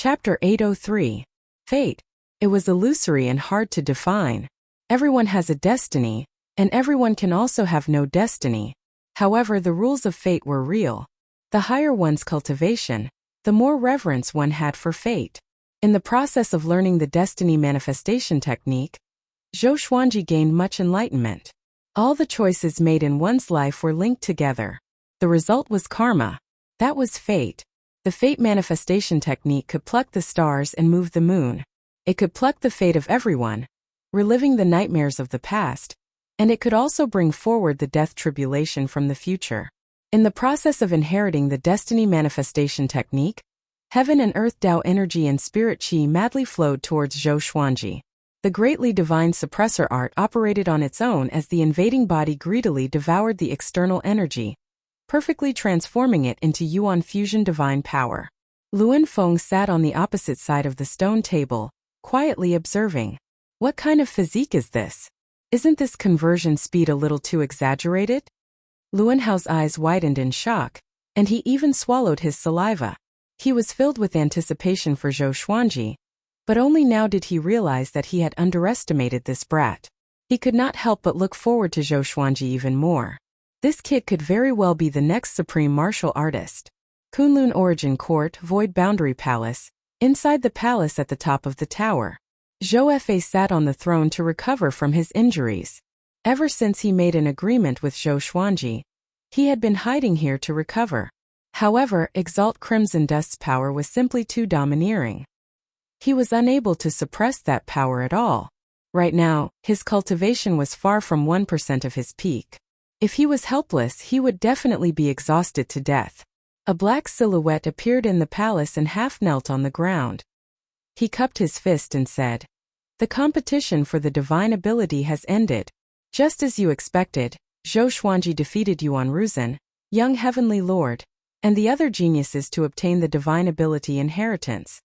Chapter 803. Fate. It was illusory and hard to define. Everyone has a destiny, and everyone can also have no destiny. However, the rules of fate were real. The higher one's cultivation, the more reverence one had for fate. In the process of learning the destiny manifestation technique, Zhou Xuanji gained much enlightenment. All the choices made in one's life were linked together. The result was karma. That was fate. The fate manifestation technique could pluck the stars and move the moon. It could pluck the fate of everyone, reliving the nightmares of the past, and it could also bring forward the death tribulation from the future. In the process of inheriting the destiny manifestation technique, heaven and earth Tao energy and spirit qi madly flowed towards Zhou Xuanji. The greatly divine suppressor art operated on its own as the invading body greedily devoured the external energy, perfectly transforming it into Yuan fusion divine power. Luan Feng sat on the opposite side of the stone table, quietly observing. What kind of physique is this? Isn't this conversion speed a little too exaggerated? Luan Hao's eyes widened in shock, and he even swallowed his saliva. He was filled with anticipation for Zhou Xuanji, but only now did he realize that he had underestimated this brat. He could not help but look forward to Zhou Xuanji even more. This kid could very well be the next supreme martial artist. Kunlun Origin Court, Void Boundary Palace. Inside the palace at the top of the tower, Zhou Fa sat on the throne to recover from his injuries. Ever since he made an agreement with Zhou Xuanji, he had been hiding here to recover. However, Exalt Crimson Dust's power was simply too domineering. He was unable to suppress that power at all. Right now, his cultivation was far from 1% of his peak. If he was helpless, he would definitely be exhausted to death. A black silhouette appeared in the palace and half knelt on the ground. He cupped his fist and said, "The competition for the divine ability has ended. Just as you expected, Zhou Xuanji defeated Yuan Ruzhen, young heavenly lord, and the other geniuses to obtain the divine ability inheritance."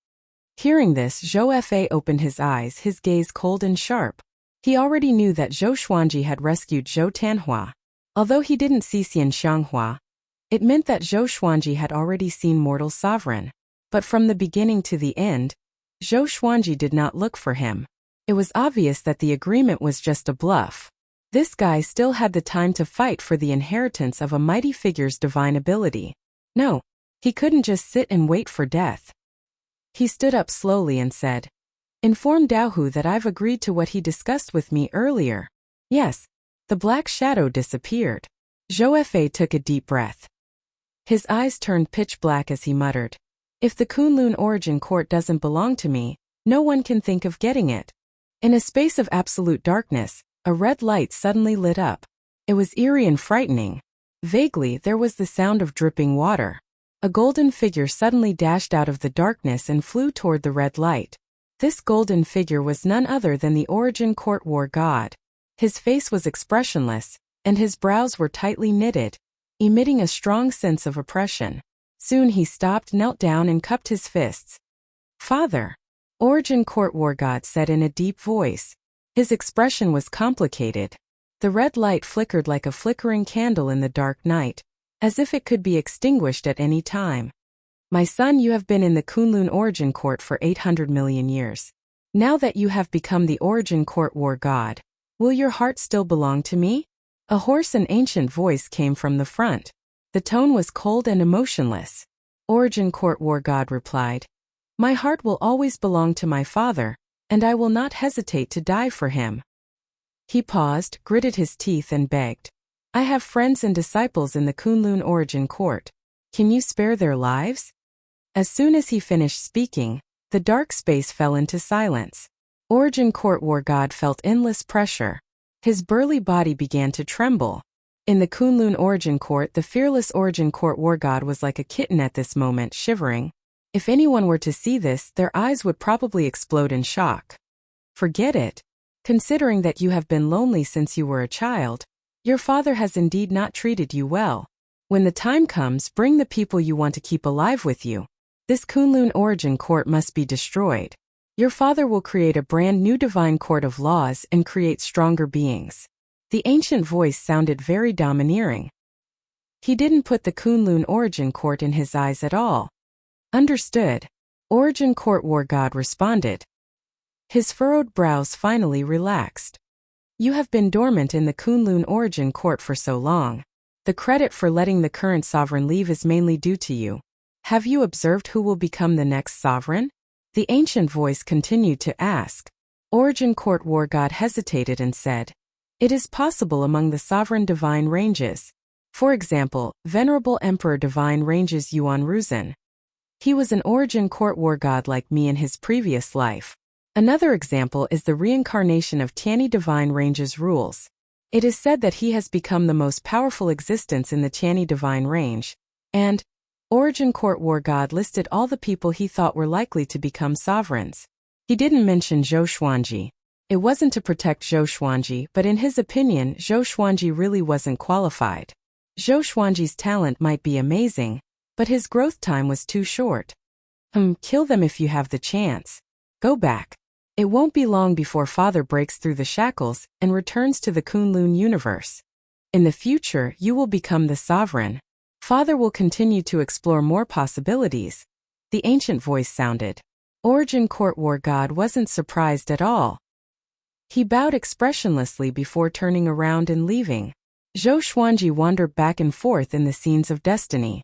Hearing this, Zhou Fa opened his eyes, his gaze cold and sharp. He already knew that Zhou Xuanji had rescued Zhou Tanhua. Although he didn't see Xian Xianghua, it meant that Zhou Xuanji had already seen mortal sovereign. But from the beginning to the end, Zhou Xuanji did not look for him. It was obvious that the agreement was just a bluff. This guy still had the time to fight for the inheritance of a mighty figure's divine ability. No, he couldn't just sit and wait for death. He stood up slowly and said, "Inform Daohu that I've agreed to what he discussed with me earlier." Yes. The black shadow disappeared. Zhou Fa took a deep breath. His eyes turned pitch black as he muttered, "If the Kunlun Origin Court doesn't belong to me, no one can think of getting it." In a space of absolute darkness, a red light suddenly lit up. It was eerie and frightening. Vaguely, there was the sound of dripping water. A golden figure suddenly dashed out of the darkness and flew toward the red light. This golden figure was none other than the Origin Court War God. His face was expressionless, and his brows were tightly knitted, emitting a strong sense of oppression. Soon he stopped, knelt down, and cupped his fists. "Father," Origin Court War God said in a deep voice. His expression was complicated. The red light flickered like a flickering candle in the dark night, as if it could be extinguished at any time. "My son, you have been in the Kunlun Origin Court for 800 million years. Now that you have become the Origin Court War God, will your heart still belong to me?" A hoarse and ancient voice came from the front. The tone was cold and emotionless. Origin Court War God replied, "My heart will always belong to my father, and I will not hesitate to die for him." He paused, gritted his teeth, and begged, "I have friends and disciples in the Kunlun Origin Court. Can you spare their lives?" As soon as he finished speaking, the dark space fell into silence. Origin Court War God felt endless pressure. His burly body began to tremble. In the Kunlun Origin Court, the fearless Origin Court War God was like a kitten at this moment, shivering. If anyone were to see this, their eyes would probably explode in shock. "Forget it. Considering that you have been lonely since you were a child, your father has indeed not treated you well. When the time comes, bring the people you want to keep alive with you. This Kunlun Origin Court must be destroyed. Your father will create a brand new divine court of laws and create stronger beings." The ancient voice sounded very domineering. He didn't put the Kunlun Origin Court in his eyes at all. Understood. Origin Court War God responded. His furrowed brows finally relaxed. You have been dormant in the Kunlun Origin Court for so long. The credit for letting the current sovereign leave is mainly due to you. Have you observed who will become the next sovereign? The ancient voice continued to ask. Origin Court War God hesitated and said, it is possible among the sovereign divine ranges. For example, Venerable Emperor Divine Ranges Yuan Ruzhen. He was an Origin Court War God like me in his previous life. Another example is the reincarnation of Tianyi Divine Range's rules. It is said that he has become the most powerful existence in the Tianyi Divine Range, and Origin Court War God listed all the people he thought were likely to become sovereigns. He didn't mention Zhou Xuanji. It wasn't to protect Zhou Xuanji, but in his opinion, Zhou Xuanji really wasn't qualified. Zhou Xuanji's talent might be amazing, but his growth time was too short. Kill them if you have the chance. Go back. It won't be long before Father breaks through the shackles and returns to the Kunlun universe. In the future, you will become the sovereign. Father will continue to explore more possibilities. The ancient voice sounded. Origin Court War God wasn't surprised at all. He bowed expressionlessly before turning around and leaving. Zhou Xuanji wandered back and forth in the scenes of destiny.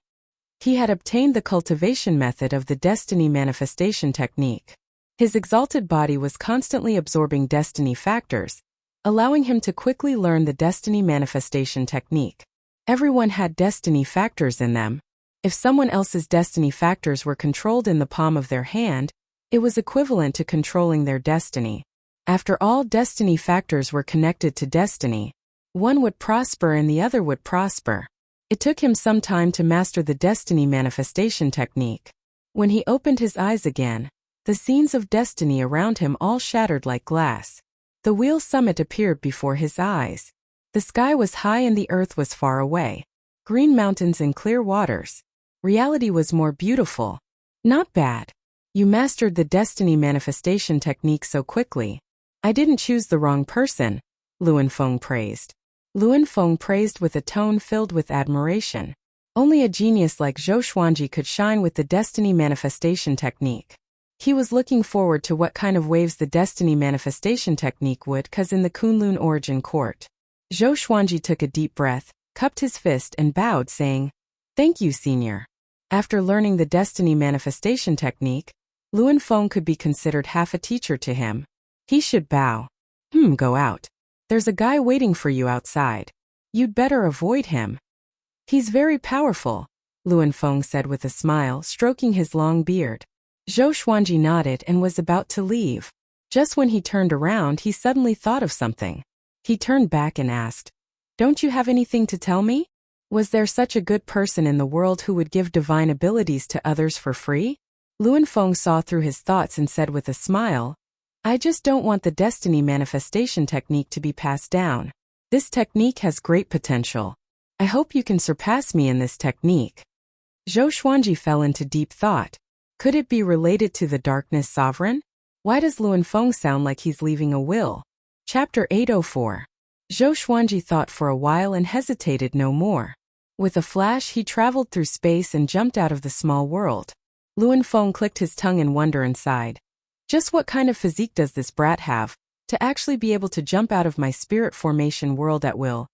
He had obtained the cultivation method of the destiny manifestation technique. His exalted body was constantly absorbing destiny factors, allowing him to quickly learn the destiny manifestation technique. Everyone had destiny factors in them. If someone else's destiny factors were controlled in the palm of their hand, it was equivalent to controlling their destiny. After all destiny factors were connected to destiny, one would prosper and the other would prosper. It took him some time to master the destiny manifestation technique. When he opened his eyes again, the scenes of destiny around him all shattered like glass. The wheel summit appeared before his eyes. The sky was high and the earth was far away. Green mountains and clear waters. Reality was more beautiful. Not bad. You mastered the destiny manifestation technique so quickly. I didn't choose the wrong person, Luan Feng praised. Luan Feng praised with a tone filled with admiration. Only a genius like Zhou Xuanji could shine with the destiny manifestation technique. He was looking forward to what kind of waves the destiny manifestation technique would cause in the Kunlun Origin Court. Zhou Xuanji took a deep breath, cupped his fist and bowed, saying, "Thank you, senior." After learning the destiny manifestation technique, Luan Feng could be considered half a teacher to him. He should bow. Go out. There's a guy waiting for you outside. You'd better avoid him. He's very powerful, Luan Feng said with a smile, stroking his long beard. Zhou Xuanji nodded and was about to leave. Just when he turned around, he suddenly thought of something. He turned back and asked, "Don't you have anything to tell me? Was there such a good person in the world who would give divine abilities to others for free?" Luan Feng saw through his thoughts and said with a smile, "I just don't want the destiny manifestation technique to be passed down. This technique has great potential. I hope you can surpass me in this technique." Zhou Xuanji fell into deep thought. Could it be related to the Darkness Sovereign? Why does Luan Feng sound like he's leaving a will? Chapter 804. Zhou Xuanji thought for a while and hesitated no more. With a flash, he traveled through space and jumped out of the small world. Luan Feng clicked his tongue in wonder and sighed. Just what kind of physique does this brat have, to actually be able to jump out of my spirit formation world at will?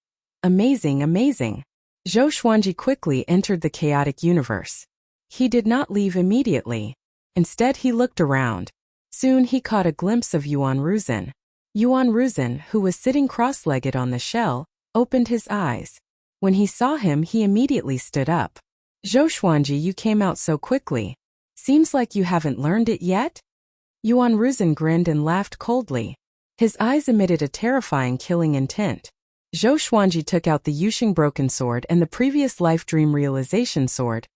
Amazing, amazing. Zhou Xuanji quickly entered the chaotic universe. He did not leave immediately. Instead, he looked around. Soon he caught a glimpse of Yuan Ruzhen. Yuan Ruzhen, who was sitting cross-legged on the shell, opened his eyes. When he saw him, he immediately stood up. "Zhou Xuanji, you came out so quickly. Seems like you haven't learned it yet?" Yuan Ruzhen grinned and laughed coldly. His eyes emitted a terrifying killing intent. Zhou Xuanji took out the Yuxing Broken Sword and the previous life dream realization sword,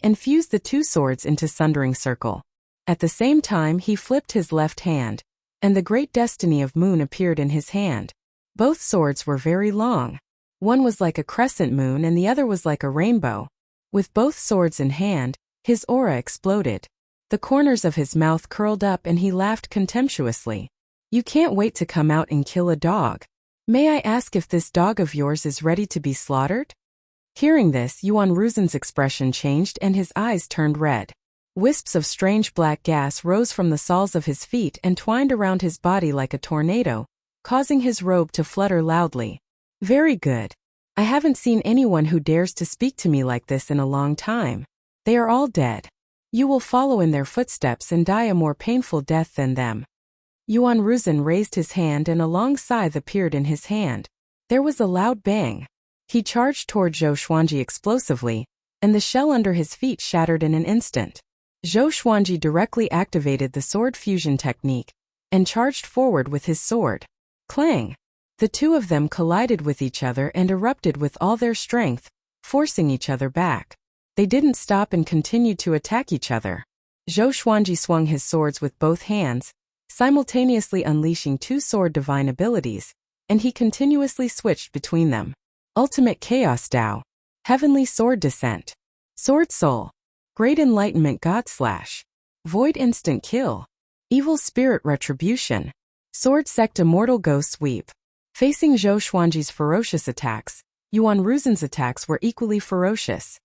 and fused the two swords into Sundering Circle. At the same time, he flipped his left hand, and the great destiny of moon appeared in his hand. Both swords were very long. One was like a crescent moon and the other was like a rainbow. With both swords in hand, his aura exploded. The corners of his mouth curled up and he laughed contemptuously. "You can't wait to come out and kill a dog. May I ask if this dog of yours is ready to be slaughtered?" Hearing this, Yuan Ruzhen's expression changed and his eyes turned red. Wisps of strange black gas rose from the soles of his feet and twined around his body like a tornado, causing his robe to flutter loudly. Very good. I haven't seen anyone who dares to speak to me like this in a long time. They are all dead. You will follow in their footsteps and die a more painful death than them. Yuan Ruzhen raised his hand and a long scythe appeared in his hand. There was a loud bang. He charged toward Zhou Xuanji explosively, and the shell under his feet shattered in an instant. Zhou Xuanji directly activated the sword fusion technique and charged forward with his sword. Clang! The two of them collided with each other and erupted with all their strength, forcing each other back. They didn't stop and continued to attack each other. Zhou Xuanji swung his swords with both hands, simultaneously unleashing two sword divine abilities, and he continuously switched between them. Ultimate Chaos Dao. Heavenly Sword Descent. Sword Soul. Great Enlightenment God Slash. Void Instant Kill. Evil Spirit Retribution. Sword Sect Immortal Ghost Sweep. Facing Zhou Xuanji's ferocious attacks, Yuan Ruzhen's attacks were equally ferocious.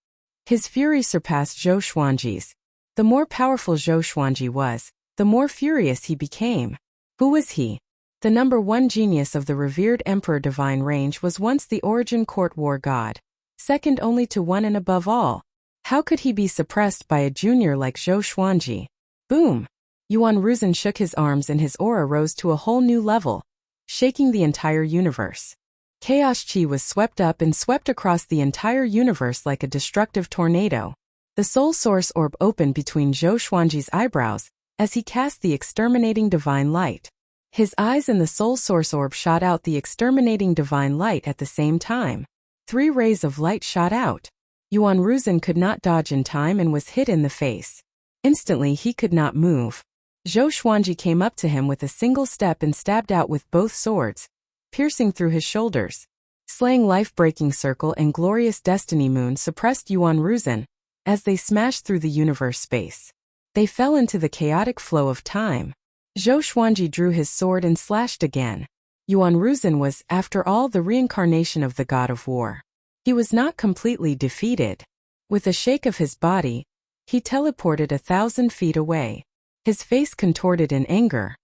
His fury surpassed Zhou Xuanji's. The more powerful Zhou Xuanji was, the more furious he became. Who was he? The number one genius of the revered Emperor Divine Range was once the Origin Court War God, second only to one and above all. How could he be suppressed by a junior like Zhou Xuanji? Boom! Yuan Ruzhen shook his arms and his aura rose to a whole new level, shaking the entire universe. Chaos Chi was swept up and swept across the entire universe like a destructive tornado. The Soul Source Orb opened between Zhou Xuanji's eyebrows as he cast the exterminating divine light. His eyes and the Soul Source Orb shot out the exterminating divine light at the same time. 3 rays of light shot out. Yuan Ruzhen could not dodge in time and was hit in the face. Instantly he could not move. Zhou Xuanji came up to him with a single step and stabbed out with both swords, piercing through his shoulders. Slaying Life-Breaking Circle and Glorious Destiny Moon suppressed Yuan Ruzhen as they smashed through the universe space. They fell into the chaotic flow of time. Zhou Xuanji drew his sword and slashed again. Yuan Ruzhen was, after all, the reincarnation of the god of war. He was not completely defeated. With a shake of his body, he teleported 1,000 feet away. His face contorted in anger.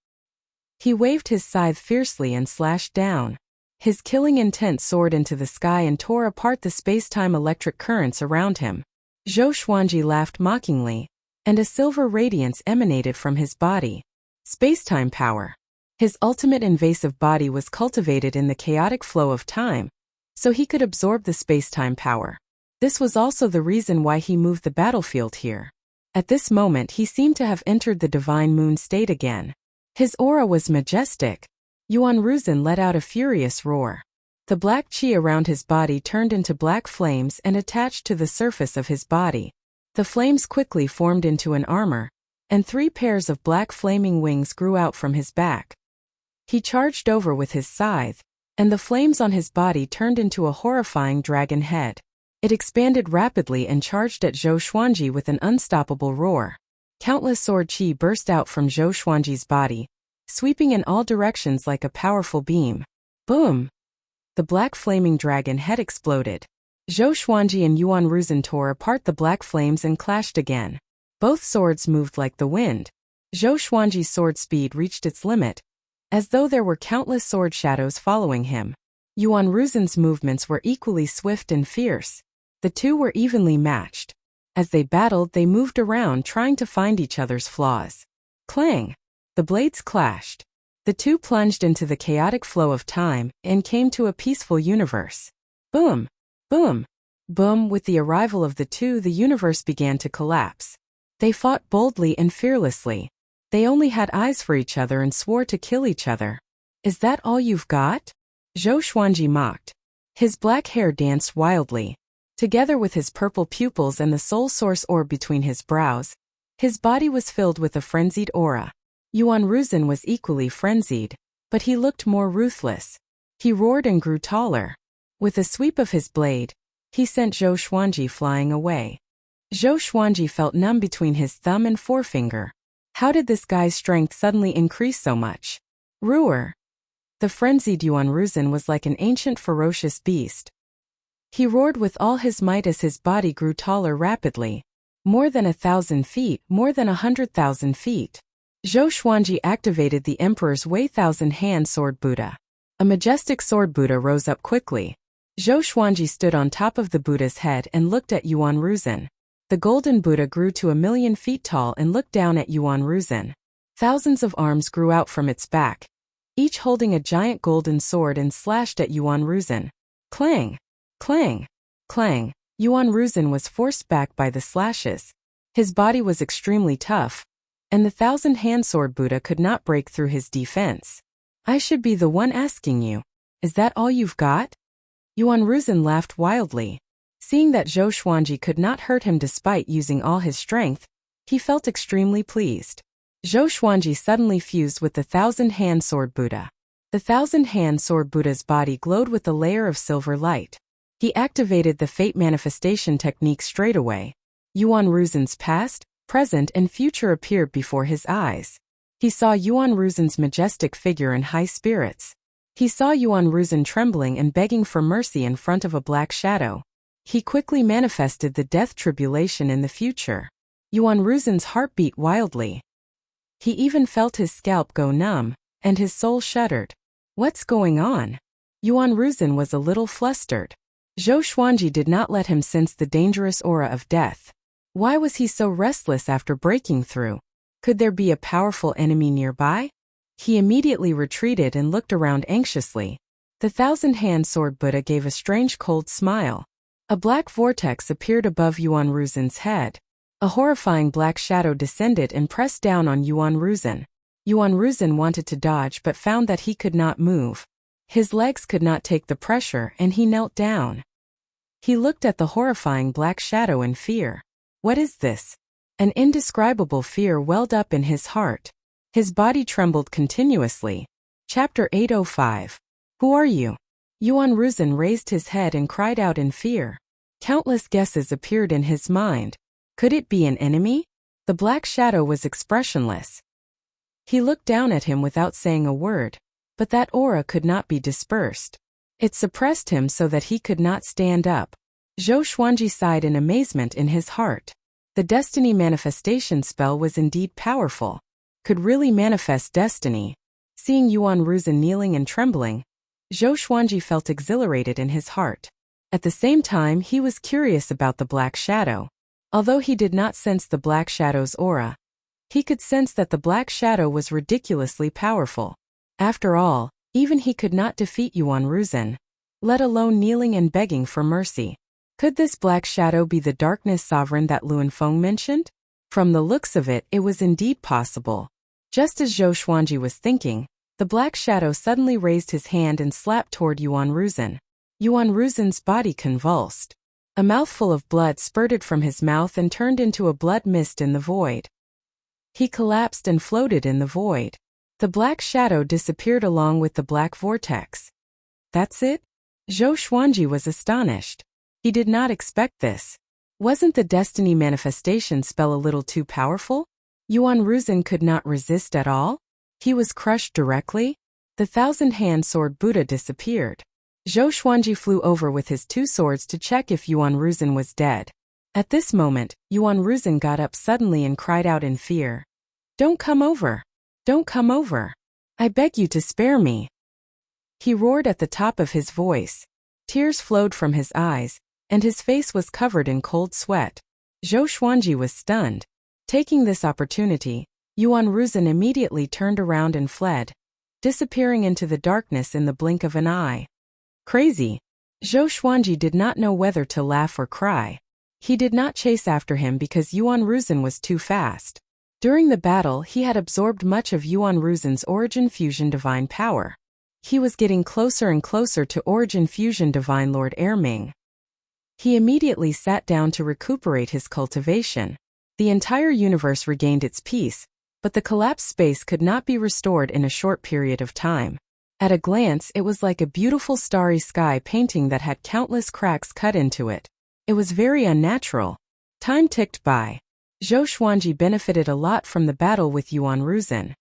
He waved his scythe fiercely and slashed down. His killing intent soared into the sky and tore apart the space-time electric currents around him. Zhou Xuanji laughed mockingly, and a silver radiance emanated from his body. Space-time power. His ultimate invasive body was cultivated in the chaotic flow of time, so he could absorb the space-time power. This was also the reason why he moved the battlefield here. At this moment he seemed to have entered the divine moon state again. His aura was majestic. Yuan Ruzhen let out a furious roar. The black chi around his body turned into black flames and attached to the surface of his body. The flames quickly formed into an armor, and 3 pairs of black flaming wings grew out from his back. He charged over with his scythe, and the flames on his body turned into a horrifying dragon head. It expanded rapidly and charged at Zhou Xuanji with an unstoppable roar. Countless sword chi burst out from Zhou Xuanji's body, sweeping in all directions like a powerful beam. Boom! The black flaming dragon head exploded. Zhou Xuanji and Yuan Ruzhen tore apart the black flames and clashed again. Both swords moved like the wind. Zhou Xuanji's sword speed reached its limit, as though there were countless sword shadows following him. Yuan Ruzhen's movements were equally swift and fierce. The two were evenly matched. As they battled, they moved around trying to find each other's flaws. Clang! The blades clashed. The two plunged into the chaotic flow of time and came to a peaceful universe. Boom! Boom! Boom! With the arrival of the two, the universe began to collapse. They fought boldly and fearlessly. They only had eyes for each other and swore to kill each other. Is that all you've got? Zhou Xuanji mocked. His black hair danced wildly. Together with his purple pupils and the soul source orb between his brows, his body was filled with a frenzied aura. Yuan Ruzhen was equally frenzied, but he looked more ruthless. He roared and grew taller. With a sweep of his blade, he sent Zhou Xuanji flying away. Zhou Xuanji felt numb between his thumb and forefinger. How did this guy's strength suddenly increase so much? Roar! The frenzied Yuan Ruzhen was like an ancient ferocious beast. He roared with all his might as his body grew taller rapidly. More than 1,000 feet, more than 100,000 feet. Zhou Xuanji activated the Emperor's Wei Thousand-Hand Sword Buddha. A majestic sword Buddha rose up quickly. Zhou Xuanji stood on top of the Buddha's head and looked at Yuan Ruzhen. The golden Buddha grew to 1,000,000 feet tall and looked down at Yuan Ruzhen. Thousands of arms grew out from its back, each holding a giant golden sword, and slashed at Yuan Ruzhen. Clang! Clang! Clang! Yuan Ruzhen was forced back by the slashes. His body was extremely tough, and the thousand-hand sword Buddha could not break through his defense. I should be the one asking you. Is that all you've got? Yuan Ruzhen laughed wildly. Seeing that Zhou Xuanji could not hurt him despite using all his strength, he felt extremely pleased. Zhou Xuanji suddenly fused with the thousand-hand sword Buddha. The thousand-hand sword Buddha's body glowed with a layer of silver light. He activated the fate manifestation technique straight away. Yuan Ruzhen's past, present, and future appeared before his eyes. He saw Yuan Ruzhen's majestic figure in high spirits. He saw Yuan Ruzhen trembling and begging for mercy in front of a black shadow. He quickly manifested the death tribulation in the future. Yuan Ruzhen's heart beat wildly. He even felt his scalp go numb, and his soul shuddered. What's going on? Yuan Ruzhen was a little flustered. Zhou Xuanji did not let him sense the dangerous aura of death. Why was he so restless after breaking through? Could there be a powerful enemy nearby? He immediately retreated and looked around anxiously. The thousand-hand sword Buddha gave a strange cold smile. A black vortex appeared above Yuan Ruzhen's head. A horrifying black shadow descended and pressed down on Yuan Ruzhen. Yuan Ruzhen wanted to dodge but found that he could not move. His legs could not take the pressure and he knelt down. He looked at the horrifying black shadow in fear. What is this? An indescribable fear welled up in his heart. His body trembled continuously. Chapter 805. Who are you? Yuan Ruzhen raised his head and cried out in fear. Countless guesses appeared in his mind. Could it be an enemy? The black shadow was expressionless. He looked down at him without saying a word, but that aura could not be dispersed. It suppressed him so that he could not stand up. Zhou Xuanji sighed in amazement in his heart. The destiny manifestation spell was indeed powerful. Could really manifest destiny. Seeing Yuan Ruzhen kneeling and trembling, Zhou Xuanji felt exhilarated in his heart. At the same time, he was curious about the black shadow. Although he did not sense the black shadow's aura, he could sense that the black shadow was ridiculously powerful. After all, even he could not defeat Yuan Ruzhen, let alone kneeling and begging for mercy. Could this black shadow be the darkness sovereign that Luan Feng mentioned? From the looks of it, it was indeed possible. Just as Zhou Xuanji was thinking, the black shadow suddenly raised his hand and slapped toward Yuan Ruzhen. Yuan Ruzhen's body convulsed. A mouthful of blood spurted from his mouth and turned into a blood mist in the void. He collapsed and floated in the void. The black shadow disappeared along with the black vortex. That's it? Zhou Xuanji was astonished. He did not expect this. Wasn't the destiny manifestation spell a little too powerful? Yuan Ruzhen could not resist at all? He was crushed directly? The thousand-hand sword Buddha disappeared. Zhou Xuanji flew over with his two swords to check if Yuan Ruzhen was dead. At this moment, Yuan Ruzhen got up suddenly and cried out in fear. Don't come over! Don't come over! I beg you to spare me! He roared at the top of his voice. Tears flowed from his eyes, and his face was covered in cold sweat. Zhou Xuanji was stunned. Taking this opportunity, Yuan Ruzhen immediately turned around and fled, disappearing into the darkness in the blink of an eye. Crazy. Zhou Xuanji did not know whether to laugh or cry. He did not chase after him because Yuan Ruzhen was too fast. During the battle, he had absorbed much of Yuan Ruzhen's Origin Fusion Divine power. He was getting closer and closer to Origin Fusion Divine Lord Erming. He immediately sat down to recuperate his cultivation. The entire universe regained its peace, but the collapsed space could not be restored in a short period of time. At a glance, it was like a beautiful starry sky painting that had countless cracks cut into it. It was very unnatural. Time ticked by. Zhou Xuanji benefited a lot from the battle with Yuan Ruzhen.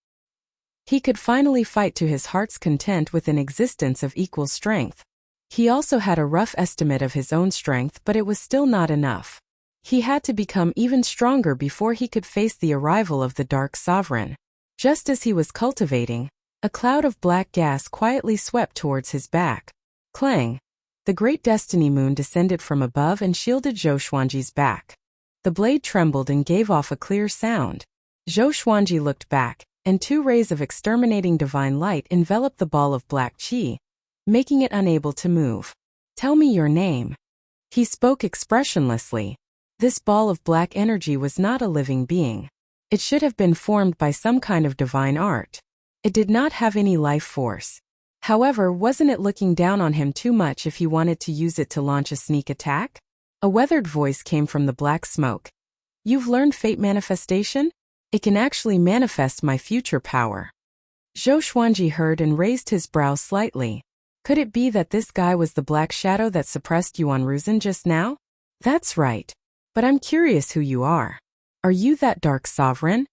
He could finally fight to his heart's content with an existence of equal strength. He also had a rough estimate of his own strength, but it was still not enough. He had to become even stronger before he could face the arrival of the Dark Sovereign. Just as he was cultivating, a cloud of black gas quietly swept towards his back. Clang! The great destiny moon descended from above and shielded Zhou Xuanji's back. The blade trembled and gave off a clear sound. Zhou Xuanji looked back, and 2 rays of exterminating divine light enveloped the ball of black qi, making it unable to move. "Tell me your name." He spoke expressionlessly. This ball of black energy was not a living being. It should have been formed by some kind of divine art. It did not have any life force. However, wasn't it looking down on him too much if he wanted to use it to launch a sneak attack? A weathered voice came from the black smoke. "You've learned fate manifestation? It can actually manifest my future power." Zhou Xuanji heard and raised his brows slightly. Could it be that this guy was the black shadow that suppressed Yuan Ruzhen just now? "That's right. But I'm curious who you are. Are you that Dark Sovereign?"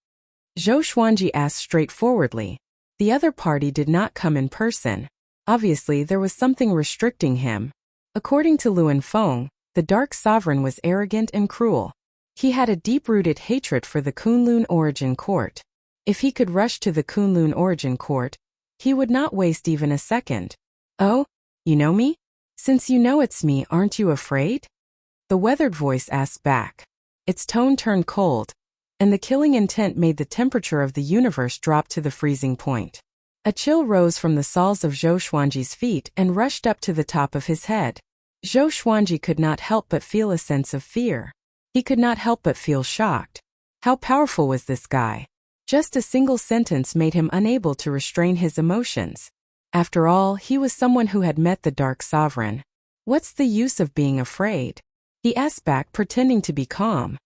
Zhou Xuanji asked straightforwardly. The other party did not come in person. Obviously, there was something restricting him. According to Luan Feng, the Dark Sovereign was arrogant and cruel. He had a deep-rooted hatred for the Kunlun Origin Court. If he could rush to the Kunlun Origin Court, he would not waste even a second. "Oh, you know me? Since you know it's me, aren't you afraid?" The weathered voice asked back. Its tone turned cold, and the killing intent made the temperature of the universe drop to the freezing point. A chill rose from the soles of Zhou Xuanji's feet and rushed up to the top of his head. Zhou Xuanji could not help but feel a sense of fear. He could not help but feel shocked. How powerful was this guy? Just a single sentence made him unable to restrain his emotions. After all, he was someone who had met the Dark Sovereign. What's the use of being afraid? He asked back, pretending to be calm.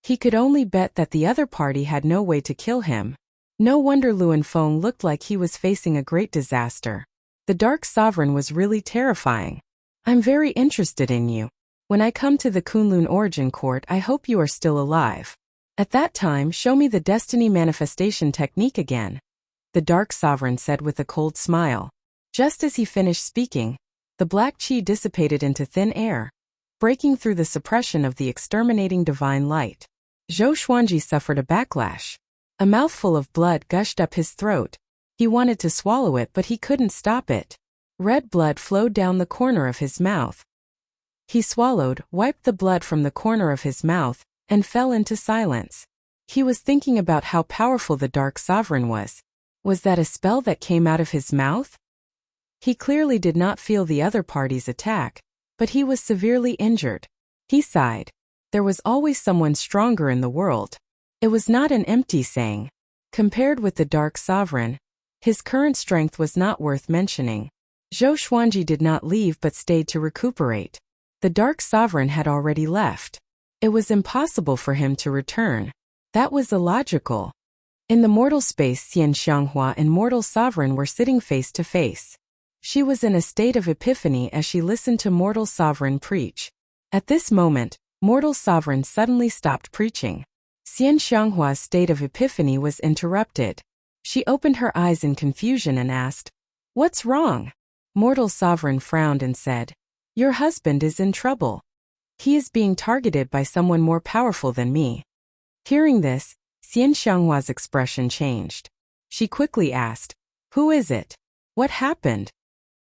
He could only bet that the other party had no way to kill him. No wonder Luan Feng looked like he was facing a great disaster. The Dark Sovereign was really terrifying. "I'm very interested in you. When I come to the Kunlun Origin Court, I hope you are still alive. At that time, show me the destiny manifestation technique again," the Dark Sovereign said with a cold smile. Just as he finished speaking, the black qi dissipated into thin air, breaking through the suppression of the exterminating divine light. Zhou Xuanji suffered a backlash. A mouthful of blood gushed up his throat. He wanted to swallow it, but he couldn't stop it. Red blood flowed down the corner of his mouth. He swallowed, wiped the blood from the corner of his mouth, and fell into silence. He was thinking about how powerful the Dark Sovereign was. Was that a spell that came out of his mouth? He clearly did not feel the other party's attack, but he was severely injured. He sighed. There was always someone stronger in the world. It was not an empty saying. Compared with the Dark Sovereign, his current strength was not worth mentioning. Zhou Xuanji did not leave but stayed to recuperate. The Dark Sovereign had already left. It was impossible for him to return. That was illogical. In the mortal space, Xian Xianghua and Mortal Sovereign were sitting face to face. She was in a state of epiphany as she listened to Mortal Sovereign preach. At this moment, Mortal Sovereign suddenly stopped preaching. Xian Xianghua's state of epiphany was interrupted. She opened her eyes in confusion and asked, "What's wrong?" Mortal Sovereign frowned and said, "Your husband is in trouble. He is being targeted by someone more powerful than me." Hearing this, Xian Xianghua's expression changed. She quickly asked, "Who is it? What happened?"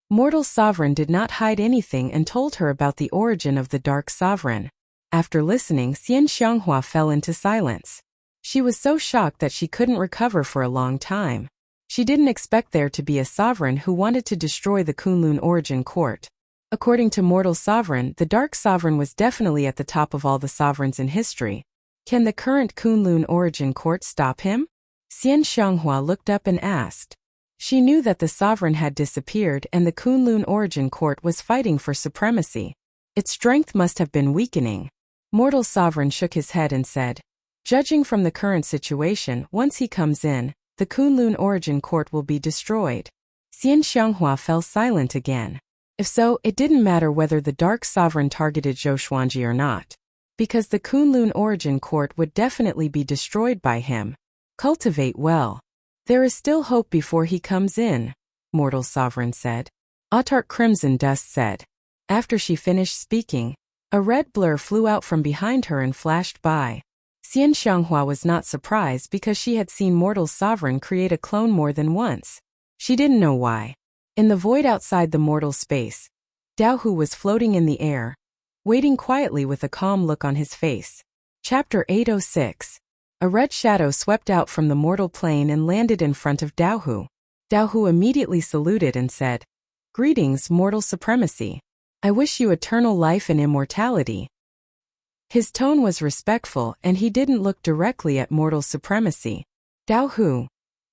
Mortal Sovereign did not hide anything and told her about the origin of the Dark Sovereign. After listening, Xian Xianghua fell into silence. She was so shocked that she couldn't recover for a long time. She didn't expect there to be a sovereign who wanted to destroy the Kunlun Origin Court. According to Mortal Sovereign, the Dark Sovereign was definitely at the top of all the sovereigns in history. Can the current Kunlun Origin Court stop him? Xian Xianghua looked up and asked. She knew that the sovereign had disappeared and the Kunlun Origin Court was fighting for supremacy. Its strength must have been weakening. Mortal Sovereign shook his head and said, "Judging from the current situation, once he comes in, the Kunlun Origin Court will be destroyed." Xian Xianghua fell silent again. If so, it didn't matter whether the Dark Sovereign targeted Zhou Xuanji or not, because the Kunlun Origin Court would definitely be destroyed by him. Cultivate well. There is still hope before he comes in, Mortal Sovereign said. Autarch Crimson Dust said. After she finished speaking, A red blur flew out from behind her and flashed by. Xian Xianghua was not surprised because she had seen Mortal Sovereign create a clone more than once. She didn't know why. In the void outside the mortal space, Dao Hu was floating in the air, waiting quietly with a calm look on his face. Chapter 806. A red shadow swept out from the mortal plane and landed in front of Dao Hu. Dao Hu immediately saluted and said, "Greetings, mortal supremacy. I wish you eternal life and immortality." His tone was respectful and he didn't look directly at mortal supremacy. "Dao Hu,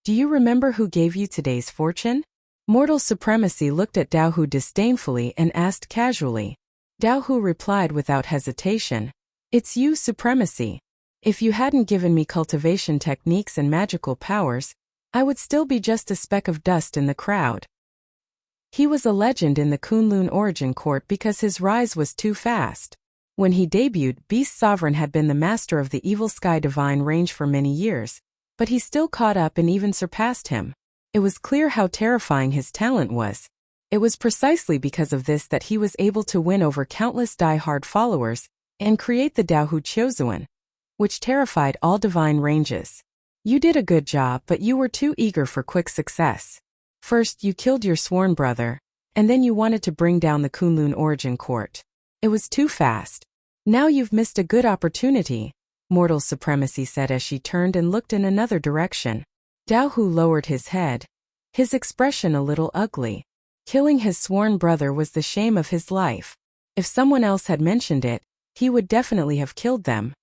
do you remember who gave you today's fortune?" Mortal supremacy looked at Dao Hu disdainfully and asked casually. Dao Hu replied without hesitation, "It's you, supremacy. If you hadn't given me cultivation techniques and magical powers, I would still be just a speck of dust in the crowd." He was a legend in the Kunlun origin court because his rise was too fast. When he debuted, Beast Sovereign had been the master of the Evil Sky Divine range for many years, but he still caught up and even surpassed him. It was clear how terrifying his talent was. It was precisely because of this that he was able to win over countless die-hard followers and create the Dao Hu Chozuan, which terrified all divine ranges. You did a good job, but you were too eager for quick success. First, you killed your sworn brother, and then you wanted to bring down the Kunlun origin court. It was too fast. Now you've missed a good opportunity, Mortal Supremacy said as she turned and looked in another direction. Dao Hu lowered his head, his expression a little ugly. Killing his sworn brother was the shame of his life. If someone else had mentioned it, he would definitely have killed them.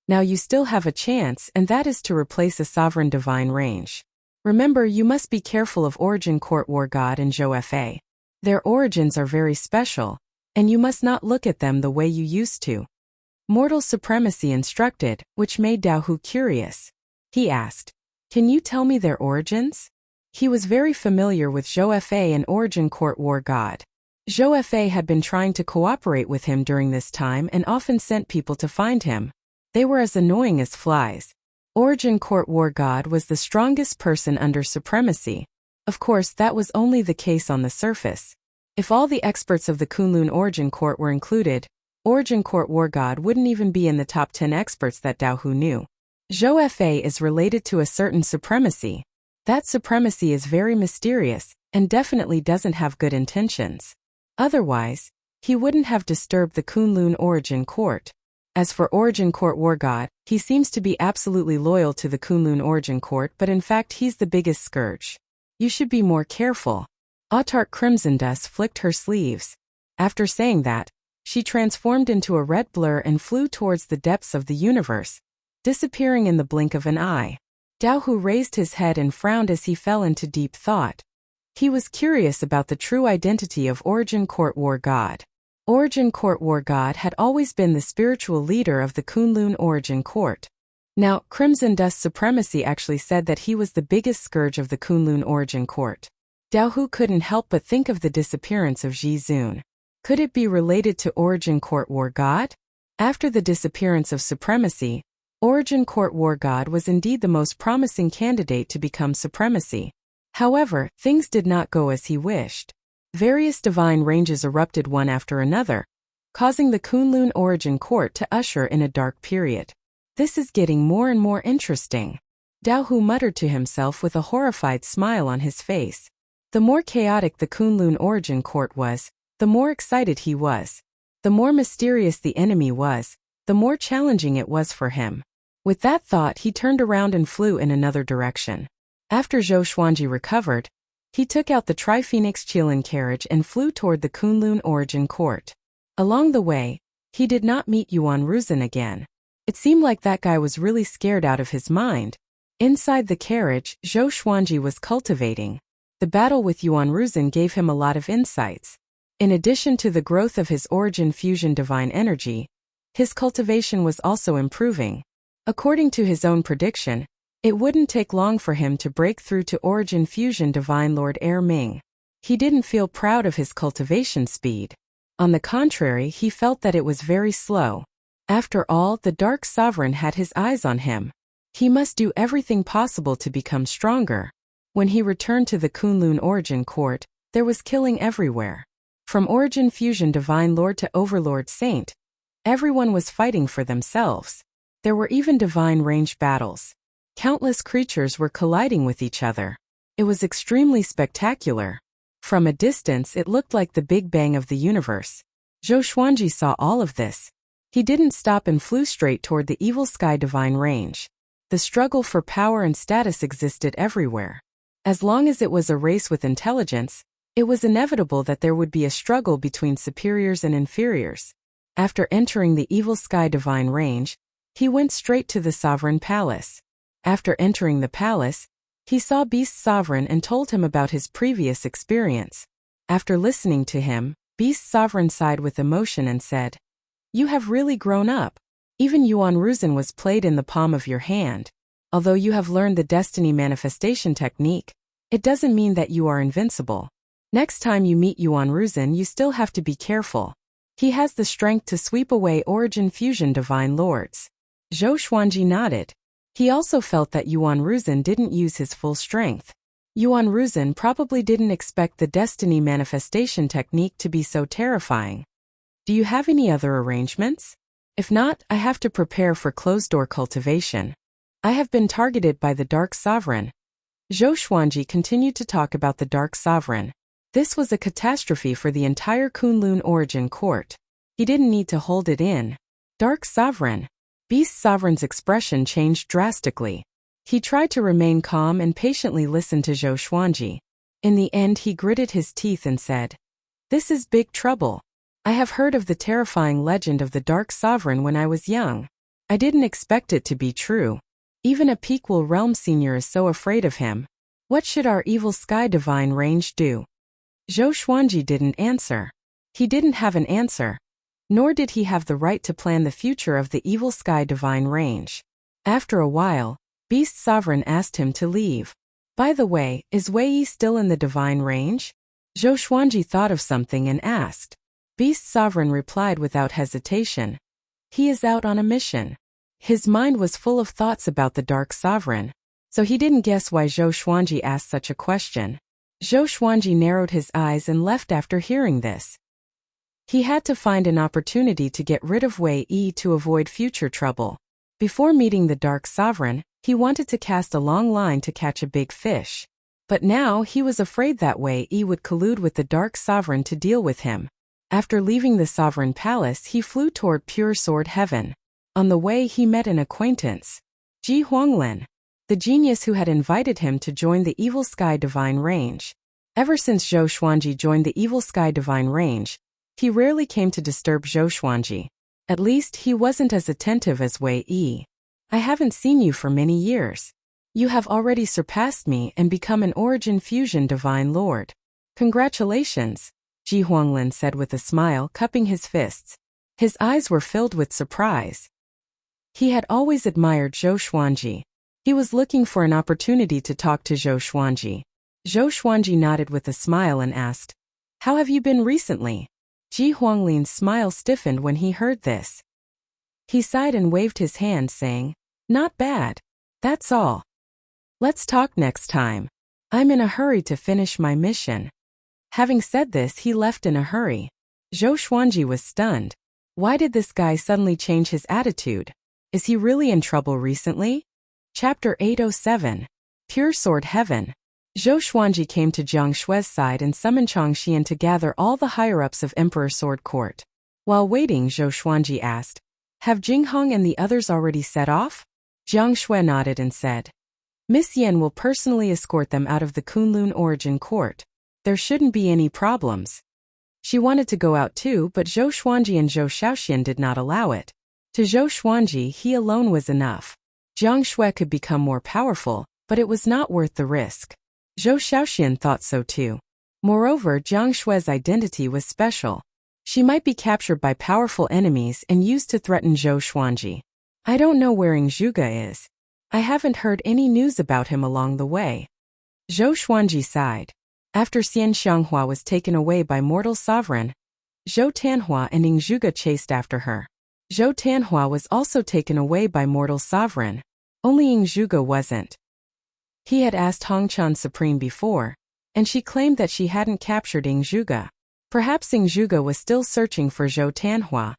Now you still have a chance, and that is to replace a sovereign divine range. Remember, you must be careful of Origin Court War God and Zhou Fa. Their origins are very special, and you must not look at them the way you used to. Mortal Supremacy instructed, which made Dao Hu curious. He asked, "Can you tell me their origins?" He was very familiar with Zhou Fa and Origin Court War God. Zhou Fa had been trying to cooperate with him during this time and often sent people to find him. They were as annoying as flies. Origin Court War God was the strongest person under supremacy. Of course, that was only the case on the surface. If all the experts of the Kunlun Origin Court were included, Origin Court War God wouldn't even be in the top 10 experts that Dao Hu knew. Zhou Fa is related to a certain supremacy. That supremacy is very mysterious and definitely doesn't have good intentions. Otherwise, he wouldn't have disturbed the Kunlun Origin Court. As for Origin Court War God, he seems to be absolutely loyal to the Kunlun Origin Court, but in fact he's the biggest scourge. You should be more careful. Autark Crimson Dust flicked her sleeves. After saying that, she transformed into a red blur and flew towards the depths of the universe, disappearing in the blink of an eye. Dao Hu raised his head and frowned as he fell into deep thought. He was curious about the true identity of Origin Court War God. Origin Court War God had always been the spiritual leader of the Kunlun Origin Court. Now, Crimson Dust Supremacy actually said that he was the biggest scourge of the Kunlun Origin Court. Dao Hu couldn't help but think of the disappearance of Ji Zun. Could it be related to Origin Court War God? After the disappearance of Supremacy, Origin Court War God was indeed the most promising candidate to become Supremacy. However, things did not go as he wished. Various divine ranges erupted one after another, causing the Kunlun Origin Court to usher in a dark period. This is getting more and more interesting. Dao Hu muttered to himself with a horrified smile on his face. The more chaotic the Kunlun Origin Court was, the more excited he was. The more mysterious the enemy was, the more challenging it was for him. With that thought, he turned around and flew in another direction. After Zhou Xuanji recovered, he took out the Tri-Phoenix Qilin carriage and flew toward the Kunlun Origin Court. Along the way, he did not meet Yuan Ruzhen again. It seemed like that guy was really scared out of his mind. Inside the carriage, Zhou Xuanji was cultivating. The battle with Yuan Ruzhen gave him a lot of insights. In addition to the growth of his Origin Fusion Divine Energy, his cultivation was also improving. According to his own prediction, it wouldn't take long for him to break through to Origin Fusion Divine Lord Er Ming. He didn't feel proud of his cultivation speed. On the contrary, he felt that it was very slow. After all, the Dark Sovereign had his eyes on him. He must do everything possible to become stronger. When he returned to the Kunlun Origin Court, there was killing everywhere. From Origin Fusion Divine Lord to Overlord Saint, Everyone was fighting for themselves. There were even divine range battles. Countless creatures were colliding with each other. It was extremely spectacular. From a distance it looked like the Big Bang of the universe. Zhou Xuanji saw all of this. He didn't stop and flew straight toward the evil sky divine range. The struggle for power and status existed everywhere. As long as it was a race with intelligence, it was inevitable that there would be a struggle between superiors and inferiors. After entering the evil sky divine range, he went straight to the sovereign palace. After entering the palace, he saw Beast Sovereign and told him about his previous experience. After listening to him, Beast Sovereign sighed with emotion and said, "You have really grown up. Even Yuan Ruzhen was played in the palm of your hand. Although you have learned the destiny manifestation technique, it doesn't mean that you are invincible. Next time you meet Yuan Ruzhen, you still have to be careful. He has the strength to sweep away Origin Fusion Divine Lords." Zhou Xuanji nodded. He also felt that Yuan Ruzhen didn't use his full strength. Yuan Ruzhen probably didn't expect the destiny manifestation technique to be so terrifying. "Do you have any other arrangements? If not, I have to prepare for closed-door cultivation. I have been targeted by the Dark Sovereign." Zhou Xuanji continued to talk about the Dark Sovereign. This was a catastrophe for the entire Kunlun Origin Court. He didn't need to hold it in. Dark Sovereign. Beast Sovereign's expression changed drastically. He tried to remain calm and patiently listen to Zhou Xuanji. In the end he gritted his teeth and said, "This is big trouble. I have heard of the terrifying legend of the Dark Sovereign when I was young. I didn't expect it to be true. Even a Pequel Realm Senior is so afraid of him. What should our evil sky divine range do?" Zhou Xuanji didn't answer. He didn't have an answer. Nor did he have the right to plan the future of the evil sky divine range. After a while, Beast Sovereign asked him to leave. "By the way, is Wei Yi still in the divine range?" Zhou Xuanji thought of something and asked. Beast Sovereign replied without hesitation. "He is out on a mission." His mind was full of thoughts about the Dark Sovereign, so he didn't guess why Zhou Xuanji asked such a question. Zhou Xuanji narrowed his eyes and left after hearing this. He had to find an opportunity to get rid of Wei Yi to avoid future trouble. Before meeting the Dark Sovereign, he wanted to cast a long line to catch a big fish. But now he was afraid that Wei Yi would collude with the Dark Sovereign to deal with him. After leaving the Sovereign Palace, he flew toward Pure Sword Heaven. On the way he met an acquaintance, Ji Huanglin, the genius who had invited him to join the Evil Sky Divine Range. Ever since Zhou Xuanji joined the Evil Sky Divine Range, he rarely came to disturb Zhou Xuanji. At least he wasn't as attentive as Wei Yi. "I haven't seen you for many years. You have already surpassed me and become an Origin Fusion Divine Lord. Congratulations," Ji Huanglin said with a smile, cupping his fists. His eyes were filled with surprise. He had always admired Zhou Xuanji. He was looking for an opportunity to talk to Zhou Xuanji. Zhou Xuanji nodded with a smile and asked, "How have you been recently?" Ji Huanglin's smile stiffened when he heard this. He sighed and waved his hand, saying, "Not bad. That's all. Let's talk next time. I'm in a hurry to finish my mission." Having said this, he left in a hurry. Zhou Xuanji was stunned. Why did this guy suddenly change his attitude? Is he really in trouble recently? Chapter 807. Pure Sword Heaven. Zhou Xuanji came to Jiang Shui's side and summoned Chang Xian to gather all the higher-ups of Emperor Sword Court. While waiting, Zhou Xuanji asked, "Have Jinghong and the others already set off?" Jiang Shui nodded and said, "Miss Yan will personally escort them out of the Kunlun Origin Court. There shouldn't be any problems." She wanted to go out too, but Zhou Xuanji and Zhou Shaoxian did not allow it. To Zhou Xuanji, he alone was enough. Jiang Shui could become more powerful, but it was not worth the risk. Zhou Shaoxian thought so too. Moreover, Jiang Shui's identity was special. She might be captured by powerful enemies and used to threaten Zhou Xuanji. "I don't know where Ing Zhuge is. I haven't heard any news about him along the way." Zhou Xuanji sighed. After Xian Xianghua was taken away by Mortal Sovereign, Zhou Tanhua and Ing Zhuge chased after her. Zhou Tanhua was also taken away by Mortal Sovereign. Only Ing Zhuge wasn't. He had asked Hongchan Supreme before, and she claimed that she hadn't captured Ing Zhuge. Perhaps Ing Zhuge was still searching for Zhou Tanhua.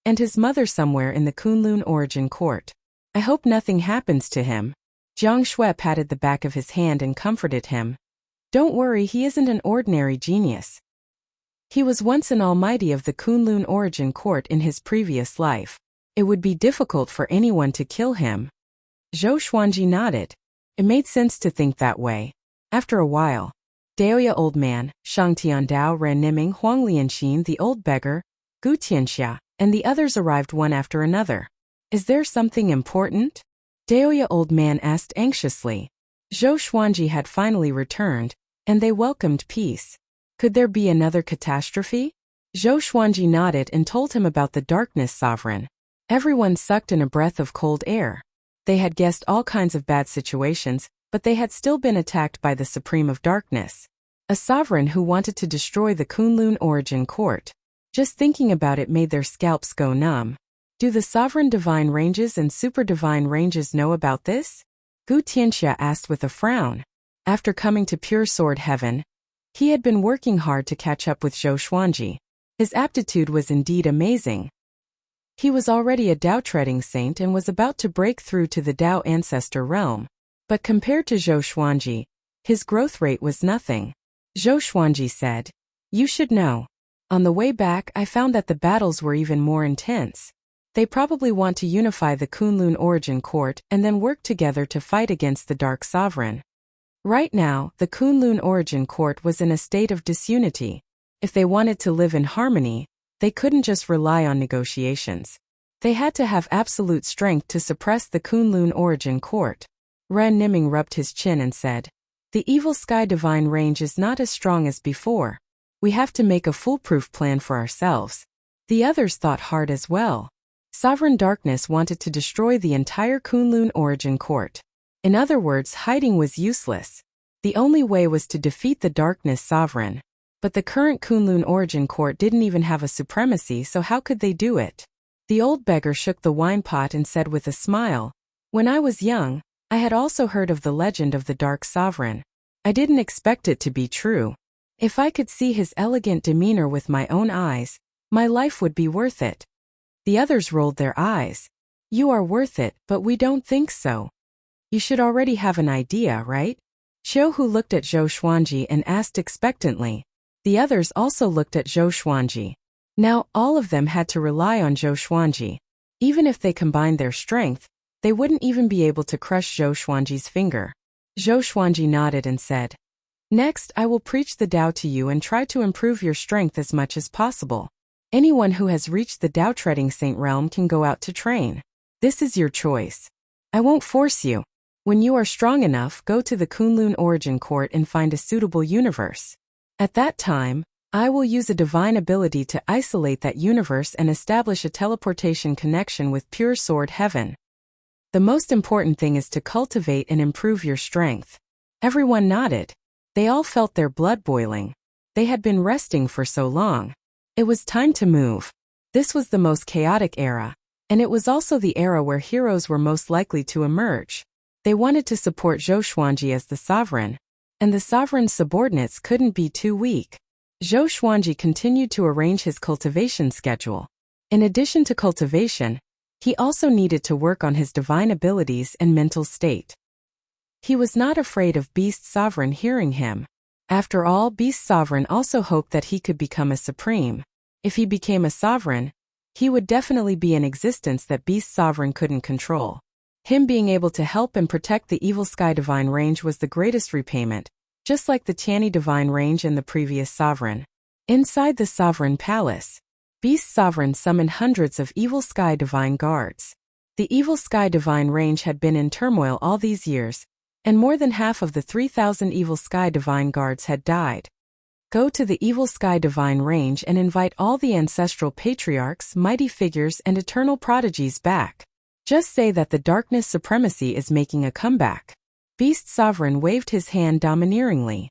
And his mother somewhere in the Kunlun origin court. I hope nothing happens to him. Jiang Shui patted the back of his hand and comforted him. Don't worry, he isn't an ordinary genius. He was once an almighty of the Kunlun origin court in his previous life. It would be difficult for anyone to kill him. Zhou Xuanji nodded. It made sense to think that way. After a while, Daoya old man, Shang Tiandao, Ran Niming, Huang Lianxin, the old beggar, Gu Tianxia, and the others arrived one after another. Is there something important? Daoya old man asked anxiously. Zhou Xuanji had finally returned, and they welcomed peace. Could there be another catastrophe? Zhou Xuanji nodded and told him about the darkness sovereign. Everyone sucked in a breath of cold air. They had guessed all kinds of bad situations, but they had still been attacked by the Supreme of Darkness, a sovereign who wanted to destroy the Kunlun origin court. Just thinking about it made their scalps go numb. Do the sovereign divine ranges and super divine ranges know about this? Gu Tianxia asked with a frown. After coming to pure sword heaven, he had been working hard to catch up with Zhou Xuanji. His aptitude was indeed amazing. He was already a Dao treading saint and was about to break through to the Dao ancestor realm. But compared to Zhou Xuanji, his growth rate was nothing. Zhou Xuanji said, "You should know. On the way back, I found that the battles were even more intense. They probably want to unify the Kunlun origin court and then work together to fight against the Dark Sovereign." Right now, the Kunlun origin court was in a state of disunity. If they wanted to live in harmony, they couldn't just rely on negotiations. They had to have absolute strength to suppress the Kunlun origin court. Ran Niming rubbed his chin and said, "The evil sky divine range is not as strong as before. We have to make a foolproof plan for ourselves." The others thought hard as well. Sovereign Darkness wanted to destroy the entire Kunlun origin court. In other words, hiding was useless. The only way was to defeat the Darkness Sovereign. But the current Kunlun origin court didn't even have a supremacy, so how could they do it? The old beggar shook the wine pot and said with a smile, "When I was young, I had also heard of the legend of the Dark Sovereign. I didn't expect it to be true. If I could see his elegant demeanor with my own eyes, my life would be worth it." The others rolled their eyes. "You are worth it, but we don't think so. You should already have an idea, right?" Qiu Hu looked at Zhou Xuanji and asked expectantly. The others also looked at Zhou Xuanji. Now, all of them had to rely on Zhou Xuanji. Even if they combined their strength, they wouldn't even be able to crush Zhou Xuanji's finger. Zhou Xuanji nodded and said, "Next, I will preach the Dao to you and try to improve your strength as much as possible. Anyone who has reached the Dao treading saint realm can go out to train. This is your choice. I won't force you. When you are strong enough, go to the Kunlun origin court and find a suitable universe. At that time, I will use a divine ability to isolate that universe and establish a teleportation connection with pure sword heaven. The most important thing is to cultivate and improve your strength." Everyone nodded. They all felt their blood boiling. They had been resting for so long. It was time to move. This was the most chaotic era, and it was also the era where heroes were most likely to emerge. They wanted to support Zhou Xuanji as the sovereign, and the sovereign's subordinates couldn't be too weak. Zhou Xuanji continued to arrange his cultivation schedule. In addition to cultivation, he also needed to work on his divine abilities and mental state. He was not afraid of Beast Sovereign hearing him. After all, Beast Sovereign also hoped that he could become a supreme. If he became a sovereign, he would definitely be an existence that Beast Sovereign couldn't control. Him being able to help and protect the Evil Sky Divine Range was the greatest repayment, just like the Tianyi Divine Range and the previous sovereign. Inside the Sovereign Palace, Beast Sovereign summoned hundreds of Evil Sky Divine Guards. The Evil Sky Divine Range had been in turmoil all these years, and more than half of the 3,000 Evil Sky Divine Guards had died. Go to the Evil Sky Divine Range and invite all the ancestral patriarchs, mighty figures, and eternal prodigies back. Just say that the Darkness Supremacy is making a comeback. Beast Sovereign waved his hand domineeringly.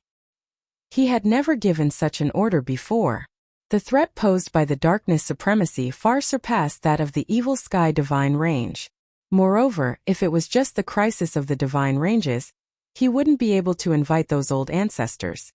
He had never given such an order before. The threat posed by the Darkness Supremacy far surpassed that of the Evil Sky Divine Range. Moreover, if it was just the crisis of the Divine Ranges, he wouldn't be able to invite those old ancestors.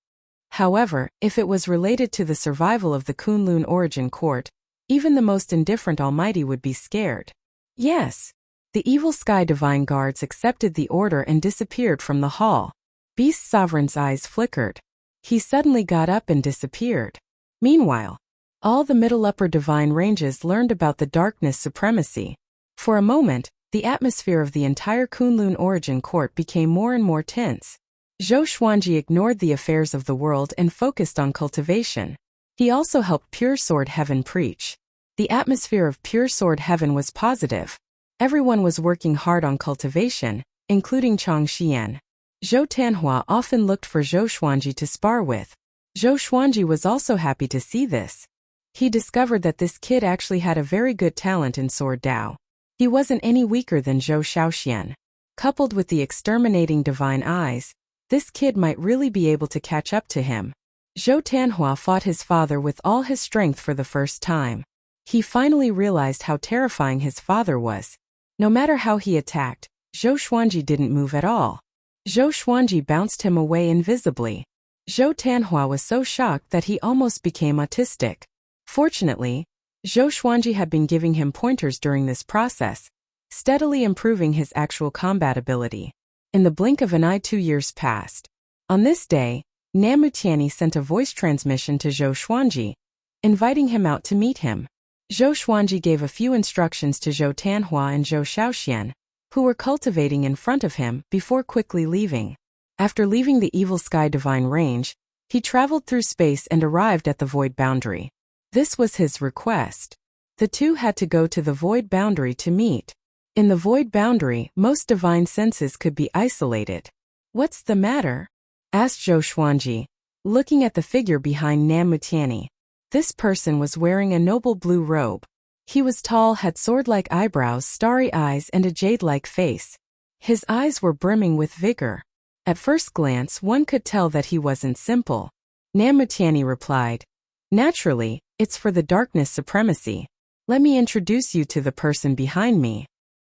However, if it was related to the survival of the Kunlun origin court, Even the most indifferent almighty would be scared. Yes. The evil sky divine guards accepted the order and disappeared from the hall. Beast Sovereign's eyes flickered. He suddenly got up and disappeared. Meanwhile, all the middle upper divine ranges learned about the darkness supremacy. For a moment, the atmosphere of the entire Kunlun origin court became more and more tense. Zhou Xuanji ignored the affairs of the world and focused on cultivation. He also helped Pure Sword Heaven preach. The atmosphere of Pure Sword Heaven was positive. Everyone was working hard on cultivation, including Chang Xian. Zhou Tanhua often looked for Zhou Xuanji to spar with. Zhou Xuanji was also happy to see this. He discovered that this kid actually had a very good talent in Sword Dao. He wasn't any weaker than Zhou Xiaoxian. Coupled with the exterminating divine eyes, this kid might really be able to catch up to him. Zhou Tanhua fought his father with all his strength for the first time. He finally realized how terrifying his father was. No matter how he attacked, Zhou Xuanji didn't move at all. Zhou Xuanji bounced him away invisibly. Zhou Tanhua was so shocked that he almost became autistic. Fortunately, Zhou Xuanji had been giving him pointers during this process, steadily improving his actual combat ability. In the blink of an eye 2 years passed. On this day, Namu Tianyi sent a voice transmission to Zhou Xuanji, inviting him out to meet him. Zhou Xuanji gave a few instructions to Zhou Tanhua and Zhou Xiaoxian, who were cultivating in front of him, before quickly leaving. After leaving the Evil Sky Divine Range, he traveled through space and arrived at the Void Boundary. This was his request. The two had to go to the Void Boundary to meet. In the Void Boundary, most divine senses could be isolated. "What's the matter?" asked Zhou Xuanji, looking at the figure behind Namu Tianyi. This person was wearing a noble blue robe. He was tall, had sword-like eyebrows, starry eyes, and a jade-like face. His eyes were brimming with vigor. At first glance, one could tell that he wasn't simple. Namu Tianyi replied, "Naturally, it's for the darkness supremacy. Let me introduce you to the person behind me."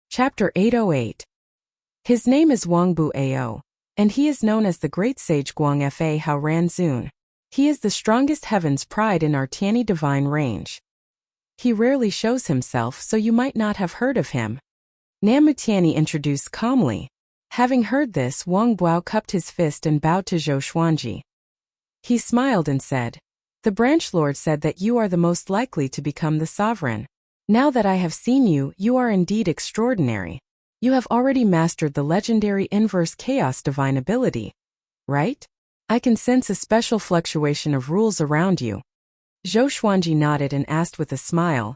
Chapter 808. His name is Wangbu Ao, and he is known as the Great Sage Guang Fa Hao Ran Zun. He is the strongest heaven's pride in our Tianyi divine range. He rarely shows himself, so you might not have heard of him. Namu Tianyi introduced calmly. Having heard this, Wang Buao cupped his fist and bowed to Zhou Xuanji. He smiled and said, "The branch lord said that you are the most likely to become the sovereign. Now that I have seen you, you are indeed extraordinary. You have already mastered the legendary inverse chaos divine ability, right? I can sense a special fluctuation of rules around you." Zhou Xuanji nodded and asked with a smile,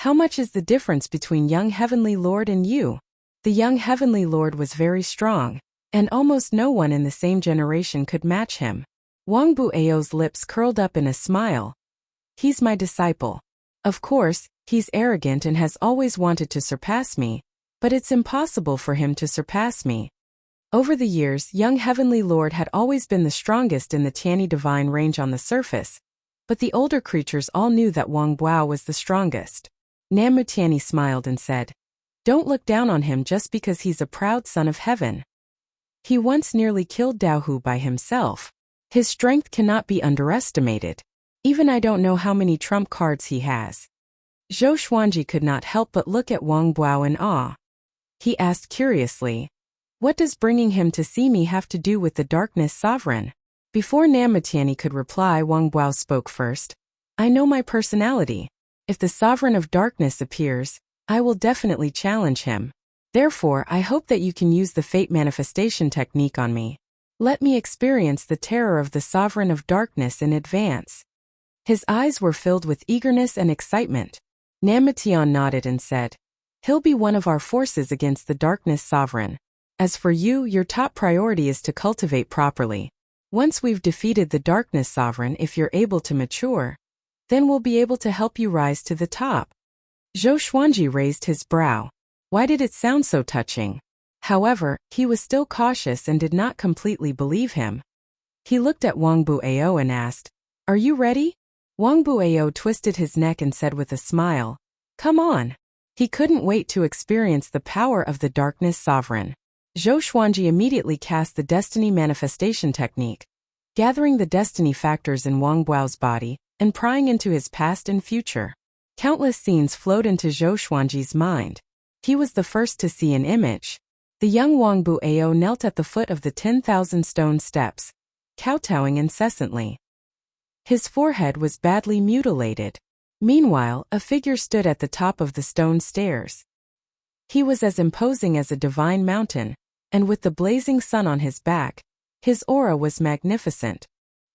"How much is the difference between young heavenly lord and you?" The young heavenly lord was very strong, and almost no one in the same generation could match him. Wangbu Ao's lips curled up in a smile. "He's my disciple. Of course, he's arrogant and has always wanted to surpass me, but it's impossible for him to surpass me." Over the years, young heavenly lord had always been the strongest in the Tianyi divine range on the surface, but the older creatures all knew that Wang Buao was the strongest. Namu Tianyi smiled and said, "Don't look down on him just because he's a proud son of heaven. He once nearly killed Dao Hu by himself. His strength cannot be underestimated. Even I don't know how many trump cards he has." Zhou Xuanji could not help but look at Wang Buao in awe. He asked curiously, "What does bringing him to see me have to do with the darkness sovereign?" Before Namu Tianyi could reply, Wang Buao spoke first. "I know my personality. If the sovereign of darkness appears, I will definitely challenge him. Therefore, I hope that you can use the fate manifestation technique on me. Let me experience the terror of the sovereign of darkness in advance." His eyes were filled with eagerness and excitement. Namu Tian nodded and said, "He'll be one of our forces against the darkness sovereign. As for you, your top priority is to cultivate properly. Once we've defeated the darkness sovereign, if you're able to mature, then we'll be able to help you rise to the top." Zhou Xuanji raised his brow. Why did it sound so touching? However, he was still cautious and did not completely believe him. He looked at Wangbu Ao and asked, "Are you ready?" Wangbu Ao twisted his neck and said with a smile, "Come on." He couldn't wait to experience the power of the darkness sovereign. Zhou Xuanji immediately cast the destiny manifestation technique, gathering the destiny factors in Wang Buao's body and prying into his past and future. Countless scenes flowed into Zhou Xuanji's mind. He was the first to see an image. The young Wang Buao knelt at the foot of the 10,000 stone steps, kowtowing incessantly. His forehead was badly mutilated. Meanwhile, a figure stood at the top of the stone stairs. He was as imposing as a divine mountain, and with the blazing sun on his back, his aura was magnificent.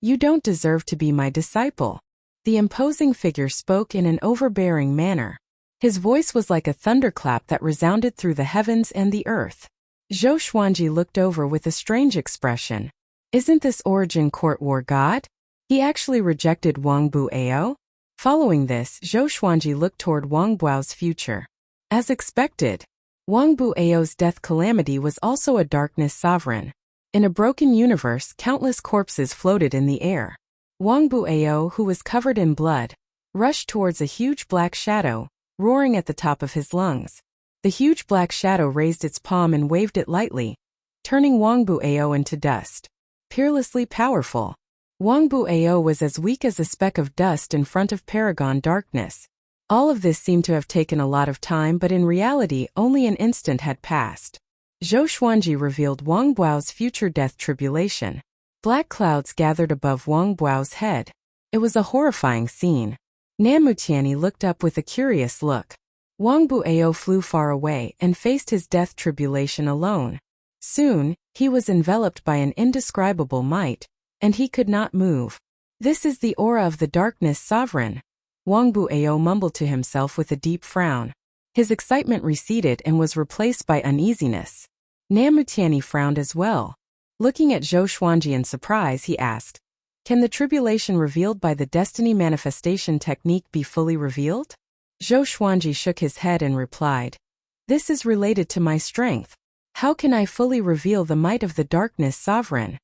"You don't deserve to be my disciple." The imposing figure spoke in an overbearing manner. His voice was like a thunderclap that resounded through the heavens and the earth. Zhou Xuanji looked over with a strange expression. Isn't this Origin Court War God? He actually rejected Wang Buao? Following this, Zhou Xuanji looked toward Wang Buao's future. As expected, Wang Buao's death calamity was also a darkness sovereign. In a broken universe, countless corpses floated in the air. Wang Buao, who was covered in blood, rushed towards a huge black shadow, roaring at the top of his lungs. The huge black shadow raised its palm and waved it lightly, turning Wang Buao into dust. Peerlessly powerful, Wang Buao was as weak as a speck of dust in front of Paragon darkness. All of this seemed to have taken a lot of time, but in reality only an instant had passed. Zhou Xuanji revealed Wang Buao's future death tribulation. Black clouds gathered above Wang Buao's head. It was a horrifying scene. Namutiani looked up with a curious look. Wang Buao flew far away and faced his death tribulation alone. Soon, he was enveloped by an indescribable might, and he could not move. "This is the aura of the darkness sovereign," Wang Buao mumbled to himself with a deep frown. His excitement receded and was replaced by uneasiness. Namutiani frowned as well. Looking at Zhou Xuanji in surprise, he asked, "Can the tribulation revealed by the destiny manifestation technique be fully revealed?" Zhou Xuanji shook his head and replied, "This is related to my strength. How can I fully reveal the might of the darkness sovereign?"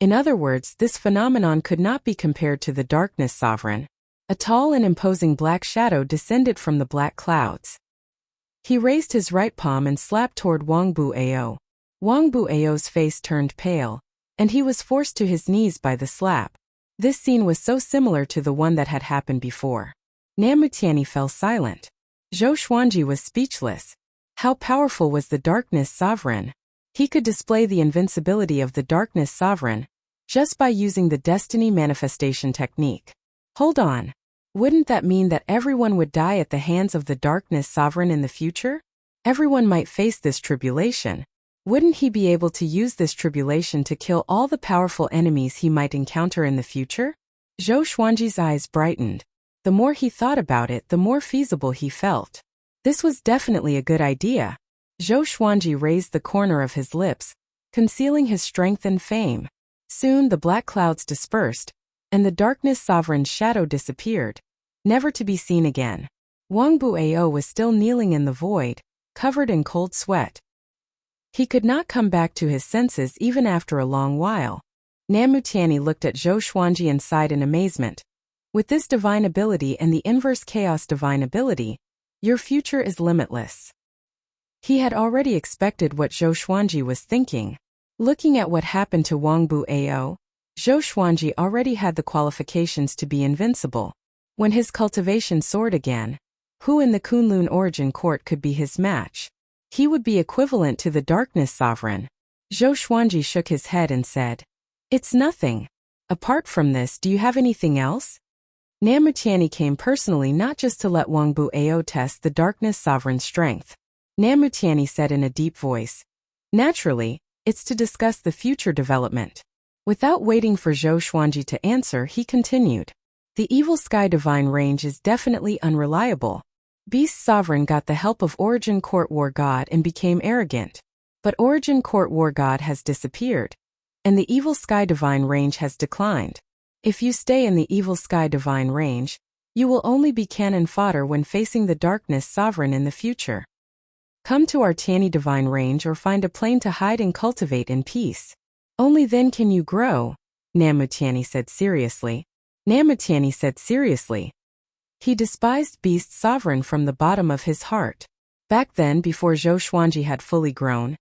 In other words, this phenomenon could not be compared to the darkness sovereign. A tall and imposing black shadow descended from the black clouds. He raised his right palm and slapped toward Wang Buao. Wang Buao's face turned pale, and he was forced to his knees by the slap. This scene was so similar to the one that had happened before. Namutiani fell silent. Zhou Xuanji was speechless. How powerful was the darkness sovereign? He could display the invincibility of the darkness sovereign just by using the destiny manifestation technique. Hold on. Wouldn't that mean that everyone would die at the hands of the darkness sovereign in the future? Everyone might face this tribulation. Wouldn't he be able to use this tribulation to kill all the powerful enemies he might encounter in the future? Zhou Xuanji's eyes brightened. The more he thought about it, the more feasible he felt. This was definitely a good idea. Zhou Xuanji raised the corner of his lips, concealing his strength and fame. Soon the black clouds dispersed, and the darkness sovereign's shadow disappeared, never to be seen again. Wang Buao was still kneeling in the void, covered in cold sweat. He could not come back to his senses even after a long while. Namutiani looked at Zhou Xuanji and sighed in amazement. "With this divine ability and the inverse chaos divine ability, your future is limitless." He had already expected what Zhou Xuanji was thinking. Looking at what happened to Wang Buao, Zhou Xuanji already had the qualifications to be invincible. When his cultivation soared again, who in the Kunlun Origin Court could be his match? He would be equivalent to the darkness sovereign. Zhou Xuanji shook his head and said, "It's nothing. Apart from this, do you have anything else?" Namutiani came personally not just to let Wang Buao test the darkness sovereign's strength. Namutiani said in a deep voice, "Naturally, it's to discuss the future development." Without waiting for Zhou Xuanji to answer, he continued, "The evil sky divine range is definitely unreliable. Beast Sovereign got the help of Origin Court War God and became arrogant. But Origin Court War God has disappeared, and the evil sky divine range has declined. If you stay in the evil sky divine range, you will only be cannon fodder when facing the darkness sovereign in the future. Come to our Tani divine range or find a plane to hide and cultivate in peace. Only then can you grow," Namutiani said seriously. He despised Beast Sovereign from the bottom of his heart. Back then, before Zhou Xuanji had fully grown,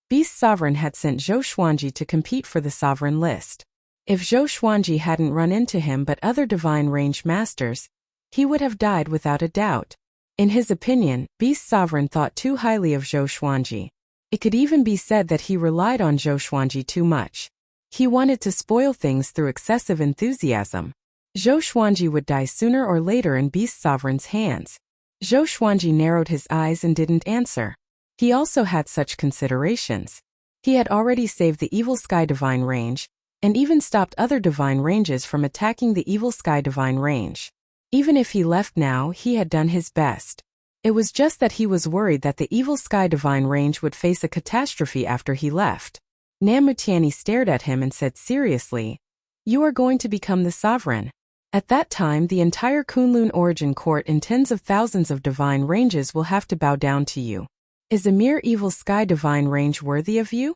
Beast Sovereign had sent Zhou Xuanji to compete for the sovereign list. If Zhou Xuanji hadn't run into him but other divine range masters, he would have died without a doubt. In his opinion, Beast Sovereign thought too highly of Zhou Xuanji. It could even be said that he relied on Zhou Xuanji too much. He wanted to spoil things through excessive enthusiasm. Zhou Xuanji would die sooner or later in Beast Sovereign's hands. Zhou Xuanji narrowed his eyes and didn't answer. He also had such considerations. He had already saved the Evil Sky Divine Range, and even stopped other divine ranges from attacking the Evil Sky Divine Range. Even if he left now, he had done his best. It was just that he was worried that the Evil Sky Divine Range would face a catastrophe after he left. Namutiani stared at him and said seriously, "You are going to become the sovereign." At that time, the entire Kunlun Origin Court and tens of thousands of divine ranges will have to bow down to you. Is a mere Evil Sky Divine Range worthy of you?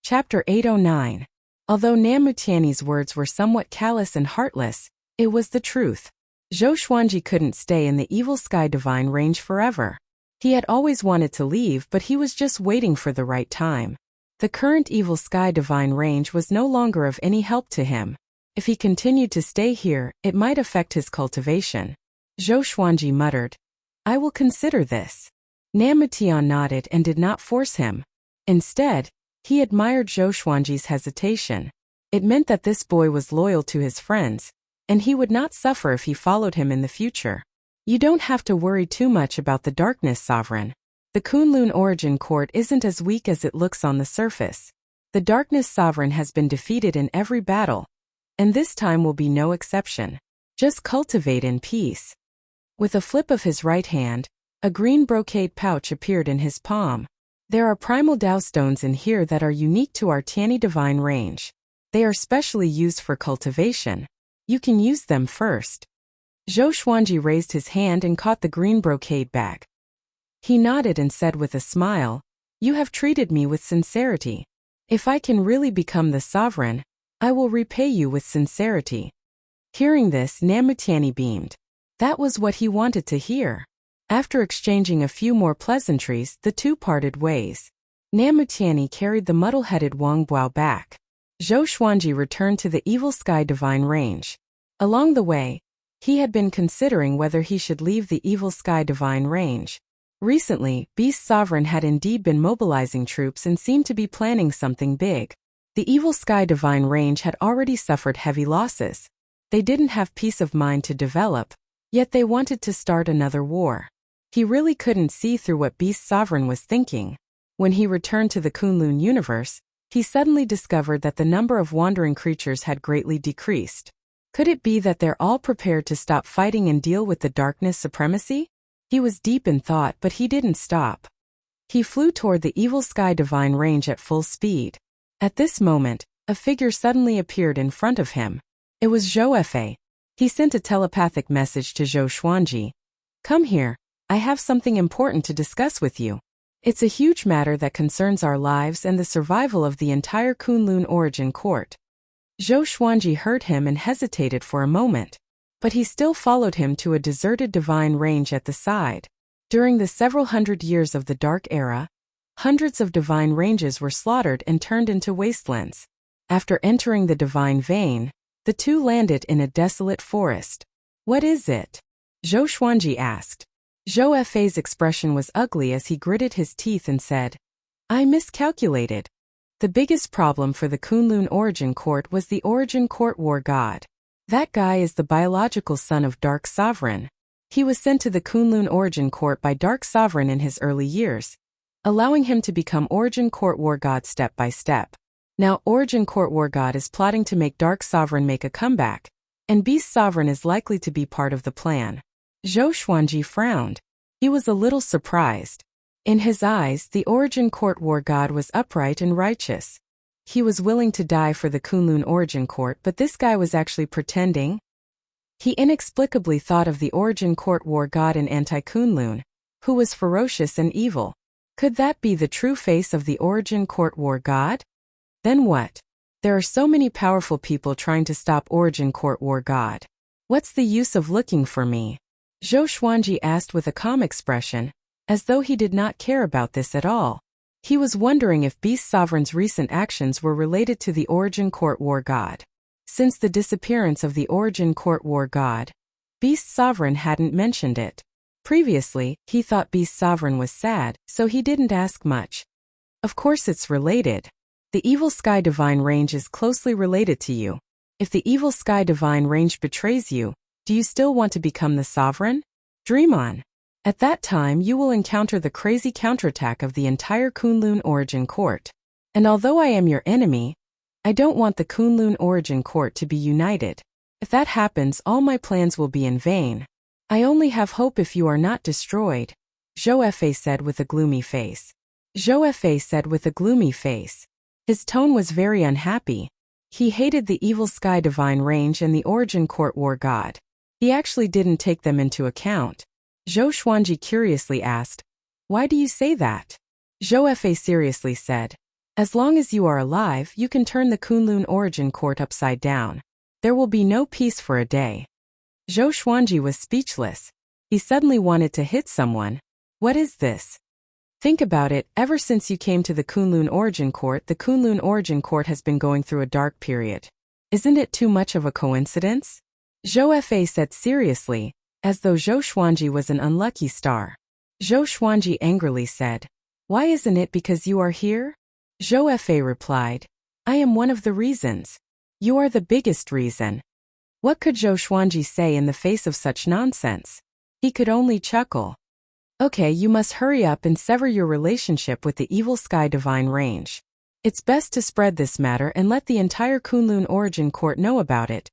Chapter 809. Although Namutiani's words were somewhat callous and heartless, it was the truth. Zhou Xuanji couldn't stay in the Evil Sky Divine Range forever. He had always wanted to leave, but he was just waiting for the right time. The current Evil Sky Divine Range was no longer of any help to him. If he continued to stay here, it might affect his cultivation. Zhou Xuanji muttered, "I will consider this." Namutian nodded and did not force him. Instead, he admired Zhou Xuanji's hesitation. It meant that this boy was loyal to his friends, and he would not suffer if he followed him in the future. You don't have to worry too much about the Darkness Sovereign. The Kunlun Origin Court isn't as weak as it looks on the surface. The Darkness Sovereign has been defeated in every battle, and this time will be no exception. Just cultivate in peace. With a flip of his right hand, a green brocade pouch appeared in his palm. There are primal Dao stones in here that are unique to our Tiani Divine Range. They are specially used for cultivation. You can use them first. Zhou Xuanji raised his hand and caught the green brocade bag. He nodded and said with a smile, "You have treated me with sincerity. If I can really become the sovereign, I will repay you with sincerity." Hearing this, Namutiani beamed. That was what he wanted to hear. After exchanging a few more pleasantries, the two parted ways. Namutiani carried the muddle-headed Wang Buao back. Zhou Xuanji returned to the Evil Sky Divine Range. Along the way, he had been considering whether he should leave the Evil Sky Divine Range. Recently, Beast Sovereign had indeed been mobilizing troops and seemed to be planning something big. The Evil Sky Divine Range had already suffered heavy losses. They didn't have peace of mind to develop, yet they wanted to start another war. He really couldn't see through what Beast Sovereign was thinking. When he returned to the Kunlun universe, he suddenly discovered that the number of wandering creatures had greatly decreased. Could it be that they're all prepared to stop fighting and deal with the darkness supremacy? He was deep in thought, but he didn't stop. He flew toward the Evil Sky Divine Range at full speed. At this moment, a figure suddenly appeared in front of him. It was Zhou Fei. He sent a telepathic message to Zhou Xuanji. "Come here, I have something important to discuss with you. It's a huge matter that concerns our lives and the survival of the entire Kunlun Origin Court." Zhou Xuanji heard him and hesitated for a moment, but he still followed him to a deserted divine range at the side. During the several hundred years of the Dark Era, hundreds of divine ranges were slaughtered and turned into wastelands. After entering the divine vein, the two landed in a desolate forest. "What is it?" Zhou Xuanji asked. Zhou Fei's expression was ugly as he gritted his teeth and said, "I miscalculated. The biggest problem for the Kunlun Origin Court was the Origin Court War God. That guy is the biological son of Dark Sovereign. He was sent to the Kunlun Origin Court by Dark Sovereign in his early years, allowing him to become Origin Court War God step by step. Now Origin Court War God is plotting to make Dark Sovereign make a comeback, and Beast Sovereign is likely to be part of the plan." Zhou Xuanji frowned. He was a little surprised. In his eyes, the Origin Court War God was upright and righteous. He was willing to die for the Kunlun Origin Court, but this guy was actually pretending. He inexplicably thought of the Origin Court War God in anti-Kunlun, who was ferocious and evil. Could that be the true face of the Origin Court War God? Then what? There are so many powerful people trying to stop Origin Court War God. What's the use of looking for me? Zhou Xuanji asked with a calm expression, as though he did not care about this at all. He was wondering if Beast Sovereign's recent actions were related to the Origin Court War God. Since the disappearance of the Origin Court War God, Beast Sovereign hadn't mentioned it. Previously, he thought Beast Sovereign was sad, so he didn't ask much. Of course it's related. The Evil Sky Divine Range is closely related to you. If the Evil Sky Divine Range betrays you, do you still want to become the Sovereign? Dream on. At that time you will encounter the crazy counterattack of the entire Kunlun Origin Court. And although I am your enemy, I don't want the Kunlun Origin Court to be united. If that happens, all my plans will be in vain. I only have hope if you are not destroyed, Zhou Fei said with a gloomy face. Zhou Fei said with a gloomy face. His tone was very unhappy. He hated the Evil Sky Divine Range and the Origin Court War God. He actually didn't take them into account. Zhou Xuanji curiously asked, "Why do you say that?" Zhou Fei seriously said, "As long as you are alive, you can turn the Kunlun Origin Court upside down. There will be no peace for a day." Zhou Xuanji was speechless. He suddenly wanted to hit someone. What is this? Think about it, ever since you came to the Kunlun Origin Court, the Kunlun Origin Court has been going through a dark period. Isn't it too much of a coincidence? Zhou Fei said seriously, as though Zhou Xuanji was an unlucky star. Zhou Xuanji angrily said, "Why isn't it because you are here?" Zhou Fei replied, "I am one of the reasons. You are the biggest reason." What could Zhou Xuanji say in the face of such nonsense? He could only chuckle. Okay, you must hurry up and sever your relationship with the Evil Sky Divine Range. It's best to spread this matter and let the entire Kunlun Origin Court know about it,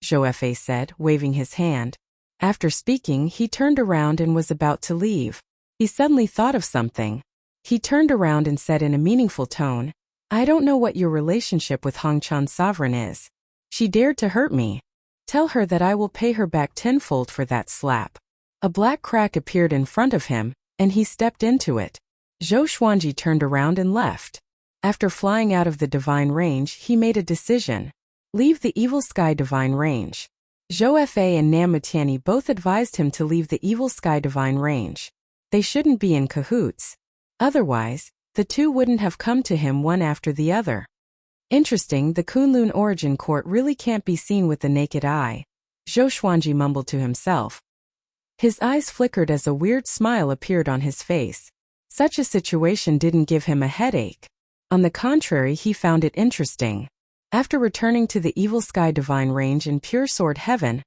Zhou Fei said, waving his hand. After speaking, he turned around and was about to leave. He suddenly thought of something. He turned around and said in a meaningful tone, "I don't know what your relationship with Hongchan Sovereign is. She dared to hurt me. Tell her that I will pay her back tenfold for that slap." A black crack appeared in front of him, and he stepped into it. Zhou Xuanji turned around and left. After flying out of the Divine Range, he made a decision. Leave the Evil Sky Divine Range. Zhou Fei and Nam Mutiani both advised him to leave the Evil Sky Divine Range. They shouldn't be in cahoots. Otherwise, the two wouldn't have come to him one after the other. Interesting, the Kunlun Origin Court really can't be seen with the naked eye, Zhou Xuanji mumbled to himself. His eyes flickered as a weird smile appeared on his face. Such a situation didn't give him a headache. On the contrary, he found it interesting. After returning to the Evil Sky Divine Range in Pure Sword Heaven,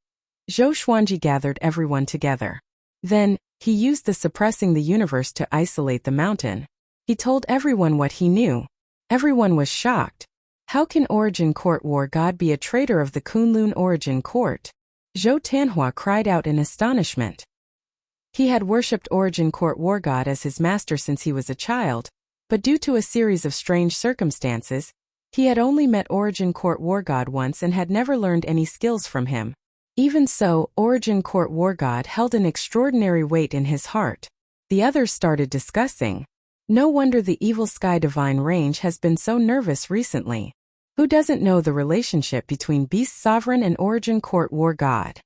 Zhou Xuanji gathered everyone together. Then, he used the Suppressing the Universe to isolate the mountain. He told everyone what he knew. Everyone was shocked. How can Origin Court War God be a traitor of the Kunlun Origin Court? Zhou Tanhua cried out in astonishment. He had worshipped Origin Court War God as his master since he was a child, but due to a series of strange circumstances, he had only met Origin Court War God once and had never learned any skills from him. Even so, Origin Court War God held an extraordinary weight in his heart. The others started discussing. No wonder the Evil Sky Divine Range has been so nervous recently. Who doesn't know the relationship between Beast Sovereign and Origin Court War God?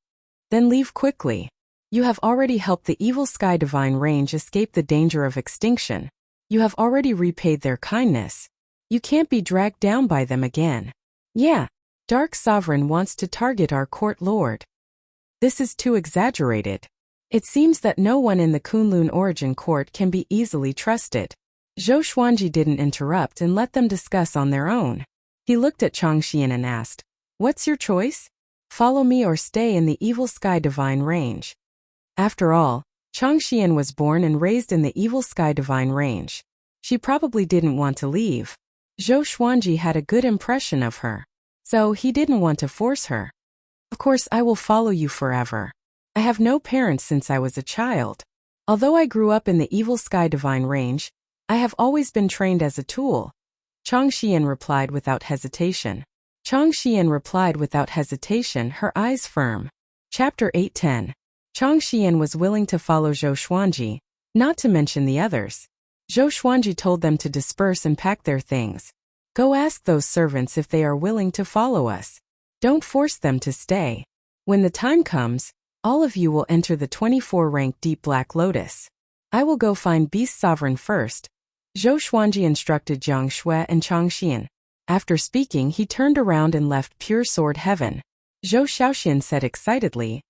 Then leave quickly. You have already helped the Evil Sky Divine Range escape the danger of extinction. You have already repaid their kindness. You can't be dragged down by them again. Yeah, Dark Sovereign wants to target our court lord. This is too exaggerated. It seems that no one in the Kunlun Origin Court can be easily trusted. Zhou Xuanji didn't interrupt and let them discuss on their own. He looked at Changxian and asked, "What's your choice? Follow me or stay in the Evil Sky Divine Range?" After all, Changxian was born and raised in the Evil Sky Divine Range. She probably didn't want to leave. Zhou Xuanji had a good impression of her, so he didn't want to force her. "Of course I will follow you forever. I have no parents since I was a child. Although I grew up in the Evil Sky Divine Range, I have always been trained as a tool," Changxian replied without hesitation. Her eyes firm. Chapter 8:10. Changxian was willing to follow Zhou Xuanji, not to mention the others. Zhou Xuanji told them to disperse and pack their things. "Go ask those servants if they are willing to follow us. Don't force them to stay. When the time comes, all of you will enter the 24-rank Deep Black Lotus. I will go find Beast Sovereign first," Zhou Xuanji instructed Jiang Shui and Changxian. After speaking, he turned around and left Pure Sword Heaven. Zhou Xiaoxian said excitedly,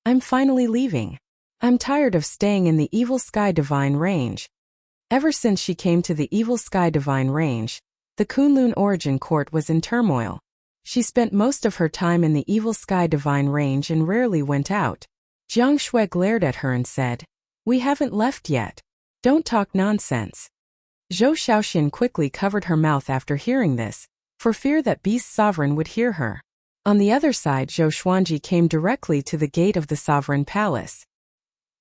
I'm finally leaving. I'm tired of staying in the Evil Sky Divine Range. Ever since she came to the Evil Sky Divine Range, the Kunlun Origin Court was in turmoil. She spent most of her time in the Evil Sky Divine Range and rarely went out. Jiang Shui glared at her and said, "We haven't left yet. Don't talk nonsense." Zhou Shaoxian quickly covered her mouth after hearing this, for fear that Beast Sovereign would hear her. On the other side, Zhou Xuanji came directly to the gate of the Sovereign Palace.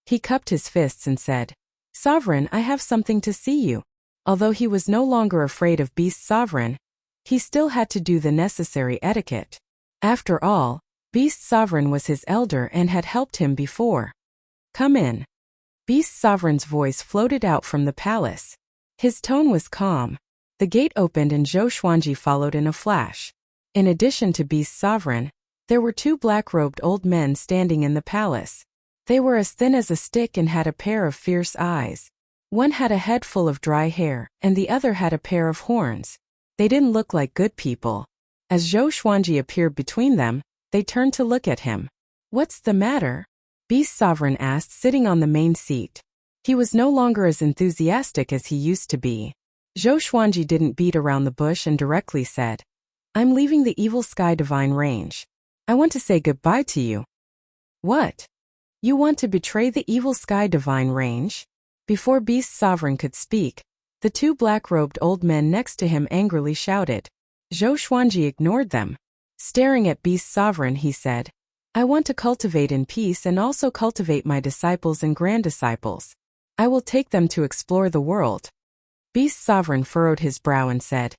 He cupped his fists and said, "Sovereign, I have something to see you." Although he was no longer afraid of Beast Sovereign, he still had to do the necessary etiquette. After all, Beast Sovereign was his elder and had helped him before. "Come in." Beast Sovereign's voice floated out from the palace. His tone was calm. The gate opened and Zhou Xuanji followed in a flash. In addition to Beast Sovereign, there were two black-robed old men standing in the palace. They were as thin as a stick and had a pair of fierce eyes. One had a head full of dry hair, and the other had a pair of horns. They didn't look like good people. As Zhou Xuanji appeared between them, they turned to look at him. "What's the matter?" Beast Sovereign asked, sitting on the main seat. He was no longer as enthusiastic as he used to be. Zhou Xuanji didn't beat around the bush and directly said, "I'm leaving the Evil Sky Divine Range. I want to say goodbye to you." "What? You want to betray the Evil Sky Divine Range?" Before Beast Sovereign could speak, the two black-robed old men next to him angrily shouted. Zhou Xuanji ignored them. Staring at Beast Sovereign, he said, "I want to cultivate in peace and also cultivate my disciples and grand-disciples. I will take them to explore the world." Beast Sovereign furrowed his brow and said,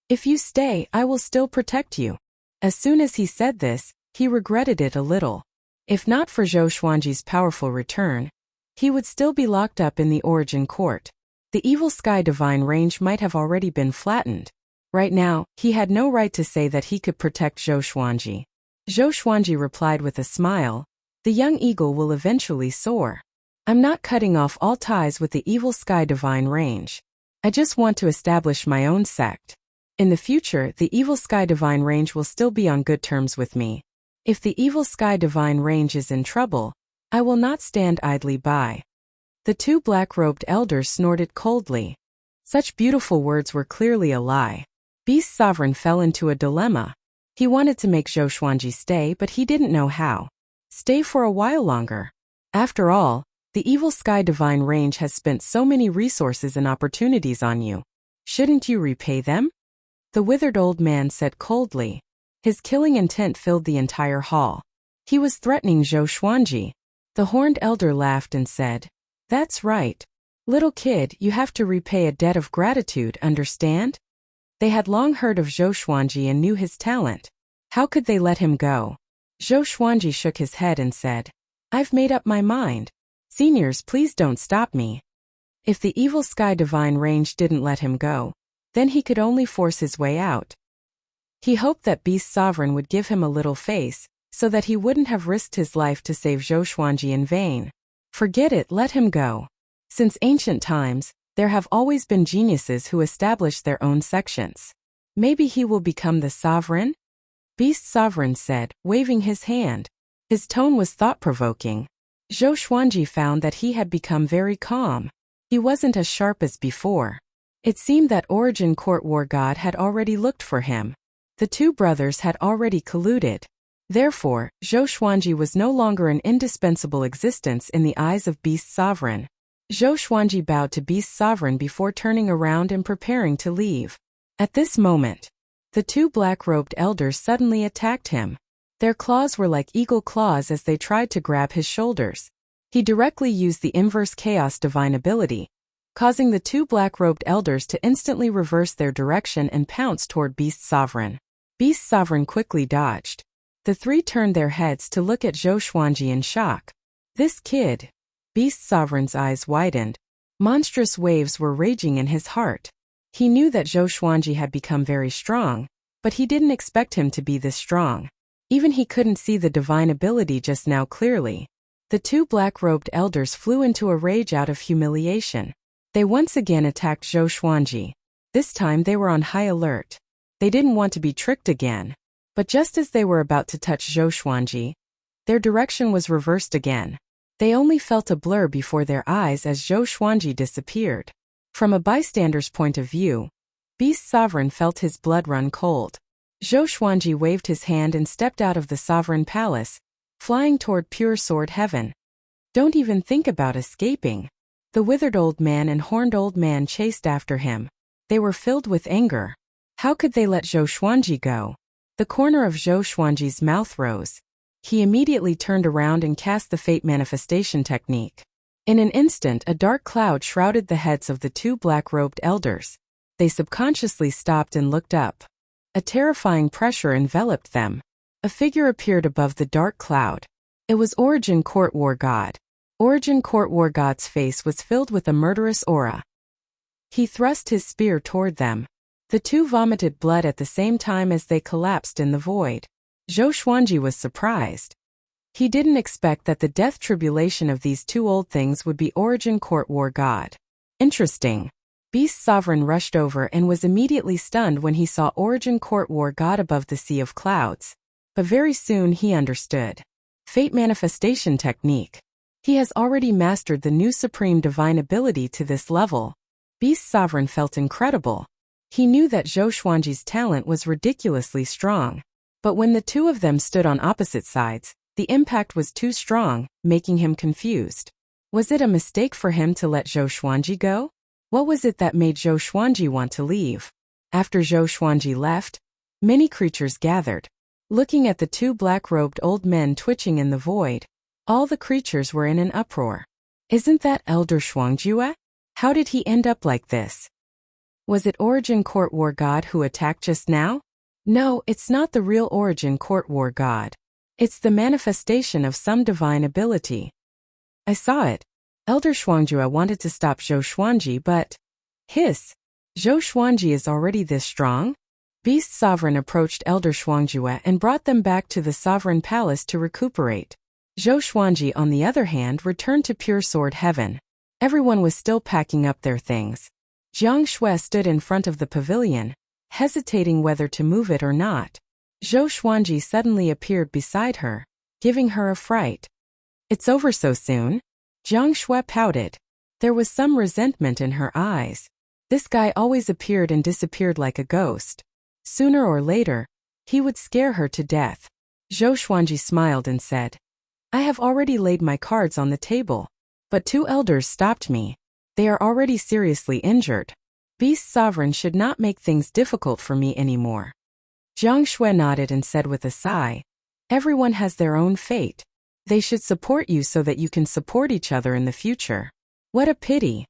"If you stay, I will still protect you." As soon as he said this, he regretted it a little. If not for Zhou Xuanji's powerful return, he would still be locked up in the Origin Court. The Evil Sky Divine Range might have already been flattened. Right now, he had no right to say that he could protect Zhou Xuanji. Zhou Xuanji replied with a smile, "The young eagle will eventually soar. I'm not cutting off all ties with the Evil Sky Divine Range. I just want to establish my own sect. In the future, the Evil Sky Divine Range will still be on good terms with me. If the Evil Sky Divine Range is in trouble, I will not stand idly by." The two black-robed elders snorted coldly. Such beautiful words were clearly a lie. Beast Sovereign fell into a dilemma. He wanted to make Zhou Xuanji stay, but he didn't know how. Stay for a while longer. After all, the Evil Sky Divine Range has spent so many resources and opportunities on you. Shouldn't you repay them? The withered old man said coldly. His killing intent filled the entire hall. He was threatening Zhou Xuanji. The horned elder laughed and said, "That's right. Little kid, you have to repay a debt of gratitude, understand?" They had long heard of Zhou Xuanji and knew his talent. How could they let him go? Zhou Xuanji shook his head and said, "I've made up my mind. Seniors, please don't stop me." If the Evil Sky Divine Range didn't let him go, then he could only force his way out. He hoped that Beast Sovereign would give him a little face, so that he wouldn't have risked his life to save Zhou Xuanji in vain. Forget it, let him go. Since ancient times, there have always been geniuses who establish their own sections. Maybe he will become the sovereign? Beast Sovereign said, waving his hand. His tone was thought-provoking. Zhou Xuanji found that he had become very calm. He wasn't as sharp as before. It seemed that Origin Court War God had already looked for him. The two brothers had already colluded. Therefore, Zhou Xuanji was no longer an indispensable existence in the eyes of Beast Sovereign. Zhou Xuanji bowed to Beast Sovereign before turning around and preparing to leave. At this moment, the two black-robed elders suddenly attacked him. Their claws were like eagle claws as they tried to grab his shoulders. He directly used the inverse chaos divine ability, causing the two black-robed elders to instantly reverse their direction and pounce toward Beast Sovereign. Beast Sovereign quickly dodged. The three turned their heads to look at Zhou Xuanji in shock. This kid. Beast Sovereign's eyes widened. Monstrous waves were raging in his heart. He knew that Zhou Xuanji had become very strong, but he didn't expect him to be this strong. Even he couldn't see the divine ability just now clearly. The two black-robed elders flew into a rage out of humiliation. They once again attacked Zhou Xuanji. This time they were on high alert. They didn't want to be tricked again. But just as they were about to touch Zhou Xuanji, Their direction was reversed again. They only felt a blur before their eyes as Zhou Xuanji disappeared. From a bystander's point of view, Beast Sovereign felt his blood run cold. Zhou Xuanji waved his hand and stepped out of the sovereign palace, flying toward pure sword heaven. Don't even think about escaping. The withered old man and horned old man chased after him. They were filled with anger. How could they let Zhou Xuanji go? The corner of Zhou Xuanji's mouth rose. He immediately turned around and cast the fate manifestation technique. In an instant, a dark cloud shrouded the heads of the two black-robed elders. They subconsciously stopped and looked up. A terrifying pressure enveloped them. A figure appeared above the dark cloud. It was Origin Court War God. Origin Court War God's face was filled with a murderous aura. He thrust his spear toward them. The two vomited blood at the same time as they collapsed in the void. Zhou Xuanji was surprised. He didn't expect that the death tribulation of these two old things would be Origin Court War God. Interesting. Beast Sovereign rushed over and was immediately stunned when he saw Origin Court War God above the sea of clouds. But very soon he understood. Fate manifestation technique. He has already mastered the new supreme divine ability to this level. Beast Sovereign felt incredible. He knew that Zhou Xuanji's talent was ridiculously strong. But when the two of them stood on opposite sides, the impact was too strong, making him confused. Was it a mistake for him to let Zhou Xuanji go? What was it that made Zhou Xuanji want to leave? After Zhou Xuanji left, many creatures gathered. Looking at the two black-robed old men twitching in the void, all the creatures were in an uproar. Isn't that Elder Shuangjue? How did he end up like this? Was it Origin Court War God who attacked just now? No, it's not the real Origin Court War God. It's the manifestation of some divine ability. I saw it. Elder Shuangjue wanted to stop Zhou Xuanji, but... Hiss! Zhou Xuanji is already this strong? Beast Sovereign approached Elder Shuangjue and brought them back to the Sovereign Palace to recuperate. Zhou Xuanji, on the other hand, returned to pure sword heaven. Everyone was still packing up their things. Jiang Shui stood in front of the pavilion, hesitating whether to move it or not. Zhou Xuanji suddenly appeared beside her, giving her a fright. It's over so soon? Jiang Shui pouted. There was some resentment in her eyes. This guy always appeared and disappeared like a ghost. Sooner or later, he would scare her to death. Zhou Xuanji smiled and said, I have already laid my cards on the table. But two elders stopped me. They are already seriously injured. Beast Sovereign should not make things difficult for me anymore. Jiang Shui nodded and said with a sigh, everyone has their own fate. They should support you so that you can support each other in the future. What a pity.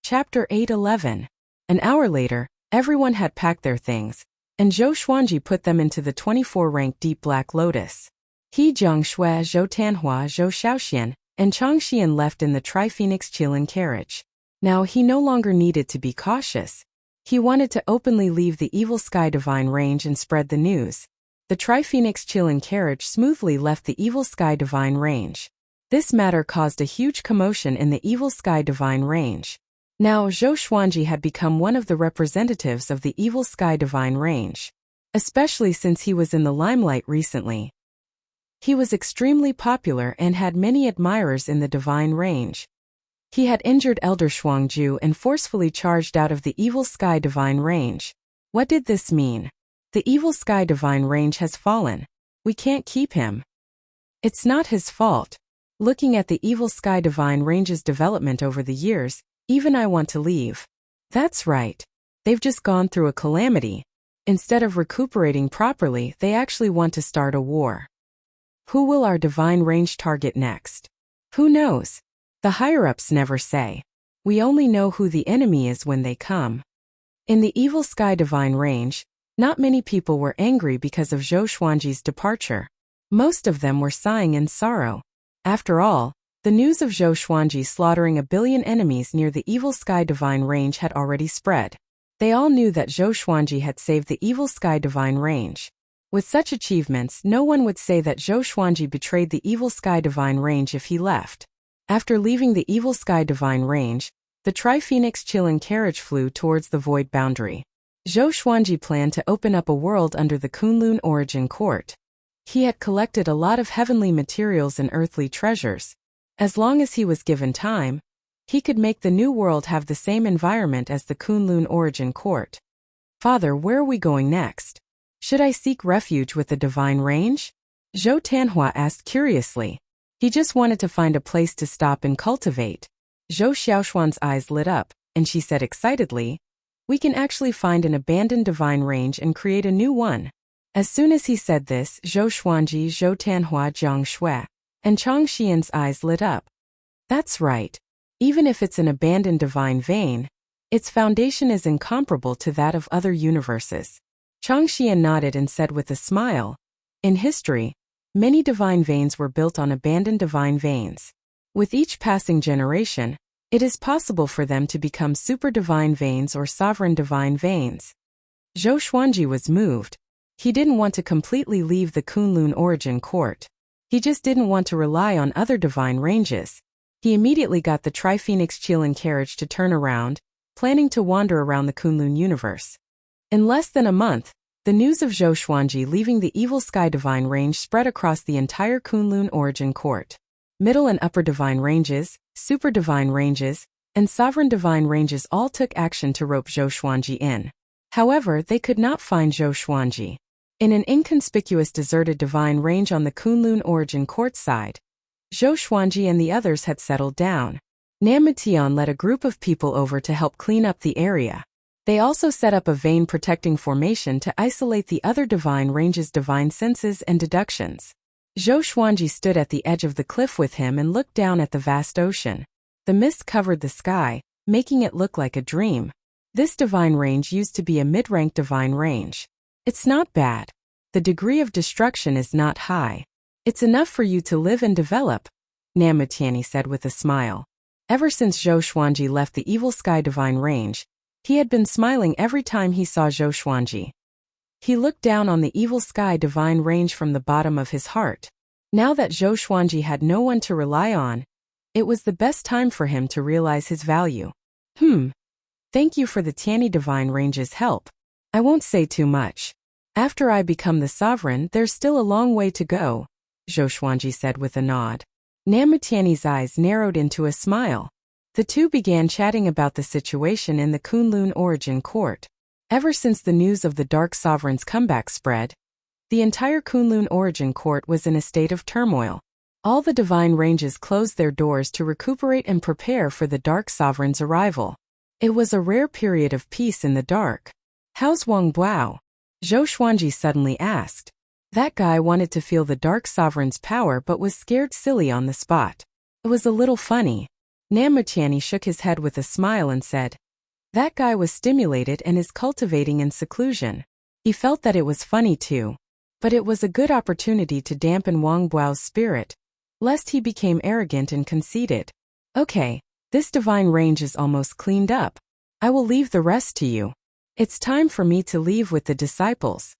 Chapter 8:11. An hour later, everyone had packed their things, and Zhou Xuanji put them into the 24-rank Deep Black Lotus. He, Jiang Shui, Zhou Tanhua, Zhou Shaoxian, and Chang Xian left in the Tri-Phoenix Qilin carriage. Now he no longer needed to be cautious. He wanted to openly leave the Evil Sky Divine Range and spread the news. The Tri-Phoenix Qilin carriage smoothly left the Evil Sky Divine Range. This matter caused a huge commotion in the Evil Sky Divine Range. Now Zhou Xuanji had become one of the representatives of the Evil Sky Divine Range. Especially since he was in the limelight recently. He was extremely popular and had many admirers in the Divine Range. He had injured Elder Shuangju and forcefully charged out of the Evil Sky Divine Range. What did this mean? The Evil Sky Divine Range has fallen. We can't keep him. It's not his fault. Looking at the Evil Sky Divine Range's development over the years, even I want to leave. That's right. They've just gone through a calamity. Instead of recuperating properly, they actually want to start a war. Who will our Divine Range target next? Who knows? The higher-ups never say. We only know who the enemy is when they come. In the Evil Sky Divine Range, not many people were angry because of Zhou Xuanji's departure. Most of them were sighing in sorrow. After all, the news of Zhou Xuanji slaughtering 1 billion enemies near the Evil Sky Divine Range had already spread. They all knew that Zhou Xuanji had saved the Evil Sky Divine Range. With such achievements, no one would say that Zhou Xuanji betrayed the Evil Sky Divine Range if he left. After leaving the Evil Sky Divine Range, the Tri-Phoenix Qilin carriage flew towards the void boundary. Zhou Xuanji planned to open up a world under the Kunlun Origin Court. He had collected a lot of heavenly materials and earthly treasures. As long as he was given time, he could make the new world have the same environment as the Kunlun origin court. Father, where are we going next? Should I seek refuge with the divine range? Zhou Tanhua asked curiously. He just wanted to find a place to stop and cultivate. Zhou Xiaoshuan's eyes lit up, and she said excitedly, we can actually find an abandoned divine range and create a new one. As soon as he said this, Zhou Xuanji, Zhou Tanhua, Jiang Shui, and Chang Xian's eyes lit up. That's right. Even if it's an abandoned divine vein, its foundation is incomparable to that of other universes. Chang Xian nodded and said with a smile, in history, many divine veins were built on abandoned divine veins. With each passing generation, it is possible for them to become super divine veins or sovereign divine veins. Zhou Xuanji was moved. He didn't want to completely leave the Kunlun origin court. He just didn't want to rely on other divine ranges. He immediately got the Tri-Phoenix Qilin carriage to turn around, planning to wander around the Kunlun universe. In less than a month, the news of Zhou Xuanji leaving the Evil Sky Divine Range spread across the entire Kunlun origin court. Middle and upper divine ranges, super divine ranges, and sovereign divine ranges all took action to rope Zhou Xuanji in. However, they could not find Zhou Xuanji. In an inconspicuous deserted divine range on the Kunlun origin court side, Zhou Xuanji and the others had settled down. Nam Mutian led a group of people over to help clean up the area. They also set up a vein protecting formation to isolate the other divine ranges' divine senses and deductions. Zhou Xuanji stood at the edge of the cliff with him and looked down at the vast ocean. The mist covered the sky, making it look like a dream. This divine range used to be a mid-rank divine range. It's not bad. The degree of destruction is not high. It's enough for you to live and develop, Nam Mutian said with a smile. Ever since Zhou Xuanji left the Evil Sky Divine Range, he had been smiling every time he saw Zhou Xuanji. He looked down on the Evil Sky Divine Range from the bottom of his heart. Now that Zhou Xuanji had no one to rely on, it was the best time for him to realize his value. Thank you for the Tianyi Divine Range's help. I won't say too much. After I become the sovereign, there's still a long way to go, Zhou Xuanji said with a nod. Nam Mutian's eyes narrowed into a smile. The two began chatting about the situation in the Kunlun origin court. Ever since the news of the Dark Sovereign's comeback spread, the entire Kunlun origin court was in a state of turmoil. All the divine ranges closed their doors to recuperate and prepare for the Dark Sovereign's arrival. It was a rare period of peace in the dark. How's Wang Buao? Zhou Xuanji suddenly asked. That guy wanted to feel the Dark Sovereign's power but was scared silly on the spot. It was a little funny. Nam Mutian shook his head with a smile and said, that guy was stimulated and is cultivating in seclusion. He felt that it was funny too. But it was a good opportunity to dampen Wang Buao's spirit, lest he became arrogant and conceited. Okay, this divine range is almost cleaned up. I will leave the rest to you. It's time for me to leave with the disciples.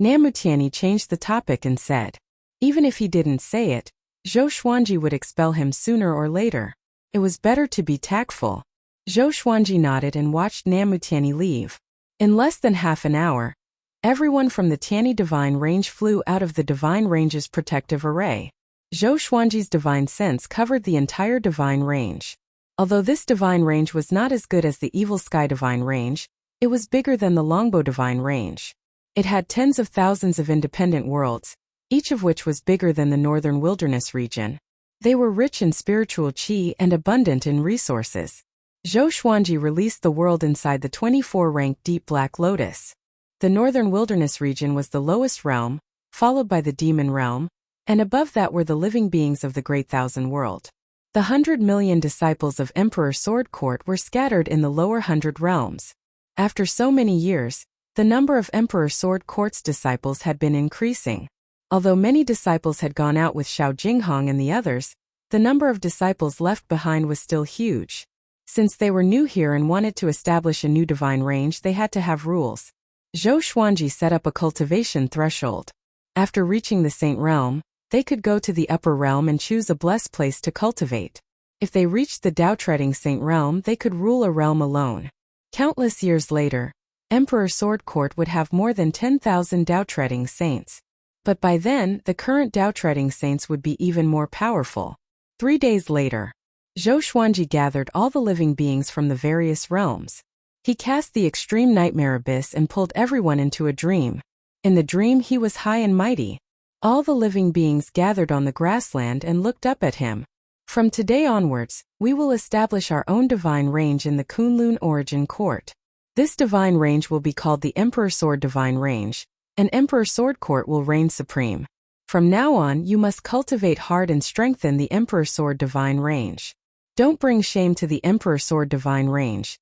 Nam Mutian changed the topic and said, even if he didn't say it, Zhou Xuanji would expel him sooner or later. It was better to be tactful. Zhou Xuanji nodded and watched Nam Mutian leave. In less than half an hour, everyone from the Tianyi Divine Range flew out of the Divine Range's protective array. Zhou Xuanji's divine sense covered the entire Divine Range. Although this Divine Range was not as good as the Evil Sky Divine Range, it was bigger than the Longbow Divine Range. It had tens of thousands of independent worlds, each of which was bigger than the Northern Wilderness region. They were rich in spiritual qi and abundant in resources. Zhou Xuanji released the world inside the 24-rank Deep Black Lotus. The Northern Wilderness region was the lowest realm, followed by the Demon Realm, and above that were the living beings of the Great Thousand World. The 100 million disciples of Emperor Sword Court were scattered in the lower 100 realms. After so many years, the number of Emperor Sword Court's disciples had been increasing. Although many disciples had gone out with Xiao Jinghong and the others, the number of disciples left behind was still huge. Since they were new here and wanted to establish a new divine range, they had to have rules. Zhou Xuanji set up a cultivation threshold. After reaching the Saint Realm, they could go to the upper realm and choose a blessed place to cultivate. If they reached the Dao-treading Saint Realm, they could rule a realm alone. Countless years later, Emperor Sword Court would have more than 10,000 Dao-treading saints. But by then, the current Dao-treading saints would be even more powerful. 3 days later, Zhou Xuanji gathered all the living beings from the various realms. He cast the extreme nightmare abyss and pulled everyone into a dream. In the dream he was high and mighty. All the living beings gathered on the grassland and looked up at him. From today onwards, we will establish our own divine range in the Kunlun Origin Court. This divine range will be called the Emperor Sword Divine Range, and Emperor Sword Court will reign supreme. From now on, you must cultivate hard and strengthen the Emperor Sword Divine Range. Don't bring shame to the Emperor Sword Divine Range.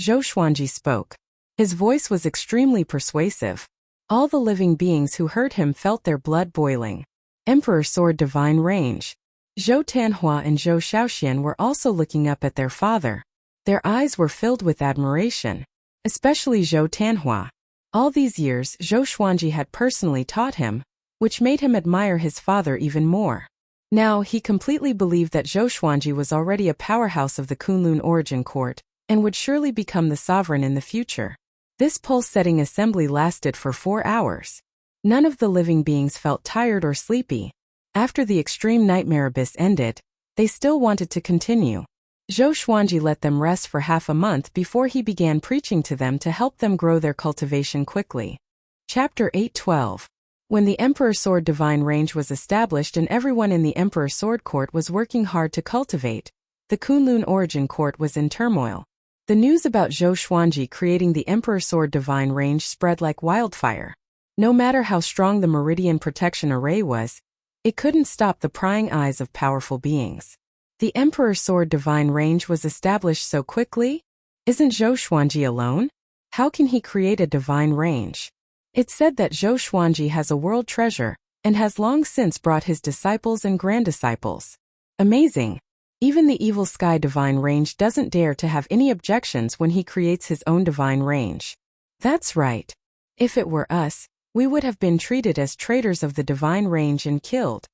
Zhou Xuanji spoke. His voice was extremely persuasive. All the living beings who heard him felt their blood boiling. Emperor Sword Divine Range. Zhou Tanhua and Zhou Shaoxian were also looking up at their father. Their eyes were filled with admiration, especially Zhou Tanhua. All these years Zhou Xuanji had personally taught him, which made him admire his father even more. Now he completely believed that Zhou Xuanji was already a powerhouse of the Kunlun Origin Court, and would surely become the sovereign in the future. This pulse-setting assembly lasted for 4 hours. None of the living beings felt tired or sleepy. After the extreme nightmare abyss ended, they still wanted to continue. Zhou Xuanji let them rest for half a month before he began preaching to them to help them grow their cultivation quickly. Chapter 8:12. When the Emperor Sword Divine Range was established and everyone in the Emperor Sword Court was working hard to cultivate, the Kunlun Origin Court was in turmoil. The news about Zhou Xuanji creating the Emperor Sword Divine Range spread like wildfire. No matter how strong the Meridian Protection Array was, it couldn't stop the prying eyes of powerful beings. The Emperor Sword Divine Range was established so quickly? Isn't Zhou Xuanji alone? How can he create a divine range? It's said that Zhou Xuanji has a world treasure, and has long since brought his disciples and granddisciples. Amazing! Even the Evil Sky Divine Range doesn't dare to have any objections when he creates his own divine range. That's right. If it were us, we would have been treated as traitors of the divine range and killed.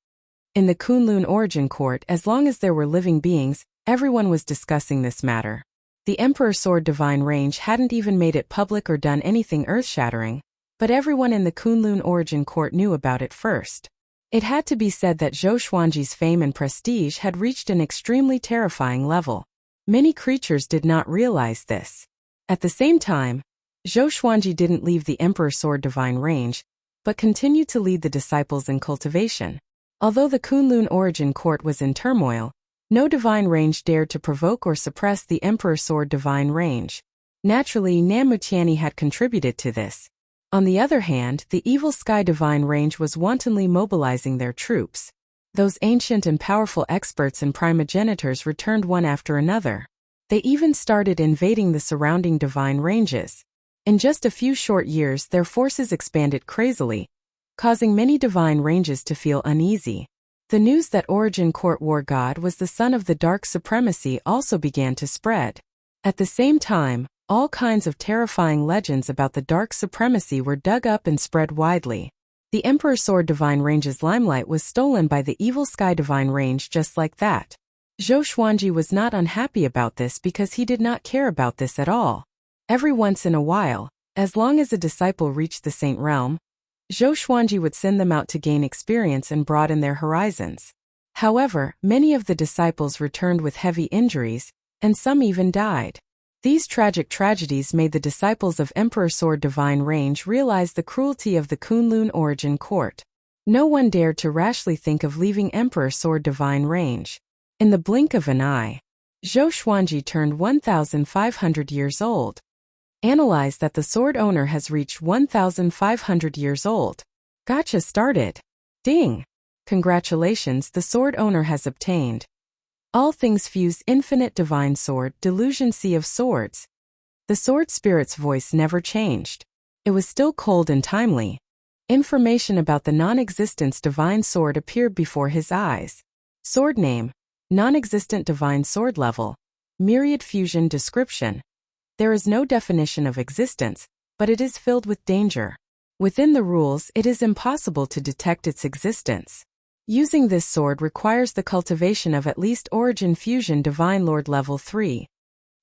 In the Kunlun Origin Court, as long as there were living beings, everyone was discussing this matter. The Emperor Sword Divine Range hadn't even made it public or done anything earth-shattering, but everyone in the Kunlun Origin Court knew about it first. It had to be said that Zhou Xuanji's fame and prestige had reached an extremely terrifying level. Many creatures did not realize this. At the same time, Zhou Xuanji didn't leave the Emperor Sword Divine Range, but continued to lead the disciples in cultivation. Although the Kunlun Origin Court was in turmoil, no divine range dared to provoke or suppress the Emperor Sword Divine Range. Naturally, Namutiani had contributed to this. On the other hand, the Evil Sky Divine Range was wantonly mobilizing their troops. Those ancient and powerful experts and primogenitors returned one after another. They even started invading the surrounding divine ranges. In just a few short years, their forces expanded crazily, causing many divine ranges to feel uneasy. The news that Origin Court War God was the son of the Dark Supremacy also began to spread. At the same time, all kinds of terrifying legends about the Dark Supremacy were dug up and spread widely. The Emperor Sword Divine Range's limelight was stolen by the Evil Sky Divine Range just like that. Zhou Xuanji was not unhappy about this because he did not care about this at all. Every once in a while, as long as a disciple reached the Saint Realm, Zhou Xuanji would send them out to gain experience and broaden their horizons. However, many of the disciples returned with heavy injuries, and some even died. These tragic tragedies made the disciples of Emperor Sword Divine Range realize the cruelty of the Kunlun Origin Court. No one dared to rashly think of leaving Emperor Sword Divine Range. In the blink of an eye, Zhou Xuanji turned 1,500 years old. Analyze that the sword owner has reached 1,500 years old. Gotcha started. Ding! Congratulations, the sword owner has obtained All Things Fuse Infinite Divine Sword Delusion Sea of Swords. The sword spirit's voice never changed. It was still cold and timely. Information about the non-existence divine sword appeared before his eyes. Sword name, non-existent divine sword level, myriad fusion description. There is no definition of existence, but it is filled with danger. Within the rules, it is impossible to detect its existence. Using this sword requires the cultivation of at least Origin Fusion Divine Lord Level 3.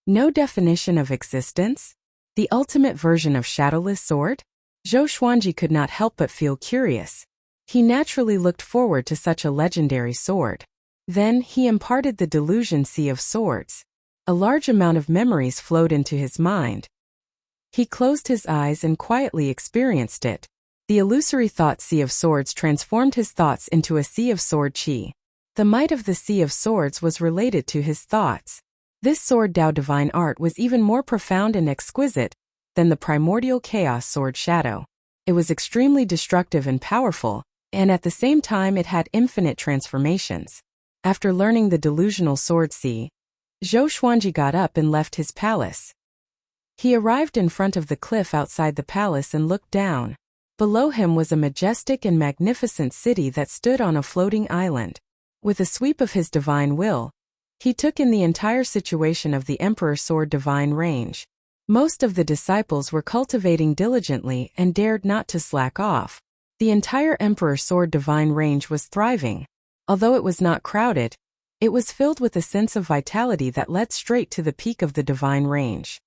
No definition of existence? The ultimate version of Shadowless Sword? Zhou Xuanji could not help but feel curious. He naturally looked forward to such a legendary sword. Then, he imparted the delusion sea of swords. A large amount of memories flowed into his mind. He closed his eyes and quietly experienced it. The illusory thought sea of swords transformed his thoughts into a sea of sword chi. The might of the sea of swords was related to his thoughts. This sword Tao divine art was even more profound and exquisite than the primordial chaos sword shadow. It was extremely destructive and powerful, and at the same time it had infinite transformations. After learning the delusional sword sea, Zhou Xuanji got up and left his palace. He arrived in front of the cliff outside the palace and looked down. Below him was a majestic and magnificent city that stood on a floating island. With a sweep of his divine will, he took in the entire situation of the Emperor Sword divine range. Most of the disciples were cultivating diligently and dared not to slack off. The entire Emperor Sword divine range was thriving. Although it was not crowded, it was filled with a sense of vitality that led straight to the peak of the divine range.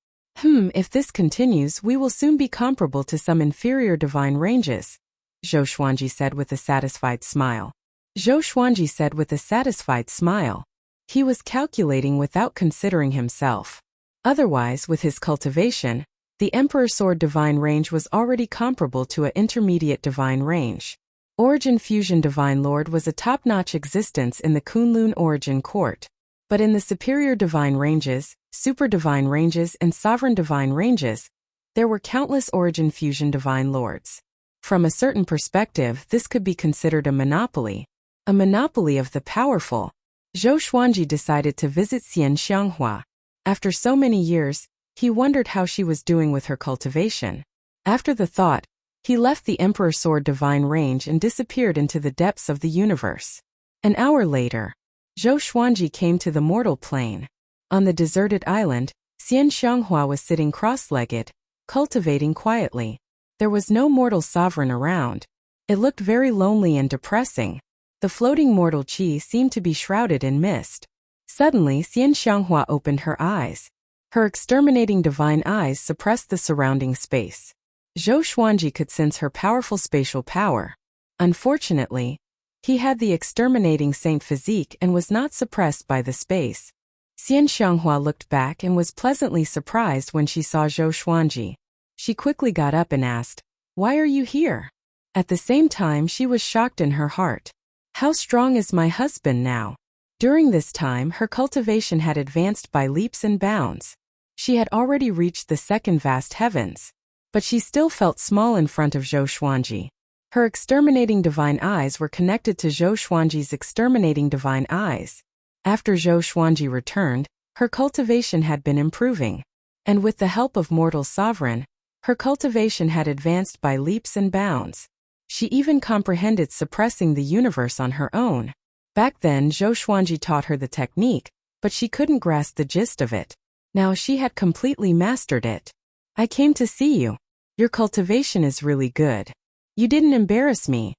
If this continues, we will soon be comparable to some inferior divine ranges, Zhou Xuanji said with a satisfied smile. Zhou Xuanji said with a satisfied smile. He was calculating without considering himself. Otherwise, with his cultivation, the Emperor Sword divine range was already comparable to an intermediate divine range. Origin Fusion Divine Lord was a top-notch existence in the Kunlun Origin Court. But in the superior divine ranges, super divine ranges and sovereign divine ranges, there were countless Origin Fusion Divine Lords. From a certain perspective, this could be considered a monopoly of the powerful. Zhou Xuanji decided to visit Xian Xianghua. After so many years, he wondered how she was doing with her cultivation. After the thought, he left the Emperor Sword divine range and disappeared into the depths of the universe. An hour later, Zhou Xuanji came to the mortal plane. On the deserted island, Xian Xianghua was sitting cross-legged, cultivating quietly. There was no mortal sovereign around. It looked very lonely and depressing. The floating mortal qi seemed to be shrouded in mist. Suddenly, Xian Xianghua opened her eyes. Her exterminating divine eyes suppressed the surrounding space. Zhou Xuanji could sense her powerful spatial power. Unfortunately, he had the exterminating saint physique and was not suppressed by the space. Xian Xianghua looked back and was pleasantly surprised when she saw Zhou Xuanji. She quickly got up and asked, "Why are you here?" At the same time, she was shocked in her heart. How strong is my husband now? During this time, her cultivation had advanced by leaps and bounds. She had already reached the second vast heavens. But she still felt small in front of Zhou Xuanji. Her exterminating divine eyes were connected to Zhou Xuanji's exterminating divine eyes. After Zhou Xuanji returned, her cultivation had been improving. And with the help of Mortal Sovereign, her cultivation had advanced by leaps and bounds. She even comprehended suppressing the universe on her own. Back then, Zhou Xuanji taught her the technique, but she couldn't grasp the gist of it. Now she had completely mastered it. "I came to see you. Your cultivation is really good. You didn't embarrass me,"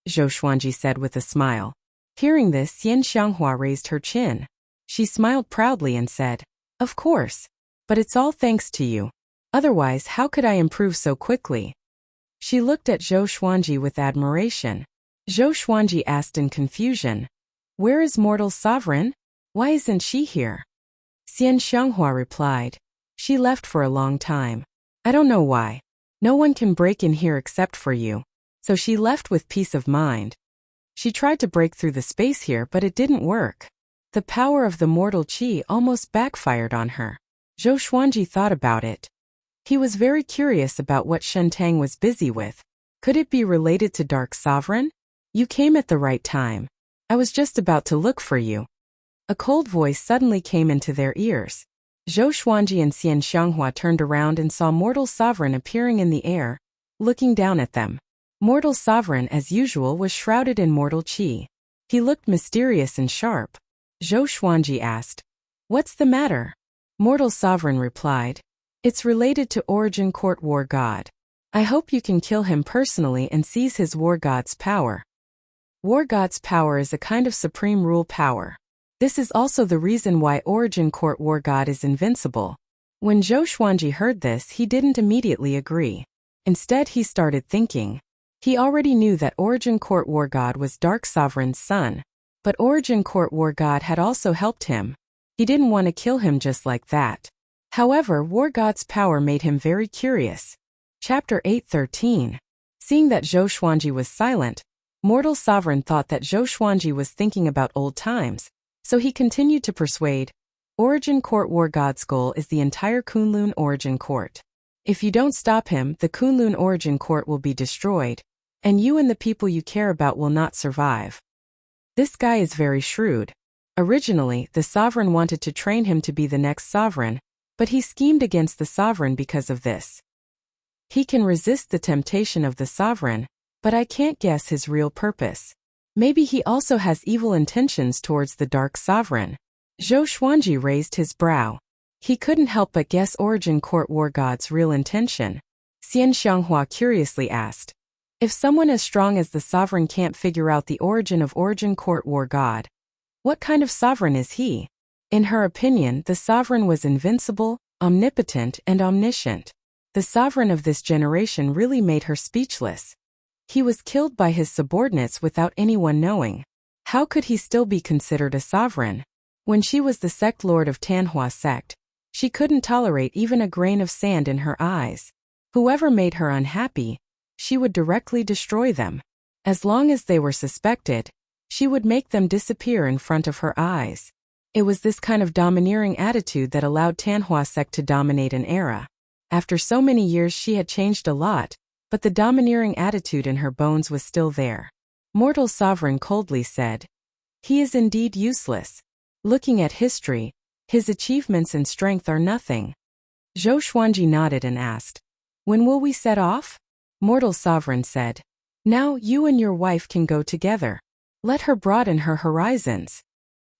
Zhou Xuanji said with a smile. Hearing this, Xian Xianghua raised her chin. She smiled proudly and said, "Of course. But it's all thanks to you. Otherwise, how could I improve so quickly?" She looked at Zhou Xuanji with admiration. Zhou Xuanji asked in confusion, "Where is Mortal Sovereign? Why isn't she here?" Xian Xianghua replied, "She left for a long time. I don't know why. No one can break in here except for you. So she left with peace of mind. She tried to break through the space here, but it didn't work. The power of the mortal qi almost backfired on her." Zhou Xuanji thought about it. He was very curious about what Shen Tang was busy with. Could it be related to Dark Sovereign? "You came at the right time. I was just about to look for you." A cold voice suddenly came into their ears. Zhou Xuanji and Xian Xianghua turned around and saw Mortal Sovereign appearing in the air, looking down at them. Mortal Sovereign, as usual, was shrouded in mortal qi. He looked mysterious and sharp. Zhou Xuanji asked, "What's the matter?" Mortal Sovereign replied, "It's related to Origin Court War God. I hope you can kill him personally and seize his War God's power." War God's power is a kind of supreme rule power. This is also the reason why Origin Court War God is invincible. When Zhou Xuanji heard this, he didn't immediately agree. Instead, he started thinking, He already knew that Origin Court War God was Dark Sovereign's son, but Origin Court War God had also helped him. He didn't want to kill him just like that. However, War God's power made him very curious. Chapter 8:13. Seeing that Zhou Xuanji was silent, Mortal Sovereign thought that Zhou Xuanji was thinking about old times, so he continued to persuade. Origin Court War God's goal is the entire Kunlun Origin Court. If you don't stop him, the Kunlun Origin Court will be destroyed, and you and the people you care about will not survive. This guy is very shrewd. Originally, the sovereign wanted to train him to be the next sovereign, but he schemed against the sovereign because of this. He can resist the temptation of the sovereign, but I can't guess his real purpose. Maybe he also has evil intentions towards the Dark Sovereign. Zhou Xuanji raised his brow. He couldn't help but guess Origin Court War God's real intention. Xian Xianghua curiously asked, if someone as strong as the sovereign can't figure out the origin of Origin Court War God, what kind of sovereign is he? In her opinion, the sovereign was invincible, omnipotent, and omniscient. The sovereign of this generation really made her speechless. He was killed by his subordinates without anyone knowing. How could he still be considered a sovereign? When she was the sect lord of Tanhua sect, she couldn't tolerate even a grain of sand in her eyes. Whoever made her unhappy, she would directly destroy them. As long as they were suspected, she would make them disappear in front of her eyes. It was this kind of domineering attitude that allowed Tanhua sect to dominate an era. After so many years she had changed a lot, but the domineering attitude in her bones was still there. Mortal Sovereign coldly said, he is indeed useless. Looking at history, his achievements and strength are nothing. Zhou Xuanji nodded and asked, when will we set off? Mortal Sovereign said, now you and your wife can go together. Let her broaden her horizons.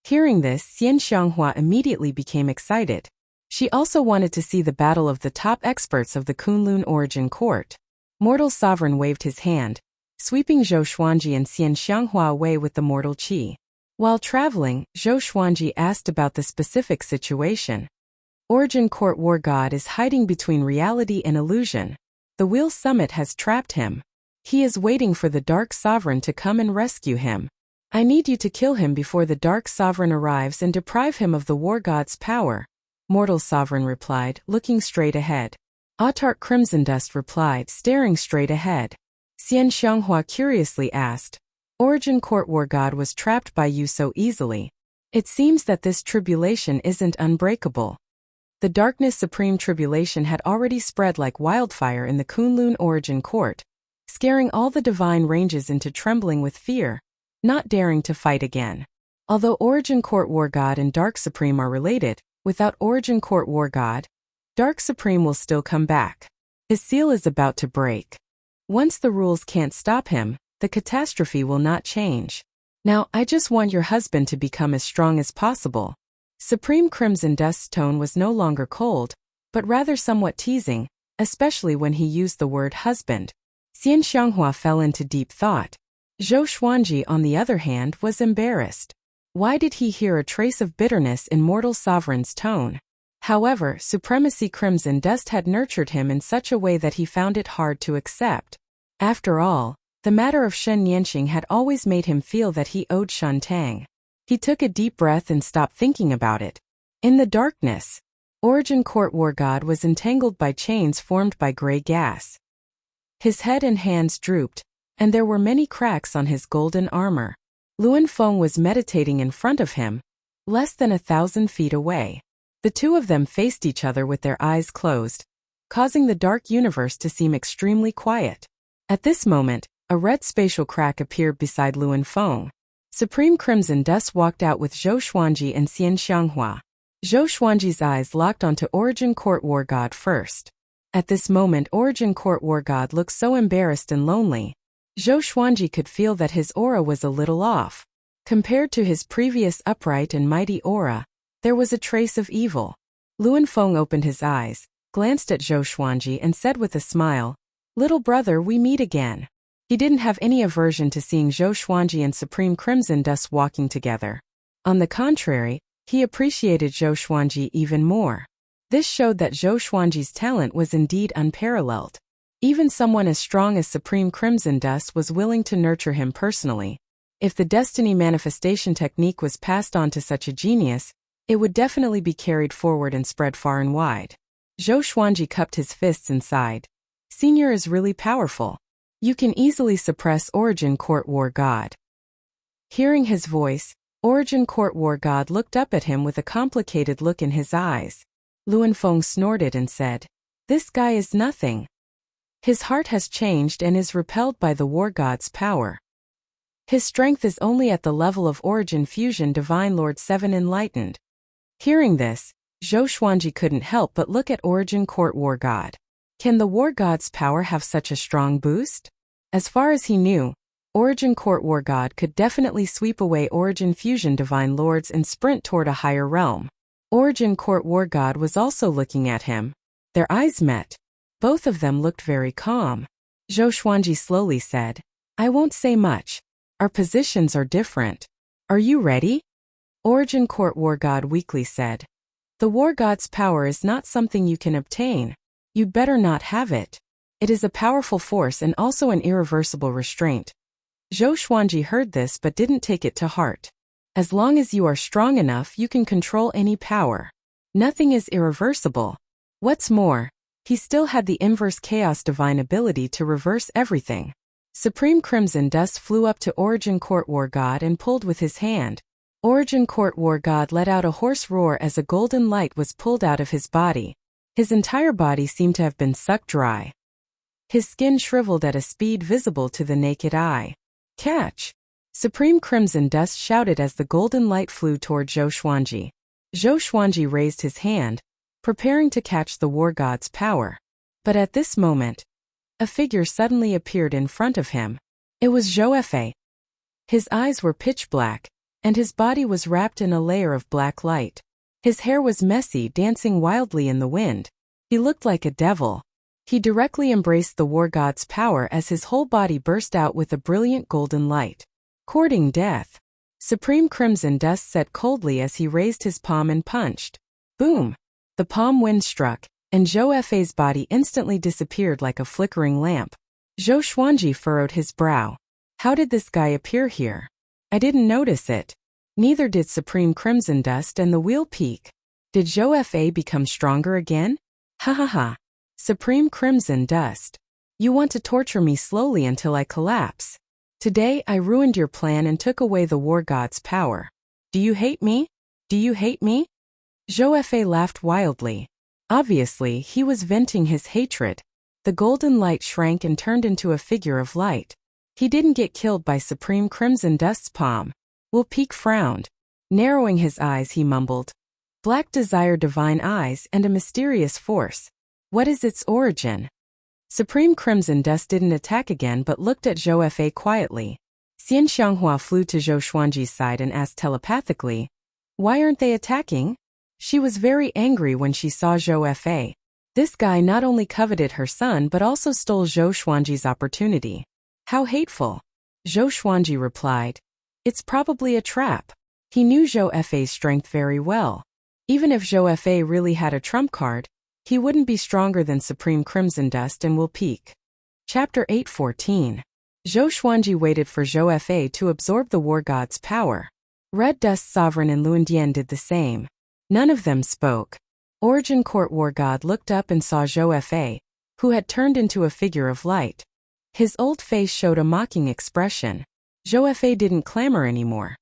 Hearing this, Xian Xianghua immediately became excited. She also wanted to see the battle of the top experts of the Kunlun Origin Court. Mortal Sovereign waved his hand, sweeping Zhou Xuanji and Xian Xianghua away with the mortal qi. While traveling, Zhou Xuanji asked about the specific situation. Origin Court War God is hiding between reality and illusion. The Wheel Summit has trapped him. He is waiting for the Dark Sovereign to come and rescue him. I need you to kill him before the Dark Sovereign arrives and deprive him of the War God's power. Mortal Sovereign replied, looking straight ahead. Autarch Crimson Dust replied, staring straight ahead. Xian Xianghua curiously asked, Origin Court War God was trapped by you so easily. It seems that this tribulation isn't unbreakable. The Darkness Supreme Tribulation had already spread like wildfire in the Kunlun Origin Court, scaring all the divine ranges into trembling with fear, not daring to fight again. Although Origin Court War God and Dark Supreme are related, without Origin Court War God, Dark Supreme will still come back. His seal is about to break. Once the rules can't stop him, the catastrophe will not change. Now, I just want your husband to become as strong as possible. Supreme Crimson Dust's tone was no longer cold, but rather somewhat teasing, especially when he used the word husband. Xian Xianghua fell into deep thought. Zhou Xuanji, on the other hand, was embarrassed. Why did he hear a trace of bitterness in Mortal Sovereign's tone? However, Supremacy Crimson Dust had nurtured him in such a way that he found it hard to accept. After all, the matter of Shen Yanxing had always made him feel that he owed Shen Tang. He took a deep breath and stopped thinking about it. In the darkness, Origin Court War God was entangled by chains formed by gray gas. His head and hands drooped, and there were many cracks on his golden armor. Luan Feng was meditating in front of him, less than 1,000 feet away. The two of them faced each other with their eyes closed, causing the dark universe to seem extremely quiet. At this moment, a red spatial crack appeared beside Luan Feng. Supreme Crimson Dust walked out with Zhou Xuanji and Xian Xianghua. Zhou Xuanji's eyes locked onto Origin Court War God first. At this moment, Origin Court War God looked so embarrassed and lonely. Zhou Xuanji could feel that his aura was a little off. Compared to his previous upright and mighty aura, there was a trace of evil. Luan Feng opened his eyes, glanced at Zhou Xuanji and said with a smile, "Little brother, we meet again." He didn't have any aversion to seeing Zhou Xuanji and Supreme Crimson Dust walking together. On the contrary, he appreciated Zhou Xuanji even more. This showed that Zhou Xuanji's talent was indeed unparalleled. Even someone as strong as Supreme Crimson Dust was willing to nurture him personally. If the destiny manifestation technique was passed on to such a genius, it would definitely be carried forward and spread far and wide. Zhou Xuanji cupped his fists and sighed. Senior is really powerful. You can easily suppress Origin Court War God. Hearing his voice, Origin Court War God looked up at him with a complicated look in his eyes. Luanfeng snorted and said, "This guy is nothing. His heart has changed and is repelled by the War God's power. His strength is only at the level of Origin Fusion Divine Lord 7 Enlightened." Hearing this, Zhou Xuanji couldn't help but look at Origin Court War God. Can the War God's power have such a strong boost? As far as he knew, Origin Court War God could definitely sweep away Origin Fusion Divine Lords and sprint toward a higher realm. Origin Court War God was also looking at him. Their eyes met. Both of them looked very calm. Zhou Xuanji slowly said, "I won't say much. Our positions are different. Are you ready?" Origin Court War God weakly said, "The War God's power is not something you can obtain. You'd better not have it. It is a powerful force and also an irreversible restraint." Zhou Xuanji heard this but didn't take it to heart. As long as you are strong enough, you can control any power. Nothing is irreversible. What's more, he still had the inverse chaos divine ability to reverse everything. Supreme Crimson Dust flew up to Origin Court War God and pulled with his hand. Origin Court War God let out a hoarse roar as a golden light was pulled out of his body. His entire body seemed to have been sucked dry. His skin shriveled at a speed visible to the naked eye. "Catch!" Supreme Crimson Dust shouted as the golden light flew toward Zhou Xuanji. Zhou Xuanji raised his hand, preparing to catch the War God's power. But at this moment, a figure suddenly appeared in front of him. It was Zhou Fei. His eyes were pitch black, and his body was wrapped in a layer of black light. His hair was messy, dancing wildly in the wind. He looked like a devil. He directly embraced the War God's power as his whole body burst out with a brilliant golden light. "Courting death." Supreme Crimson Dust said coldly as he raised his palm and punched. Boom! The palm wind struck, and Zhou Fei's body instantly disappeared like a flickering lamp. Zhou Xuanji furrowed his brow. How did this guy appear here? I didn't notice it. Neither did Supreme Crimson Dust and the Wheel Peak. Did Zhou Fei become stronger again? Ha ha ha. Supreme Crimson Dust. You want to torture me slowly until I collapse. Today I ruined your plan and took away the War God's power. Do you hate me? Do you hate me? Zhou Fei laughed wildly. Obviously, he was venting his hatred. The golden light shrank and turned into a figure of light. He didn't get killed by Supreme Crimson Dust's palm. Will Peak frowned. Narrowing his eyes, he mumbled. Black desire, divine eyes, and a mysterious force. What is its origin? Supreme Crimson Dust didn't attack again but looked at Zhou Fei quietly. Xian Xianghua flew to Zhou Xuanji's side and asked telepathically, "Why aren't they attacking?" She was very angry when she saw Zhou Fei. This guy not only coveted her son but also stole Zhou Xuanji's opportunity. How hateful. Zhou Xuanji replied, "It's probably a trap." He knew Zhou Fei's strength very well. Even if Zhou Fei really had a trump card, he wouldn't be stronger than Supreme Crimson Dust and Will Peak. Chapter 8:14. Zhou Xuanji waited for Zhou Fei to absorb the War God's power. Red Dust Sovereign and Luandian did the same. None of them spoke. Origin Court War God looked up and saw Zhou Fei, who had turned into a figure of light. His old face showed a mocking expression. Zhou Fei didn't clamor anymore.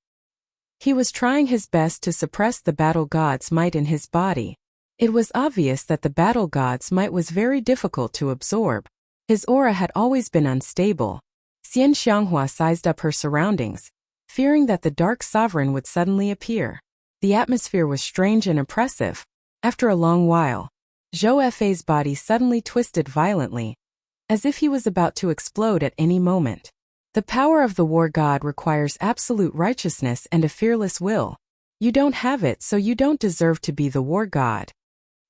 He was trying his best to suppress the battle god's might in his body. It was obvious that the battle god's might was very difficult to absorb. His aura had always been unstable. Xian Xianghua sized up her surroundings, fearing that the Dark Sovereign would suddenly appear. The atmosphere was strange and oppressive. After a long while, Zhou Fei's body suddenly twisted violently, as if he was about to explode at any moment. The power of the War God requires absolute righteousness and a fearless will. You don't have it, so you don't deserve to be the War God.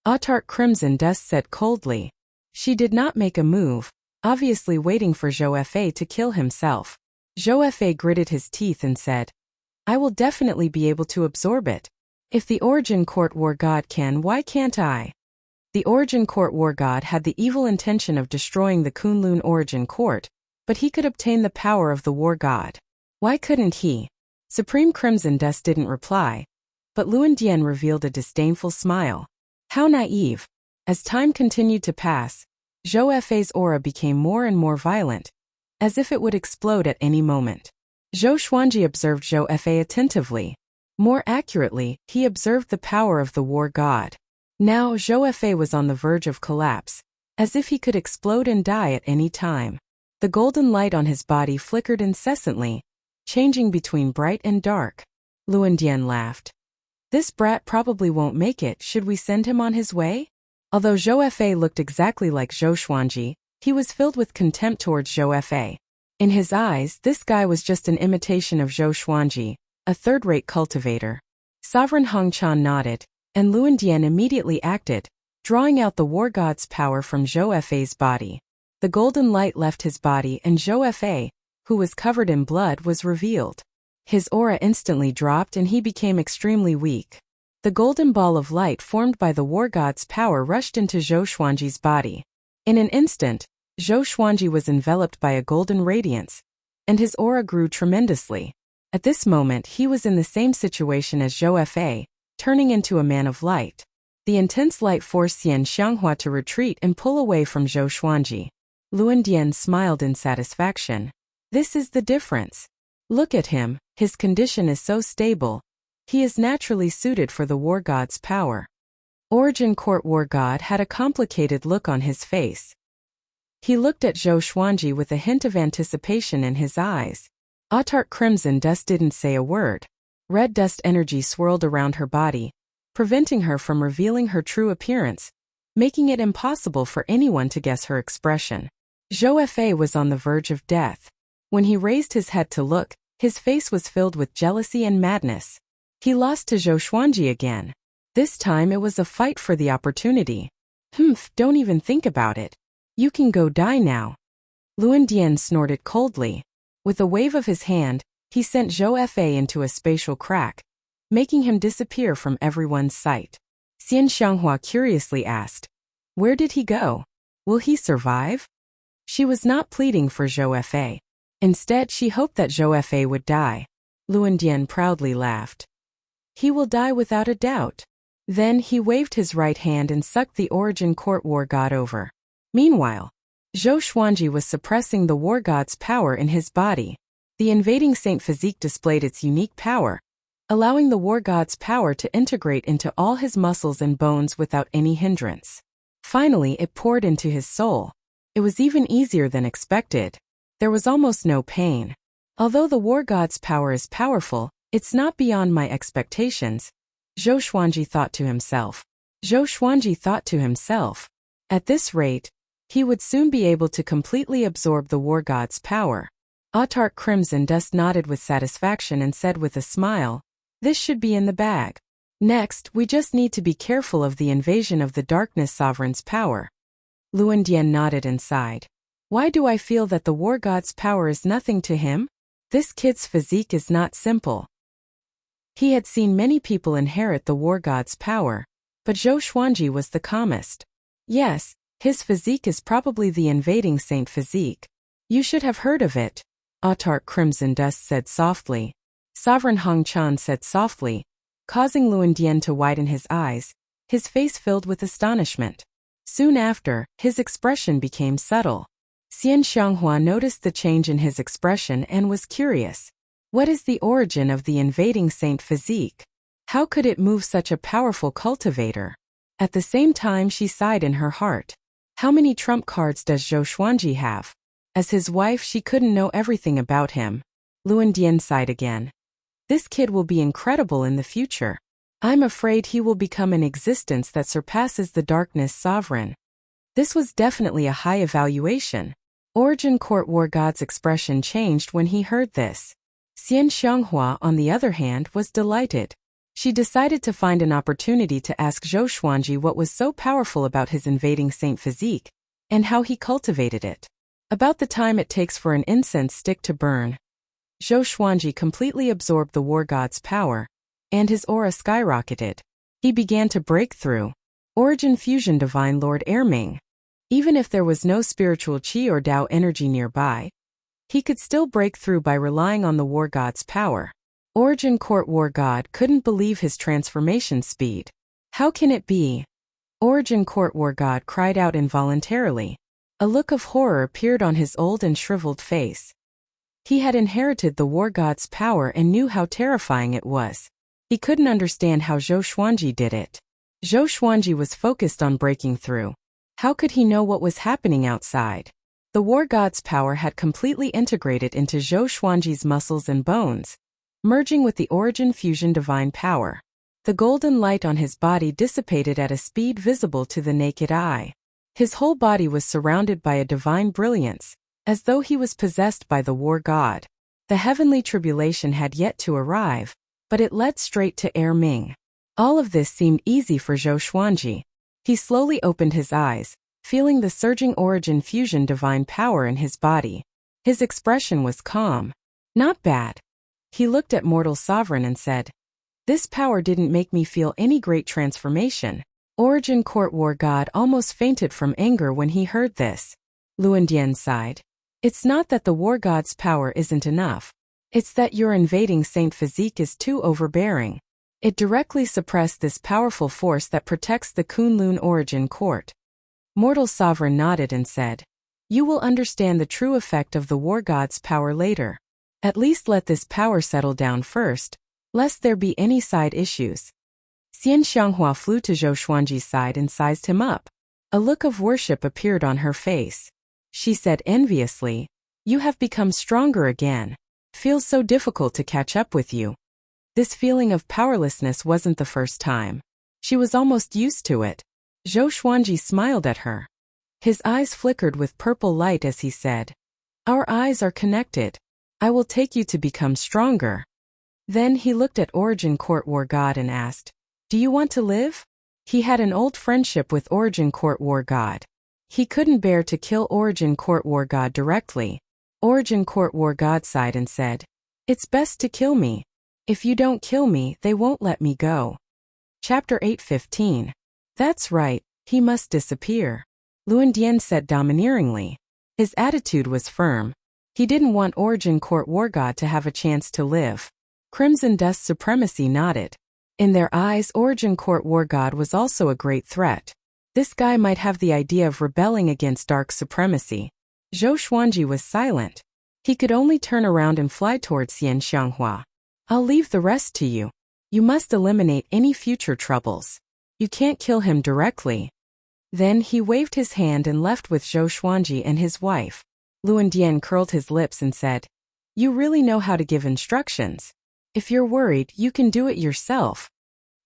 Autark Crimson Dust said coldly. She did not make a move, obviously waiting for Zhou Fei to kill himself. Zhou Fei gritted his teeth and said, "I will definitely be able to absorb it. If the Origin Court War God can, why can't I?" The Origin Court War God had the evil intention of destroying the Kunlun Origin Court, but he could obtain the power of the War God. Why couldn't he? Supreme Crimson Dust didn't reply, but Luan Dian revealed a disdainful smile. How naive. As time continued to pass, Zhou Fei's aura became more and more violent, as if it would explode at any moment. Zhou Xuanji observed Zhou Fei attentively. More accurately, he observed the power of the War God. Now Zhou Fei was on the verge of collapse, as if he could explode and die at any time. The golden light on his body flickered incessantly, changing between bright and dark. Luan Dian laughed. This brat probably won't make it. Should we send him on his way? Although Zhou Fei looked exactly like Zhou Xuanji, he was filled with contempt towards Zhou Fei. In his eyes, this guy was just an imitation of Zhou Xuanji, a third-rate cultivator. Sovereign Hong Chan nodded, and Luan Dian immediately acted, drawing out the War God's power from Zhou Fei's body. The golden light left his body and Zhou Fei, who was covered in blood, was revealed. His aura instantly dropped and he became extremely weak. The golden ball of light formed by the War God's power rushed into Zhou Xuanji's body. In an instant, Zhou Xuanji was enveloped by a golden radiance, and his aura grew tremendously. At this moment he was in the same situation as Zhou Fei, turning into a man of light. The intense light forced Xian Xianghua to retreat and pull away from Zhou Xuanji. Luan Dian smiled in satisfaction. This is the difference. Look at him, his condition is so stable. He is naturally suited for the War God's power. Origin Court War God had a complicated look on his face. He looked at Zhou Xuanji with a hint of anticipation in his eyes. Autark Crimson Dust didn't say a word. Red dust energy swirled around her body, preventing her from revealing her true appearance, making it impossible for anyone to guess her expression. Zhou Fei was on the verge of death. When he raised his head to look, his face was filled with jealousy and madness. He lost to Zhou Xuanji again. This time it was a fight for the opportunity. Don't even think about it. You can go die now. Luan Dian snorted coldly. With a wave of his hand, he sent Zhou Fei into a spatial crack, making him disappear from everyone's sight. Xian Xianghua curiously asked, "Where did he go? Will he survive?" She was not pleading for Zhou Fei. Instead, she hoped that Zhou Fei would die. Luan Dian proudly laughed. He will die without a doubt. Then he waved his right hand and sucked the Origin Court War God over. Meanwhile, Zhou Xuanji was suppressing the War God's power in his body. The invading Saint physique displayed its unique power, allowing the War God's power to integrate into all his muscles and bones without any hindrance. Finally, it poured into his soul. It was even easier than expected. There was almost no pain. Although the War God's power is powerful, it's not beyond my expectations, Zhou Xuanji thought to himself. At this rate, he would soon be able to completely absorb the War God's power. Autark Crimson Dust nodded with satisfaction and said with a smile, "This should be in the bag. Next, we just need to be careful of the invasion of the Darkness Sovereign's power." Luan Dian nodded and sighed. Why do I feel that the War God's power is nothing to him? This kid's physique is not simple. He had seen many people inherit the War God's power, but Zhou Xuanji was the calmest. Yes, his physique is probably the invading Saint physique. You should have heard of it, Autark Crimson Dust said softly. Sovereign Hong Chan said softly, causing Luan Dian to widen his eyes, his face filled with astonishment. Soon after, his expression became subtle. Xian Xianghua noticed the change in his expression and was curious. What is the origin of the invading Saint physique? How could it move such a powerful cultivator? At the same time she sighed in her heart. How many trump cards does Zhou Xuanji have? As his wife she couldn't know everything about him. Luan Dian sighed again. This kid will be incredible in the future. I'm afraid he will become an existence that surpasses the Darkness Sovereign. This was definitely a high evaluation. Origin Court War God's expression changed when he heard this. Xian Xianghua, on the other hand, was delighted. She decided to find an opportunity to ask Zhou Xuanji what was so powerful about his invading Saint physique, and how he cultivated it. About the time it takes for an incense stick to burn. Zhou Xuanji completely absorbed the War God's power, and his aura skyrocketed. He began to break through. Origin Fusion Divine Lord Erming. Even if there was no spiritual chi or Tao energy nearby, he could still break through by relying on the war god's power. Origin Court War God couldn't believe his transformation speed. How can it be? Origin Court War God cried out involuntarily. A look of horror appeared on his old and shriveled face. He had inherited the war god's power and knew how terrifying it was. He couldn't understand how Zhou Xuanji did it. Zhou Xuanji was focused on breaking through. How could he know what was happening outside? The war god's power had completely integrated into Zhou Xuanji's muscles and bones, merging with the Origin Fusion divine power. The golden light on his body dissipated at a speed visible to the naked eye. His whole body was surrounded by a divine brilliance, as though he was possessed by the war god. The heavenly tribulation had yet to arrive, but it led straight to Erming. All of this seemed easy for Zhou Xuanji. He slowly opened his eyes, feeling the surging Origin Fusion divine power in his body. His expression was calm. Not bad. He looked at Mortal Sovereign and said, "This power didn't make me feel any great transformation." Origin Court War God almost fainted from anger when he heard this. Luandian sighed. "It's not that the war god's power isn't enough. It's that your invading saint physique is too overbearing. It directly suppressed this powerful force that protects the Kunlun Origin Court." Mortal Sovereign nodded and said, "You will understand the true effect of the war god's power later. At least let this power settle down first, lest there be any side issues." Xian Xianghua flew to Zhou Xuanji's side and sized him up. A look of worship appeared on her face. She said enviously, "You have become stronger again. Feels so difficult to catch up with you." This feeling of powerlessness wasn't the first time. She was almost used to it. Zhou Xuanji smiled at her. His eyes flickered with purple light as he said, "Our eyes are connected. I will take you to become stronger." Then he looked at Origin Court War God and asked, "Do you want to live?" He had an old friendship with Origin Court War God. He couldn't bear to kill Origin Court War God directly. Origin Court War God sighed and said, "It's best to kill me. If you don't kill me, they won't let me go." Chapter 8:15. "That's right, he must disappear," Luandian said domineeringly. His attitude was firm. He didn't want Origin Court War God to have a chance to live. Crimson Dust Supremacy nodded. In their eyes, Origin Court War God was also a great threat. This guy might have the idea of rebelling against dark supremacy. Zhou Xuanji was silent. He could only turn around and fly towards Xian Xianghua. "I'll leave the rest to you. You must eliminate any future troubles. You can't kill him directly." Then he waved his hand and left with Zhou Xuanji and his wife. Luandian curled his lips and said, "You really know how to give instructions. If you're worried, you can do it yourself."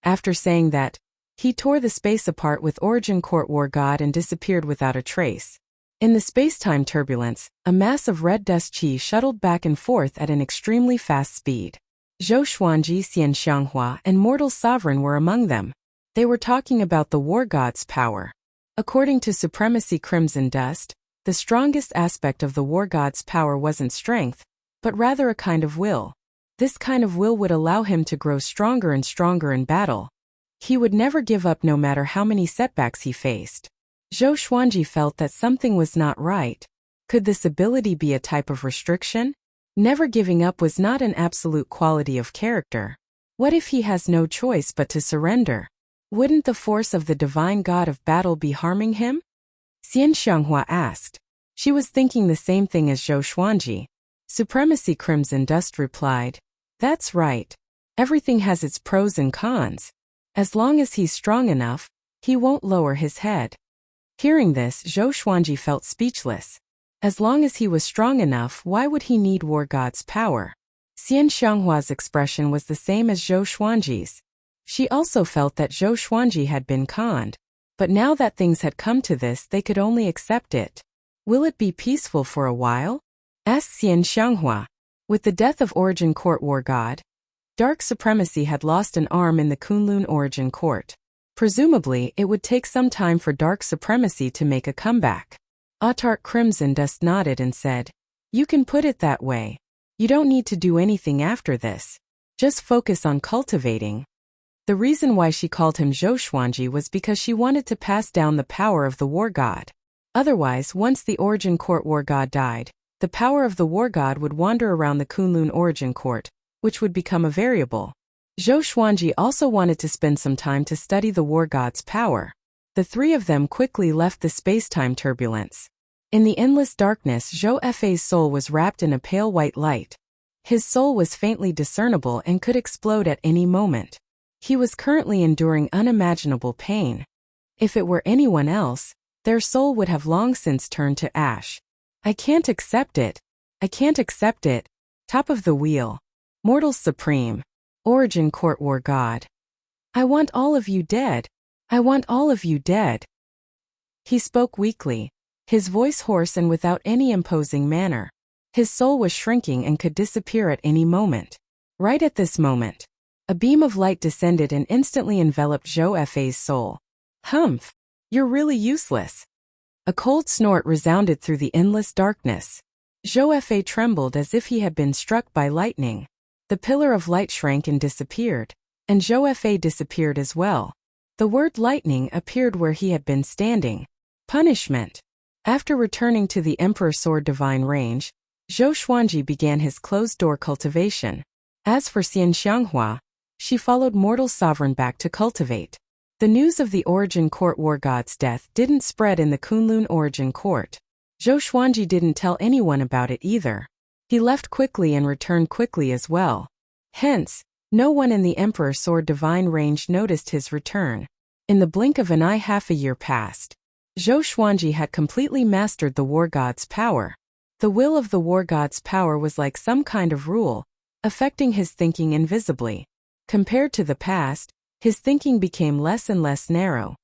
After saying that, he tore the space apart with Origin Court War God and disappeared without a trace. In the space-time turbulence, a mass of red dust chi shuttled back and forth at an extremely fast speed. Zhou Xuanji, Xian Xianghua, and Mortal Sovereign were among them. They were talking about the war god's power. According to Supremacy Crimson Dust, the strongest aspect of the war god's power wasn't strength, but rather a kind of will. This kind of will would allow him to grow stronger and stronger in battle. He would never give up no matter how many setbacks he faced. Zhou Xuanji felt that something was not right. Could this ability be a type of restriction? Never giving up was not an absolute quality of character. What if he has no choice but to surrender? Wouldn't the force of the divine god of battle be harming him? Xian Xianghua asked. She was thinking the same thing as Zhou Xuanji. Supremacy Crimson Dust replied, "That's right. Everything has its pros and cons. As long as he's strong enough, he won't lower his head." Hearing this, Zhou Xuanji felt speechless. As long as he was strong enough, why would he need war god's power? Xian Xianghua's expression was the same as Zhou Xuanji's. She also felt that Zhou Xuanji had been conned. But now that things had come to this, they could only accept it. "Will it be peaceful for a while?" asked Xian Xianghua. With the death of Origin Court War God, Dark Supremacy had lost an arm in the Kunlun Origin Court. Presumably, it would take some time for Dark Supremacy to make a comeback. Autark Crimson Dust nodded and said, "You can put it that way. You don't need to do anything after this. Just focus on cultivating." The reason why she called him Zhou Xuanji was because she wanted to pass down the power of the war god. Otherwise, once the Origin Court war god died, the power of the war god would wander around the Kunlun Origin Court, which would become a variable. Zhou Xuanji also wanted to spend some time to study the war god's power. The three of them quickly left the space-time turbulence. In the endless darkness, Zhou Fei's soul was wrapped in a pale white light. His soul was faintly discernible and could explode at any moment. He was currently enduring unimaginable pain. If it were anyone else, their soul would have long since turned to ash. I can't accept it. I can't accept it. Top of the wheel. Mortals supreme. Origin Court war god. I want all of you dead. I want all of you dead. He spoke weakly, his voice hoarse and without any imposing manner. His soul was shrinking and could disappear at any moment. Right at this moment, a beam of light descended and instantly enveloped Zhou Fei's soul. Humph! You're really useless. A cold snort resounded through the endless darkness. Zhou Fei trembled as if he had been struck by lightning. The pillar of light shrank and disappeared, and Zhou Fei disappeared as well. The word lightning appeared where he had been standing. Punishment. After returning to the Emperor Sword Divine Range, Zhou Xuanji began his closed-door cultivation. As for Xian Xianghua, she followed Mortal Sovereign back to cultivate. The news of the Origin Court war god's death didn't spread in the Kunlun Origin Court. Zhou Xuanji didn't tell anyone about it either. He left quickly and returned quickly as well. Hence, no one in the Emperor Sword Divine Range noticed his return. In the blink of an eye, half a year passed. Zhou Xuanji had completely mastered the war god's power. The will of the war god's power was like some kind of rule, affecting his thinking invisibly. Compared to the past, his thinking became less and less narrow.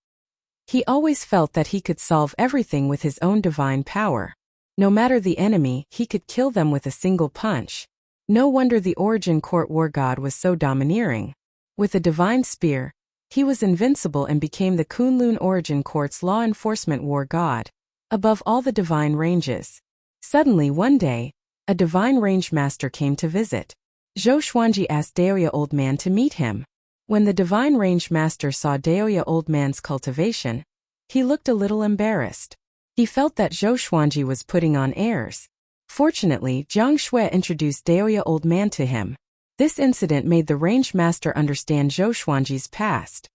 He always felt that he could solve everything with his own divine power. No matter the enemy, he could kill them with a single punch. No wonder the Origin Court war god was so domineering. With a divine spear, he was invincible and became the Kunlun Origin Court's law enforcement war god, above all the divine ranges. Suddenly one day, a divine range master came to visit. Zhou Xuanji asked Daoya Old Man to meet him. When the divine range master saw Daoya Old Man's cultivation, he looked a little embarrassed. He felt that Zhou Xuanji was putting on airs. Fortunately, Jiang Shui introduced Daoya Old Man to him. This incident made the range master understand Zhou Xuanji's past.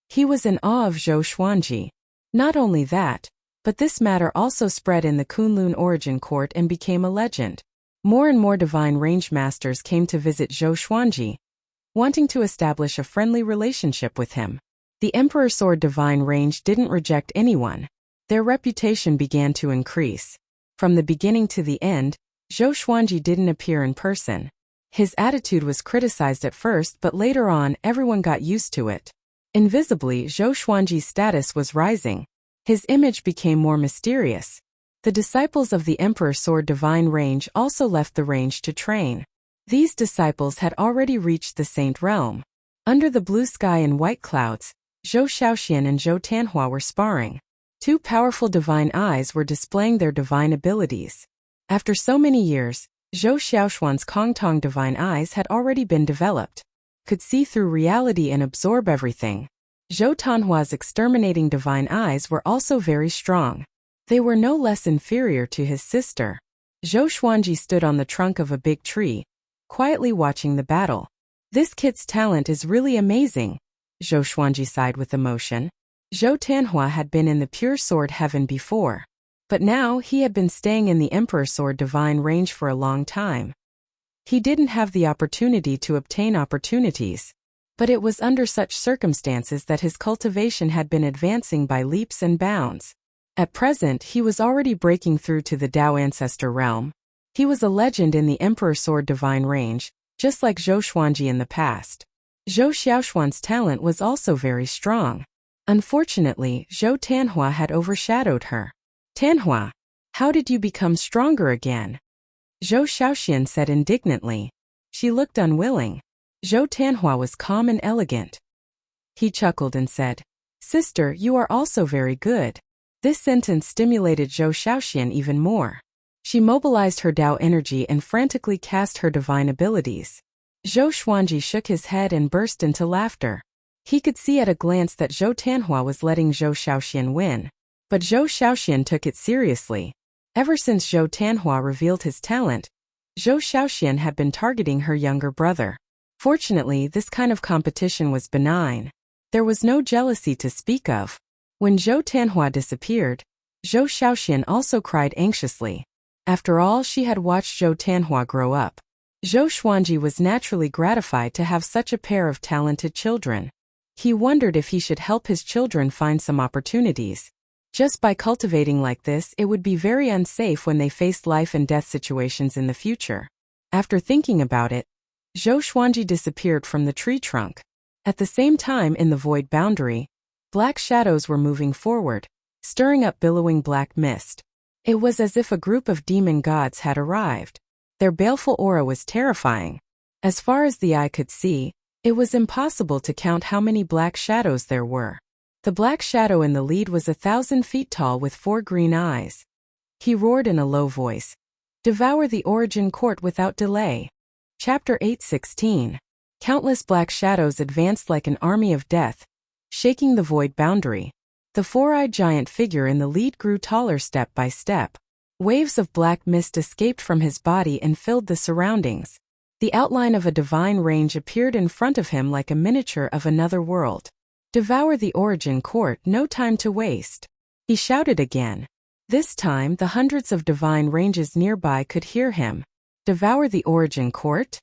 He was in awe of Zhou Xuanji. Not only that, but this matter also spread in the Kunlun Origin Court and became a legend. More and more divine range masters came to visit Zhou Xuanji, wanting to establish a friendly relationship with him. The Emperor Sword Divine Range didn't reject anyone. Their reputation began to increase. From the beginning to the end, Zhou Xuanji didn't appear in person. His attitude was criticized at first, but later on everyone got used to it. Invisibly, Zhou Xuanji's status was rising. His image became more mysterious. The disciples of the Emperor Sword Divine Range also left the range to train. These disciples had already reached the Saint Realm. Under the blue sky and white clouds, Zhou Xiaoxian and Zhou Tanhua were sparring. Two powerful divine eyes were displaying their divine abilities. After so many years, Zhou Xiaoxuan's Kongtong divine eyes had already been developed, could see through reality and absorb everything. Zhou Tanhua's exterminating divine eyes were also very strong. They were no less inferior to his sister. Zhou Xuanji stood on the trunk of a big tree, quietly watching the battle. This kid's talent is really amazing, Zhou Xuanji sighed with emotion. Zhou Tanhua had been in the pure sword heaven before, but now he had been staying in the Emperor Sword Divine Range for a long time. He didn't have the opportunity to obtain opportunities, but it was under such circumstances that his cultivation had been advancing by leaps and bounds. At present, he was already breaking through to the Dao Ancestor realm. He was a legend in the Emperor Sword Divine Range, just like Zhou Xuanji in the past. Zhou Xiaoxuan's talent was also very strong. Unfortunately, Zhou Tanhua had overshadowed her. Tanhua, how did you become stronger again? Zhou Xiaoxian said indignantly. She looked unwilling. Zhou Tanhua was calm and elegant. He chuckled and said, "Sister, you are also very good." This sentence stimulated Zhou Xiaoxian even more. She mobilized her Dao energy and frantically cast her divine abilities. Zhou Xuanji shook his head and burst into laughter. He could see at a glance that Zhou Tianhua was letting Zhou Xiaoxian win. But Zhou Xiaoxian took it seriously. Ever since Zhou Tianhua revealed his talent, Zhou Xiaoxian had been targeting her younger brother. Fortunately, this kind of competition was benign. There was no jealousy to speak of. When Zhou Tianhua disappeared, Zhou Xiaoxian also cried anxiously. After all, she had watched Zhou Tianhua grow up. Zhou Xuanji was naturally gratified to have such a pair of talented children. He wondered if he should help his children find some opportunities. Just by cultivating like this, it would be very unsafe when they faced life and death situations in the future. After thinking about it, Zhou Xuanji disappeared from the tree trunk. At the same time, in the void boundary, black shadows were moving forward, stirring up billowing black mist. It was as if a group of demon gods had arrived. Their baleful aura was terrifying. As far as the eye could see, it was impossible to count how many black shadows there were. The black shadow in the lead was 1,000 feet tall with 4 green eyes. He roared in a low voice, "Devour the Origin Court without delay." Chapter 8:16. Countless black shadows advanced like an army of death, shaking the void boundary. The 4-eyed giant figure in the lead grew taller step by step. Waves of black mist escaped from his body and filled the surroundings. The outline of a divine range appeared in front of him like a miniature of another world. "Devour the Origin Court, no time to waste," he shouted again. This time, the hundreds of divine ranges nearby could hear him. "Devour the Origin Court?"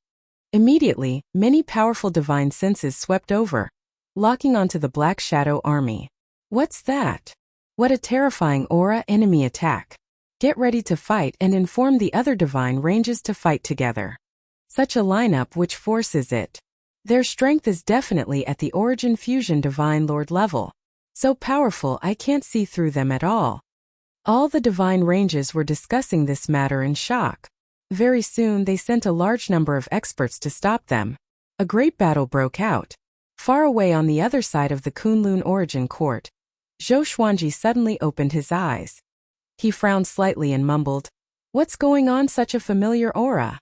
Immediately, many powerful divine senses swept over, locking onto the Black Shadow army. "What's that? What a terrifying aura! Enemy attack. Get ready to fight and inform the other divine ranges to fight together." Such a lineup, which force is it? Their strength is definitely at the Origin Fusion Divine Lord level. So powerful I can't see through them at all. All the divine ranges were discussing this matter in shock. Very soon they sent a large number of experts to stop them. A great battle broke out. Far away on the other side of the Kunlun Origin Court, Zhou Xuanji suddenly opened his eyes. He frowned slightly and mumbled, "What's going on? Such a familiar aura."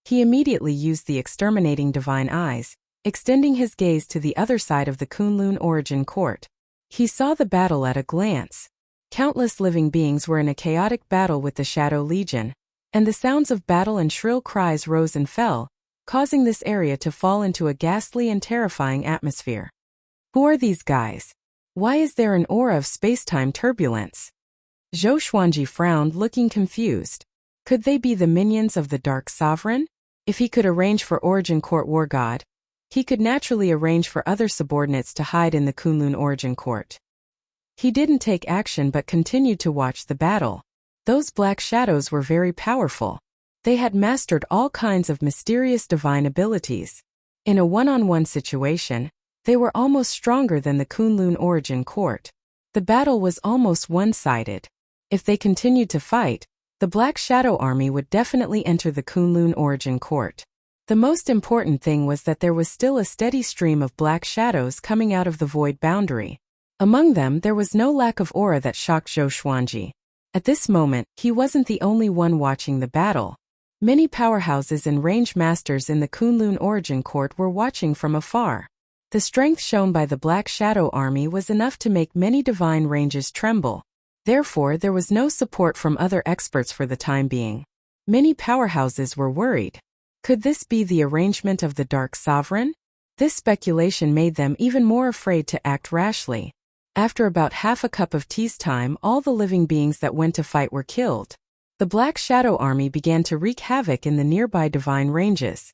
He immediately used the exterminating divine eyes, extending his gaze to the other side of the Kunlun Origin Court. He saw the battle at a glance. Countless living beings were in a chaotic battle with the Shadow Legion, and the sounds of battle and shrill cries rose and fell, causing this area to fall into a ghastly and terrifying atmosphere. Who are these guys? Why is there an aura of space-time turbulence? Zhou Xuanji frowned, looking confused. Could they be the minions of the Dark Sovereign? If he could arrange for Origin Court War God, he could naturally arrange for other subordinates to hide in the Kunlun Origin Court. He didn't take action but continued to watch the battle. Those black shadows were very powerful. They had mastered all kinds of mysterious divine abilities. In a one-on-one situation, they were almost stronger than the Kunlun Origin Court. The battle was almost one-sided. If they continued to fight, the Black Shadow Army would definitely enter the Kunlun Origin Court. The most important thing was that there was still a steady stream of black shadows coming out of the void boundary. Among them, there was no lack of aura that shocked Zhou Xuanji. At this moment, he wasn't the only one watching the battle. Many powerhouses and range masters in the Kunlun Origin Court were watching from afar. The strength shown by the Black Shadow Army was enough to make many divine ranges tremble. Therefore, there was no support from other experts for the time being. Many powerhouses were worried. Could this be the arrangement of the Dark Sovereign? This speculation made them even more afraid to act rashly. After about half a cup of tea's time, all the living beings that went to fight were killed. The Black Shadow Army began to wreak havoc in the nearby divine ranges.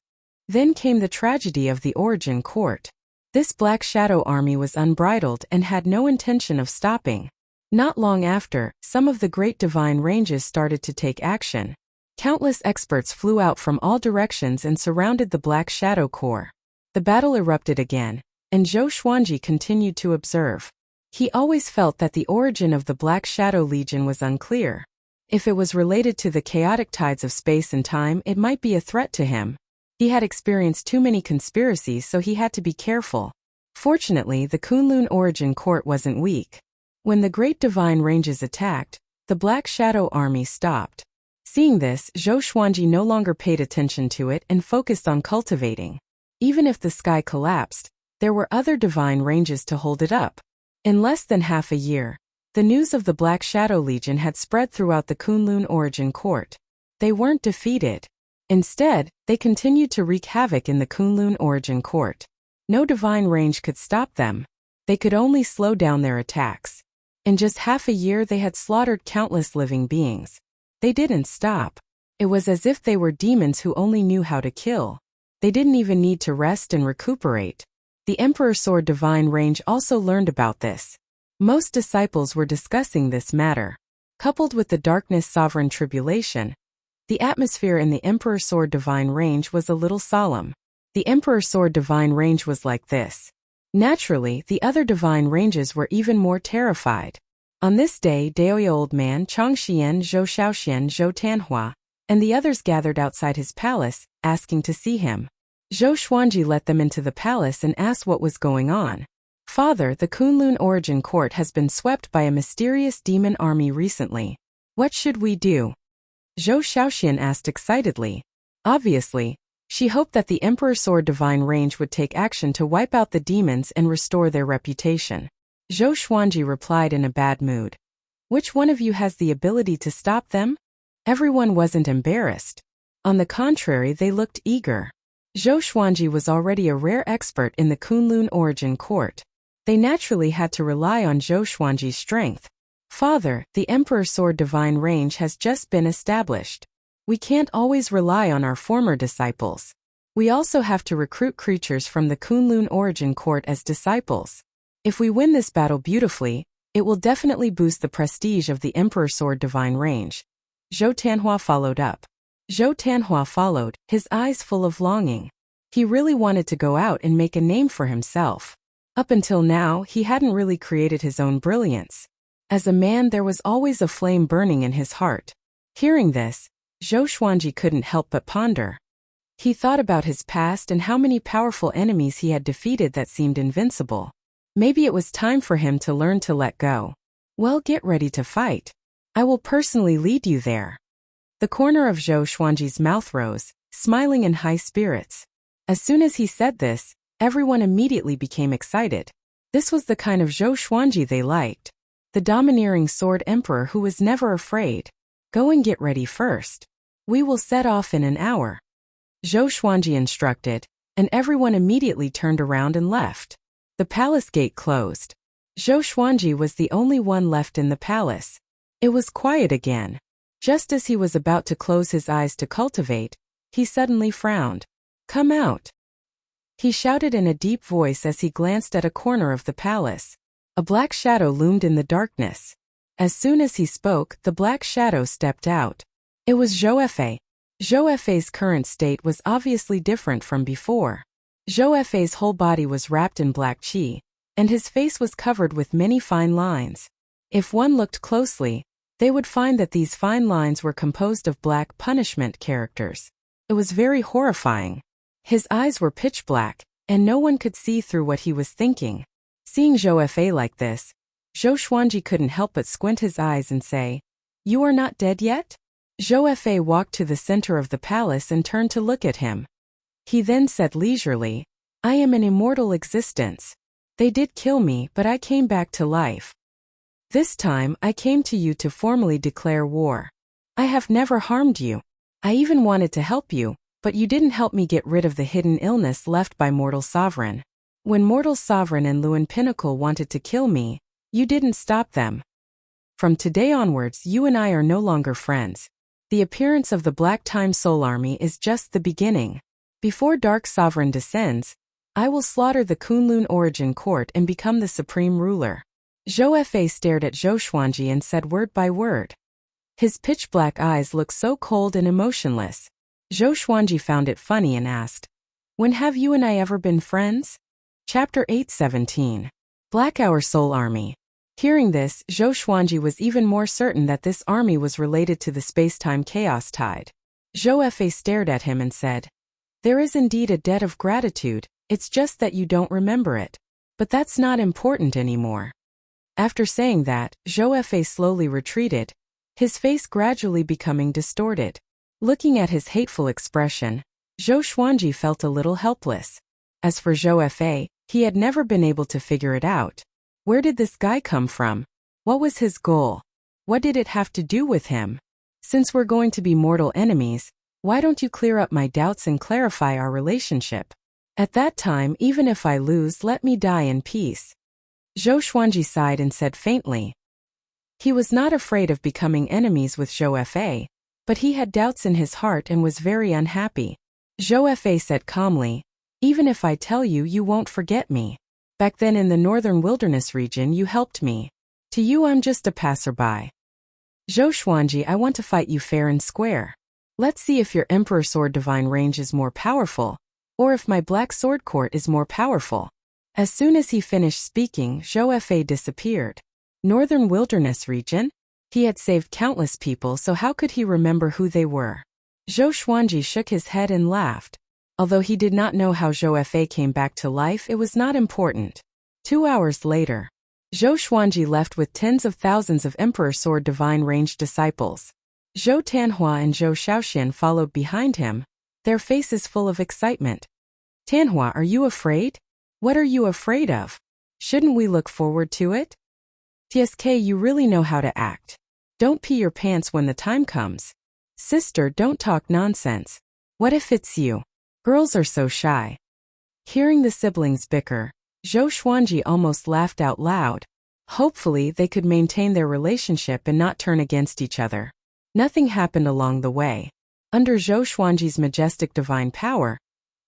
Then came the tragedy of the Origin Court. This Black Shadow Army was unbridled and had no intention of stopping. Not long after, some of the great divine ranges started to take action. Countless experts flew out from all directions and surrounded the Black Shadow Corps. The battle erupted again, and Zhou Xuanji continued to observe. He always felt that the origin of the Black Shadow Legion was unclear. If it was related to the chaotic tides of space and time, it might be a threat to him. He had experienced too many conspiracies, so he had to be careful. Fortunately, the Kunlun Origin Court wasn't weak. When the great divine ranges attacked, the Black Shadow Army stopped. Seeing this, Zhou Xuanji no longer paid attention to it and focused on cultivating. Even if the sky collapsed, there were other divine ranges to hold it up. In less than half a year, the news of the Black Shadow Legion had spread throughout the Kunlun Origin Court. They weren't defeated. Instead, they continued to wreak havoc in the Kunlun Origin Court. No divine range could stop them. They could only slow down their attacks. In just half a year they had slaughtered countless living beings. They didn't stop. It was as if they were demons who only knew how to kill. They didn't even need to rest and recuperate. The Emperor Sword Divine Range also learned about this. Most disciples were discussing this matter. Coupled with the Darkness Sovereign Tribulation, the atmosphere in the Emperor Sword Divine Range was a little solemn. The Emperor Sword Divine Range was like this. Naturally, the other divine ranges were even more terrified. On this day, Daoya Old Man, Changxian, Zhou Shaoxian, Zhou Tanhua, and the others gathered outside his palace, asking to see him. Zhou Xuanji let them into the palace and asked what was going on. Father, the Kunlun Origin Court has been swept by a mysterious demon army recently. What should we do? Zhou Shaoxian asked excitedly. Obviously, she hoped that the Emperor Sword Divine Range would take action to wipe out the demons and restore their reputation. Zhou Xuanji replied in a bad mood. Which one of you has the ability to stop them? Everyone wasn't embarrassed. On the contrary, they looked eager. Zhou Xuanji was already a rare expert in the Kunlun Origin Court. They naturally had to rely on Zhou Xuanji's strength. Father, the Emperor Sword Divine Range has just been established. We can't always rely on our former disciples. We also have to recruit creatures from the Kunlun Origin Court as disciples. If we win this battle beautifully, it will definitely boost the prestige of the Emperor Sword Divine Range. Zhou Tanhua followed up. Zhou Tanhua followed, his eyes full of longing. He really wanted to go out and make a name for himself. Up until now, he hadn't really created his own brilliance. As a man, there was always a flame burning in his heart. Hearing this, Zhou Xuanji couldn't help but ponder. He thought about his past and how many powerful enemies he had defeated that seemed invincible. Maybe it was time for him to learn to let go. Well, get ready to fight. I will personally lead you there. The corner of Zhou Xuanji's mouth rose, smiling in high spirits. As soon as he said this, everyone immediately became excited. This was the kind of Zhou Xuanji they liked. The domineering sword emperor who was never afraid. Go and get ready first. We will set off in an hour. Zhou Xuanji instructed, and everyone immediately turned around and left. The palace gate closed. Zhou Xuanji was the only one left in the palace. It was quiet again. Just as he was about to close his eyes to cultivate, he suddenly frowned. Come out. He shouted in a deep voice as he glanced at a corner of the palace. A black shadow loomed in the darkness. As soon as he spoke, the black shadow stepped out. It was Zhou Fei. Zhou Fei's current state was obviously different from before. Zhou Fei's whole body was wrapped in black qi, and his face was covered with many fine lines. If one looked closely, they would find that these fine lines were composed of black punishment characters. It was very horrifying. His eyes were pitch black, and no one could see through what he was thinking. Seeing Zhou Fei like this, Zhou Xuanji couldn't help but squint his eyes and say, You are not dead yet? Zhou Fei walked to the center of the palace and turned to look at him. He then said leisurely, I am an immortal existence. They did kill me, but I came back to life. This time, I came to you to formally declare war. I have never harmed you. I even wanted to help you, but you didn't help me get rid of the hidden illness left by Mortal Sovereign. When Mortal Sovereign and Luan Pinnacle wanted to kill me, you didn't stop them. From today onwards, you and I are no longer friends. The appearance of the Black Time Soul Army is just the beginning. Before Dark Sovereign descends, I will slaughter the Kunlun Origin Court and become the supreme ruler. Zhou Fei stared at Zhou Xuanji and said word by word. His pitch-black eyes looked so cold and emotionless. Zhou Xuanji found it funny and asked, When have you and I ever been friends? Chapter 8:17. Black Hour Soul Army. Hearing this, Zhou Xuanji was even more certain that this army was related to the space-time chaos tide. Zhou Fei stared at him and said, There is indeed a debt of gratitude, it's just that you don't remember it. But that's not important anymore. After saying that, Zhou Fei slowly retreated, his face gradually becoming distorted. Looking at his hateful expression, Zhou Xuanji felt a little helpless. As for Zhou Fei, He had never been able to figure it out. Where did this guy come from? What was his goal? What did it have to do with him? Since we're going to be mortal enemies, why don't you clear up my doubts and clarify our relationship? At that time, even if I lose, let me die in peace. Zhou Xuanji sighed and said faintly. He was not afraid of becoming enemies with Zhou Fa, but he had doubts in his heart and was very unhappy. Zhou Fa said calmly, even if I tell you, you won't forget me. Back then in the northern wilderness region you helped me. To you I'm just a passerby. Zhou Xuanji, I want to fight you fair and square. Let's see if your Emperor Sword Divine range is more powerful, or if my Black Sword Court is more powerful. As soon as he finished speaking, Zhou Fa disappeared. Northern Wilderness Region? He had saved countless people, so how could he remember who they were? Zhou Xuanji shook his head and laughed. Although he did not know how Zhou Fa came back to life, it was not important. 2 hours later, Zhou Xuanji left with tens of thousands of Emperor Sword Divine ranged disciples. Zhou Tanhua and Zhou Shaoxian followed behind him, their faces full of excitement. Tanhua, are you afraid? What are you afraid of? Shouldn't we look forward to it? TSK, you really know how to act. Don't pee your pants when the time comes. Sister, don't talk nonsense. What if it's you? Girls are so shy. Hearing the siblings bicker, Zhou Xuanji almost laughed out loud. Hopefully they could maintain their relationship and not turn against each other. Nothing happened along the way. Under Zhou Xuanji's majestic divine power,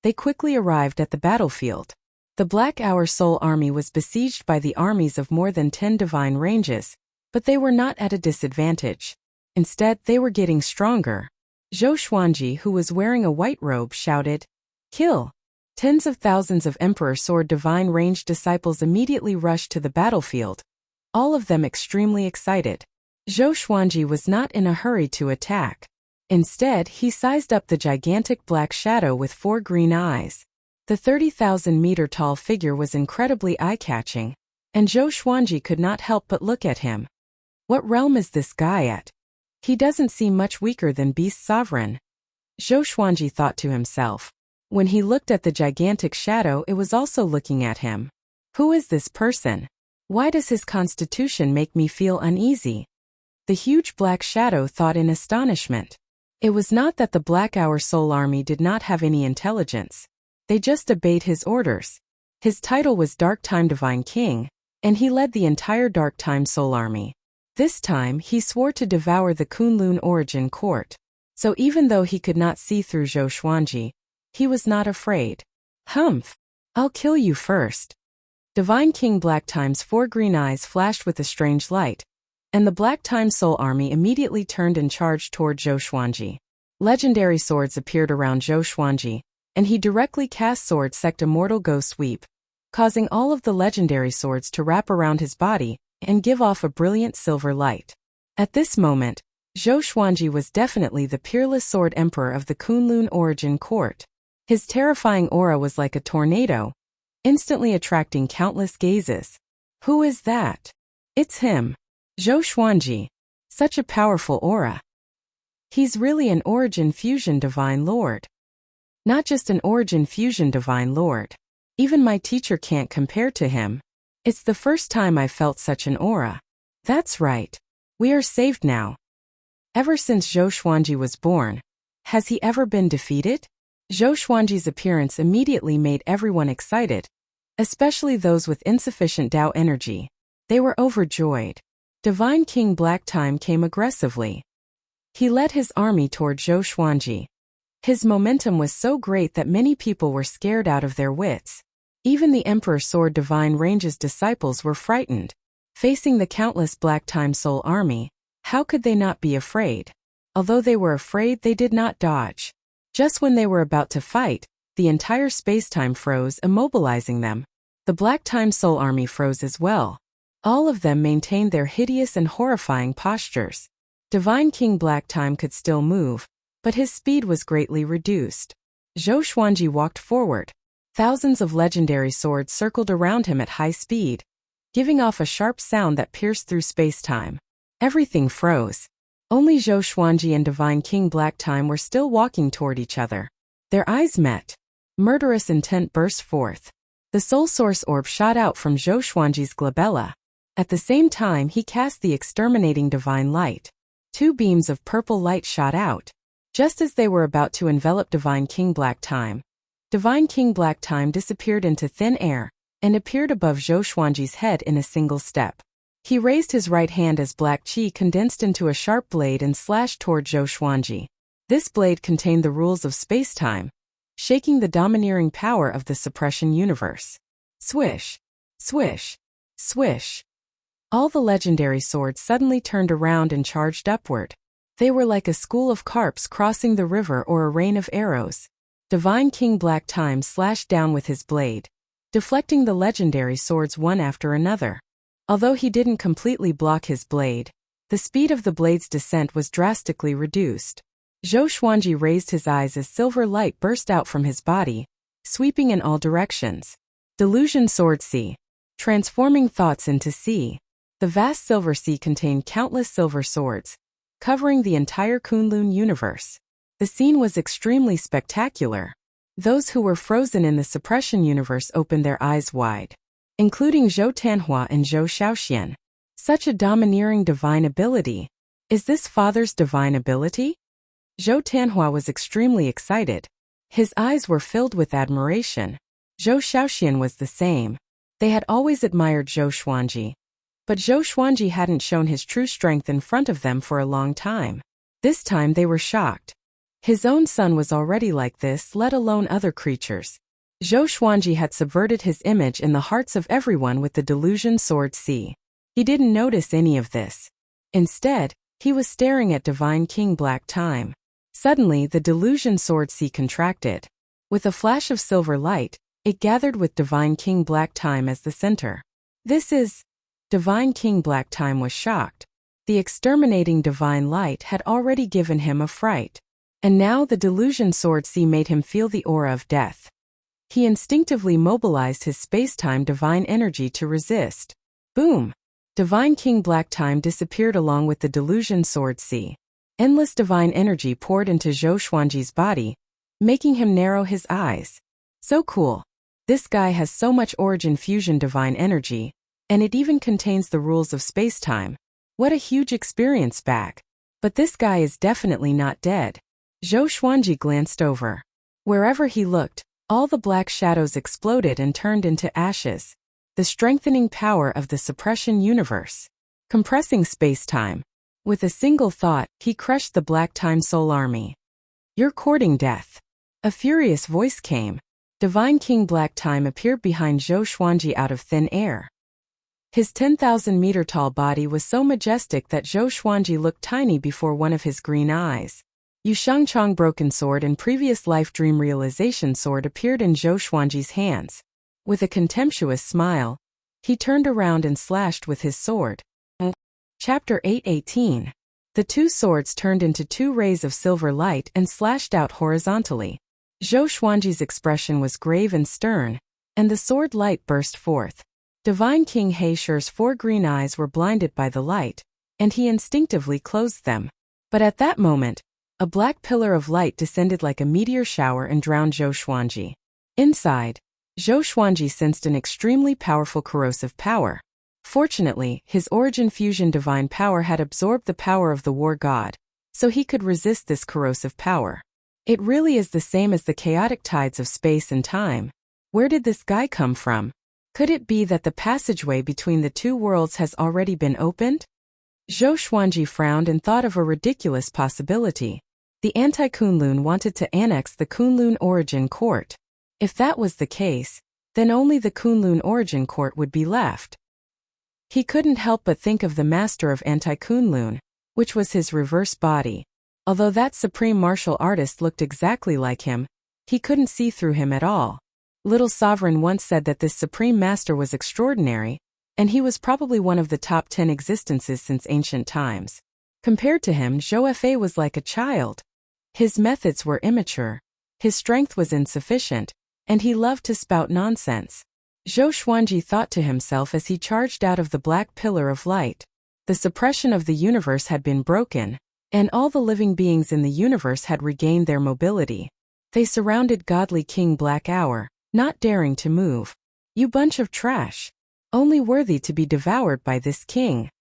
they quickly arrived at the battlefield. The Black Hour Soul Army was besieged by the armies of more than 10 divine ranges, but they were not at a disadvantage. Instead, they were getting stronger. Zhou Xuanji, who was wearing a white robe, shouted, "Kill!" Tens of thousands of Emperor Sword Divine ranged disciples immediately rushed to the battlefield, all of them extremely excited. Zhou Xuanji was not in a hurry to attack. Instead, he sized up the gigantic black shadow with 4 green eyes. The 30,000-meter-tall figure was incredibly eye-catching, and Zhou Xuanji could not help but look at him. What realm is this guy at? He doesn't seem much weaker than Beast Sovereign. Zhou Xuanji thought to himself. When he looked at the gigantic shadow, it was also looking at him. Who is this person? Why does his constitution make me feel uneasy? The huge black shadow thought in astonishment. It was not that the Black Hour Soul Army did not have any intelligence. They just obeyed his orders. His title was Dark Time Divine King, and he led the entire Dark Time Soul Army. This time, he swore to devour the Kunlun Origin Court. So even though he could not see through Zhou Xuanji, he was not afraid. Humph! I'll kill you first. Divine King Black Time's 4 green eyes flashed with a strange light, and the Black Time Soul Army immediately turned and charged toward Zhou Xuanji. Legendary swords appeared around Zhou Xuanji, and he directly cast Sword Sect Immortal Ghost Sweep, causing all of the legendary swords to wrap around his body and give off a brilliant silver light. At this moment, Zhou Xuanji was definitely the peerless sword emperor of the Kunlun Origin Court. His terrifying aura was like a tornado, instantly attracting countless gazes. Who is that? It's him. Zhou Xuanji. Such a powerful aura. He's really an Origin Fusion Divine Lord. Not just an Origin Fusion Divine Lord. Even my teacher can't compare to him. It's the first time I felt such an aura. That's right. We are saved now. Ever since Zhou Xuanji was born, has he ever been defeated? Zhou Xuanji's appearance immediately made everyone excited, especially those with insufficient Tao energy. They were overjoyed. Divine King Black Time came aggressively. He led his army toward Zhou Xuanji. His momentum was so great that many people were scared out of their wits. Even the Emperor Sword Divine Range's disciples were frightened. Facing the countless Black Time Soul Army, how could they not be afraid? Although they were afraid, they did not dodge. Just when they were about to fight, the entire spacetime froze, immobilizing them. The Black Time Soul Army froze as well. All of them maintained their hideous and horrifying postures. Divine King Black Time could still move, but his speed was greatly reduced. Zhou Xuanji walked forward. Thousands of legendary swords circled around him at high speed, giving off a sharp sound that pierced through space-time. Everything froze. Only Zhou Xuanji and Divine King Black Time were still walking toward each other. Their eyes met. Murderous intent burst forth. The soul source orb shot out from Zhou Xuanji's glabella. At the same time, he cast the exterminating divine light. Two beams of purple light shot out. Just as they were about to envelop Divine King Black Time, Divine King Black Time disappeared into thin air and appeared above Zhou Xuanji's head in a single step. He raised his right hand as black qi condensed into a sharp blade and slashed toward Zhou Xuanji. This blade contained the rules of space-time, shaking the domineering power of the suppression universe. Swish, swish, swish. All the legendary swords suddenly turned around and charged upward. They were like a school of carps crossing the river or a rain of arrows. Divine King Black Time slashed down with his blade, deflecting the legendary swords one after another. Although he didn't completely block his blade, the speed of the blade's descent was drastically reduced. Zhou Xuanji raised his eyes as silver light burst out from his body, sweeping in all directions. Delusion Sword Sea. Transforming thoughts into sea. The vast silver sea contained countless silver swords, covering the entire Kunlun universe. The scene was extremely spectacular. Those who were frozen in the suppression universe opened their eyes wide, including Zhou Tanhua and Zhou Shaoxian. Such a domineering divine ability. Is this father's divine ability? Zhou Tanhua was extremely excited. His eyes were filled with admiration. Zhou Shaoxian was the same. They had always admired Zhou Xuanji. But Zhou Xuanji hadn't shown his true strength in front of them for a long time. This time they were shocked. His own son was already like this, let alone other creatures. Zhou Xuanji had subverted his image in the hearts of everyone with the Delusion Sword Sea. He didn't notice any of this. Instead, he was staring at Divine King Black Time. Suddenly, the Delusion Sword Sea contracted. With a flash of silver light, it gathered with Divine King Black Time as the center. This is... Divine King Black Time was shocked. The exterminating divine light had already given him a fright. And now the Delusion Sword Sea made him feel the aura of death. He instinctively mobilized his space-time divine energy to resist. Boom! Divine King Black Time disappeared along with the Delusion Sword Sea. Endless divine energy poured into Zhou Xuanji's body, making him narrow his eyes. So cool. This guy has so much origin fusion divine energy, and it even contains the rules of space-time. What a huge experience bag. But this guy is definitely not dead. Zhou Xuanji glanced over. Wherever he looked, all the black shadows exploded and turned into ashes. The strengthening power of the suppression universe. Compressing space-time. With a single thought, he crushed the Black Time Soul Army. You're courting death. A furious voice came. Divine King Black Time appeared behind Zhou Xuanji out of thin air. His 10,000-meter-tall body was so majestic that Zhou Xuanji looked tiny before one of his green eyes. Yu Shangchong Broken Sword and Previous Life Dream Realization Sword appeared in Zhou Xuanji's hands. With a contemptuous smile, he turned around and slashed with his sword. Chapter 8:18. The two swords turned into two rays of silver light and slashed out horizontally. Zhou Xuanji's expression was grave and stern, and the sword light burst forth. Divine King He Shi's 4 green eyes were blinded by the light, and he instinctively closed them. But at that moment, a black pillar of light descended like a meteor shower and drowned Zhou Xuanji. Inside, Zhou Xuanji sensed an extremely powerful corrosive power. Fortunately, his origin fusion divine power had absorbed the power of the war god, so he could resist this corrosive power. It really is the same as the chaotic tides of space and time. Where did this guy come from? Could it be that the passageway between the two worlds has already been opened? Zhou Xuanji frowned and thought of a ridiculous possibility. The anti-Kunlun wanted to annex the Kunlun Origin Court. If that was the case, then only the Kunlun Origin Court would be left. He couldn't help but think of the master of anti-Kunlun, which was his reverse body. Although that supreme martial artist looked exactly like him, he couldn't see through him at all. Little Sovereign once said that this supreme master was extraordinary, and he was probably one of the top 10 existences since ancient times. Compared to him, Zhou Fa was like a child. His methods were immature, his strength was insufficient, and he loved to spout nonsense. Zhou Xuanji thought to himself as he charged out of the black pillar of light. The suppression of the universe had been broken, and all the living beings in the universe had regained their mobility. They surrounded godly King Black Hour, not daring to move. You bunch of trash. Only worthy to be devoured by this king.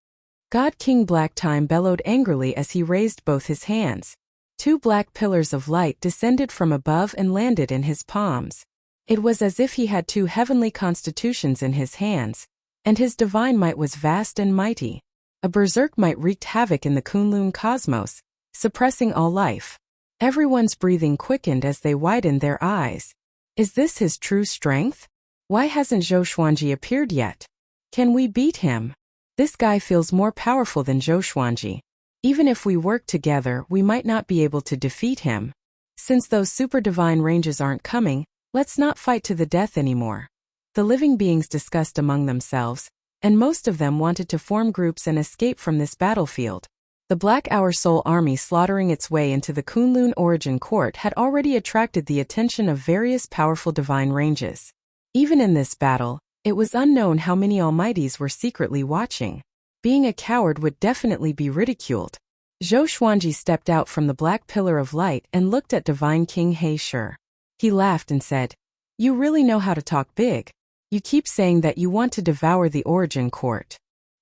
God King Black Time bellowed angrily as he raised both his hands. Two black pillars of light descended from above and landed in his palms. It was as if he had two heavenly constitutions in his hands, and his divine might was vast and mighty. A berserk might wreaked havoc in the Kunlun cosmos, suppressing all life. Everyone's breathing quickened as they widened their eyes. Is this his true strength? Why hasn't Zhou Xuanji appeared yet? Can we beat him? This guy feels more powerful than Zhou Xuanji. Even if we work together, we might not be able to defeat him. Since those super divine ranges aren't coming, let's not fight to the death anymore. The living beings discussed among themselves, and most of them wanted to form groups and escape from this battlefield. The Black Hour Soul Army slaughtering its way into the Kunlun Origin Court had already attracted the attention of various powerful divine ranges. Even in this battle, it was unknown how many almighties were secretly watching. Being a coward would definitely be ridiculed. Zhou Xuanji stepped out from the black pillar of light and looked at Divine King He Shi. He laughed and said, "You really know how to talk big. You keep saying that you want to devour the Origin Court.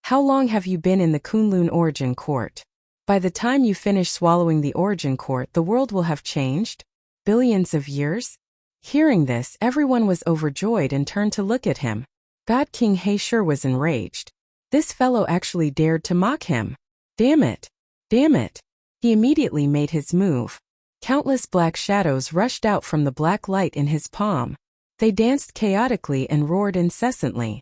How long have you been in the Kunlun Origin Court? By the time you finish swallowing the Origin Court, the world will have changed? Billions of years?" Hearing this, everyone was overjoyed and turned to look at him. God King He Shi was enraged. This fellow actually dared to mock him. Damn it! Damn it! He immediately made his move. Countless black shadows rushed out from the black light in his palm. They danced chaotically and roared incessantly.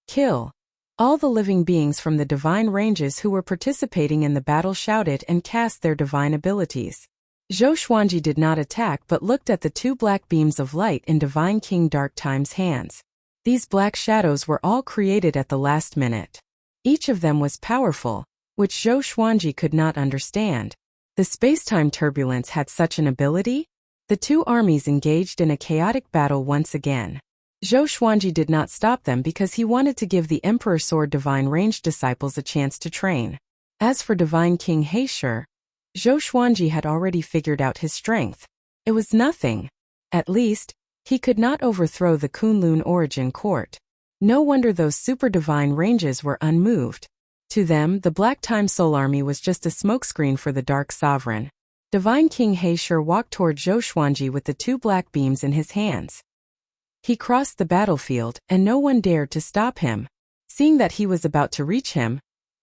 Kill! All the living beings from the divine ranges who were participating in the battle shouted and cast their divine abilities. Zhou Xuanji did not attack but looked at the two black beams of light in Divine King Dark Time's hands. These black shadows were all created at the last minute. Each of them was powerful, which Zhou Xuanji could not understand. The space-time turbulence had such an ability? The two armies engaged in a chaotic battle once again. Zhou Xuanji did not stop them because he wanted to give the Emperor Sword Divine Range disciples a chance to train. As for Divine King He Shi, Zhou Xuanji had already figured out his strength. It was nothing. At least, he could not overthrow the Kunlun Origin Court. No wonder those super divine ranges were unmoved. To them, the Black Time Soul Army was just a smokescreen for the Dark Sovereign. Divine King He Shi walked toward Zhou Xuanji with the two black beams in his hands. He crossed the battlefield, and no one dared to stop him. Seeing that he was about to reach him,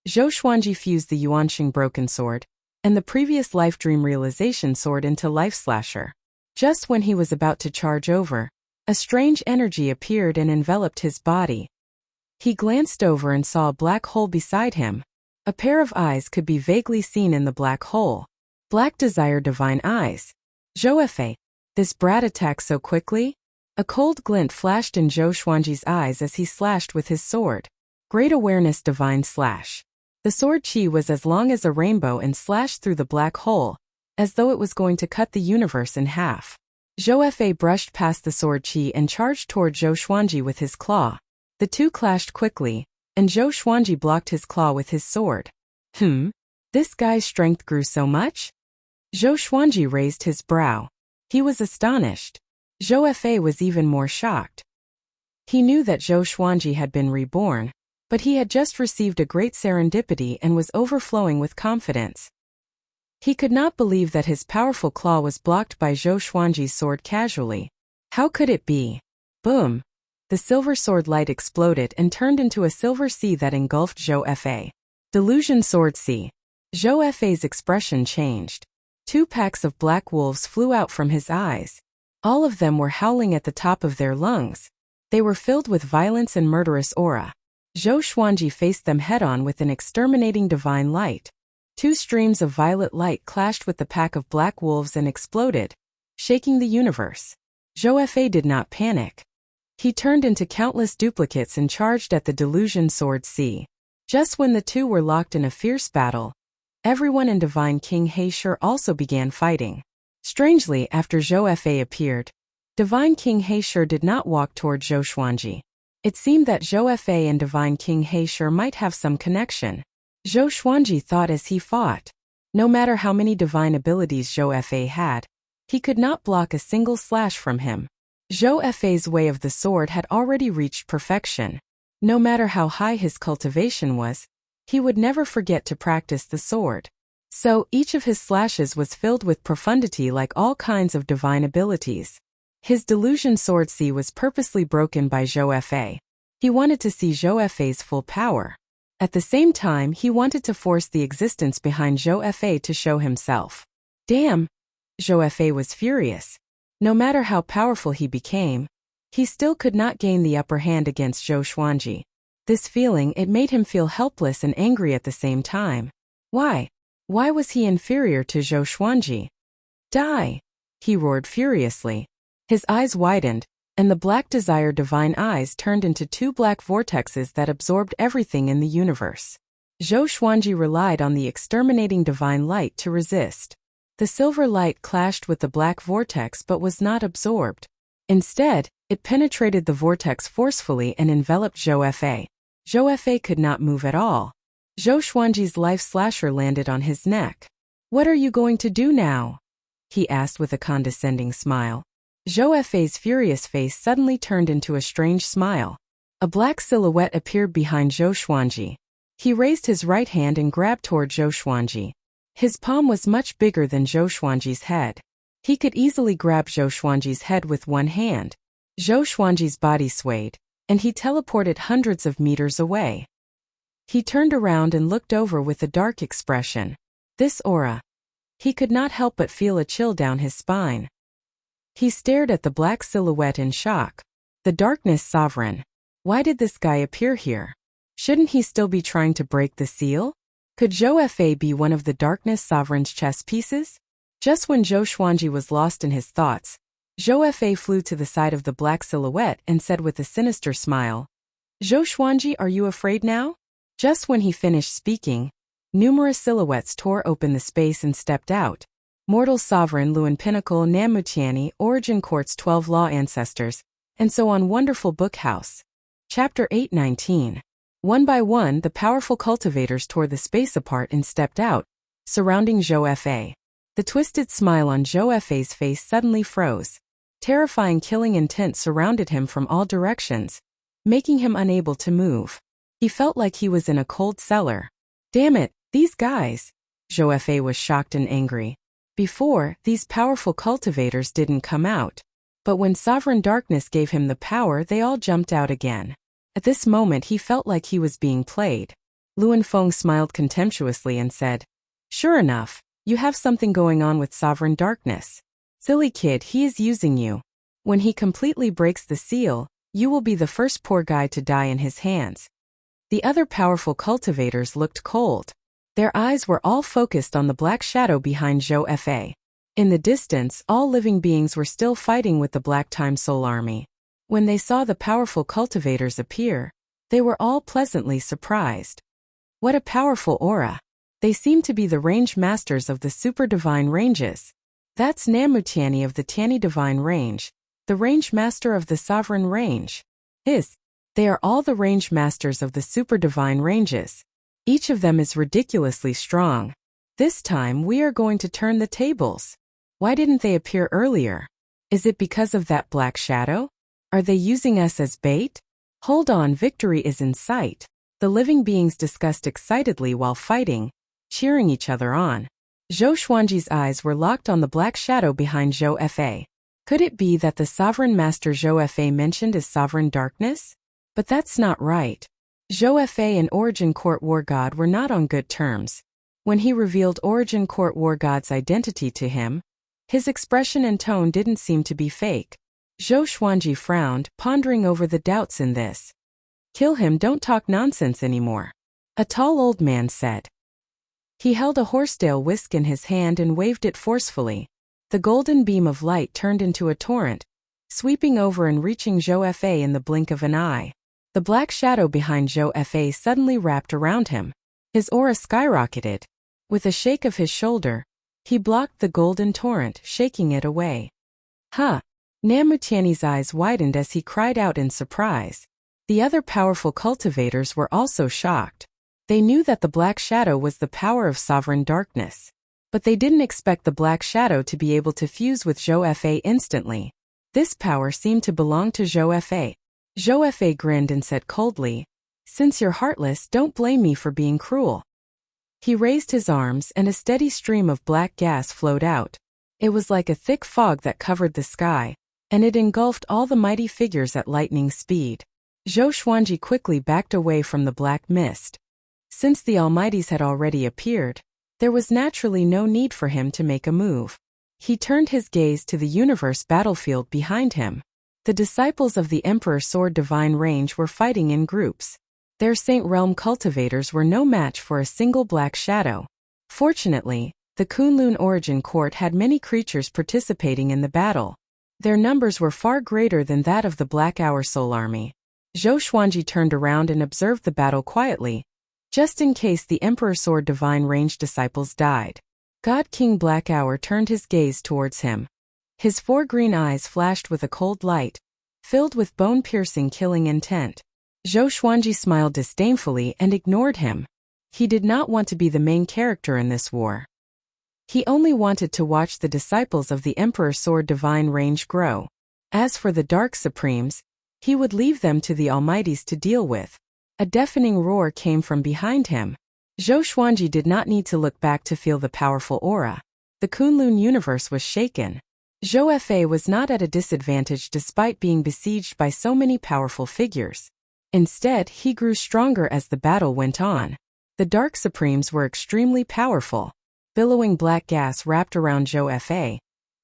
Zhou Xuanji fused the Yuanxing Broken Sword and the previous Life Dream Realization Sword into Life Slasher. Just when he was about to charge over, a strange energy appeared and enveloped his body. He glanced over and saw a black hole beside him. A pair of eyes could be vaguely seen in the black hole. Black Desire Divine Eyes. Zhou Fei, this brat attacked so quickly? A cold glint flashed in Zhou Xuanji's eyes as he slashed with his sword. Great Awareness Divine Slash. The sword chi was as long as a rainbow and slashed through the black hole, as though it was going to cut the universe in half. Zhou Fei brushed past the sword chi and charged toward Zhou Xuanji with his claw. The two clashed quickly, and Zhou Xuanji blocked his claw with his sword. This guy's strength grew so much? Zhou Xuanji raised his brow. He was astonished. Zhou Fei was even more shocked. He knew that Zhou Xuanji had been reborn, but he had just received a great serendipity and was overflowing with confidence. He could not believe that his powerful claw was blocked by Zhou Xuanji's sword casually. How could it be? Boom! The silver sword light exploded and turned into a silver sea that engulfed Zhou Fei. Delusion Sword Sea. Zhou Fei's expression changed. Two packs of black wolves flew out from his eyes. All of them were howling at the top of their lungs. They were filled with violence and murderous aura. Zhou Xuanji faced them head-on with an exterminating divine light. Two streams of violet light clashed with the pack of black wolves and exploded, shaking the universe. Zhou Fei did not panic. He turned into countless duplicates and charged at the Delusion Sword Sea. Just when the two were locked in a fierce battle, everyone in Divine King He Shi also began fighting. Strangely, after Zhou Fei appeared, Divine King He Shi did not walk toward Zhou Xuanji. It seemed that Zhou Fei and Divine King He Shi might have some connection. Zhou Xuanji thought as he fought. No matter how many divine abilities Zhou Fei had, he could not block a single slash from him. Zhou Fei's way of the sword had already reached perfection. No matter how high his cultivation was, he would never forget to practice the sword. So, each of his slashes was filled with profundity like all kinds of divine abilities. His delusion sword C was purposely broken by Zhou Fei. He wanted to see Zhou Fei's full power. At the same time, he wanted to force the existence behind Zhou Fei to show himself. Damn! Zhou Fei was furious. No matter how powerful he became, he still could not gain the upper hand against Zhou Xuanji. This feeling, it made him feel helpless and angry at the same time. Why? Why was he inferior to Zhou Xuanji? Die! He roared furiously. His eyes widened, and the black desire divine eyes turned into two black vortexes that absorbed everything in the universe. Zhou Xuanji relied on the exterminating divine light to resist. The silver light clashed with the black vortex but was not absorbed. Instead, it penetrated the vortex forcefully and enveloped Zhou Fei. Zhou Fei could not move at all. Zhou Xuanji's life slasher landed on his neck. "What are you going to do now?" he asked with a condescending smile. Zhou Fei's furious face suddenly turned into a strange smile. A black silhouette appeared behind Zhou Xuanji. He raised his right hand and grabbed toward Zhou Xuanji. His palm was much bigger than Zhou Xuanji's head. He could easily grab Zhou Xuanji's head with one hand. Zhou Xuanji's body swayed, and he teleported hundreds of meters away. He turned around and looked over with a dark expression. This aura. He could not help but feel a chill down his spine. He stared at the black silhouette in shock. The Darkness Sovereign. Why did this guy appear here? Shouldn't he still be trying to break the seal? Could Zhou Fei be one of the Darkness Sovereign's chess pieces? Just when Zhou Xuanji was lost in his thoughts, Zhou Fei flew to the side of the black silhouette and said with a sinister smile, "Zhou Xuanji, are you afraid now?" Just when he finished speaking, numerous silhouettes tore open the space and stepped out. Mortal Sovereign, Luan Pinnacle, Namutiani, Origin Court's 12 Law Ancestors, and so on. Wonderful Book House. Chapter 819. One by one, the powerful cultivators tore the space apart and stepped out, surrounding Zhou Fei. The twisted smile on Zhou Fei's face suddenly froze. Terrifying killing intent surrounded him from all directions, making him unable to move. He felt like he was in a cold cellar. Damn it, these guys! Zhou Fei was shocked and angry. Before, these powerful cultivators didn't come out. But when Sovereign Darkness gave him the power, they all jumped out again. At this moment he felt like he was being played. Luan Feng smiled contemptuously and said, "Sure enough, you have something going on with Sovereign Darkness. Silly kid, he is using you. When he completely breaks the seal, you will be the first poor guy to die in his hands." The other powerful cultivators looked cold. Their eyes were all focused on the black shadow behind Zhou Fei. In the distance, all living beings were still fighting with the Black Time Soul Army. When they saw the powerful cultivators appear, they were all pleasantly surprised. What a powerful aura! They seem to be the range masters of the super divine ranges. That's Namutiani of the Tiani divine range, the range master of the sovereign range. They are all the range masters of the super divine ranges. Each of them is ridiculously strong. This time we are going to turn the tables. Why didn't they appear earlier? Is it because of that black shadow? Are they using us as bait? Hold on, victory is in sight. The living beings discussed excitedly while fighting, cheering each other on. Zhou Xuanji's eyes were locked on the black shadow behind Zhou Fei. Could it be that the Sovereign Master Zhou Fei mentioned is Sovereign Darkness? But that's not right. Zhou Fei and Origin Court War God were not on good terms. When he revealed Origin Court War God's identity to him, his expression and tone didn't seem to be fake. Zhou Xuanji frowned, pondering over the doubts in this. "Kill him, don't talk nonsense anymore," a tall old man said. He held a horsetail whisk in his hand and waved it forcefully. The golden beam of light turned into a torrent, sweeping over and reaching Zhou Fei in the blink of an eye. The black shadow behind Zhou Fei suddenly wrapped around him. His aura skyrocketed. With a shake of his shoulder, he blocked the golden torrent, shaking it away. "Huh!" Namutiani's eyes widened as he cried out in surprise. The other powerful cultivators were also shocked. They knew that the black shadow was the power of Sovereign Darkness. But they didn't expect the black shadow to be able to fuse with Zhou Fei instantly. This power seemed to belong to Zhou Fa. Zhou Fa grinned and said coldly, "Since you're heartless, don't blame me for being cruel." He raised his arms and a steady stream of black gas flowed out. It was like a thick fog that covered the sky, and it engulfed all the mighty figures at lightning speed. Zhou Xuanji quickly backed away from the black mist. Since the Almighties had already appeared, there was naturally no need for him to make a move. He turned his gaze to the universe battlefield behind him. The disciples of the Emperor Sword Divine Range were fighting in groups. Their Saint Realm cultivators were no match for a single black shadow. Fortunately, the Kunlun Origin Court had many creatures participating in the battle. Their numbers were far greater than that of the Black Hour Soul Army. Zhou Xuanji turned around and observed the battle quietly, just in case the Emperor Sword Divine Range disciples died. God King Black Hour turned his gaze towards him. His 4 green eyes flashed with a cold light, filled with bone-piercing killing intent. Zhou Xuanji smiled disdainfully and ignored him. He did not want to be the main character in this war. He only wanted to watch the disciples of the Emperor Sword Divine Range grow. As for the Dark Supremes, he would leave them to the Almighties to deal with. A deafening roar came from behind him. Zhou Xuanji did not need to look back to feel the powerful aura. The Kunlun universe was shaken. Zhou Fa was not at a disadvantage despite being besieged by so many powerful figures. Instead, he grew stronger as the battle went on. The Dark Supremes were extremely powerful. Billowing black gas wrapped around Zhou Fa,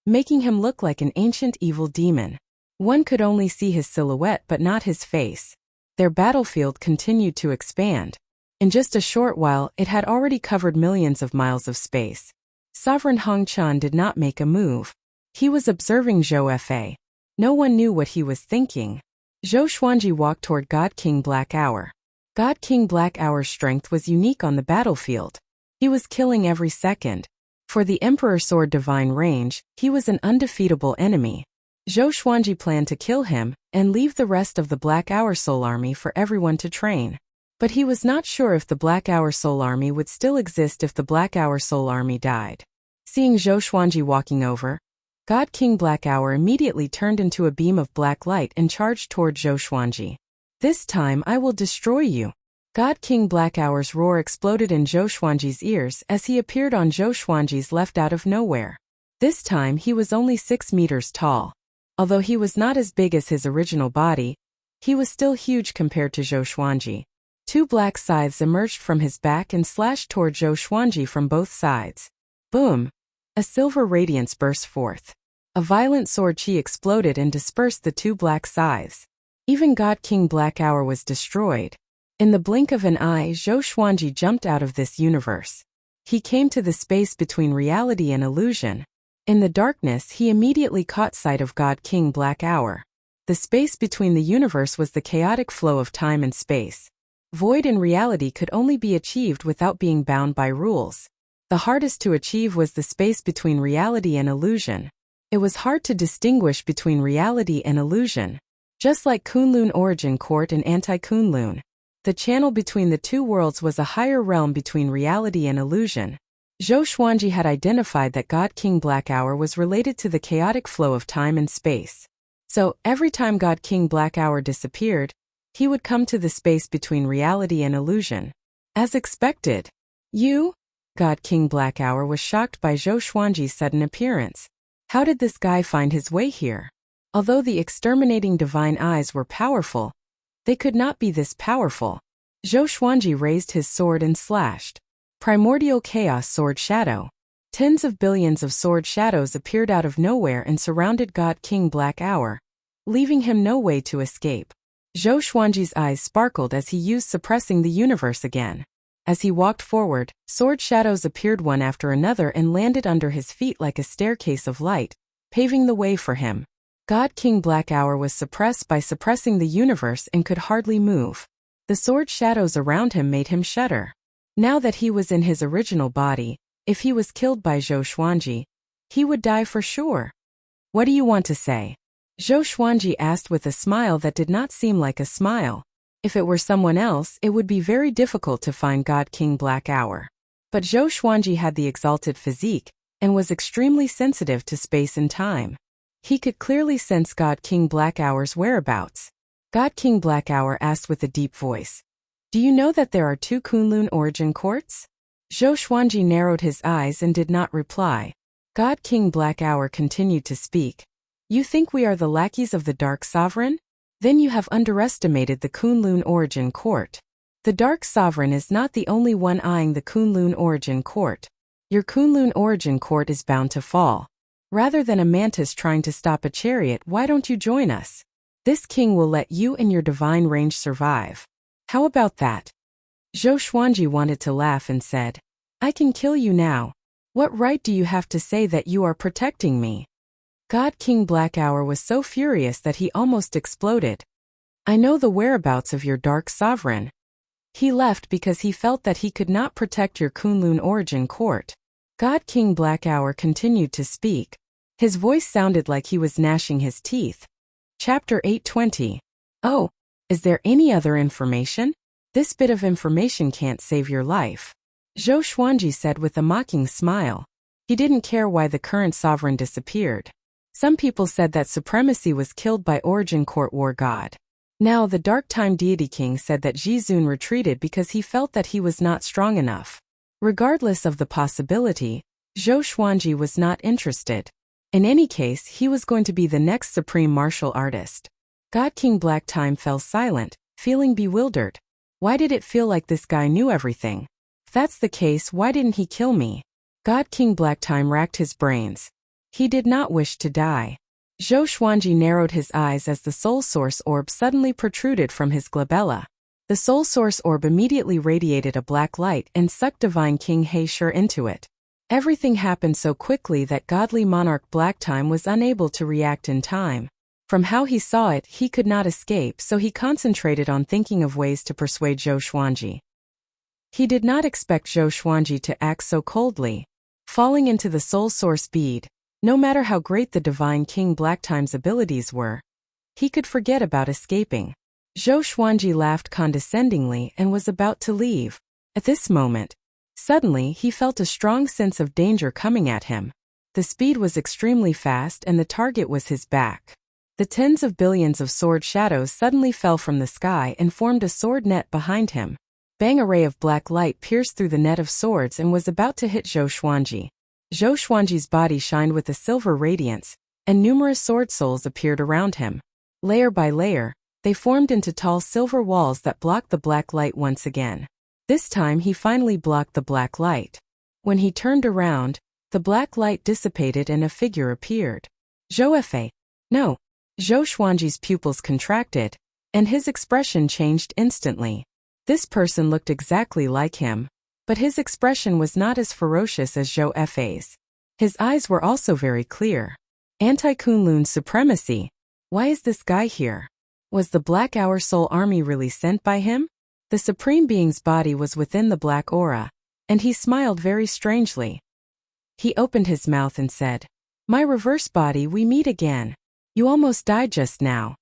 making him look like an ancient evil demon. One could only see his silhouette but not his face. Their battlefield continued to expand. In just a short while, it had already covered millions of miles of space. Sovereign Hong Chan did not make a move. He was observing Zhou Fa. No one knew what he was thinking. Zhou Xuanji walked toward God King Black Hour. God King Black Hour's strength was unique on the battlefield. He was killing every second. For the Emperor Sword Divine Range, he was an undefeatable enemy. Zhou Xuanji planned to kill him and leave the rest of the Black Hour Soul Army for everyone to train. But he was not sure if the Black Hour Soul Army would still exist if the Black Hour Soul Army died. Seeing Zhou Xuanji walking over, God King Black Hour immediately turned into a beam of black light and charged toward Zhou Xuanji. "This time I will destroy you." God King Black Hour's roar exploded in Zhou Xuanji's ears as he appeared on Zhou Xuanji's left out of nowhere. This time he was only 6 meters tall. Although he was not as big as his original body, he was still huge compared to Zhou Xuanji. 2 black scythes emerged from his back and slashed toward Zhou Xuanji from both sides. Boom! A silver radiance burst forth. A violent sword chi exploded and dispersed the 2 black scythes. Even God King Black Hour was destroyed. In the blink of an eye, Zhou Xuanji jumped out of this universe. He came to the space between reality and illusion. In the darkness, he immediately caught sight of God King Black Hour. The space between the universe was the chaotic flow of time and space. Void in reality could only be achieved without being bound by rules. The hardest to achieve was the space between reality and illusion. It was hard to distinguish between reality and illusion. Just like Kunlun Origin Court and Anti-Kunlun, the channel between the 2 worlds was a higher realm between reality and illusion. Zhou Xuanji had identified that God King Black Hour was related to the chaotic flow of time and space. So, every time God King Black Hour disappeared, he would come to the space between reality and illusion. As expected. "You?" God King Black Hour was shocked by Zhou Xuanji's sudden appearance. How did this guy find his way here? Although the exterminating divine eyes were powerful, they could not be this powerful. Zhou Xuanji raised his sword and slashed. Primordial Chaos Sword Shadow. Tens of billions of sword shadows appeared out of nowhere and surrounded God King Black Hour, leaving him no way to escape. Zhou Xuanji's eyes sparkled as he used suppressing the universe again. As he walked forward, sword shadows appeared one after another and landed under his feet like a staircase of light, paving the way for him. God King Black Hour was suppressed by suppressing the universe and could hardly move. The sword shadows around him made him shudder. Now that he was in his original body, if he was killed by Zhou Xuanji, he would die for sure. "What do you want to say?" Zhou Xuanji asked with a smile that did not seem like a smile. If it were someone else, it would be very difficult to find God King Black Hour. But Zhou Xuanji had the exalted physique, and was extremely sensitive to space and time. He could clearly sense God King Blackhour's whereabouts. God King Blackhour asked with a deep voice, "Do you know that there are 2 Kunlun origin courts?" Zhou Xuanji narrowed his eyes and did not reply. God King Blackhour continued to speak. "You think we are the lackeys of the Dark Sovereign? Then you have underestimated the Kunlun origin court. The Dark Sovereign is not the only one eyeing the Kunlun origin court. Your Kunlun origin court is bound to fall. Rather than a mantis trying to stop a chariot, why don't you join us? This king will let you and your divine range survive. How about that?" Zhou Xuanji wanted to laugh and said, "I can kill you now. What right do you have to say that you are protecting me?" God King Blackhour was so furious that he almost exploded. "I know the whereabouts of your Dark Sovereign." He left because he felt that he could not protect your Kunlun origin court. God King Blackhour continued to speak. His voice sounded like he was gnashing his teeth. Chapter 820. "Oh, is there any other information? This bit of information can't save your life," Zhou Xuanji said with a mocking smile. He didn't care why the current sovereign disappeared. Some people said that supremacy was killed by Origin Court War God. Now the Dark Time Deity King said that Jizun retreated because he felt that he was not strong enough. Regardless of the possibility, Zhou Xuanji was not interested. In any case, he was going to be the next supreme martial artist. God King Black Time fell silent, feeling bewildered. Why did it feel like this guy knew everything? If that's the case, why didn't he kill me? God King Black Time racked his brains. He did not wish to die. Zhou Xuanji narrowed his eyes as the Soul Source Orb suddenly protruded from his glabella. The Soul Source Orb immediately radiated a black light and sucked Divine King He Shi into it. Everything happened so quickly that Godly Monarch Black Time was unable to react in time. From how he saw it, he could not escape, so he concentrated on thinking of ways to persuade Zhou Xuanji. He did not expect Zhou Xuanji to act so coldly. Falling into the Soul Source bead, no matter how great the Divine King Black Time's abilities were, he could forget about escaping. Zhou Xuanji laughed condescendingly and was about to leave. At this moment, suddenly he felt a strong sense of danger coming at him. The speed was extremely fast and the target was his back. The tens of billions of sword shadows suddenly fell from the sky and formed a sword net behind him. Bang! A ray of black light pierced through the net of swords and was about to hit Zhou Xuanji. Zhou Xuanji's body shined with a silver radiance, and numerous sword souls appeared around him. Layer by layer, they formed into tall silver walls that blocked the black light once again. This time he finally blocked the black light. When he turned around, the black light dissipated and a figure appeared. Zhou Fei. No. Zhou Xuanji's pupils contracted, and his expression changed instantly. This person looked exactly like him, but his expression was not as ferocious as Zhou Fei's. His eyes were also very clear. Anti-Kunlun supremacy. Why is this guy here? Was the Black Hour Soul Army really sent by him? The Supreme Being's body was within the black aura, and he smiled very strangely. He opened his mouth and said, "My reverse body, we meet again. You almost died just now."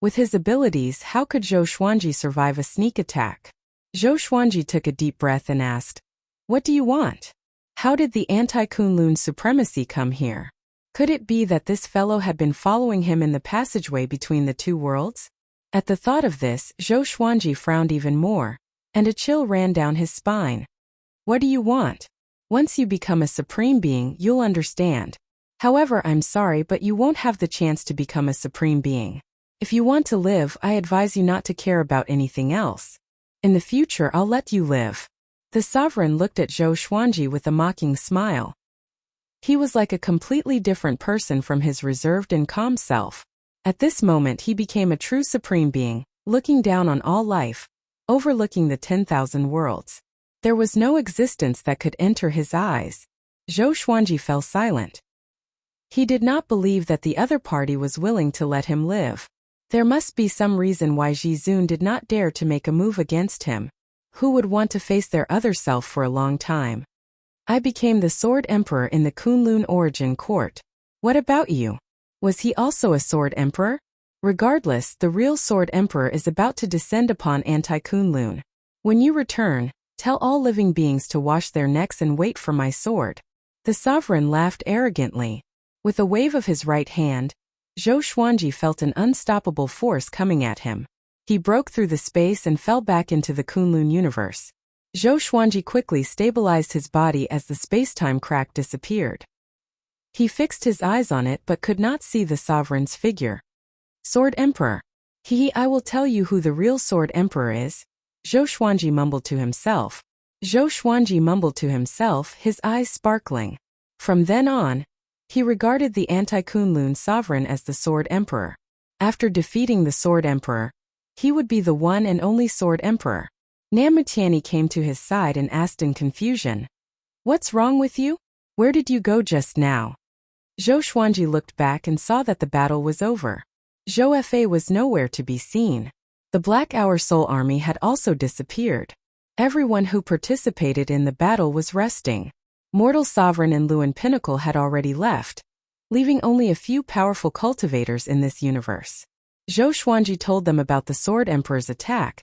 With his abilities, how could Zhou Xuanji survive a sneak attack? Zhou Xuanji took a deep breath and asked, "What do you want? How did the anti-Kunlun supremacy come here? Could it be that this fellow had been following him in the passageway between the two worlds?" At the thought of this, Zhou Xuanji frowned even more, and a chill ran down his spine. "What do you want? Once you become a supreme being, you'll understand. However, I'm sorry, but you won't have the chance to become a supreme being. If you want to live, I advise you not to care about anything else. In the future, I'll let you live." The sovereign looked at Zhou Xuanji with a mocking smile. He was like a completely different person from his reserved and calm self. At this moment he became a true supreme being, looking down on all life, overlooking the 10,000 worlds. There was no existence that could enter his eyes. Zhou Xuanji fell silent. He did not believe that the other party was willing to let him live. There must be some reason why Jizun did not dare to make a move against him. Who would want to face their other self for a long time? "I became the Sword Emperor in the Kunlun Origin Court. What about you? Was he also a Sword Emperor?" Regardless, the real Sword Emperor is about to descend upon anti-Kunlun. When you return, tell all living beings to wash their necks and wait for my sword. The sovereign laughed arrogantly. With a wave of his right hand, Zhou Xuanji felt an unstoppable force coming at him. He broke through the space and fell back into the Kunlun universe. Zhou Xuanji quickly stabilized his body as the space-time crack disappeared. He fixed his eyes on it but could not see the sovereign's figure. Sword Emperor. I will tell you who the real Sword Emperor is. Zhou Xuanji mumbled to himself. His eyes sparkling. From then on, he regarded the anti-Kunlun sovereign as the Sword Emperor. After defeating the Sword Emperor, he would be the one and only Sword Emperor. Namutiani came to his side and asked in confusion, "What's wrong with you? Where did you go just now?" Zhou Xuanji looked back and saw that the battle was over. Zhou Fa was nowhere to be seen. The Black Hour Soul Army had also disappeared. Everyone who participated in the battle was resting. Mortal Sovereign and Luan Pinnacle had already left, leaving only a few powerful cultivators in this universe. Zhou Xuanji told them about the Sword Emperor's attack,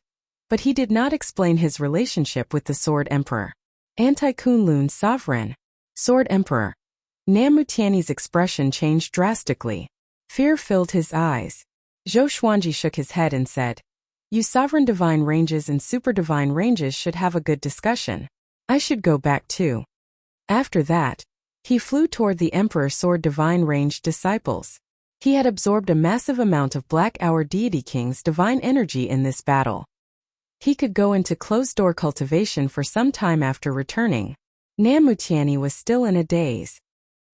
but he did not explain his relationship with the Sword Emperor. Anti-Kunlun Sovereign. Sword Emperor. Namutiani's expression changed drastically. Fear filled his eyes. Zhou Xuanji shook his head and said, "You Sovereign Divine Ranges and Super Divine Ranges should have a good discussion. I should go back too." After that, he flew toward the Emperor Sword Divine Range disciples. He had absorbed a massive amount of Black Hour Deity King's divine energy in this battle. He could go into closed-door cultivation for some time after returning. Namutiani was still in a daze.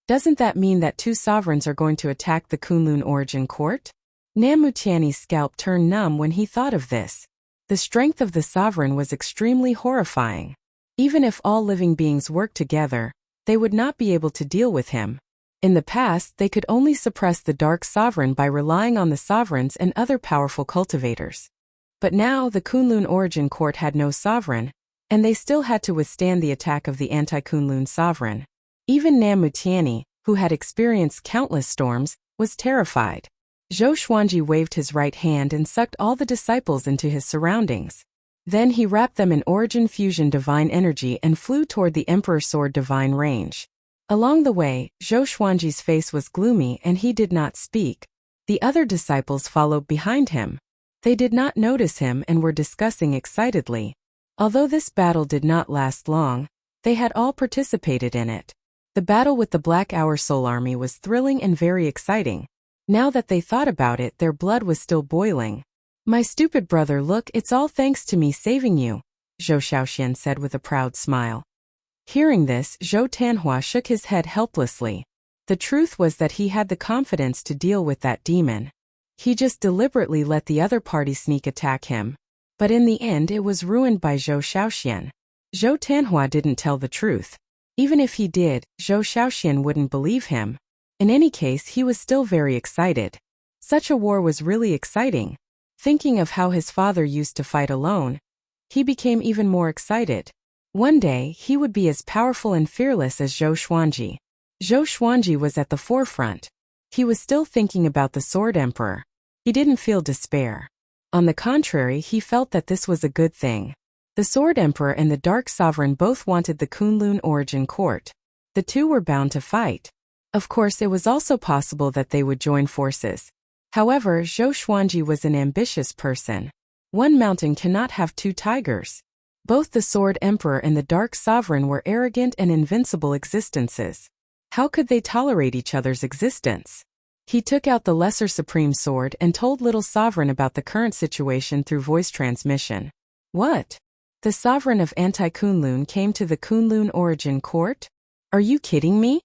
Doesn't that mean that two sovereigns are going to attack the Kunlun Origin Court? Namutiani's scalp turned numb when he thought of this. The strength of the sovereign was extremely horrifying. Even if all living beings worked together, they would not be able to deal with him. In the past, they could only suppress the Dark Sovereign by relying on the sovereigns and other powerful cultivators. But now the Kunlun Origin Court had no sovereign, and they still had to withstand the attack of the anti-Kunlun sovereign. Even Namutiani, who had experienced countless storms, was terrified. Zhou Xuanji waved his right hand and sucked all the disciples into his surroundings. Then he wrapped them in Origin Fusion Divine Energy and flew toward the Emperor Sword Divine Range. Along the way, Zhou Xuanji's face was gloomy and he did not speak. The other disciples followed behind him. They did not notice him and were discussing excitedly. Although this battle did not last long, they had all participated in it. The battle with the Black Hour Soul Army was thrilling and very exciting. Now that they thought about it, their blood was still boiling. "My stupid brother, look, it's all thanks to me saving you," Zhou Xiaoxian said with a proud smile. Hearing this, Zhou Tanhua shook his head helplessly. The truth was that he had the confidence to deal with that demon. He just deliberately let the other party sneak attack him. But in the end it was ruined by Zhou Xiaoxian. Zhou Tanhua didn't tell the truth. Even if he did, Zhou Xiaoxian wouldn't believe him. In any case, he was still very excited. Such a war was really exciting. Thinking of how his father used to fight alone, he became even more excited. One day, he would be as powerful and fearless as Zhou Xuanji. Zhou Xuanji was at the forefront. He was still thinking about the Sword Emperor. He didn't feel despair. On the contrary, he felt that this was a good thing. The Sword Emperor and the Dark Sovereign both wanted the Kunlun Origin Court. The two were bound to fight. Of course, it was also possible that they would join forces. However, Zhou Xuanji was an ambitious person. One mountain cannot have two tigers. Both the Sword Emperor and the Dark Sovereign were arrogant and invincible existences. How could they tolerate each other's existence? He took out the Lesser Supreme Sword and told Little Sovereign about the current situation through voice transmission. What? The Sovereign of Anti-Kunlun came to the Kunlun Origin Court? Are you kidding me?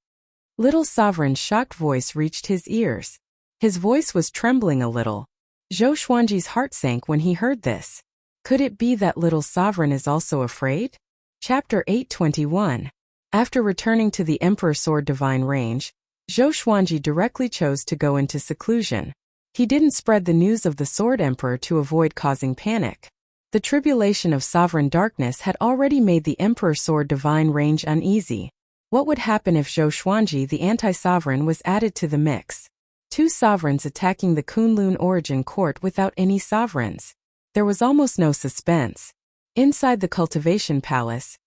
Little Sovereign's shocked voice reached his ears. His voice was trembling a little. Zhou Xuanji's heart sank when he heard this. Could it be that Little Sovereign is also afraid? Chapter 821. After returning to the Emperor Sword Divine Range, Zhou Xuanji directly chose to go into seclusion. He didn't spread the news of the Sword Emperor to avoid causing panic. The tribulation of sovereign darkness had already made the Emperor Sword Divine Range uneasy. What would happen if Zhou Xuanji, the anti-sovereign, was added to the mix? Two sovereigns attacking the Kunlun Origin Court without any sovereigns. There was almost no suspense. Inside the cultivation palace,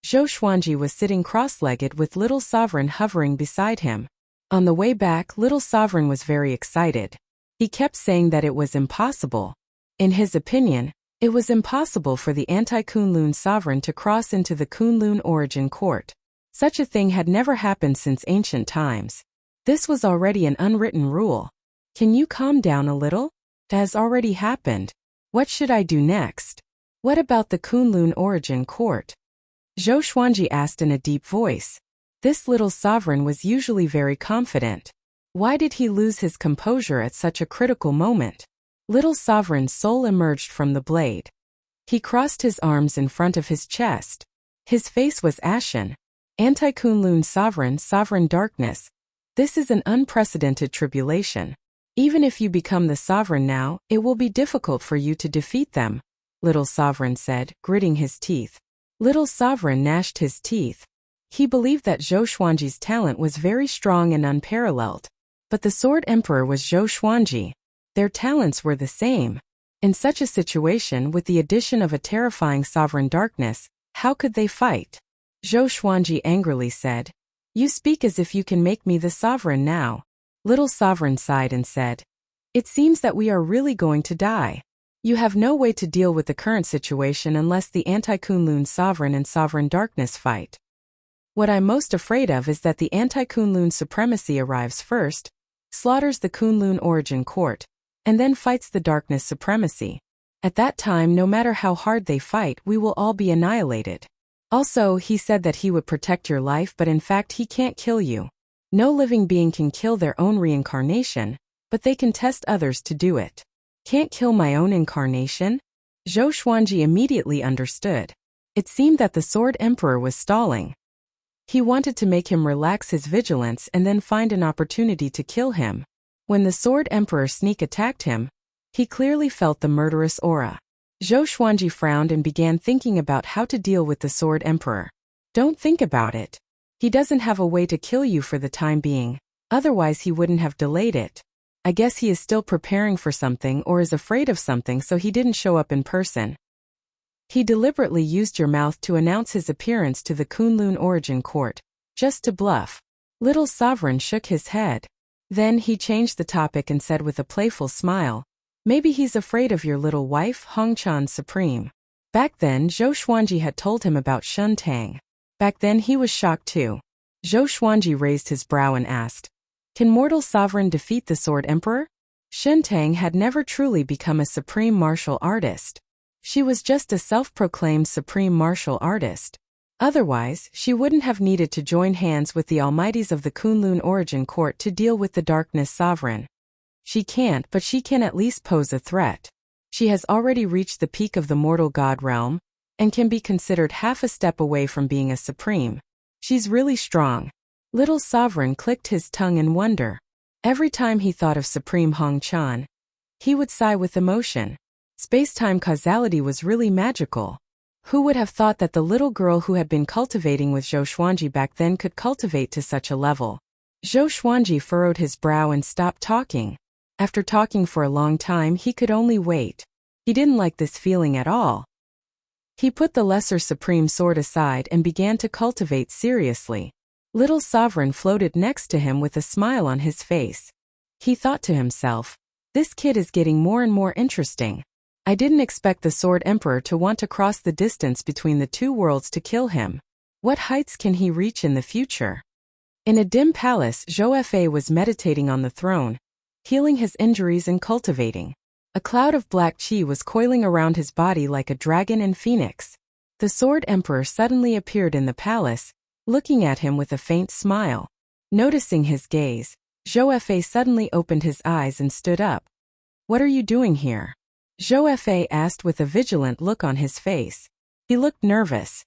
Zhou Xuanji was sitting cross-legged with Little Sovereign hovering beside him. On the way back, little Sovereign was very excited. He kept saying that it was impossible. In his opinion, it was impossible for the anti-Kunlun sovereign to cross into the Kunlun origin court. Such a thing had never happened since ancient times. This was already an unwritten rule. Can you calm down a little? It has already happened. What should I do next? What about the Kunlun origin court? Zhou Xuanji asked in a deep voice. This little sovereign was usually very confident. Why did he lose his composure at such a critical moment? Little Sovereign's soul emerged from the blade. He crossed his arms in front of his chest. His face was ashen. Anti-Kunlun sovereign, sovereign darkness. This is an unprecedented tribulation. Even if you become the sovereign now, it will be difficult for you to defeat them, Little Sovereign said, gritting his teeth. Little Sovereign gnashed his teeth. He believed that Zhou Xuanji's talent was very strong and unparalleled. But the Sword Emperor was Zhou Xuanji. Their talents were the same. In such a situation, with the addition of a terrifying sovereign darkness, how could they fight? Zhou Xuanji angrily said. You speak as if you can make me the sovereign now. Little Sovereign sighed and said. It seems that we are really going to die. You have no way to deal with the current situation unless the anti-Kunlun sovereign and sovereign darkness fight. What I'm most afraid of is that the anti-Kunlun supremacy arrives first, slaughters the Kunlun origin court, and then fights the darkness supremacy. At that time, no matter how hard they fight, we will all be annihilated. Also, he said that he would protect your life, but in fact he can't kill you. No living being can kill their own reincarnation, but they can test others to do it. Can't kill my own incarnation? Zhou Xuanji immediately understood. It seemed that the Sword Emperor was stalling. He wanted to make him relax his vigilance and then find an opportunity to kill him. When the Sword Emperor sneak attacked him, he clearly felt the murderous aura. Zhou Xuanji frowned and began thinking about how to deal with the Sword Emperor. Don't think about it. He doesn't have a way to kill you for the time being, otherwise he wouldn't have delayed it. I guess he is still preparing for something or is afraid of something, so he didn't show up in person. He deliberately used your mouth to announce his appearance to the Kunlun origin court, just to bluff. Little Sovereign shook his head. Then he changed the topic and said with a playful smile, maybe he's afraid of your little wife, Hongchan Supreme. Back then, Zhou Xuanji had told him about Shun Tang. Back then he was shocked too. Zhou Xuanji raised his brow and asked, can mortal sovereign defeat the Sword Emperor? Shun Tang had never truly become a supreme martial artist. She was just a self-proclaimed supreme martial artist. Otherwise, she wouldn't have needed to join hands with the almighties of the Kunlun origin court to deal with the darkness sovereign. She can't, but she can at least pose a threat. She has already reached the peak of the mortal god realm, and can be considered half a step away from being a supreme. She's really strong. Little Sovereign clicked his tongue in wonder. Every time he thought of Supreme Hong Chan, he would sigh with emotion. Space-time causality was really magical. Who would have thought that the little girl who had been cultivating with Zhou Xuanji back then could cultivate to such a level? Zhou Xuanji furrowed his brow and stopped talking. After talking for a long time, he could only wait. He didn't like this feeling at all. He put the lesser supreme sword aside and began to cultivate seriously. Little Sovereign floated next to him with a smile on his face. He thought to himself, this kid is getting more and more interesting. I didn't expect the Sword Emperor to want to cross the distance between the two worlds to kill him. What heights can he reach in the future? In a dim palace, Zhou Fa was meditating on the throne, healing his injuries and cultivating. A cloud of black qi was coiling around his body like a dragon and phoenix. The Sword Emperor suddenly appeared in the palace, looking at him with a faint smile. Noticing his gaze, Zhou Fa suddenly opened his eyes and stood up. What are you doing here? Zhou Fa asked with a vigilant look on his face. He looked nervous.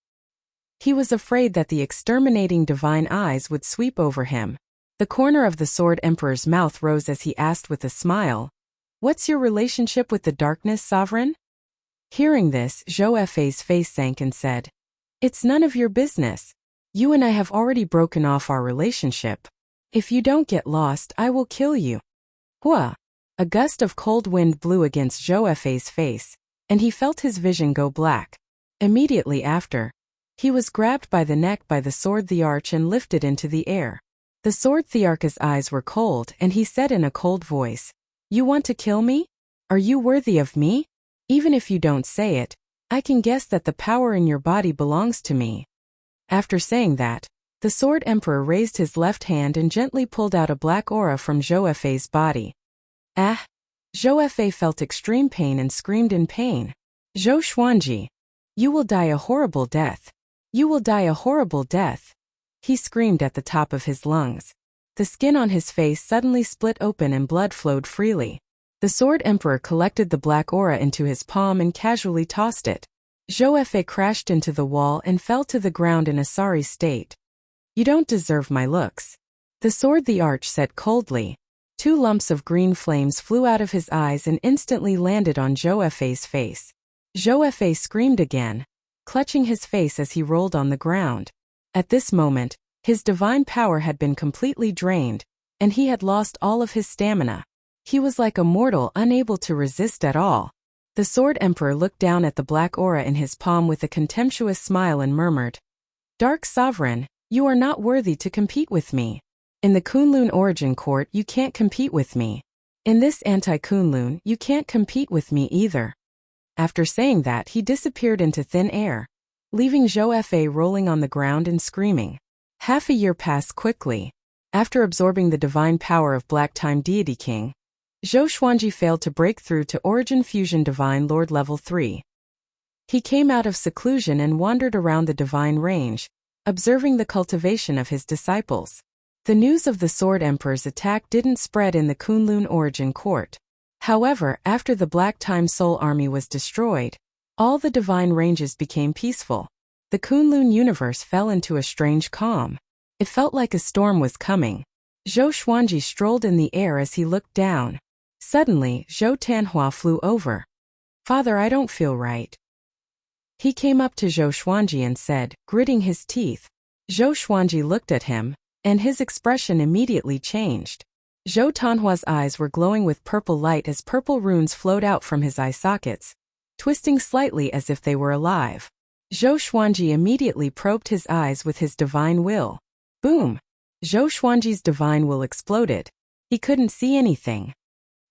He was afraid that the exterminating divine eyes would sweep over him. The corner of the Sword Emperor's mouth rose as he asked with a smile, what's your relationship with the Darkness Sovereign? Hearing this, Zhou Fa's face sank and said, it's none of your business. You and I have already broken off our relationship. If you don't get lost, I will kill you. Hua! A gust of cold wind blew against Zhou Fa's face, and he felt his vision go black. Immediately after, he was grabbed by the neck by the sword the arch and lifted into the air. The sword Thearch's eyes were cold and he said in a cold voice, "You want to kill me? Are you worthy of me? Even if you don't say it, I can guess that the power in your body belongs to me." After saying that, the Sword Emperor raised his left hand and gently pulled out a black aura from Zhou Fei's body. Ah! Zhou Fei felt extreme pain and screamed in pain. "Zhou Xuanji, you will die a horrible death. You will die a horrible death," he screamed at the top of his lungs. The skin on his face suddenly split open and blood flowed freely. The Sword Emperor collected the black aura into his palm and casually tossed it. Zhou Fei crashed into the wall and fell to the ground in a sorry state. "You don't deserve my looks," the Sword the Arch said coldly. 2 lumps of green flames flew out of his eyes and instantly landed on Zhou Fei's face. Zhou Fei screamed again, clutching his face as he rolled on the ground. At this moment, his divine power had been completely drained, and he had lost all of his stamina. He was like a mortal unable to resist at all. The Sword Emperor looked down at the black aura in his palm with a contemptuous smile and murmured, "Dark Sovereign, you are not worthy to compete with me. In the Kunlun Origin Court you can't compete with me. In this anti-Kunlun you can't compete with me either." After saying that, he disappeared into thin air, leaving Zhou Fei rolling on the ground and screaming. Half a year passed quickly. After absorbing the divine power of Black Time Deity King, Zhou Xuanji failed to break through to Origin Fusion Divine Lord Level 3. He came out of seclusion and wandered around the divine range, observing the cultivation of his disciples. The news of the Sword Emperor's attack didn't spread in the Kunlun Origin Court. However, after the Black Time Soul Army was destroyed, all the divine ranges became peaceful. The Kunlun universe fell into a strange calm. It felt like a storm was coming. Zhou Xuanji strolled in the air as he looked down. Suddenly, Zhou Tanhua flew over. "Father, I don't feel right." He came up to Zhou Xuanji and said, gritting his teeth. Zhou Xuanji looked at him, and his expression immediately changed. Zhou Tanhua's eyes were glowing with purple light as purple runes flowed out from his eye sockets, twisting slightly as if they were alive. Zhou Xuanji immediately probed his eyes with his divine will. Boom! Zhou Xuanji's divine will exploded. He couldn't see anything.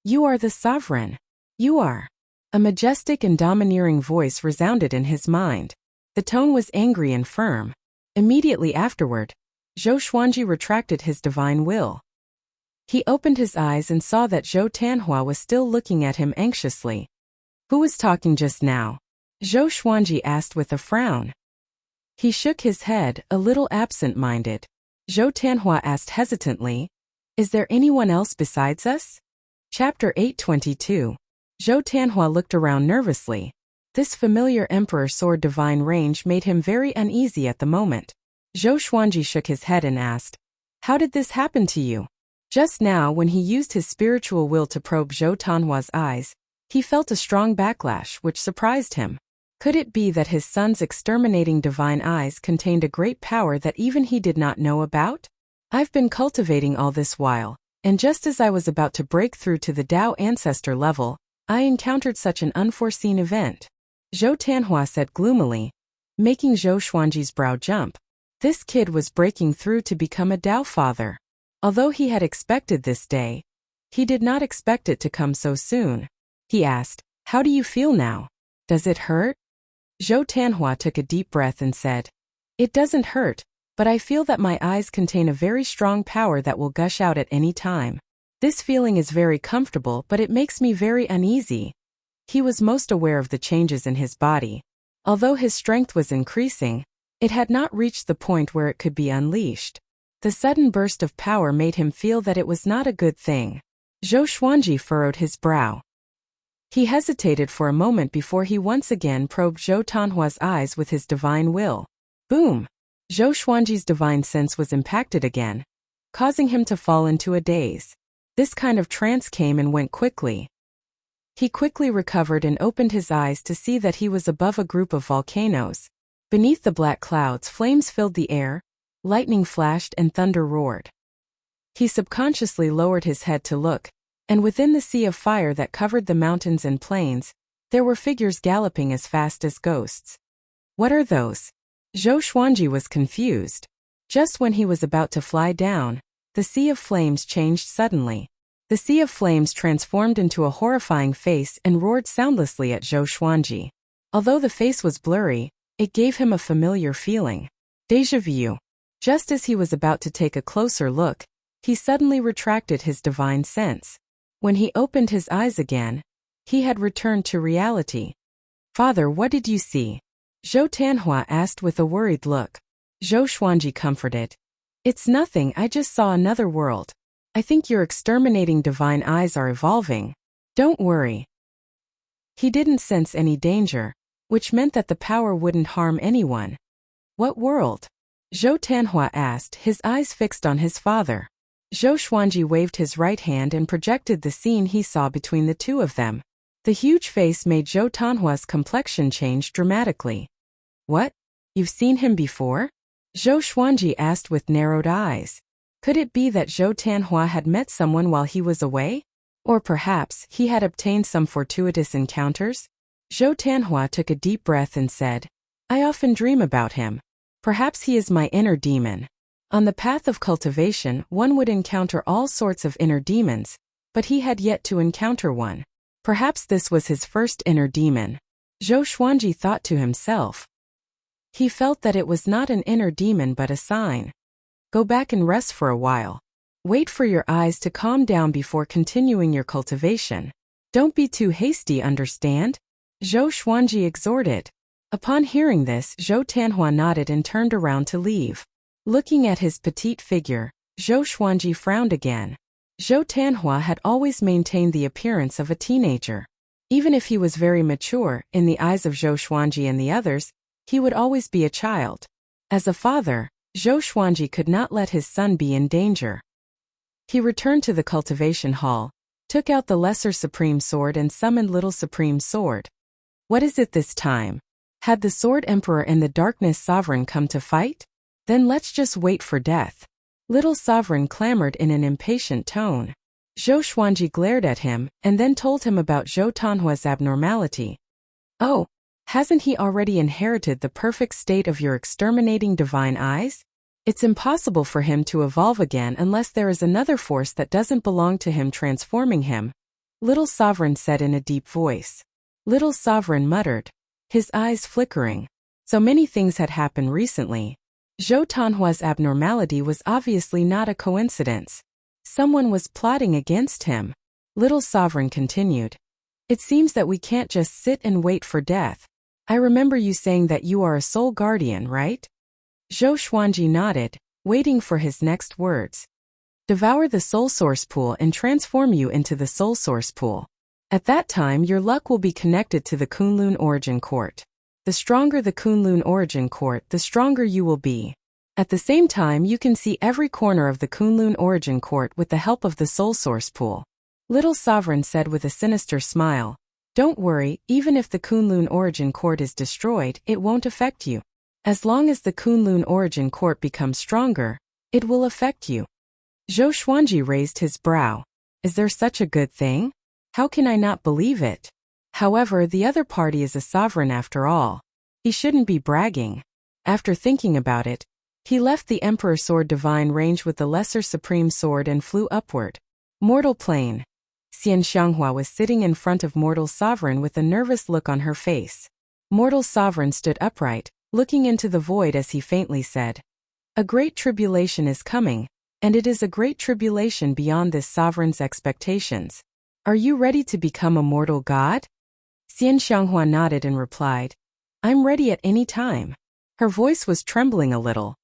"You are the sovereign. You are." A majestic and domineering voice resounded in his mind. The tone was angry and firm. Immediately afterward, Zhou Xuanji retracted his divine will. He opened his eyes and saw that Zhou Tanhua was still looking at him anxiously. "Who was talking just now?" Zhou Xuanji asked with a frown. He shook his head, a little absent-minded. Zhou Tanhua asked hesitantly, "Is there anyone else besides us?" Chapter 822. Zhou Tanhua looked around nervously. This familiar Emperor Sword divine range made him very uneasy at the moment. Zhou Xuanji shook his head and asked, "How did this happen to you?" Just now, when he used his spiritual will to probe Zhou Tanhua's eyes, he felt a strong backlash which surprised him. Could it be that his son's exterminating divine eyes contained a great power that even he did not know about? "I've been cultivating all this while, and just as I was about to break through to the Dao Ancestor level, I encountered such an unforeseen event," Zhou Tanhua said gloomily, making Zhou Xuanji's brow jump. This kid was breaking through to become a Dao Father. Although he had expected this day, he did not expect it to come so soon. He asked, "How do you feel now? Does it hurt?" Zhou Tanhua took a deep breath and said, "It doesn't hurt, but I feel that my eyes contain a very strong power that will gush out at any time. This feeling is very comfortable, but it makes me very uneasy." He was most aware of the changes in his body. Although his strength was increasing, it had not reached the point where it could be unleashed. The sudden burst of power made him feel that it was not a good thing. Zhou Xuanji furrowed his brow. He hesitated for a moment before he once again probed Zhou Tanhua's eyes with his divine will. Boom! Zhou Xuanji's divine sense was impacted again, causing him to fall into a daze. This kind of trance came and went quickly. He quickly recovered and opened his eyes to see that he was above a group of volcanoes. Beneath the black clouds, flames filled the air, lightning flashed and thunder roared. He subconsciously lowered his head to look, and within the sea of fire that covered the mountains and plains, there were figures galloping as fast as ghosts. What are those? Zhou Xuanji was confused. Just when he was about to fly down, the sea of flames changed suddenly. The sea of flames transformed into a horrifying face and roared soundlessly at Zhou Xuanji. Although the face was blurry, it gave him a familiar feeling. Déjà vu. Just as he was about to take a closer look, he suddenly retracted his divine sense. When he opened his eyes again, he had returned to reality. "Father, what did you see?" Zhou Tanhua asked with a worried look. Zhou Xuanji comforted. "It's nothing, I just saw another world. I think your exterminating divine eyes are evolving. Don't worry." He didn't sense any danger, which meant that the power wouldn't harm anyone. "What world?" Zhou Tanhua asked, his eyes fixed on his father. Zhou Xuanji waved his right hand and projected the scene he saw between the two of them. The huge face made Zhou Tanhua's complexion change dramatically. "What? You've seen him before?" Zhou Xuanji asked with narrowed eyes. Could it be that Zhou Tanhua had met someone while he was away? Or perhaps he had obtained some fortuitous encounters? Zhou Tanhua took a deep breath and said, "I often dream about him. Perhaps he is my inner demon." On the path of cultivation, one would encounter all sorts of inner demons, but he had yet to encounter one. Perhaps this was his first inner demon. Zhou Xuanji thought to himself. He felt that it was not an inner demon but a sign. Go back and rest for a while. Wait for your eyes to calm down before continuing your cultivation. Don't be too hasty, understand? Zhou Xuanji exhorted. Upon hearing this, Zhou Tanhua nodded and turned around to leave. Looking at his petite figure, Zhou Xuanji frowned again. Zhou Tanhua had always maintained the appearance of a teenager. Even if he was very mature, in the eyes of Zhou Xuanji and the others, he would always be a child. As a father, Zhou Xuanji could not let his son be in danger. He returned to the cultivation hall, took out the Lesser Supreme Sword and summoned Little Supreme Sword. What is it this time? Had the Sword Emperor and the Darkness Sovereign come to fight? Then let's just wait for death. Little Sovereign clamored in an impatient tone. Zhou Xuanji glared at him, and then told him about Zhou Tanhua's abnormality. "Oh, hasn't he already inherited the perfect state of your exterminating divine eyes? It's impossible for him to evolve again unless there is another force that doesn't belong to him transforming him," Little Sovereign said in a deep voice. Little Sovereign muttered, his eyes flickering. So many things had happened recently. Zhou Tanhua's abnormality was obviously not a coincidence. Someone was plotting against him. Little Sovereign continued. "It seems that we can't just sit and wait for death. I remember you saying that you are a soul guardian, right?" Zhou Xuanji nodded, waiting for his next words. "Devour the soul source pool and transform you into the soul source pool. At that time your luck will be connected to the Kunlun origin court. The stronger the Kunlun origin court, the stronger you will be. At the same time you can see every corner of the Kunlun origin court with the help of the soul source pool." Little Sovereign said with a sinister smile. "Don't worry, even if the Kunlun origin court is destroyed, it won't affect you. As long as the Kunlun origin court becomes stronger, it will affect you." Zhou Xuanji raised his brow. Is there such a good thing? How can I not believe it? However, the other party is a sovereign after all. He shouldn't be bragging. After thinking about it, he left the Emperor Sword Divine range with the Lesser Supreme Sword and flew upward. Mortal Plane. Xian Xianghua was sitting in front of Mortal Sovereign with a nervous look on her face. Mortal Sovereign stood upright, looking into the void as he faintly said, "A great tribulation is coming, and it is a great tribulation beyond this sovereign's expectations. Are you ready to become a mortal god?" Xian Xianghua nodded and replied, "I'm ready at any time." Her voice was trembling a little.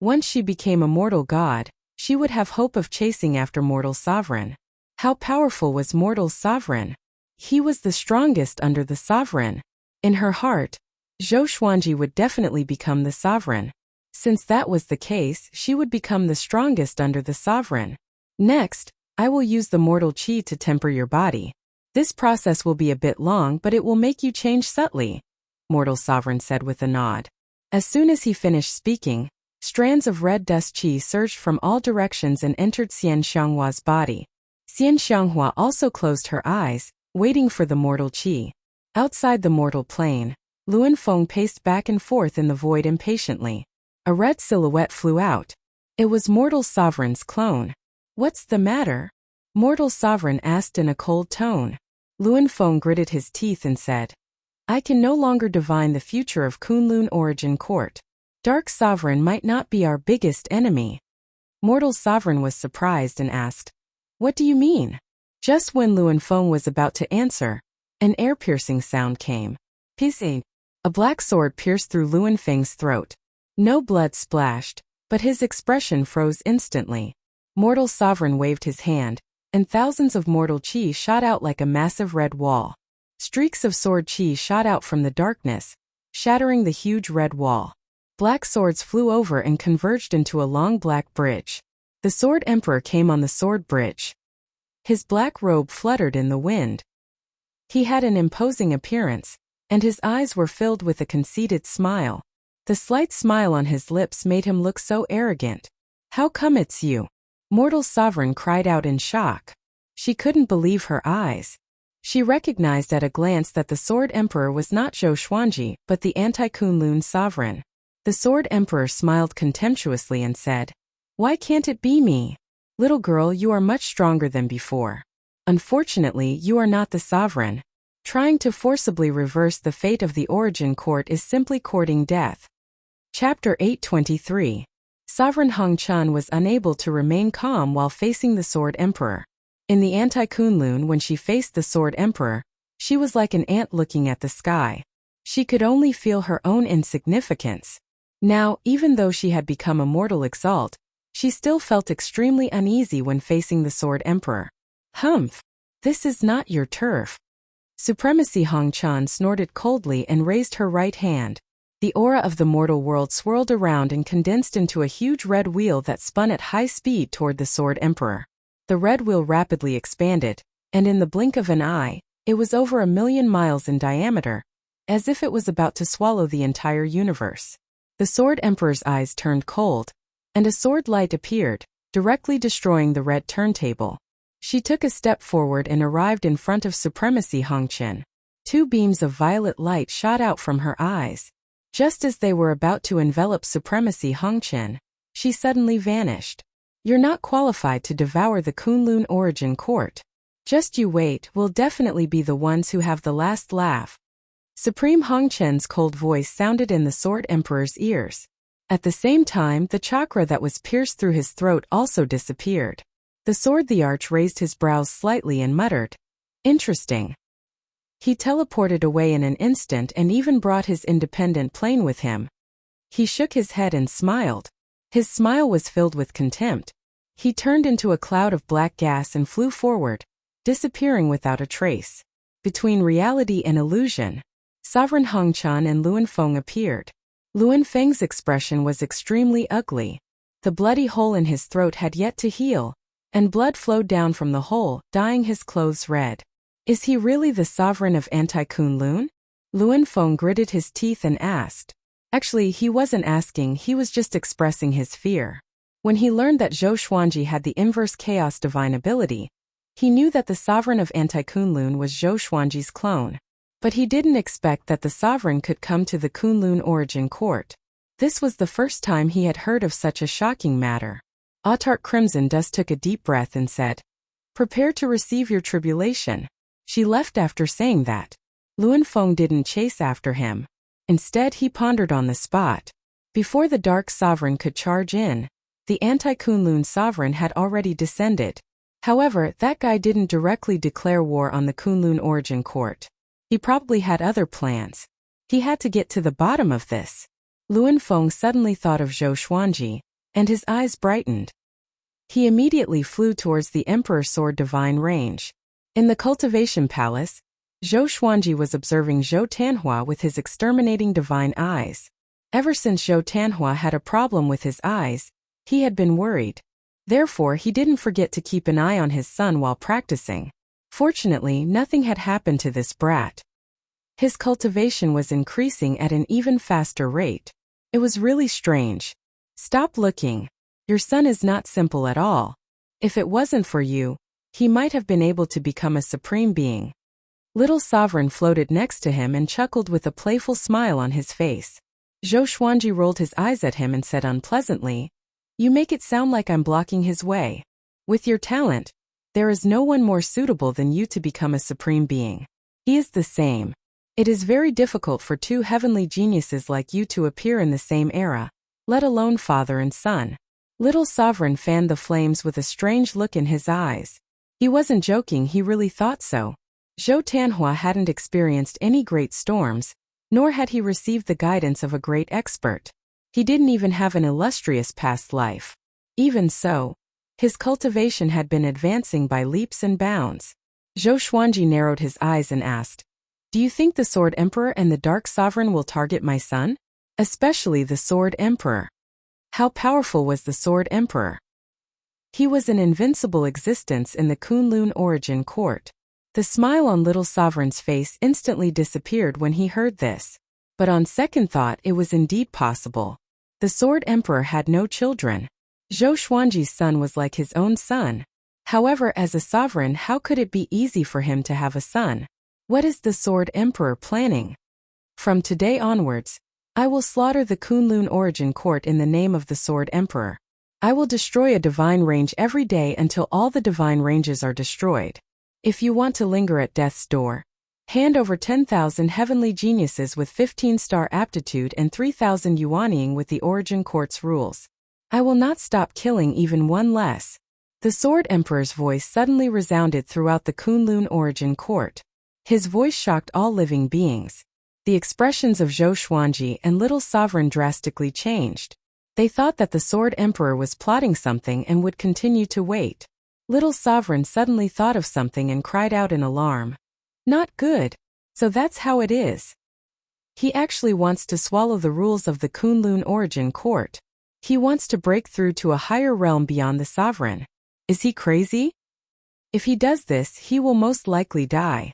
Once she became a mortal god, she would have hope of chasing after Mortal Sovereign. How powerful was Mortal Sovereign? He was the strongest under the sovereign. In her heart, Zhou Xuanji would definitely become the sovereign. Since that was the case, she would become the strongest under the sovereign. Next, I will use the mortal qi to temper your body. This process will be a bit long, but it will make you change subtly, Mortal Sovereign said with a nod. As soon as he finished speaking, strands of red dust qi surged from all directions and entered Xian Xianghua's body. Xian Xianghua also closed her eyes, waiting for the mortal qi. Outside the mortal plane, Luan Feng paced back and forth in the void impatiently. A red silhouette flew out. It was Mortal Sovereign's clone. What's the matter? Mortal Sovereign asked in a cold tone. Luin Feng gritted his teeth and said, I can no longer divine the future of Kunlun Origin Court. Dark Sovereign might not be our biggest enemy. Mortal Sovereign was surprised and asked, What do you mean? Just when Luin Feng was about to answer, an ear-piercing sound came. Pissing. A black sword pierced through Luin Feng's throat. No blood splashed, but his expression froze instantly. Mortal Sovereign waved his hand, and thousands of mortal chi shot out like a massive red wall. Streaks of sword chi shot out from the darkness, shattering the huge red wall. Black swords flew over and converged into a long black bridge. The Sword Emperor came on the sword bridge. His black robe fluttered in the wind. He had an imposing appearance, and his eyes were filled with a conceited smile. The slight smile on his lips made him look so arrogant. How come it's you? Mortal Sovereign cried out in shock. She couldn't believe her eyes. She recognized at a glance that the Sword Emperor was not Zhou Xuanji, but the anti-Kunlun Sovereign. The Sword Emperor smiled contemptuously and said, Why can't it be me? Little girl, you are much stronger than before. Unfortunately, you are not the sovereign. Trying to forcibly reverse the fate of the Origin Court is simply courting death. Chapter 823. Sovereign Hong Chun was unable to remain calm while facing the Sword Emperor. In the anti-Kunlun, when she faced the Sword Emperor, she was like an ant looking at the sky. She could only feel her own insignificance. Now, even though she had become a mortal exalt, she still felt extremely uneasy when facing the Sword Emperor. Humph! This is not your turf. Supremacy Hong Chun snorted coldly and raised her right hand. The aura of the mortal world swirled around and condensed into a huge red wheel that spun at high speed toward the Sword Emperor. The red wheel rapidly expanded, and in the blink of an eye, it was over 1,000,000 miles in diameter, as if it was about to swallow the entire universe. The Sword Emperor's eyes turned cold, and a sword light appeared, directly destroying the red turntable. She took a step forward and arrived in front of Supremacy Hong Chun. 2 beams of violet light shot out from her eyes. Just as they were about to envelop Supremacy Hong Chun, she suddenly vanished. You're not qualified to devour the Kunlun Origin Court. Just you wait, we'll definitely be the ones who have the last laugh. Supreme Hong Chun's cold voice sounded in the Sword Emperor's ears. At the same time, the chakra that was pierced through his throat also disappeared. The Arch raised his brows slightly and muttered, Interesting. He teleported away in an instant and even brought his independent plane with him. He shook his head and smiled. His smile was filled with contempt. He turned into a cloud of black gas and flew forward, disappearing without a trace. Between reality and illusion, Sovereign Hong Chun and Luin Feng appeared. Luin Feng's expression was extremely ugly. The bloody hole in his throat had yet to heal, and blood flowed down from the hole, dyeing his clothes red. Is he really the sovereign of anti-Kunlun? Luin Feng gritted his teeth and asked. Actually, he wasn't asking, he was just expressing his fear. When he learned that Zhou Xuanji had the inverse chaos divine ability, he knew that the sovereign of anti-Kunlun was Zhou Xuanji's clone. But he didn't expect that the sovereign could come to the Kunlun Origin Court. This was the first time he had heard of such a shocking matter. Autark Crimson Dust took a deep breath and said, Prepare to receive your tribulation. She left after saying that. Luin Feng didn't chase after him. Instead, he pondered on the spot. Before the Dark Sovereign could charge in, the anti-Kunlun Sovereign had already descended. However, that guy didn't directly declare war on the Kunlun Origin Court. He probably had other plans. He had to get to the bottom of this. Luin Feng suddenly thought of Zhou Xuanji, and his eyes brightened. He immediately flew towards the Emperor's Sword Divine range. In the Cultivation Palace, Zhou Xuanji was observing Zhou Tanhua with his exterminating divine eyes. Ever since Zhou Tanhua had a problem with his eyes, he had been worried. Therefore, he didn't forget to keep an eye on his son while practicing. Fortunately, nothing had happened to this brat. His cultivation was increasing at an even faster rate. It was really strange. Stop looking. Your son is not simple at all. If it wasn't for you, he might have been able to become a supreme being. Little Sovereign floated next to him and chuckled with a playful smile on his face. Zhou Xuanji rolled his eyes at him and said unpleasantly, You make it sound like I'm blocking his way. With your talent, there is no one more suitable than you to become a supreme being. He is the same. It is very difficult for two heavenly geniuses like you to appear in the same era, let alone father and son. Little Sovereign fanned the flames with a strange look in his eyes. He wasn't joking, he really thought so. Zhou Tanhua hadn't experienced any great storms, nor had he received the guidance of a great expert. He didn't even have an illustrious past life. Even so, his cultivation had been advancing by leaps and bounds. Zhou Xuanji narrowed his eyes and asked, "Do you think the Sword Emperor and the Dark Sovereign will target my son? Especially the Sword Emperor." How powerful was the Sword Emperor? He was an invincible existence in the Kunlun origin court. The smile on Little Sovereign's face instantly disappeared when he heard this. But on second thought, it was indeed possible. The Sword Emperor had no children. Zhou Xuanji's son was like his own son. However, as a sovereign, how could it be easy for him to have a son? What is the Sword Emperor planning? From today onwards, I will slaughter the Kunlun origin court in the name of the Sword Emperor. I will destroy a divine range every day until all the divine ranges are destroyed. If you want to linger at death's door, hand over 10,000 heavenly geniuses with 15-star aptitude and 3,000 yuanying with the origin court's rules. I will not stop killing even one less. The Sword Emperor's voice suddenly resounded throughout the Kunlun origin court. His voice shocked all living beings. The expressions of Zhou Xuanji and Little Sovereign drastically changed. They thought that the Sword Emperor was plotting something and would continue to wait. Little Sovereign suddenly thought of something and cried out in alarm. Not good. So that's how it is. He actually wants to swallow the rules of the Kunlun origin court. He wants to break through to a higher realm beyond the sovereign. Is he crazy? If he does this, he will most likely die.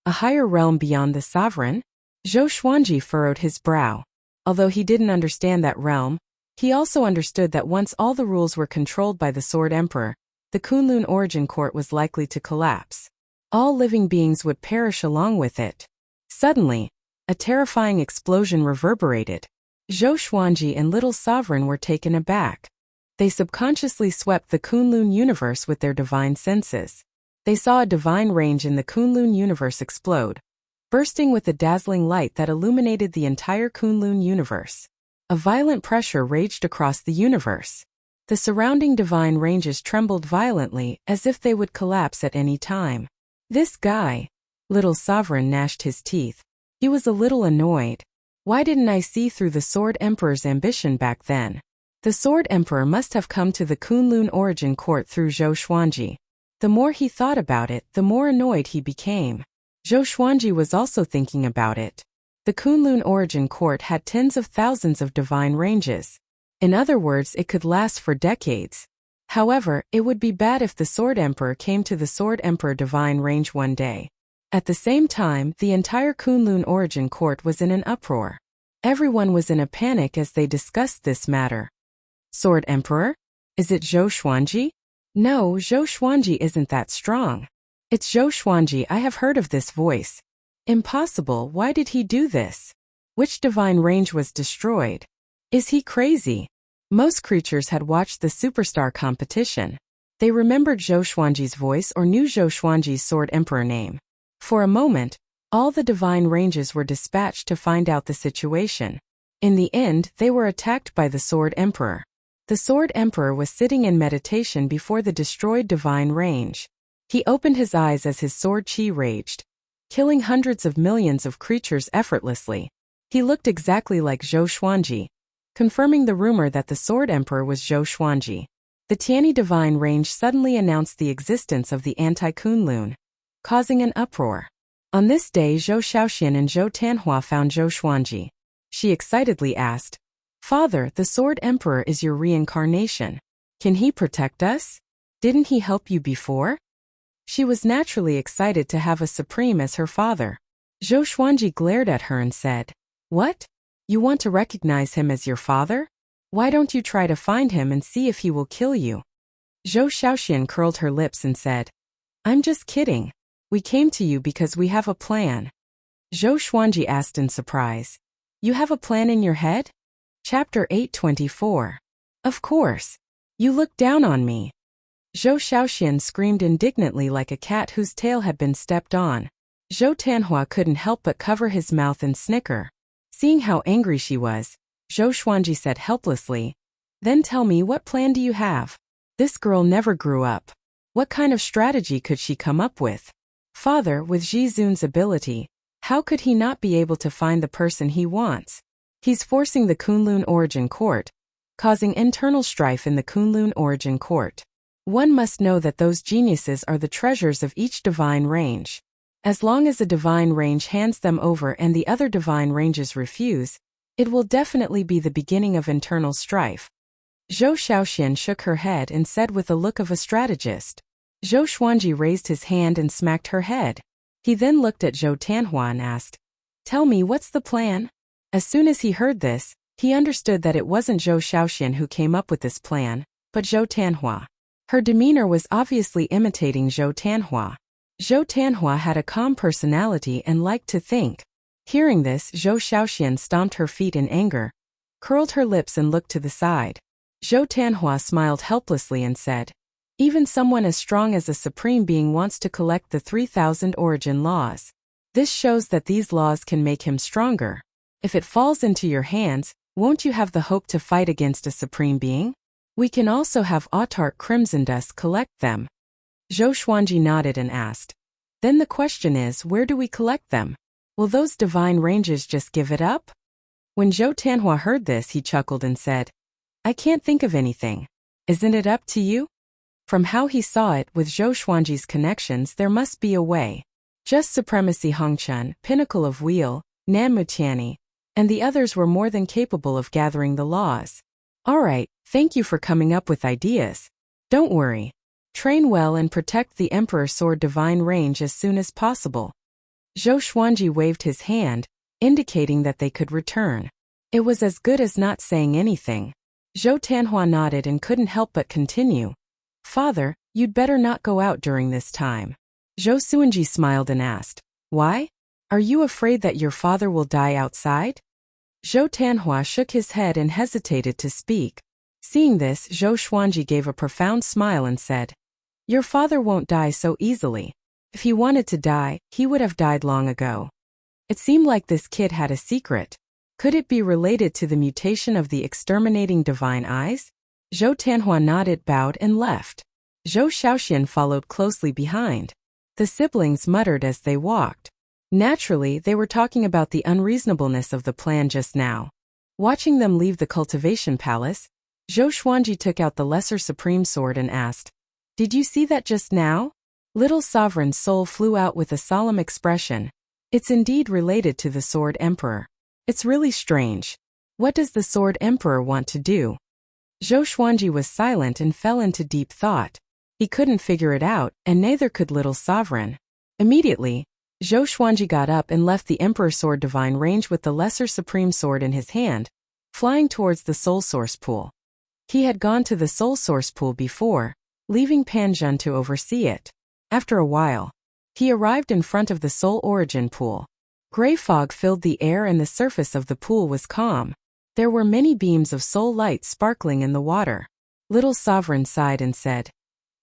A higher realm beyond the sovereign? Zhou Xuanji furrowed his brow. Although he didn't understand that realm, he also understood that once all the rules were controlled by the Sword Emperor, the Kunlun origin court was likely to collapse. All living beings would perish along with it. Suddenly, a terrifying explosion reverberated. Zhou Xuanji and Little Sovereign were taken aback. They subconsciously swept the Kunlun universe with their divine senses. They saw a divine range in the Kunlun universe explode, bursting with a dazzling light that illuminated the entire Kunlun universe. A violent pressure raged across the universe. The surrounding divine ranges trembled violently as if they would collapse at any time. This guy, Little Sovereign gnashed his teeth. He was a little annoyed. Why didn't I see through the Sword Emperor's ambition back then? The Sword Emperor must have come to the Kunlun origin court through Zhou Xuanji. The more he thought about it, the more annoyed he became. Zhou Xuanji was also thinking about it. The Kunlun origin court had tens of thousands of divine ranges. In other words, it could last for decades. However, it would be bad if the Sword Emperor came to the Sword Emperor divine range one day. At the same time, the entire Kunlun origin court was in an uproar. Everyone was in a panic as they discussed this matter. Sword Emperor? Is it Zhou Xuanji? No, Zhou Xuanji isn't that strong. It's Zhou Xuanji, I have heard of this voice. Impossible, why did he do this? Which divine range was destroyed? Is he crazy? Most creatures had watched the superstar competition. They remembered Zhou Xuanji's voice or knew Zhou Xuanji's Sword Emperor name. For a moment, all the divine ranges were dispatched to find out the situation. In the end, they were attacked by the Sword Emperor. The Sword Emperor was sitting in meditation before the destroyed divine range. He opened his eyes as his sword qi raged, killing hundreds of millions of creatures effortlessly. He looked exactly like Zhou Xuanji, confirming the rumor that the Sword Emperor was Zhou Xuanji. The Tianyi divine range suddenly announced the existence of the anti-Kunlun, causing an uproar. On this day, Zhou Xiaoxian and Zhou Tanhua found Zhou Xuanji. She excitedly asked, "Father, the Sword Emperor is your reincarnation. Can he protect us? Didn't he help you before?" She was naturally excited to have a supreme as her father. Zhou Xuanji glared at her and said, "What? You want to recognize him as your father? Why don't you try to find him and see if he will kill you?" Zhou Xiaoxian curled her lips and said, "I'm just kidding. We came to you because we have a plan." Zhou Xuanji asked in surprise, "You have a plan in your head?" Chapter 824. Of course. You look down on me. Zhou Shaoxian screamed indignantly like a cat whose tail had been stepped on. Zhou Tianhua couldn't help but cover his mouth and snicker. Seeing how angry she was, Zhou Xuanji said helplessly, "Then tell me, what plan do you have? This girl never grew up. What kind of strategy could she come up with? Father, with Ji Zun's ability, how could he not be able to find the person he wants? He's forcing the Kunlun Origin Court, causing internal strife in the Kunlun Origin Court. One must know that those geniuses are the treasures of each divine range. As long as a divine range hands them over and the other divine ranges refuse, it will definitely be the beginning of internal strife." Zhou Shaoxian shook her head and said with a look of a strategist. Zhou Xuanji raised his hand and smacked her head. He then looked at Zhou Tianhua and asked, "Tell me, what's the plan?" As soon as he heard this, he understood that it wasn't Zhou Shaoxian who came up with this plan, but Zhou Tianhua. Her demeanor was obviously imitating Zhou Tianhua. Zhou Tianhua had a calm personality and liked to think. Hearing this, Zhou Shaoxian stomped her feet in anger, curled her lips and looked to the side. Zhou Tianhua smiled helplessly and said, "Even someone as strong as a supreme being wants to collect the 3,000 origin laws. This shows that these laws can make him stronger. If it falls into your hands, won't you have the hope to fight against a supreme being? We can also have Autark Crimson Dust collect them." Zhou Xuanji nodded and asked, "Then the question is, where do we collect them? Will those divine ranges just give it up?" When Zhou Tianhua heard this, he chuckled and said, "I can't think of anything. Isn't it up to you?" From how he saw it, with Zhou Xuanji's connections, there must be a way. Just Supremacy Hongchun, Pinnacle of Wheel, Nan Mutiani, and the others were more than capable of gathering the laws. "Alright, thank you for coming up with ideas. Don't worry. Train well and protect the Emperor Sword Divine Range as soon as possible." Zhou Xuanji waved his hand, indicating that they could return. It was as good as not saying anything. Zhou Tianhua nodded and couldn't help but continue. "Father, you'd better not go out during this time." Zhou Xuanji smiled and asked, "Why? Are you afraid that your father will die outside?" Zhou Tianhua shook his head and hesitated to speak. Seeing this, Zhou Xuanji gave a profound smile and said, "Your father won't die so easily. If he wanted to die, he would have died long ago." It seemed like this kid had a secret. Could it be related to the mutation of the exterminating divine eyes? Zhou Tianhua nodded, bowed, and left. Zhou Shaoxian followed closely behind. The siblings muttered as they walked. Naturally, they were talking about the unreasonableness of the plan just now. Watching them leave the cultivation palace, Zhou Xuanji took out the Lesser Supreme Sword and asked, "Did you see that just now?" Little Sovereign's soul flew out with a solemn expression. "It's indeed related to the Sword Emperor. It's really strange. What does the Sword Emperor want to do?" Zhou Xuanji was silent and fell into deep thought. He couldn't figure it out, and neither could Little Sovereign. Immediately, Zhou Xuanji got up and left the Emperor Sword Divine Range with the Lesser Supreme Sword in his hand, flying towards the Soul Source Pool. He had gone to the Soul Source Pool before, leaving Pan Zhen to oversee it. After a while, he arrived in front of the Soul Origin Pool. Gray fog filled the air and the surface of the pool was calm. There were many beams of soul light sparkling in the water. Little Sovereign sighed and said,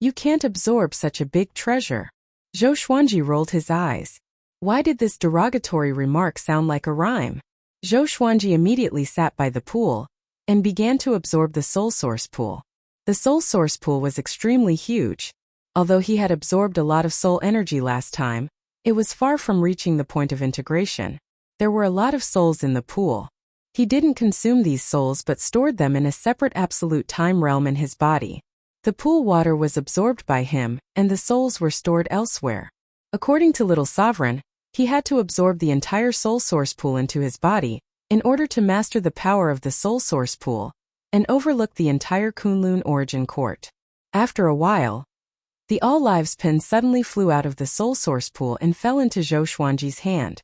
"You can't absorb such a big treasure." Zhou Xuanji rolled his eyes. Why did this derogatory remark sound like a rhyme? Zhou Xuanji immediately sat by the pool and began to absorb the Soul Source Pool. The Soul Source Pool was extremely huge. Although he had absorbed a lot of soul energy last time, it was far from reaching the point of integration. There were a lot of souls in the pool. He didn't consume these souls but stored them in a separate absolute time realm in his body. The pool water was absorbed by him, and the souls were stored elsewhere. According to Little Sovereign, he had to absorb the entire Soul Source Pool into his body in order to master the power of the Soul Source Pool and overlook the entire Kunlun Origin Court. After a while, the All Lives pin suddenly flew out of the Soul Source Pool and fell into Zhou Xuanji's hand.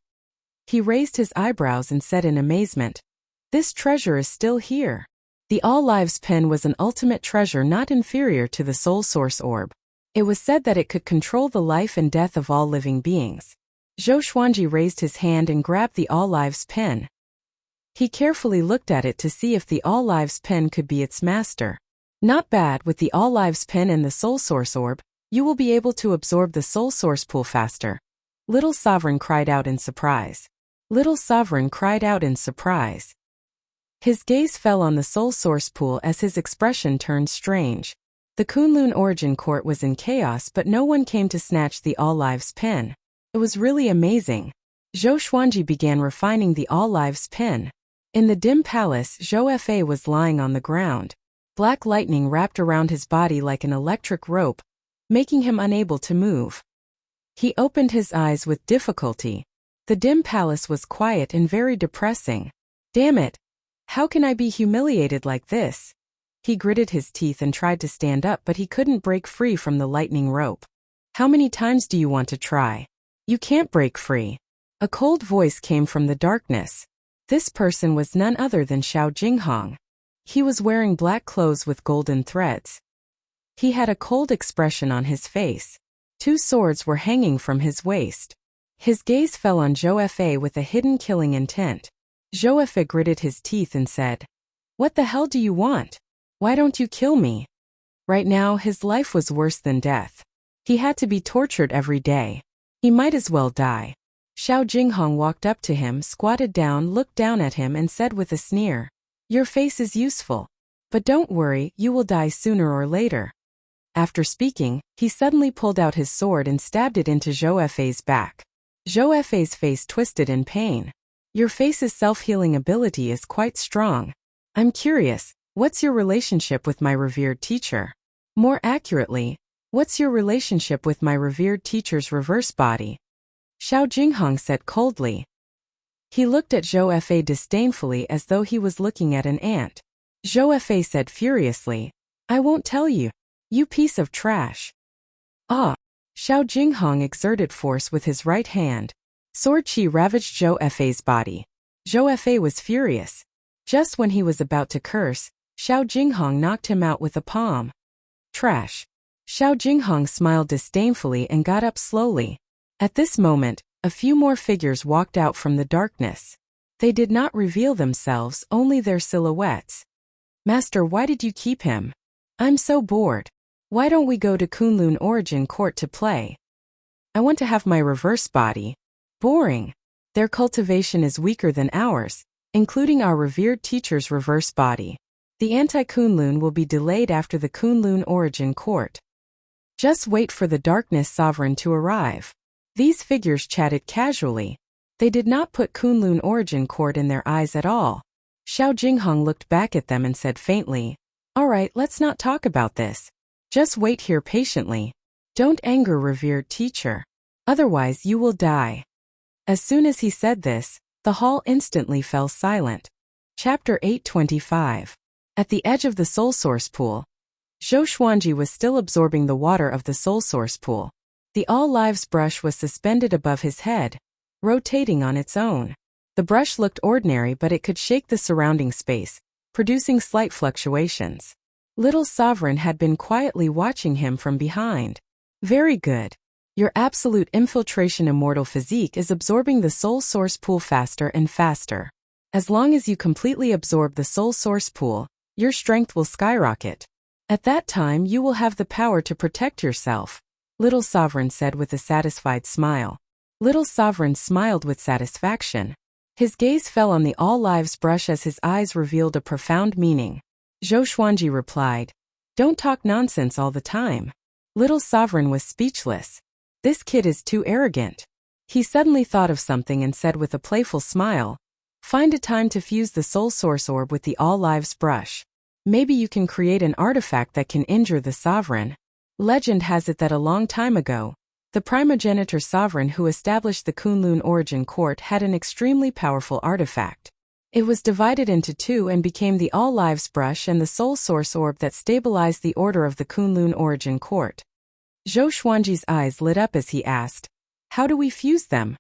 He raised his eyebrows and said in amazement, "This treasure is still here." The All Lives pin was an ultimate treasure not inferior to the Soul Source Orb. It was said that it could control the life and death of all living beings. Zhou Xuanji raised his hand and grabbed the All Lives pen. He carefully looked at it to see if the All Lives pen could be its master. Not bad. With the All Lives Pin and the Soul Source Orb, you will be able to absorb the Soul Source Pool faster. Little Sovereign cried out in surprise. Little Sovereign cried out in surprise. His gaze fell on the Soul Source Pool as his expression turned strange. The Kunlun Origin Court was in chaos, but no one came to snatch the All Lives Pin. It was really amazing. Zhou Xuanji began refining the All Lives Pin. In the dim palace, Zhou Fa was lying on the ground. Black lightning wrapped around his body like an electric rope, making him unable to move. He opened his eyes with difficulty. The dim palace was quiet and very depressing. Damn it! How can I be humiliated like this? He gritted his teeth and tried to stand up, but he couldn't break free from the lightning rope. How many times do you want to try? You can't break free. A cold voice came from the darkness. This person was none other than Xiao Jinghong. He was wearing black clothes with golden threads. He had a cold expression on his face. 2 swords were hanging from his waist. His gaze fell on Zhou Fa with a hidden killing intent. Zhou Fa gritted his teeth and said, "What the hell do you want? Why don't you kill me?" Right now, his life was worse than death. He had to be tortured every day. He might as well die. Xiao Jinghong walked up to him, squatted down, looked down at him and said with a sneer, "Your face is useful. But don't worry, you will die sooner or later." After speaking, he suddenly pulled out his sword and stabbed it into Zhou Fa's back. Zhou Fa's face twisted in pain. Your face's self-healing ability is quite strong. I'm curious, what's your relationship with my revered teacher? More accurately, what's your relationship with my revered teacher's reverse body? Xiao Jinghong said coldly. He looked at Zhou Fa disdainfully as though he was looking at an ant. Zhou Fa said furiously, "I won't tell you. You piece of trash." Ah! Xiao Jinghong exerted force with his right hand. Sword chi ravaged Zhou Fa's body. Zhou Fa was furious. Just when he was about to curse, Xiao Jinghong knocked him out with a palm. Trash. Xiao Jinghong smiled disdainfully and got up slowly. At this moment, a few more figures walked out from the darkness. They did not reveal themselves, only their silhouettes. "Master, why did you keep him? I'm so bored. Why don't we go to Kunlun Origin Court to play? I want to have my reverse body." Boring. Their cultivation is weaker than ours, including our revered teacher's reverse body. The anti-Kunlun will be delayed after the Kunlun Origin Court. Just wait for the Darkness Sovereign to arrive. These figures chatted casually. They did not put Kunlun Origin Court in their eyes at all. Xiao Jinghong looked back at them and said faintly, "All right, let's not talk about this. Just wait here patiently. Don't anger revered teacher. Otherwise you will die." As soon as he said this, the hall instantly fell silent. Chapter 825. At the edge of the Soul Source Pool, Zhou Xuanji was still absorbing the water of the Soul Source Pool. The All Lives brush was suspended above his head, rotating on its own. The brush looked ordinary, but it could shake the surrounding space, producing slight fluctuations. Little Sovereign had been quietly watching him from behind. "Very good. Your absolute infiltration immortal physique is absorbing the Soul Source Pool faster and faster. As long as you completely absorb the Soul Source Pool, your strength will skyrocket. At that time you will have the power to protect yourself," Little Sovereign said with a satisfied smile. Little Sovereign smiled with satisfaction. His gaze fell on the All Lives brush as his eyes revealed a profound meaning. Zhou Xuanji replied, "Don't talk nonsense all the time." Little Sovereign was speechless. This kid is too arrogant. He suddenly thought of something and said with a playful smile, "Find a time to fuse the Soul Source Orb with the All Lives brush. Maybe you can create an artifact that can injure the Sovereign. Legend has it that a long time ago, the primogenitor Sovereign who established the Kunlun Origin Court had an extremely powerful artifact. It was divided into 2 and became the All Lives brush and the Soul Source Orb that stabilized the order of the Kunlun Origin Court." Zhou Xuanji's eyes lit up as he asked, "How do we fuse them?"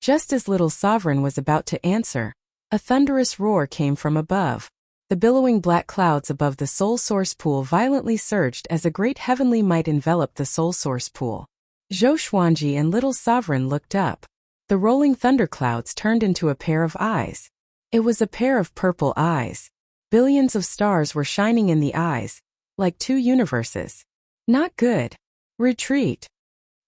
Just as Little Sovereign was about to answer, a thunderous roar came from above. The billowing black clouds above the Soul Source Pool violently surged as a great heavenly might enveloped the Soul Source Pool. Zhou Xuanji and Little Sovereign looked up. The rolling thunderclouds turned into a pair of eyes. It was a pair of purple eyes. Billions of stars were shining in the eyes, like two universes. Not good. Retreat.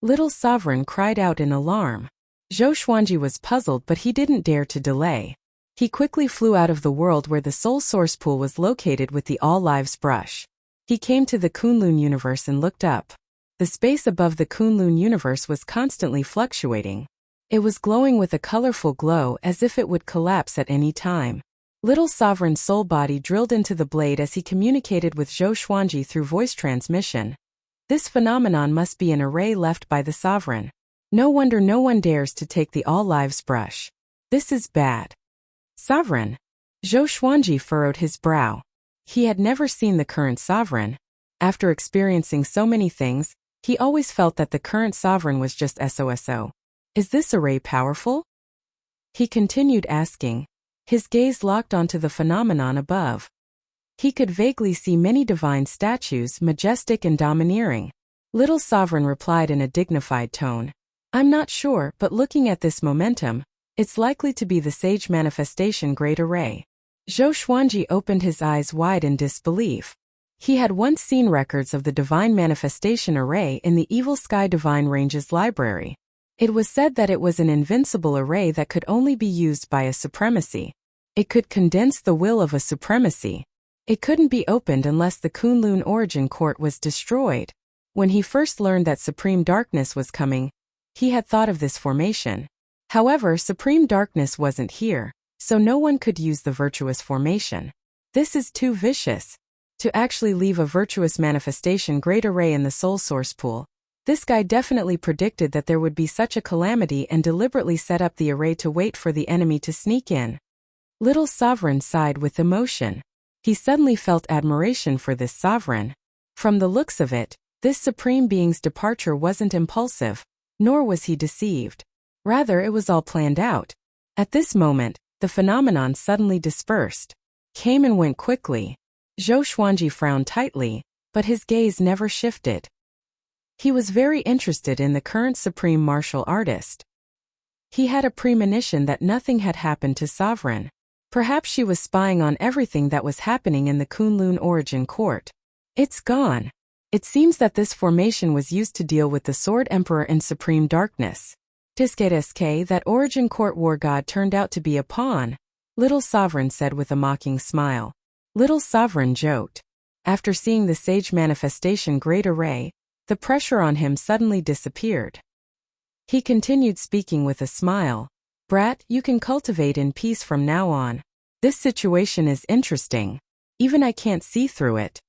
Little Sovereign cried out in alarm. Zhou Xuanji was puzzled, but he didn't dare to delay. He quickly flew out of the world where the soul source pool was located with the all lives brush. He came to the Kunlun universe and looked up. The space above the Kunlun universe was constantly fluctuating. It was glowing with a colorful glow as if it would collapse at any time. Little Sovereign's soul body drilled into the blade as he communicated with Zhou Xuanji through voice transmission. This phenomenon must be an array left by the Sovereign. No wonder no one dares to take the all lives brush. This is bad. Sovereign. Zhou Xuanji furrowed his brow. He had never seen the current Sovereign. After experiencing so many things, he always felt that the current Sovereign was just SOSO. Is this array powerful? He continued asking. His gaze locked onto the phenomenon above. He could vaguely see many divine statues, majestic and domineering. Little Sovereign replied in a dignified tone. I'm not sure, but looking at this momentum, it's likely to be the Sage Manifestation Great Array. Zhou Xuanji opened his eyes wide in disbelief. He had once seen records of the Divine Manifestation Array in the Evil Sky Divine Ranges library. It was said that it was an invincible array that could only be used by a supremacy. It could condense the will of a supremacy. It couldn't be opened unless the Kunlun Origin Court was destroyed. When he first learned that Supreme Darkness was coming, he had thought of this formation. However, Supreme Darkness wasn't here, so no one could use the virtuous formation. This is too vicious. To actually leave a virtuous manifestation great array in the soul source pool. This guy definitely predicted that there would be such a calamity and deliberately set up the array to wait for the enemy to sneak in. Little Sovereign sighed with emotion. He suddenly felt admiration for this Sovereign. From the looks of it, this Supreme Being's departure wasn't impulsive, nor was he deceived. Rather, it was all planned out. At this moment, the phenomenon suddenly dispersed. Came and went quickly. Zhou Xuanji frowned tightly, but his gaze never shifted. He was very interested in the current supreme martial artist. He had a premonition that nothing had happened to Sovereign. Perhaps she was spying on everything that was happening in the Kunlun Origin Court. It's gone. It seems that this formation was used to deal with the Sword Emperor in Supreme Darkness. Tiskedeske, that Origin Court war god turned out to be a pawn, Little Sovereign said with a mocking smile. Little Sovereign joked. After seeing the Sage Manifestation Great Array, the pressure on him suddenly disappeared. He continued speaking with a smile. Brat, you can cultivate in peace from now on. This situation is interesting. Even I can't see through it.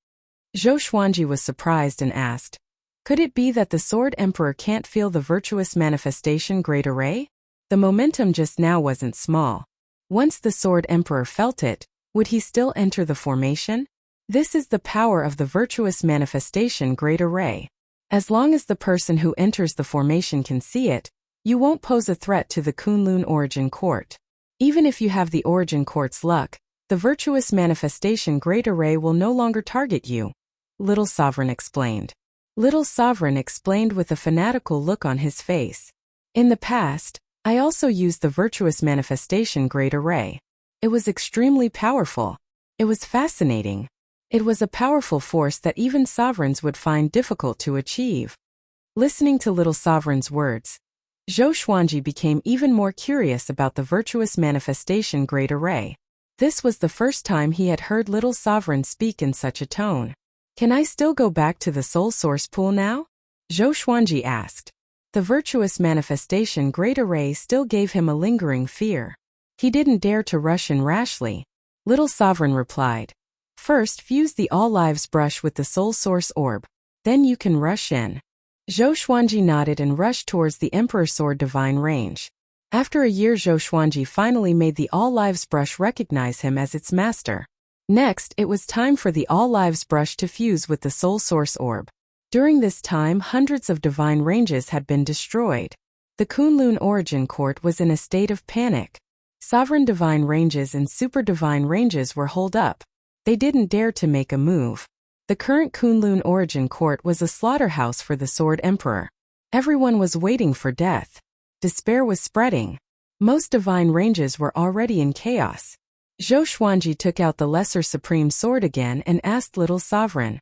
Zhou Xuanji was surprised and asked, could it be that the Sword Emperor can't feel the virtuous manifestation great array? The momentum just now wasn't small. Once the Sword Emperor felt it, would he still enter the formation? This is the power of the virtuous manifestation great array. As long as the person who enters the formation can see it, you won't pose a threat to the Kunlun Origin Court. Even if you have the Origin Court's luck, the virtuous manifestation great array will no longer target you. Little Sovereign explained. Little Sovereign explained with a fanatical look on his face. In the past, I also used the virtuous manifestation great array. It was extremely powerful. It was fascinating. It was a powerful force that even sovereigns would find difficult to achieve. Listening to Little Sovereign's words, Zhou Xuanji became even more curious about the virtuous manifestation great array. This was the first time he had heard Little Sovereign speak in such a tone. Can I still go back to the soul source pool now? Zhou Xuanji asked. The virtuous manifestation great array still gave him a lingering fear. He didn't dare to rush in rashly. Little Sovereign replied. First fuse the all lives brush with the soul source orb. Then you can rush in. Zhou Xuanji nodded and rushed towards the Emperor Sword Divine Range. After a year, Zhou Xuanji finally made the all lives brush recognize him as its master. Next, it was time for the all lives brush to fuse with the soul source orb. During this time, hundreds of divine ranges had been destroyed. The Kunlun Origin Court was in a state of panic. Sovereign divine ranges and super divine ranges were holed up. They didn't dare to make a move. The current Kunlun Origin Court was a slaughterhouse for the Sword Emperor. Everyone was waiting for death. Despair was spreading. Most divine ranges were already in chaos. Zhou Xuanji took out the Lesser Supreme Sword again and asked Little Sovereign,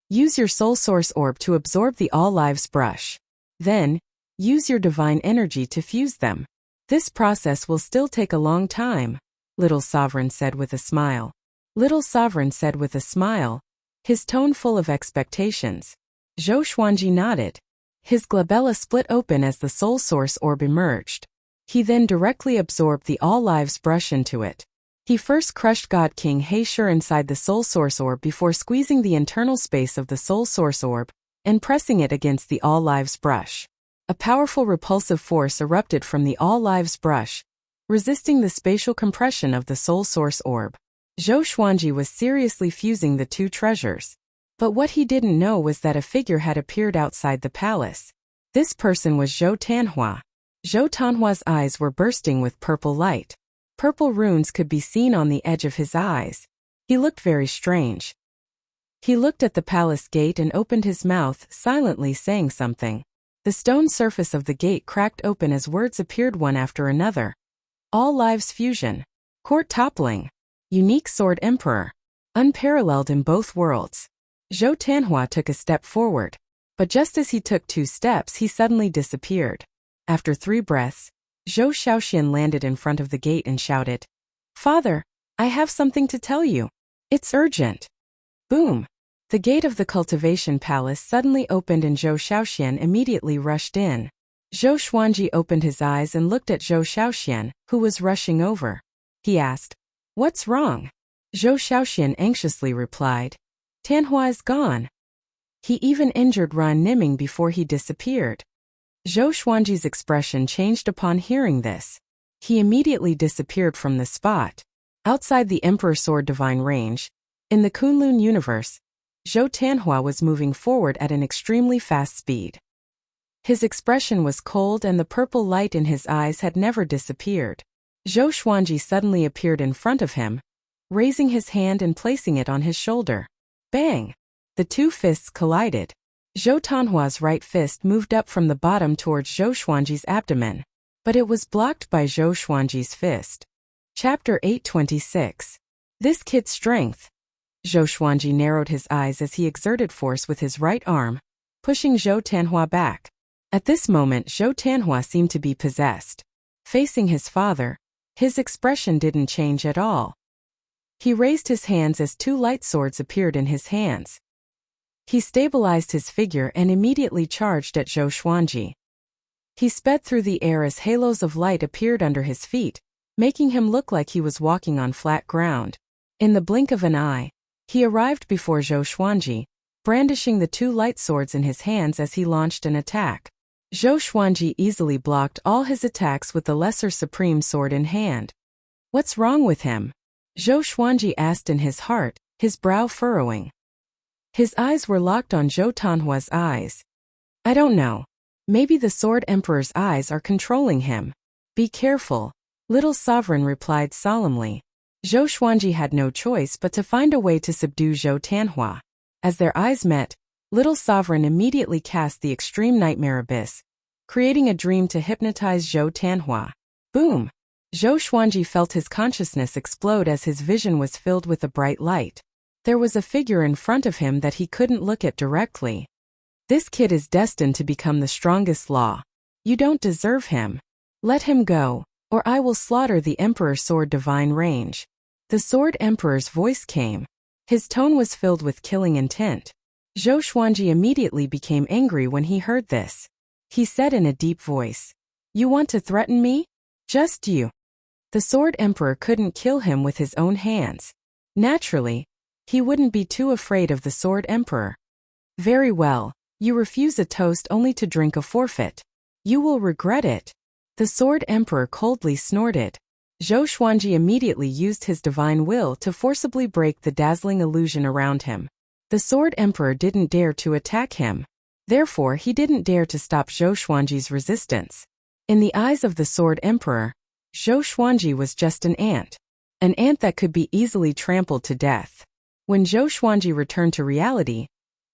Use your soul source orb to absorb the all lives brush. Then, use your divine energy to fuse them. This process will still take a long time, Little Sovereign said with a smile. Little Sovereign said with a smile, his tone full of expectations. Zhou Xuanji nodded. His glabella split open as the soul source orb emerged. He then directly absorbed the all lives brush into it. He first crushed God King He Shi inside the soul source orb before squeezing the internal space of the soul source orb and pressing it against the all lives brush. A powerful repulsive force erupted from the all lives brush, resisting the spatial compression of the soul source orb. Zhou Xuanji was seriously fusing the two treasures. But what he didn't know was that a figure had appeared outside the palace. This person was Zhou Tanhua. Zhou Tanhua's eyes were bursting with purple light. Purple runes could be seen on the edge of his eyes. He looked very strange. He looked at the palace gate and opened his mouth, silently saying something. The stone surface of the gate cracked open as words appeared one after another. All lives fusion. Court toppling. Unique sword emperor. Unparalleled in both worlds. Zhou Tanhua took a step forward. But just as he took 2 steps, he suddenly disappeared. After 3 breaths, Zhou Xiaoxian landed in front of the gate and shouted, "Father, I have something to tell you. It's urgent." Boom! The gate of the cultivation palace suddenly opened and Zhou Xiaoxian immediately rushed in. Zhou Xuanji opened his eyes and looked at Zhou Xiaoxian, who was rushing over. He asked, "What's wrong?" Zhou Xiaoxian anxiously replied, "Tanhua is gone. He even injured Ran Niming before he disappeared." Zhou Xuanji's expression changed upon hearing this. He immediately disappeared from the spot. Outside the Emperor Sword Divine range, in the Kunlun universe, Zhou Tanhua was moving forward at an extremely fast speed. His expression was cold and the purple light in his eyes had never disappeared. Zhou Xuanji suddenly appeared in front of him, raising his hand and placing it on his shoulder. Bang! The 2 fists collided. Zhou Tanhua's right fist moved up from the bottom towards Zhou Xuanji's abdomen, but it was blocked by Zhou Xuanji's fist. Chapter 826. This kid's strength. Zhou Xuanji narrowed his eyes as he exerted force with his right arm, pushing Zhou Tanhua back. At this moment, Zhou Tanhua seemed to be possessed. Facing his father, his expression didn't change at all. He raised his hands as 2 light swords appeared in his hands. He stabilized his figure and immediately charged at Zhou Xuanji. He sped through the air as halos of light appeared under his feet, making him look like he was walking on flat ground. In the blink of an eye, he arrived before Zhou Xuanji, brandishing the 2 light swords in his hands as he launched an attack. Zhou Xuanji easily blocked all his attacks with the lesser supreme sword in hand. "What's wrong with him?" Zhou Xuanji asked in his heart, his brow furrowing. His eyes were locked on Zhou Tanhua's eyes. "I don't know. Maybe the Sword Emperor's eyes are controlling him. Be careful," Little Sovereign replied solemnly. Zhou Xuanji had no choice but to find a way to subdue Zhou Tanhua. As their eyes met, Little Sovereign immediately cast the Extreme Nightmare Abyss, creating a dream to hypnotize Zhou Tanhua. Boom! Zhou Xuanji felt his consciousness explode as his vision was filled with a bright light. There was a figure in front of him that he couldn't look at directly. "This kid is destined to become the strongest law. You don't deserve him. Let him go, or I will slaughter the Emperor Sword Divine range." The Sword Emperor's voice came. His tone was filled with killing intent. Zhou Xuanji immediately became angry when he heard this. He said in a deep voice, "You want to threaten me? Just you." The Sword Emperor couldn't kill him with his own hands. Naturally, he wouldn't be too afraid of the Sword Emperor. "Very well, you refuse a toast only to drink a forfeit. You will regret it." The Sword Emperor coldly snorted. Zhou Xuanji immediately used his divine will to forcibly break the dazzling illusion around him. The Sword Emperor didn't dare to attack him. Therefore, he didn't dare to stop Zhou Xuanji's resistance. In the eyes of the Sword Emperor, Zhou Xuanji was just an ant that could be easily trampled to death. When Zhou Xuanji returned to reality,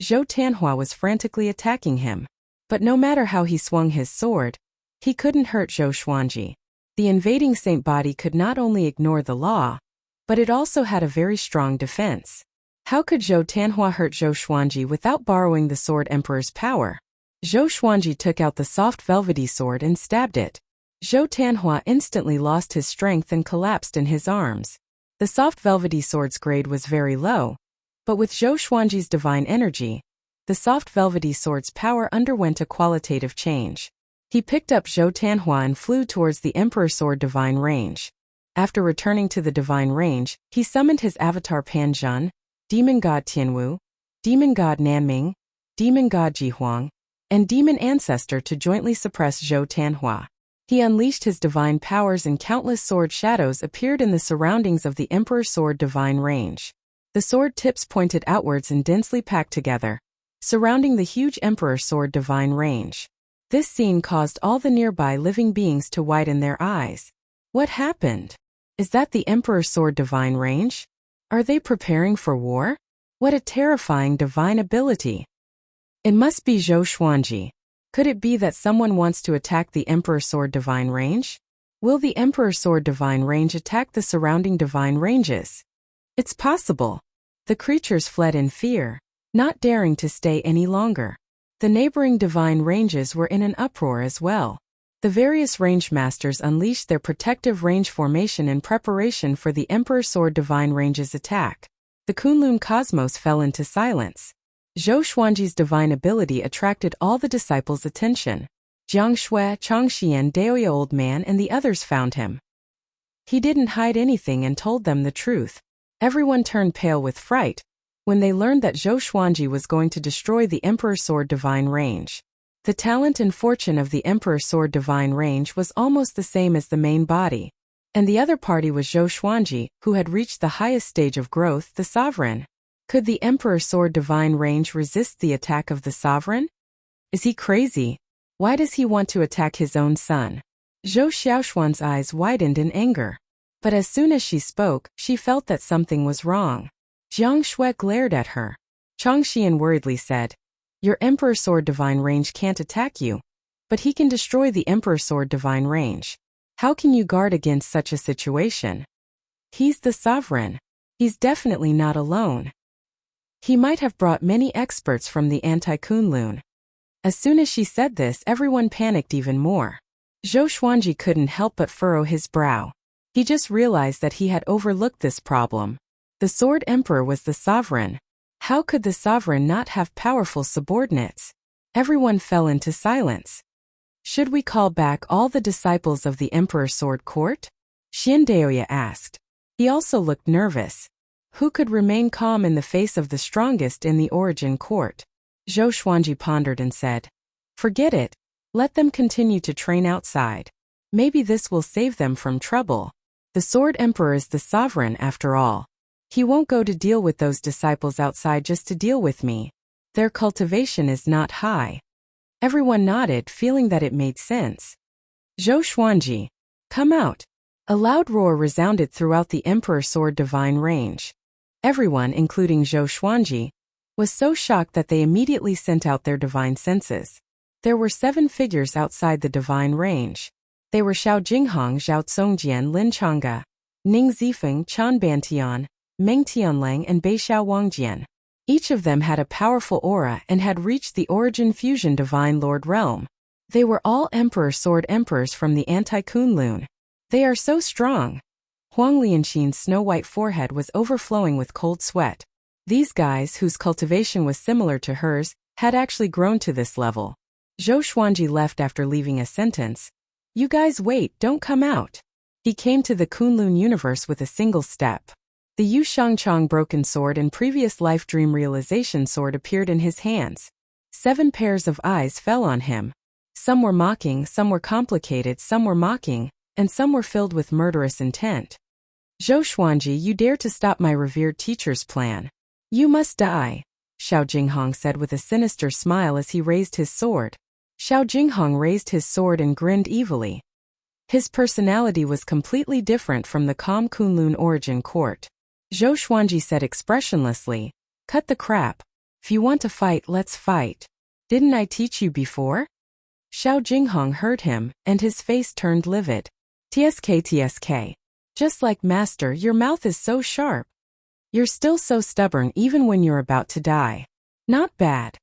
Zhou Tanhua was frantically attacking him. But no matter how he swung his sword, he couldn't hurt Zhou Xuanji. The invading saint body could not only ignore the law, but it also had a very strong defense. How could Zhou Tianhua hurt Zhou Xuanji without borrowing the Sword Emperor's power? Zhou Xuanji took out the soft velvety sword and stabbed it. Zhou Tianhua instantly lost his strength and collapsed in his arms. The soft velvety sword's grade was very low, but with Zhou Xuanji's divine energy, the soft velvety sword's power underwent a qualitative change. He picked up Zhou Tianhua and flew towards the Emperor's Sword Divine Range. After returning to the Divine Range, he summoned his avatar Pan Zhun, Demon God Tianwu, Demon God Nanming, Demon God Jihuang, and Demon Ancestor to jointly suppress Zhou Tianhua. He unleashed his divine powers and countless sword shadows appeared in the surroundings of the Emperor's Sword Divine Range. The sword tips pointed outwards and densely packed together, surrounding the huge Emperor's Sword Divine Range. This scene caused all the nearby living beings to widen their eyes. What happened? Is that the Emperor's Sword Divine Range? Are they preparing for war? What a terrifying divine ability! It must be Zhou Xuanji. Could it be that someone wants to attack the Emperor's Sword Divine Range? Will the Emperor's Sword Divine Range attack the surrounding divine ranges? It's possible. The creatures fled in fear, not daring to stay any longer. The neighboring divine ranges were in an uproar as well. The various range masters unleashed their protective range formation in preparation for the Emperor's Sword Divine Range's attack. The Kunlun cosmos fell into silence. Zhou Xuanji's divine ability attracted all the disciples' attention. Jiang Shui, Changxi and Daoya Old Man and the others found him. He didn't hide anything and told them the truth. Everyone turned pale with fright when they learned that Zhou Xuanji was going to destroy the Emperor's Sword Divine Range. The talent and fortune of the Emperor's Sword Divine Range was almost the same as the main body, and the other party was Zhou Xuanji, who had reached the highest stage of growth, the Sovereign. Could the Emperor's Sword Divine Range resist the attack of the Sovereign? Is he crazy? Why does he want to attack his own son? Zhou Xiaoshuan's eyes widened in anger. But as soon as she spoke, she felt that something was wrong. Jiang Shui glared at her. Changxian worriedly said, "Your Emperor's Sword Divine Range can't attack you, but he can destroy the Emperor's Sword Divine Range. How can you guard against such a situation? He's the Sovereign. He's definitely not alone. He might have brought many experts from the Anti-Kunlun." As soon as she said this, everyone panicked even more. Zhou Xuanji couldn't help but furrow his brow. He just realized that he had overlooked this problem. The Sword Emperor was the Sovereign. How could the Sovereign not have powerful subordinates? Everyone fell into silence. Should we call back all the disciples of the Emperor's Sword Court? Xian Daoya asked. He also looked nervous. Who could remain calm in the face of the strongest in the Origin Court? Zhou Xuanji pondered and said, "Forget it. Let them continue to train outside. Maybe this will save them from trouble. The Sword Emperor is the Sovereign after all. He won't go to deal with those disciples outside just to deal with me. Their cultivation is not high." Everyone nodded, feeling that it made sense. "Zhou Xuanji, come out." A loud roar resounded throughout the Emperor's Sword Divine Range. Everyone, including Zhou Xuanji, was so shocked that they immediately sent out their divine senses. There were 7 figures outside the divine range. They were Xiao Jinghong, Zhao Congjian, Lin Changge, Ning Zifeng, Chan Bantian, Meng Tianlang and Beixiao Wangjian. Each of them had a powerful aura and had reached the Origin Fusion Divine Lord realm. They were all Emperor Sword Emperors from the Anti-Kunlun. They are so strong. Huang Lianxin's snow-white forehead was overflowing with cold sweat. These guys, whose cultivation was similar to hers, had actually grown to this level. Zhou Xuanji left after leaving a sentence. "You guys wait, don't come out." He came to the Kunlun universe with a single step. The Yu Shangchang broken sword and previous life dream realization sword appeared in his hands. 7 pairs of eyes fell on him. Some were mocking, some were complicated, some were mocking, and some were filled with murderous intent. "Zhou Xuanji, you dare to stop my revered teacher's plan. You must die," Xiao Jinghong said with a sinister smile as he raised his sword. Xiao Jinghong raised his sword and grinned evilly. His personality was completely different from the calm Kunlun Origin Court. Zhou Xuanji said expressionlessly, "Cut the crap. If you want to fight, let's fight. Didn't I teach you before?" Xiao Jinghong heard him, and his face turned livid. "TSK. Just like Master, your mouth is so sharp. You're still so stubborn even when you're about to die. Not bad.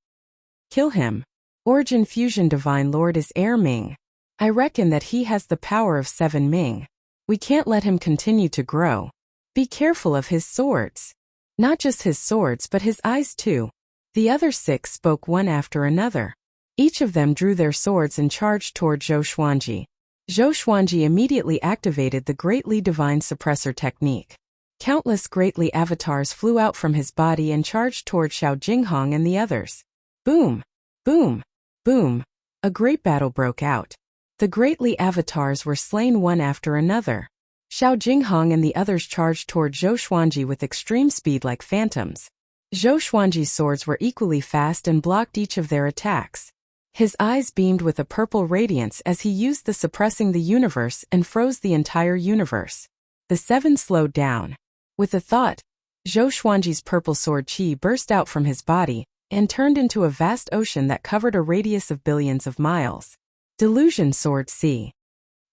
Kill him. Origin Fusion Divine Lord is Air Ming. I reckon that he has the power of 7 Ming. We can't let him continue to grow. Be careful of his swords. Not just his swords but his eyes too. The other 6 spoke one after another. Each of them drew their swords and charged toward Zhou Xuanji. Zhou Xuanji immediately activated the Greatly Divine Suppressor technique. Countless Greatly avatars flew out from his body and charged toward Xiao Jinghong and the others. Boom! Boom! Boom! A great battle broke out. The Greatly avatars were slain one after another. Xiao Jinghong and the others charged toward Zhou Xuanji with extreme speed like phantoms. Zhou Xuanji's swords were equally fast and blocked each of their attacks. His eyes beamed with a purple radiance as he used the Suppressing the Universe and froze the entire universe. The 7 slowed down. With a thought, Zhou Xuanji's purple sword qi burst out from his body and turned into a vast ocean that covered a radius of billions of miles. Delusion Sword C.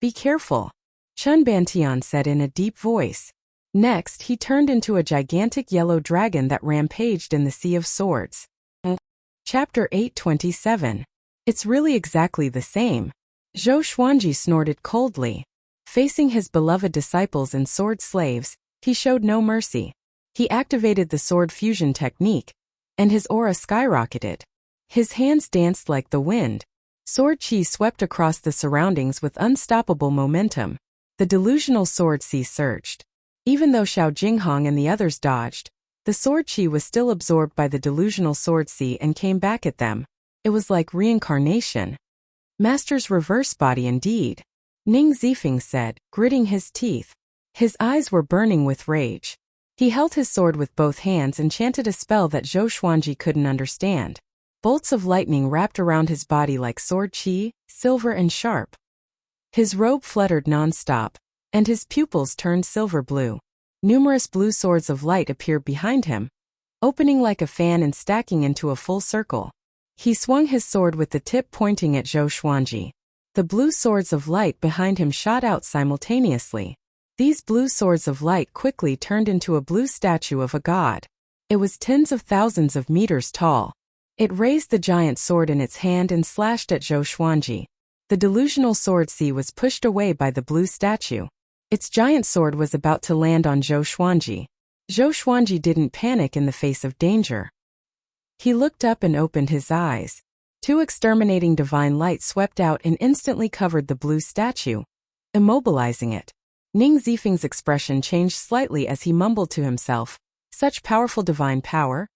Be careful, Chun Bantian said in a deep voice. Next, he turned into a gigantic yellow dragon that rampaged in the Sea of Swords. Chapter 827. It's really exactly the same. Zhou Xuanji snorted coldly. Facing his beloved disciples and sword slaves, he showed no mercy. He activated the sword fusion technique, and his aura skyrocketed. His hands danced like the wind. Sword chi swept across the surroundings with unstoppable momentum. The delusional sword sea surged. Even though Xiao Jinghong and the others dodged, the sword chi was still absorbed by the delusional sword sea and came back at them. It was like reincarnation. Master's reverse body indeed, Ning Zifeng said, gritting his teeth. His eyes were burning with rage. He held his sword with both hands and chanted a spell that Zhou Xuanji couldn't understand. Bolts of lightning wrapped around his body like sword chi, silver and sharp. His robe fluttered non-stop, and his pupils turned silver blue. Numerous blue swords of light appeared behind him, opening like a fan and stacking into a full circle. He swung his sword with the tip pointing at Zhou Xuanji. The blue swords of light behind him shot out simultaneously. These blue swords of light quickly turned into a blue statue of a god. It was tens of thousands of meters tall. It raised the giant sword in its hand and slashed at Zhou Xuanji. The delusional sword sea was pushed away by the blue statue. Its giant sword was about to land on Zhou Xuanji. Zhou Xuanji didn't panic in the face of danger. He looked up and opened his eyes. 2 exterminating divine light swept out and instantly covered the blue statue, immobilizing it. Ning Zifeng's expression changed slightly as he mumbled to himself, such powerful divine power?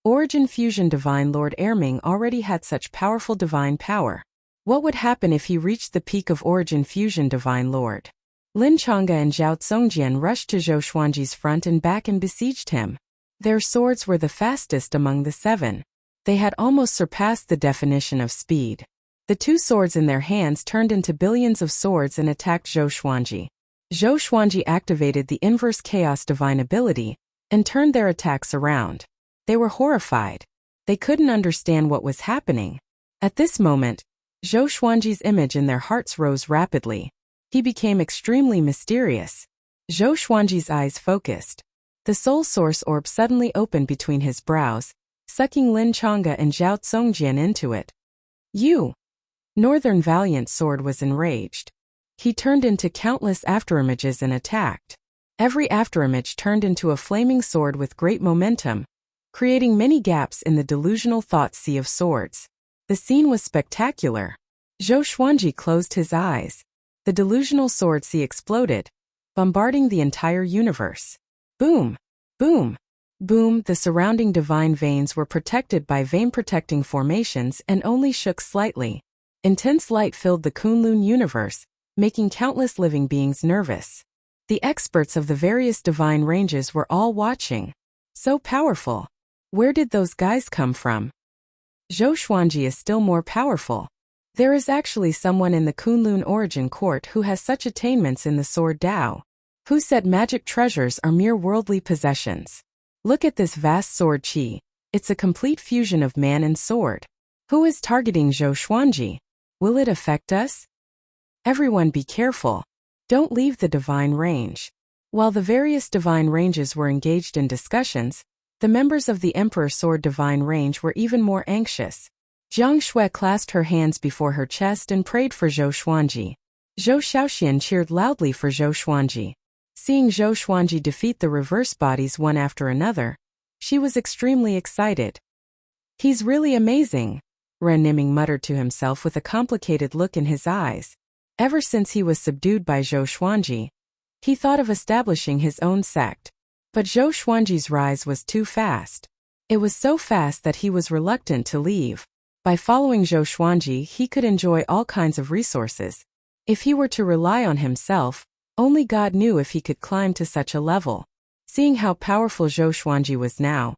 Origin Fusion Divine Lord Erming already had such powerful divine power. What would happen if he reached the peak of Origin Fusion Divine Lord? Lin Chang'e and Zhao Tsongjian rushed to Zhou Xuanji's front and back and besieged him. Their swords were the fastest among the 7. They had almost surpassed the definition of speed. The 2 swords in their hands turned into billions of swords and attacked Zhou Xuanji. Zhou Xuanji activated the Inverse Chaos Divine ability and turned their attacks around. They were horrified. They couldn't understand what was happening. At this moment, Zhou Xuanji's image in their hearts rose rapidly. He became extremely mysterious. Zhou Xuanji's eyes focused. The soul source orb suddenly opened between his brows, sucking Lin Chang'e and Zhao Tsongjian into it. You! Northern Valiant Sword was enraged. He turned into countless afterimages and attacked. Every afterimage turned into a flaming sword with great momentum, creating many gaps in the delusional thought sea of swords. The scene was spectacular. Zhou Xuanji closed his eyes. The delusional sword sea exploded, bombarding the entire universe. Boom! Boom! Boom! The surrounding divine veins were protected by vein-protecting formations and only shook slightly. Intense light filled the Kunlun universe, making countless living beings nervous. The experts of the various divine ranges were all watching. So powerful. Where did those guys come from? Zhou Xuanji is still more powerful. There is actually someone in the Kunlun origin court who has such attainments in the sword Dao. Who said magic treasures are mere worldly possessions? Look at this vast sword qi. It's a complete fusion of man and sword. Who is targeting Zhou Xuanji? Will it affect us? Everyone be careful. Don't leave the divine range. While the various divine ranges were engaged in discussions, the members of the Emperor Sword Divine Range were even more anxious. Jiang Shui clasped her hands before her chest and prayed for Zhou Xuanji. Zhou Xiaoxian cheered loudly for Zhou Xuanji. Seeing Zhou Xuanji defeat the reverse bodies one after another, she was extremely excited. "He's really amazing," Ren Niming muttered to himself with a complicated look in his eyes. Ever since he was subdued by Zhou Xuanji, he thought of establishing his own sect. But Zhou Xuanji's rise was too fast. It was so fast that he was reluctant to leave. By following Zhou Xuanji, he could enjoy all kinds of resources. If he were to rely on himself, only God knew if he could climb to such a level. Seeing how powerful Zhou Xuanji was now,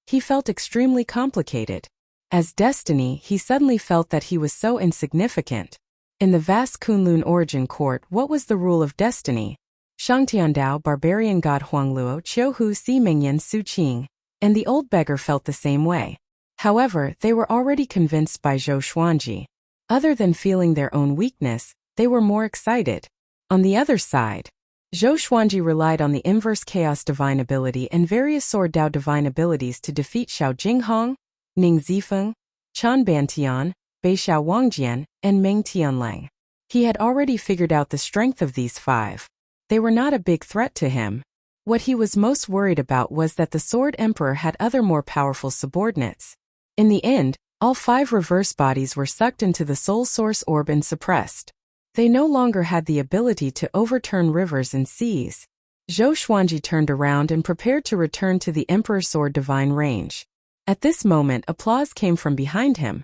he felt extremely complicated. As destiny, he suddenly felt that he was so insignificant. In the vast Kunlun origin court, what was the rule of destiny? Shangtiandao, barbarian god Huangluo, Qiuhu, Si Mingyan, Su Qing, and the old beggar felt the same way. However, they were already convinced by Zhou Xuanji. Other than feeling their own weakness, they were more excited. On the other side, Zhou Xuanji relied on the inverse chaos divine ability and various sword Dao divine abilities to defeat Xiao Jinghong, Ning Zifeng, Chan Bantian, Beixiao Wangjian, and Meng Tianlang. He had already figured out the strength of these five. They were not a big threat to him. What he was most worried about was that the Sword Emperor had other more powerful subordinates. In the end, all five reverse bodies were sucked into the Soul Source Orb and suppressed. They no longer had the ability to overturn rivers and seas. Zhou Xuanji turned around and prepared to return to the Emperor Sword Divine Range. At this moment, applause came from behind him.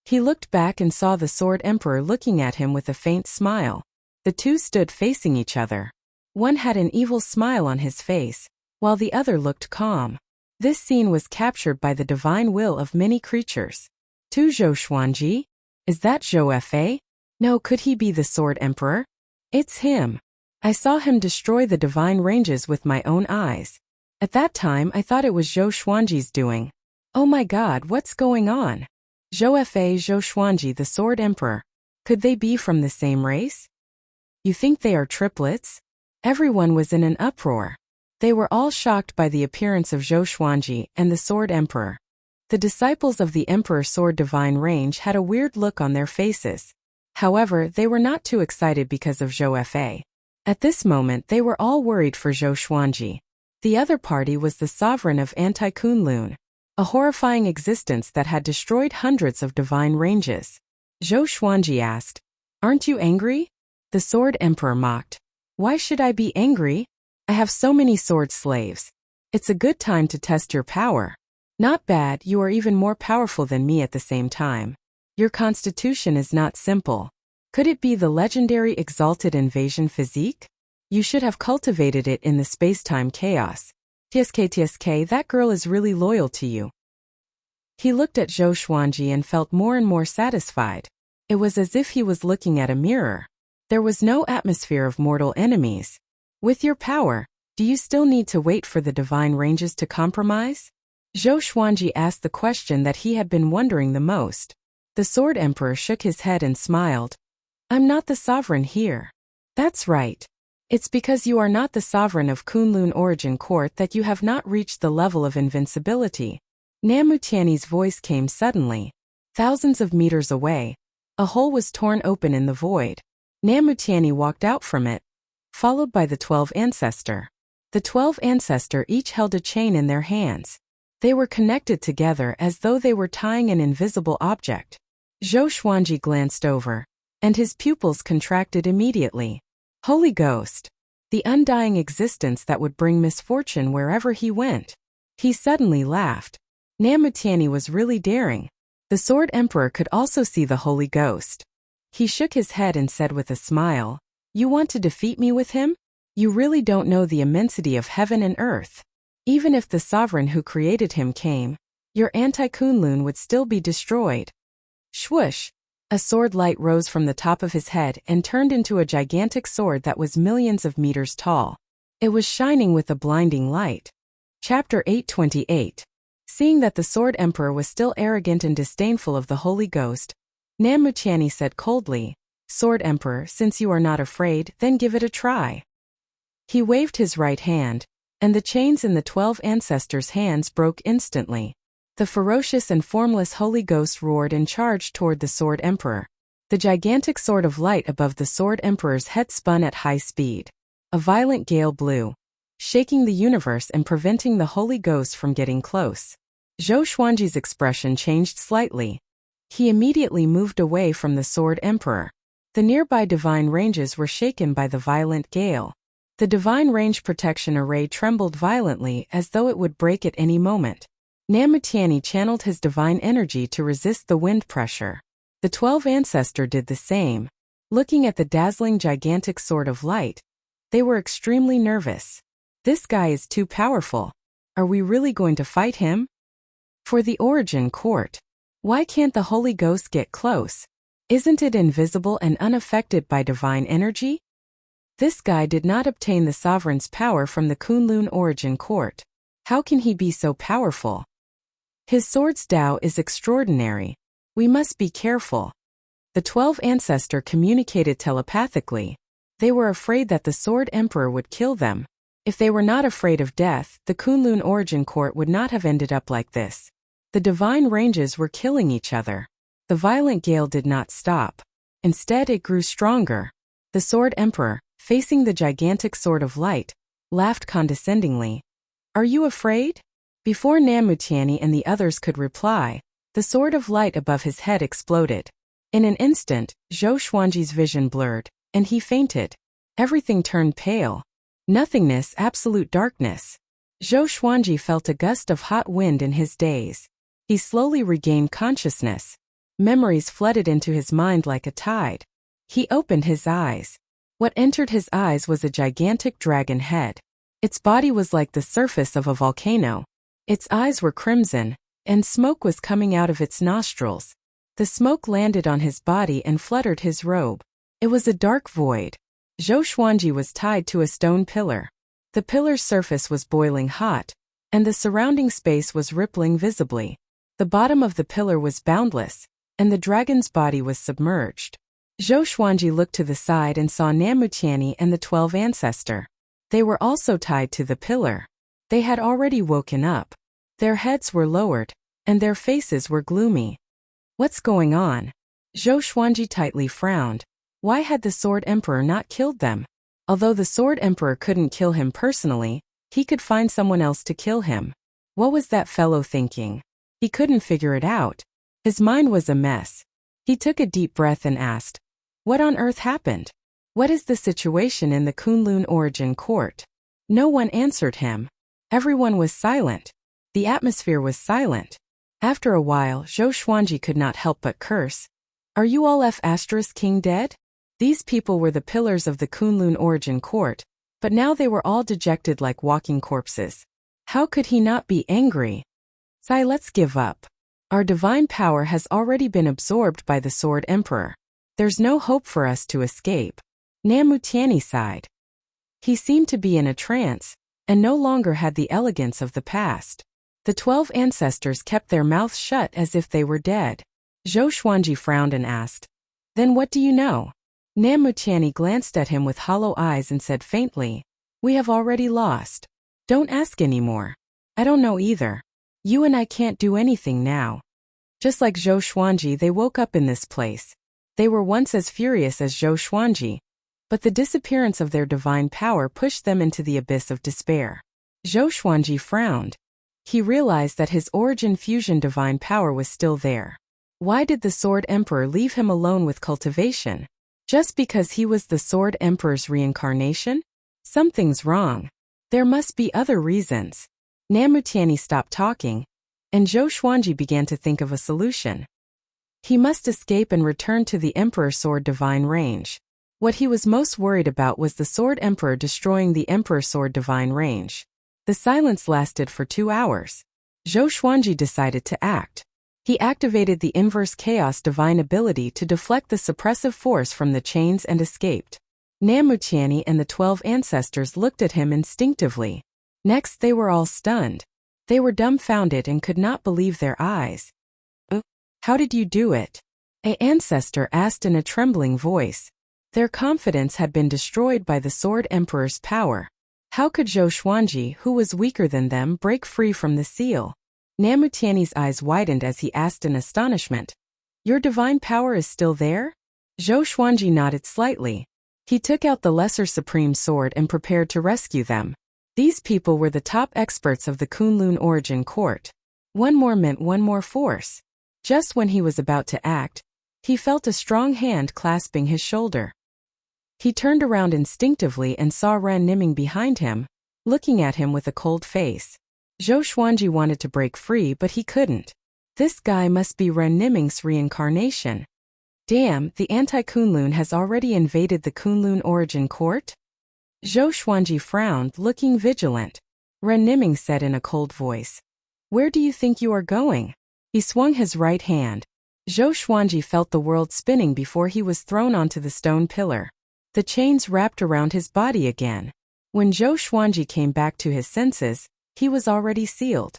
He looked back and saw the Sword Emperor looking at him with a faint smile. The two stood facing each other. One had an evil smile on his face, while the other looked calm. This scene was captured by the divine will of many creatures. To Zhou Xuanji? Is that Zhou Fa? No, could he be the Sword Emperor? It's him. I saw him destroy the divine ranges with my own eyes. At that time, I thought it was Zhou Xuanji's doing. Oh my god, what's going on? Zhou Fa, Zhou Xuanji, the Sword Emperor. Could they be from the same race? You think they are triplets? Everyone was in an uproar. They were all shocked by the appearance of Zhou Xuanji and the Sword Emperor. The disciples of the Emperor Sword Divine Range had a weird look on their faces. However, they were not too excited because of Zhou Fa. At this moment, they were all worried for Zhou Xuanji. The other party was the sovereign of Anti-Kunlun, a horrifying existence that had destroyed hundreds of divine ranges. Zhou Xuanji asked, "Aren't you angry?" The Sword Emperor mocked. "Why should I be angry? I have so many sword slaves. It's a good time to test your power." "Not bad, you are even more powerful than me at the same time. Your constitution is not simple. Could it be the legendary exalted invasion physique? You should have cultivated it in the space-time chaos. TSK, that girl is really loyal to you." He looked at Zhou Xuanji and felt more and more satisfied. It was as if he was looking at a mirror. There was no atmosphere of mortal enemies. "With your power, do you still need to wait for the divine ranges to compromise?" Zhou Xuanji asked the question that he had been wondering the most. The Sword Emperor shook his head and smiled. "I'm not the sovereign here." "That's right. It's because you are not the sovereign of Kunlun Origin Court that you have not reached the level of invincibility." Namutiani's voice came suddenly. Thousands of meters away, a hole was torn open in the void. Namutiani walked out from it, followed by the 12 ancestor. The 12 ancestor each held a chain in their hands. They were connected together as though they were tying an invisible object. Zhou Xuanji glanced over, and his pupils contracted immediately. Holy Ghost! The undying existence that would bring misfortune wherever he went. He suddenly laughed. Namutiani was really daring. The Sword Emperor could also see the Holy Ghost. He shook his head and said with a smile, "You want to defeat me with him? You really don't know the immensity of heaven and earth. Even if the sovereign who created him came, your anti-Kunlun would still be destroyed." Swoosh! A sword light rose from the top of his head and turned into a gigantic sword that was millions of meters tall. It was shining with a blinding light. Chapter 828. Seeing that the Sword Emperor was still arrogant and disdainful of the Holy Ghost, Namutiani said coldly, "Sword Emperor, since you are not afraid, then give it a try." He waved his right hand, and the chains in the 12 ancestors' hands broke instantly. The ferocious and formless Holy Ghost roared and charged toward the Sword Emperor. The gigantic sword of light above the Sword Emperor's head spun at high speed. A violent gale blew, shaking the universe and preventing the Holy Ghost from getting close. Zhou Xuanji's expression changed slightly. He immediately moved away from the Sword Emperor. The nearby divine ranges were shaken by the violent gale. The divine range protection array trembled violently as though it would break at any moment. Namutiani channeled his divine energy to resist the wind pressure. The 12 ancestor did the same. Looking at the dazzling gigantic sword of light, they were extremely nervous. This guy is too powerful. Are we really going to fight him? For the Origin Court. Why can't the Holy Ghost get close? Isn't it invisible and unaffected by divine energy? This guy did not obtain the sovereign's power from the Kunlun Origin Court. How can he be so powerful? His sword's Tao is extraordinary. We must be careful. The 12 ancestor communicated telepathically. They were afraid that the Sword Emperor would kill them. If they were not afraid of death, the Kunlun Origin Court would not have ended up like this. The divine ranges were killing each other. The violent gale did not stop. Instead, it grew stronger. The Sword Emperor, facing the gigantic sword of light, laughed condescendingly. Are you afraid? Before Namutiani and the others could reply, the sword of light above his head exploded. In an instant, Zhou Xuanji's vision blurred, and he fainted. Everything turned pale. Nothingness, absolute darkness. Zhou Xuanji felt a gust of hot wind in his daze. He slowly regained consciousness. Memories flooded into his mind like a tide. He opened his eyes. What entered his eyes was a gigantic dragon head. Its body was like the surface of a volcano. Its eyes were crimson, and smoke was coming out of its nostrils. The smoke landed on his body and fluttered his robe. It was a dark void. Zhou Xuanji was tied to a stone pillar. The pillar's surface was boiling hot, and the surrounding space was rippling visibly. The bottom of the pillar was boundless, and the dragon's body was submerged. Zhou Xuanji looked to the side and saw Namutiani and the 12 ancestor. They were also tied to the pillar. They had already woken up. Their heads were lowered, and their faces were gloomy. What's going on? Zhou Xuanji tightly frowned. Why had the Sword Emperor not killed them? Although the Sword Emperor couldn't kill him personally, he could find someone else to kill him. What was that fellow thinking? He couldn't figure it out. His mind was a mess. He took a deep breath and asked, "What on earth happened? What is the situation in the Kunlun Origin Court?" No one answered him. Everyone was silent. The atmosphere was silent. After a while, Zhou Xuanji could not help but curse. Are you all King dead? These people were the pillars of the Kunlun Origin Court, but now they were all dejected like walking corpses. How could he not be angry? Sai, let's give up. Our divine power has already been absorbed by the Sword Emperor. There's no hope for us to escape. Namutiani sighed. He seemed to be in a trance, and no longer had the elegance of the past. The 12 ancestors kept their mouths shut as if they were dead. Zhou Xuanji frowned and asked, "Then what do you know?" Namutiani glanced at him with hollow eyes and said faintly, "We have already lost. Don't ask anymore. I don't know either. You and I can't do anything now." Just like Zhou Xuanji, they woke up in this place. They were once as furious as Zhou Xuanji, but the disappearance of their divine power pushed them into the abyss of despair. Zhou Xuanji frowned. He realized that his origin fusion divine power was still there. Why did the Sword Emperor leave him alone with cultivation? Just because he was the Sword Emperor's reincarnation? Something's wrong. There must be other reasons. Namutiani stopped talking, and Zhou Xuanji began to think of a solution. He must escape and return to the Emperor Sword Divine Range. What he was most worried about was the Sword Emperor destroying the Emperor Sword Divine Range. The silence lasted for 2 hours. Zhou Xuanji decided to act. He activated the Inverse Chaos Divine ability to deflect the suppressive force from the chains and escaped. Namutiani and the 12 ancestors looked at him instinctively. Next, they were all stunned. They were dumbfounded and could not believe their eyes. How did you do it? An ancestor asked in a trembling voice. Their confidence had been destroyed by the Sword Emperor's power. How could Zhou Xuanji, who was weaker than them, break free from the seal? Namutiani's eyes widened as he asked in astonishment. Your divine power is still there? Zhou Xuanji nodded slightly. He took out the lesser supreme sword and prepared to rescue them. These people were the top experts of the Kunlun origin court. One more meant one more force. Just when he was about to act, he felt a strong hand clasping his shoulder. He turned around instinctively and saw Ren Niming behind him, looking at him with a cold face. Zhou Xuanji wanted to break free, but he couldn't. This guy must be Ren Niming's reincarnation. Damn, the anti-Kunlun has already invaded the Kunlun origin court? Zhou Xuanji frowned, looking vigilant. Ren Niming said in a cold voice. Where do you think you are going? He swung his right hand. Zhou Xuanji felt the world spinning before he was thrown onto the stone pillar. The chains wrapped around his body again. When Zhou Xuanji came back to his senses, he was already sealed.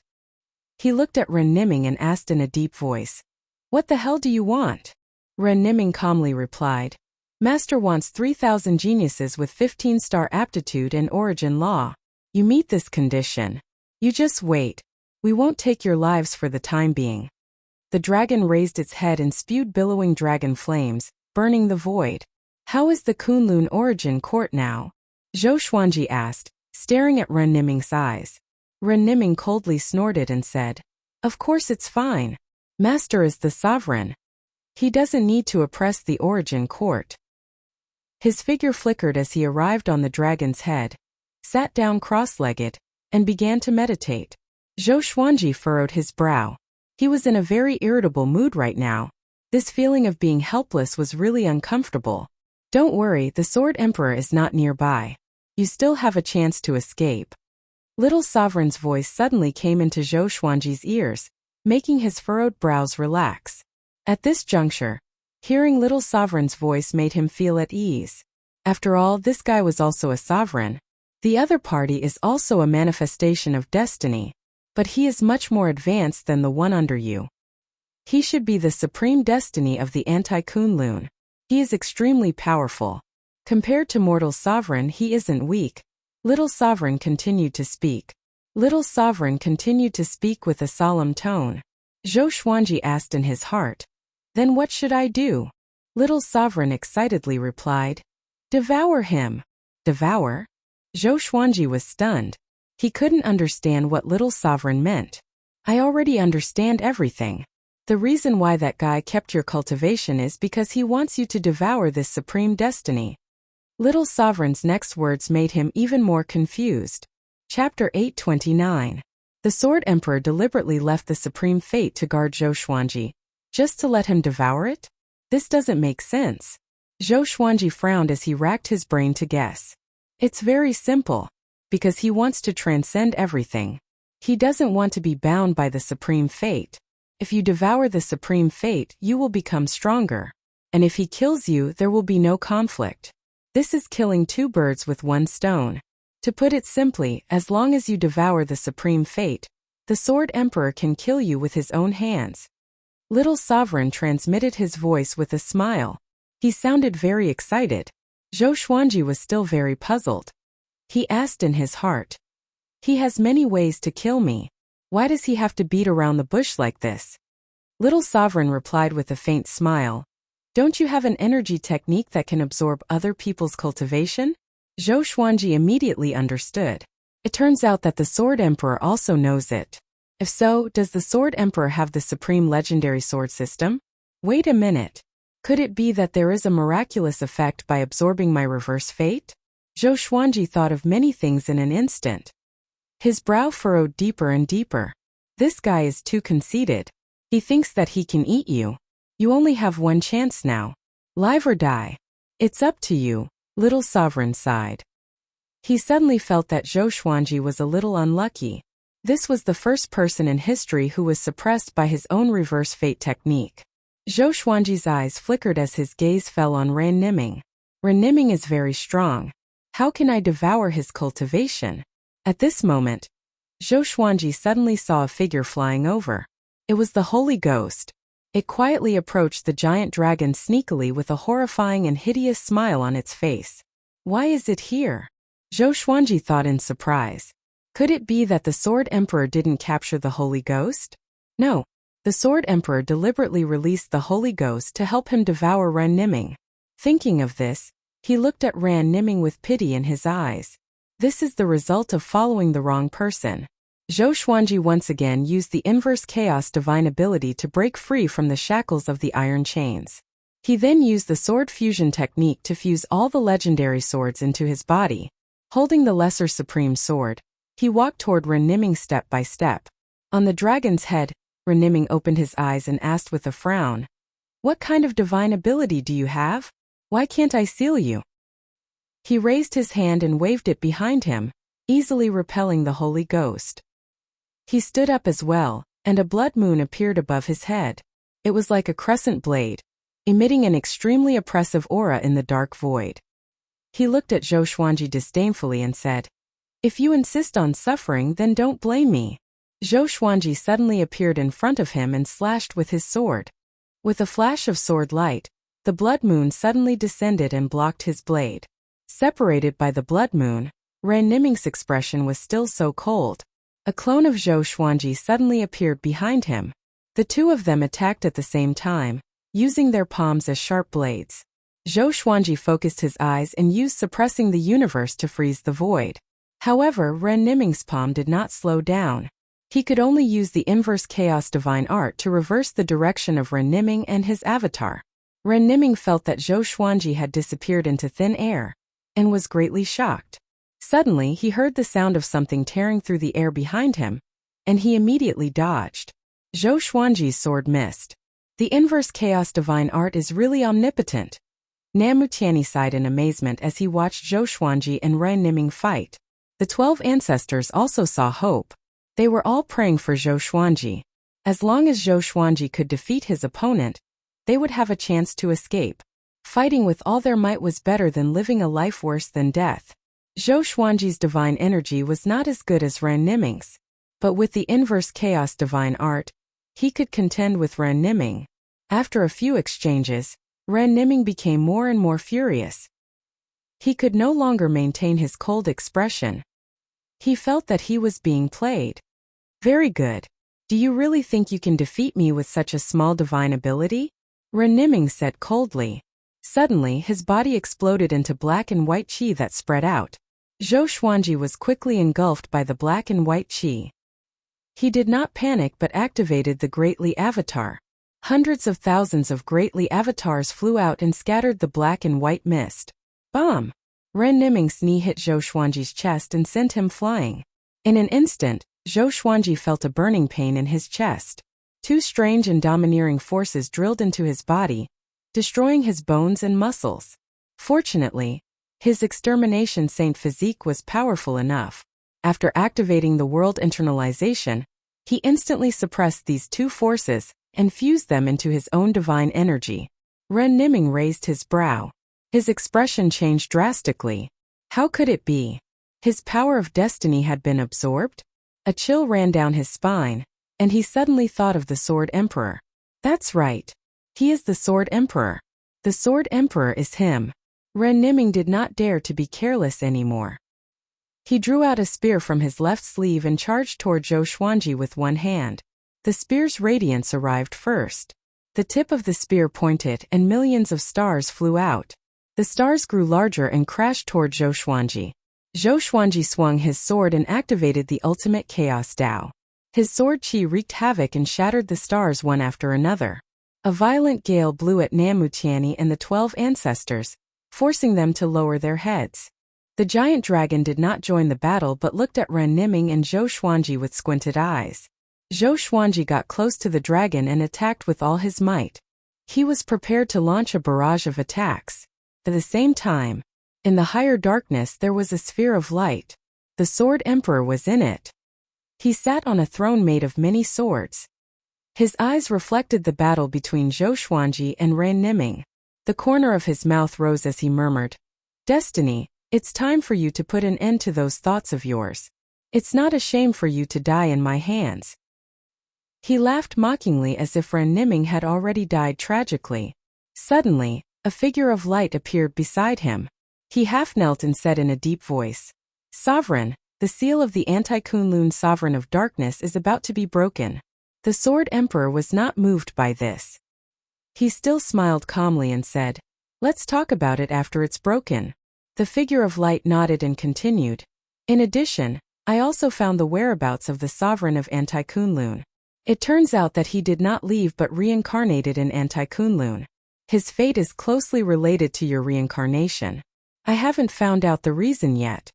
He looked at Ren Niming and asked in a deep voice. What the hell do you want? Ren Niming calmly replied. Master wants 3,000 geniuses with 15-star aptitude and origin law. You meet this condition. You just wait. We won't take your lives for the time being. The dragon raised its head and spewed billowing dragon flames, burning the void. How is the Kunlun origin court now? Zhou Xuanji asked, staring at Ren Niming's eyes. Ren Niming coldly snorted and said, Of course it's fine. Master is the sovereign. He doesn't need to oppress the origin court. His figure flickered as he arrived on the dragon's head, sat down cross-legged, and began to meditate. Zhou Xuanji furrowed his brow. He was in a very irritable mood right now. This feeling of being helpless was really uncomfortable. Don't worry, the Sword Emperor is not nearby. You still have a chance to escape. Little Sovereign's voice suddenly came into Zhou Xuanji's ears, making his furrowed brows relax. At this juncture, hearing Little Sovereign's voice made him feel at ease. After all, this guy was also a sovereign. The other party is also a manifestation of destiny, but he is much more advanced than the one under you. He should be the supreme destiny of the anti-Kunlun. He is extremely powerful. Compared to mortal sovereign, he isn't weak. Little Sovereign continued to speak. Little Sovereign continued to speak with a solemn tone. Zhou Xuanji asked in his heart, Then what should I do? Little Sovereign excitedly replied, Devour him. Devour? Zhou Xuanji was stunned. He couldn't understand what Little Sovereign meant. I already understand everything. The reason why that guy kept your cultivation is because he wants you to devour this supreme destiny. Little Sovereign's next words made him even more confused. Chapter 829. The Sword Emperor deliberately left the supreme fate to guard Zhou Xuanji, just to let him devour it? This doesn't make sense. Zhou Xuanji frowned as he racked his brain to guess. It's very simple. Because he wants to transcend everything. He doesn't want to be bound by the supreme fate. If you devour the supreme fate, you will become stronger. And if he kills you, there will be no conflict. This is killing two birds with one stone. To put it simply, as long as you devour the supreme fate, the Sword Emperor can kill you with his own hands. Little Sovereign transmitted his voice with a smile. He sounded very excited. Zhou Xuanji was still very puzzled. He asked in his heart. He has many ways to kill me. Why does he have to beat around the bush like this? Little Sovereign replied with a faint smile. Don't you have an energy technique that can absorb other people's cultivation? Zhou Xuanji immediately understood. It turns out that the Sword Emperor also knows it. If so, does the Sword Emperor have the supreme legendary sword system? Wait a minute. Could it be that there is a miraculous effect by absorbing my reverse fate? Zhou Xuanji thought of many things in an instant. His brow furrowed deeper and deeper. This guy is too conceited. He thinks that he can eat you. You only have one chance now. Live or die. It's up to you, Little Sovereign sighed. He suddenly felt that Zhou Xuanji was a little unlucky. This was the first person in history who was suppressed by his own reverse fate technique. Zhou Xuanji's eyes flickered as his gaze fell on Ren Niming. Ren Niming is very strong. How can I devour his cultivation? At this moment, Zhou Xuanji suddenly saw a figure flying over. It was the Holy Ghost. It quietly approached the giant dragon sneakily with a horrifying and hideous smile on its face. Why is it here? Zhou Xuanji thought in surprise. Could it be that the Sword Emperor didn't capture the Holy Ghost? No. The Sword Emperor deliberately released the Holy Ghost to help him devour Ran Niming. Thinking of this, he looked at Ran Niming with pity in his eyes. This is the result of following the wrong person. Zhou Xuanji once again used the inverse chaos divine ability to break free from the shackles of the iron chains. He then used the sword fusion technique to fuse all the legendary swords into his body. Holding the lesser supreme sword, he walked toward Ran Niming step by step. On the dragon's head, Ran Niming opened his eyes and asked with a frown, "What kind of divine ability do you have? Why can't I seal you?" He raised his hand and waved it behind him, easily repelling the Holy Ghost. He stood up as well, and a blood moon appeared above his head. It was like a crescent blade, emitting an extremely oppressive aura in the dark void. He looked at Zhou Xuanji disdainfully and said, "If you insist on suffering, then don't blame me." Zhou Xuanji suddenly appeared in front of him and slashed with his sword. With a flash of sword light, the blood moon suddenly descended and blocked his blade. Separated by the blood moon, Ran Niming's expression was still so cold. A clone of Zhou Xuanji suddenly appeared behind him. The two of them attacked at the same time, using their palms as sharp blades. Zhou Xuanji focused his eyes and used suppressing the universe to freeze the void. However, Ran Niming's palm did not slow down. He could only use the inverse chaos divine art to reverse the direction of Ran Niming and his avatar. Ran Niming felt that Zhou Xuanji had disappeared into thin air, and was greatly shocked. Suddenly he heard the sound of something tearing through the air behind him, and he immediately dodged. Zhou Xuanji's sword missed. The inverse chaos divine art is really omnipotent. Namu Tianyi sighed in amazement as he watched Zhou Xuanji and Ran Niming fight. The 12 ancestors also saw hope. They were all praying for Zhou Xuanji. As long as Zhou Xuanji could defeat his opponent, they would have a chance to escape. Fighting with all their might was better than living a life worse than death. Zhou Xuanji's divine energy was not as good as Ran Niming's, but with the inverse chaos divine art, he could contend with Ran Niming. After a few exchanges, Ran Niming became more and more furious. He could no longer maintain his cold expression. He felt that he was being played. "Very good. Do you really think you can defeat me with such a small divine ability?" Ran Niming said coldly. Suddenly his body exploded into black and white qi that spread out. Zhou Xuanji was quickly engulfed by the black and white qi. He did not panic but activated the Great Li avatar. Hundreds of thousands of Great Li avatars flew out and scattered the black and white mist. Bomb! Ran Niming's knee hit Zhou Xuanji's chest and sent him flying. In an instant, Zhou Xuanji felt a burning pain in his chest. Two strange and domineering forces drilled into his body, destroying his bones and muscles. Fortunately, his extermination saint physique was powerful enough. After activating the world internalization, he instantly suppressed these two forces and fused them into his own divine energy. Ran Niming raised his brow. His expression changed drastically. How could it be? His power of destiny had been absorbed? A chill ran down his spine, and he suddenly thought of the Sword Emperor. That's right. He is the Sword Emperor. The Sword Emperor is him. Ran Niming did not dare to be careless anymore. He drew out a spear from his left sleeve and charged toward Zhou Xuanji with one hand. The spear's radiance arrived first. The tip of the spear pointed and millions of stars flew out. The stars grew larger and crashed toward Zhou Xuanji. Zhou Xuanji swung his sword and activated the ultimate chaos Dao. His sword qi wreaked havoc and shattered the stars one after another. A violent gale blew at Namu Tianyi and the 12 ancestors, forcing them to lower their heads. The giant dragon did not join the battle but looked at Ran Niming and Zhou Xuanji with squinted eyes. Zhou Xuanji got close to the dragon and attacked with all his might. He was prepared to launch a barrage of attacks. At the same time, in the higher darkness there was a sphere of light. The Sword Emperor was in it. He sat on a throne made of many swords. His eyes reflected the battle between Zhou Xuanji and Ran Niming. The corner of his mouth rose as he murmured, "Destiny, it's time for you to put an end to those thoughts of yours. It's not a shame for you to die in my hands." He laughed mockingly as if Ran Niming had already died tragically. Suddenly, a figure of light appeared beside him. He half knelt and said in a deep voice, Sovereign, the seal of the anti-Kunlun sovereign of darkness is about to be broken. The Sword Emperor was not moved by this. He still smiled calmly and said, "Let's talk about it after it's broken." The figure of light nodded and continued. "In addition, I also found the whereabouts of the sovereign of anti-Kunlun. It turns out that he did not leave but reincarnated in anti-Kunlun. His fate is closely related to your reincarnation. I haven't found out the reason yet."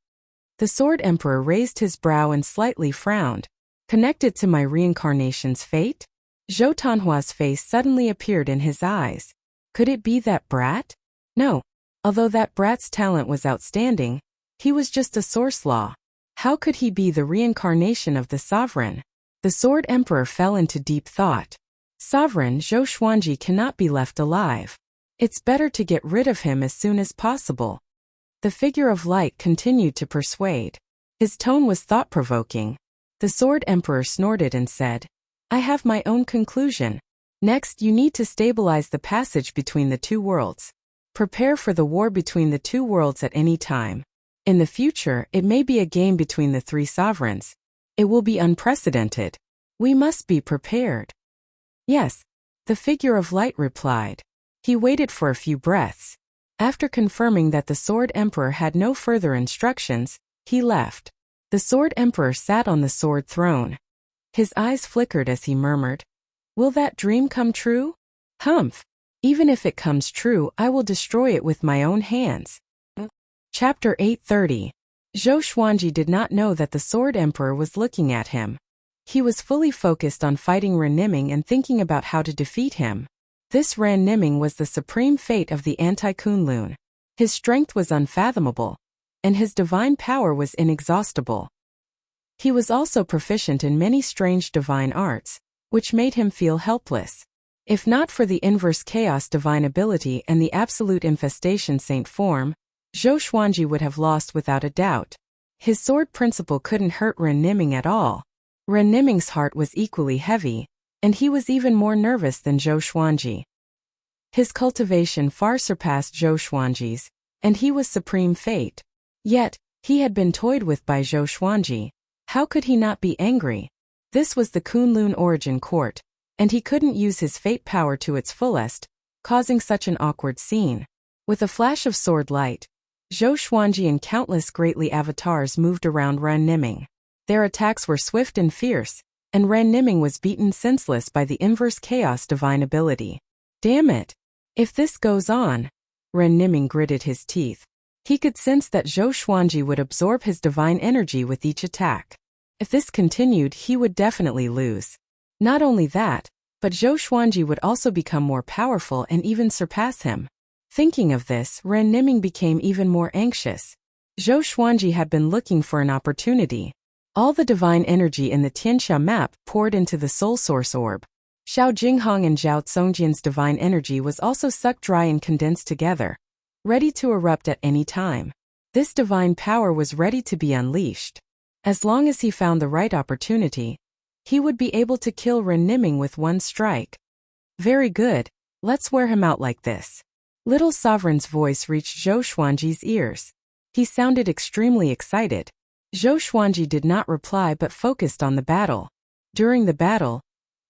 The Sword Emperor raised his brow and slightly frowned. "Connected to my reincarnation's fate?" Zhou Tanhua's face suddenly appeared in his eyes. Could it be that brat? No. Although that brat's talent was outstanding, he was just a source law. How could he be the reincarnation of the sovereign? The Sword Emperor fell into deep thought. Sovereign Zhou Xuanji cannot be left alive. It's better to get rid of him as soon as possible. The figure of light continued to persuade. His tone was thought-provoking. The Sword Emperor snorted and said, "I have my own conclusion. Next, you need to stabilize the passage between the two worlds. Prepare for the war between the two worlds at any time. In the future, it may be a game between the three sovereigns. It will be unprecedented. We must be prepared." "Yes," the figure of light replied. He waited for a few breaths. After confirming that the Sword Emperor had no further instructions, he left. The Sword Emperor sat on the sword throne. His eyes flickered as he murmured, "Will that dream come true? Humph! Even if it comes true, I will destroy it with my own hands." Chapter 830. Zhou Xuanji did not know that the Sword Emperor was looking at him. He was fully focused on fighting Ren Niming and thinking about how to defeat him. This Ren Niming was the supreme fate of the anti-Kunlun. His strength was unfathomable, and his divine power was inexhaustible. He was also proficient in many strange divine arts, which made him feel helpless. If not for the inverse chaos divine ability and the absolute infestation saint form, Zhou Xuanji would have lost without a doubt. His sword principle couldn't hurt Ren Niming at all. Ren Niming's heart was equally heavy, and he was even more nervous than Zhou Xuanji. His cultivation far surpassed Zhou Xuanji's, and he was supreme fate. Yet, he had been toyed with by Zhou Xuanji. How could he not be angry? This was the Kunlun origin court, and he couldn't use his fate power to its fullest, causing such an awkward scene. With a flash of sword light, Zhou Xuanji and countless greatly avatars moved around Ren Niming. Their attacks were swift and fierce, and Ren Niming was beaten senseless by the inverse chaos divine ability. Damn it! If this goes on, Ren Niming gritted his teeth. He could sense that Zhou Xuanji would absorb his divine energy with each attack. If this continued, he would definitely lose. Not only that, but Zhou Xuanji would also become more powerful and even surpass him. Thinking of this, Ren Niming became even more anxious. Zhou Xuanji had been looking for an opportunity. All the divine energy in the Tianxia map poured into the soul source orb. Xiao Jinghong and Zhao Congjian's divine energy was also sucked dry and condensed together, ready to erupt at any time. This divine power was ready to be unleashed. As long as he found the right opportunity, he would be able to kill Ren Niming with one strike. Very good, let's wear him out like this. Little Sovereign's voice reached Zhou Xuanji's ears. He sounded extremely excited. Zhou Xuanji did not reply but focused on the battle. During the battle,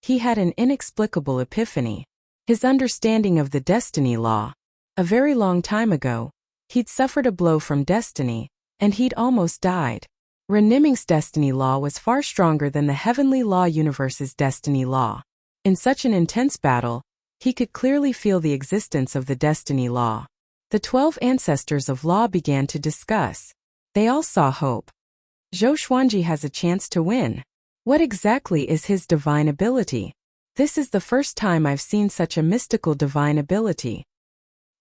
he had an inexplicable epiphany. His understanding of the destiny law. A very long time ago, he'd suffered a blow from destiny, and he'd almost died. Ren Niming's destiny law was far stronger than the heavenly law universe's destiny law. In such an intense battle, he could clearly feel the existence of the destiny law. The 12 ancestors of law began to discuss. They all saw hope. Zhou Xuanji has a chance to win. What exactly is his divine ability? This is the first time I've seen such a mystical divine ability.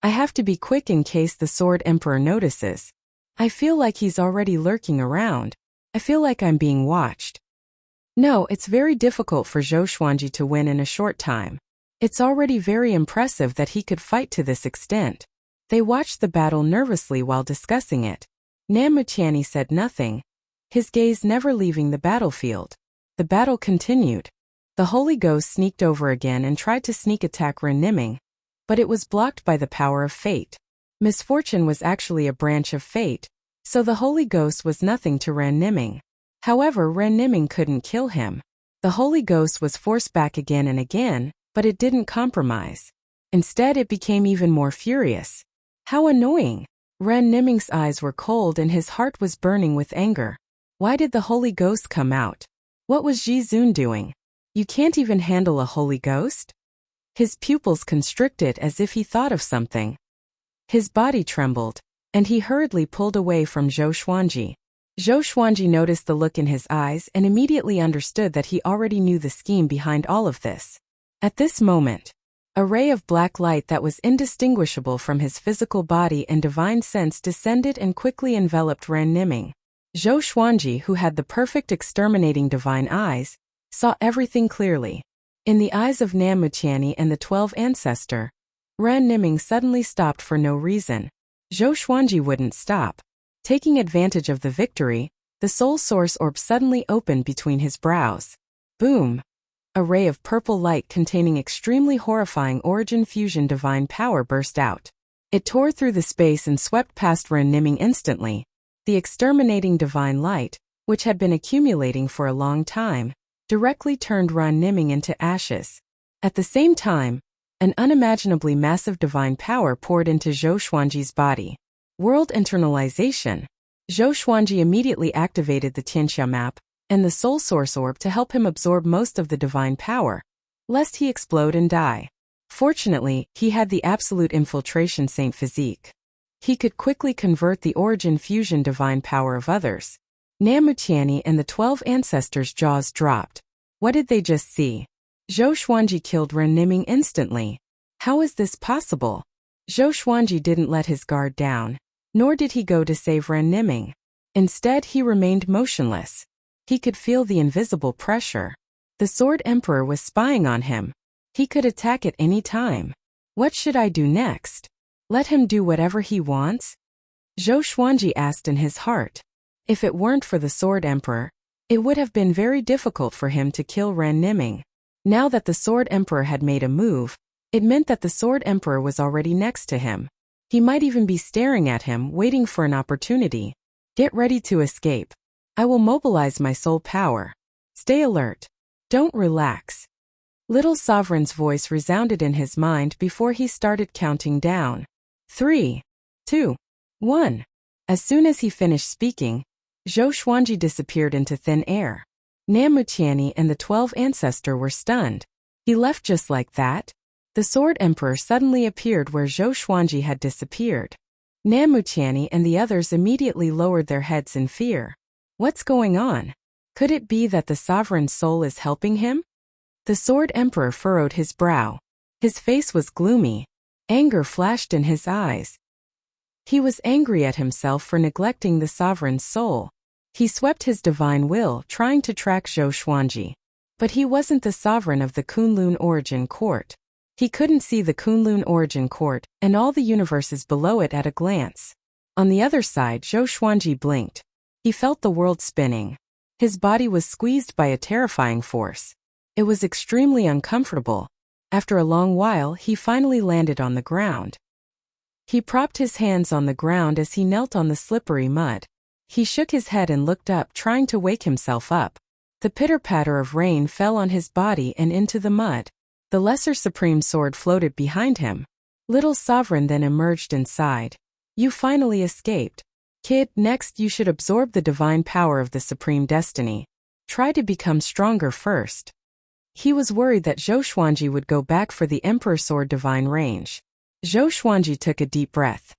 I have to be quick in case the Sword Emperor notices. I feel like he's already lurking around. I feel like I'm being watched. No, it's very difficult for Zhou Xuanji to win in a short time. It's already very impressive that he could fight to this extent. They watched the battle nervously while discussing it. Nam Muqiani said nothing, his gaze never leaving the battlefield. The battle continued. The Holy Ghost sneaked over again and tried to sneak attack Ren Niming, but it was blocked by the power of fate. Misfortune was actually a branch of fate, So the Holy Ghost was nothing to Ran Niming. However, Ran Niming couldn't kill him. The Holy Ghost was forced back again and again, but it didn't compromise. Instead, it became even more furious. How annoying! Ran Niming's eyes were cold and his heart was burning with anger. Why did the Holy Ghost come out? What was Ji Zun doing? You can't even handle a Holy Ghost? His pupils constricted as if he thought of something. His body trembled, and he hurriedly pulled away from Zhou Xuanji. Zhou Xuanji noticed the look in his eyes and immediately understood that he already knew the scheme behind all of this. At this moment, a ray of black light that was indistinguishable from his physical body and divine sense descended and quickly enveloped Ran Niming. Zhou Xuanji, who had the perfect exterminating divine eyes, saw everything clearly. In the eyes of Nam Muqiani and the 12 ancestor, Ran Niming suddenly stopped for no reason. Zhou Xuanji wouldn't stop. Taking advantage of the victory, the soul source orb suddenly opened between his brows. Boom! A ray of purple light containing extremely horrifying origin fusion divine power burst out. It tore through the space and swept past Ran Niming instantly. The exterminating divine light, which had been accumulating for a long time, directly turned Ran Niming into ashes. At the same time, an unimaginably massive divine power poured into Zhou Xuanji's body. World internalization. Zhou Xuanji immediately activated the Tianxia map and the soul source orb to help him absorb most of the divine power, lest he explode and die. Fortunately, he had the absolute infiltration saint physique. He could quickly convert the origin fusion divine power of others. Nam Muqiani and the 12 ancestors' jaws dropped. What did they just see? Zhou Xuanji killed Ran Niming instantly. How is this possible? Zhou Xuanji didn't let his guard down, nor did he go to save Ran Niming. Instead, he remained motionless. He could feel the invisible pressure. The Sword Emperor was spying on him. He could attack at any time. What should I do next? Let him do whatever he wants? Zhou Xuanji asked in his heart. If it weren't for the Sword Emperor, it would have been very difficult for him to kill Ran Niming. Now that the Sword Emperor had made a move, it meant that the Sword Emperor was already next to him. He might even be staring at him, waiting for an opportunity. Get ready to escape. I will mobilize my soul power. Stay alert. Don't relax. Little Sovereign's voice resounded in his mind before he started counting down. 3, 2, 1. As soon as he finished speaking, Zhou Xuanji disappeared into thin air. Nam Muqiani and the 12 ancestor were stunned. He left just like that? The Sword Emperor suddenly appeared where Zhou Xuanji had disappeared. Nam Muqiani and the others immediately lowered their heads in fear. What's going on? Could it be that the sovereign soul is helping him? The Sword Emperor furrowed his brow. His face was gloomy. Anger flashed in his eyes. He was angry at himself for neglecting the sovereign's soul. He swept his divine will, trying to track Zhou Xuanji. But he wasn't the sovereign of the Kunlun Origin Court. He couldn't see the Kunlun Origin Court and all the universes below it at a glance. On the other side, Zhou Xuanji blinked. He felt the world spinning. His body was squeezed by a terrifying force. It was extremely uncomfortable. After a long while, he finally landed on the ground. He propped his hands on the ground as he knelt on the slippery mud. He shook his head and looked up, trying to wake himself up. The pitter-patter of rain fell on his body and into the mud. The Lesser Supreme Sword floated behind him. Little Sovereign then emerged inside. You finally escaped. Kid, next you should absorb the divine power of the Supreme Destiny. Try to become stronger first. He was worried that Zhou Xuanji would go back for the Emperor Sword divine range. Zhou Xuanji took a deep breath.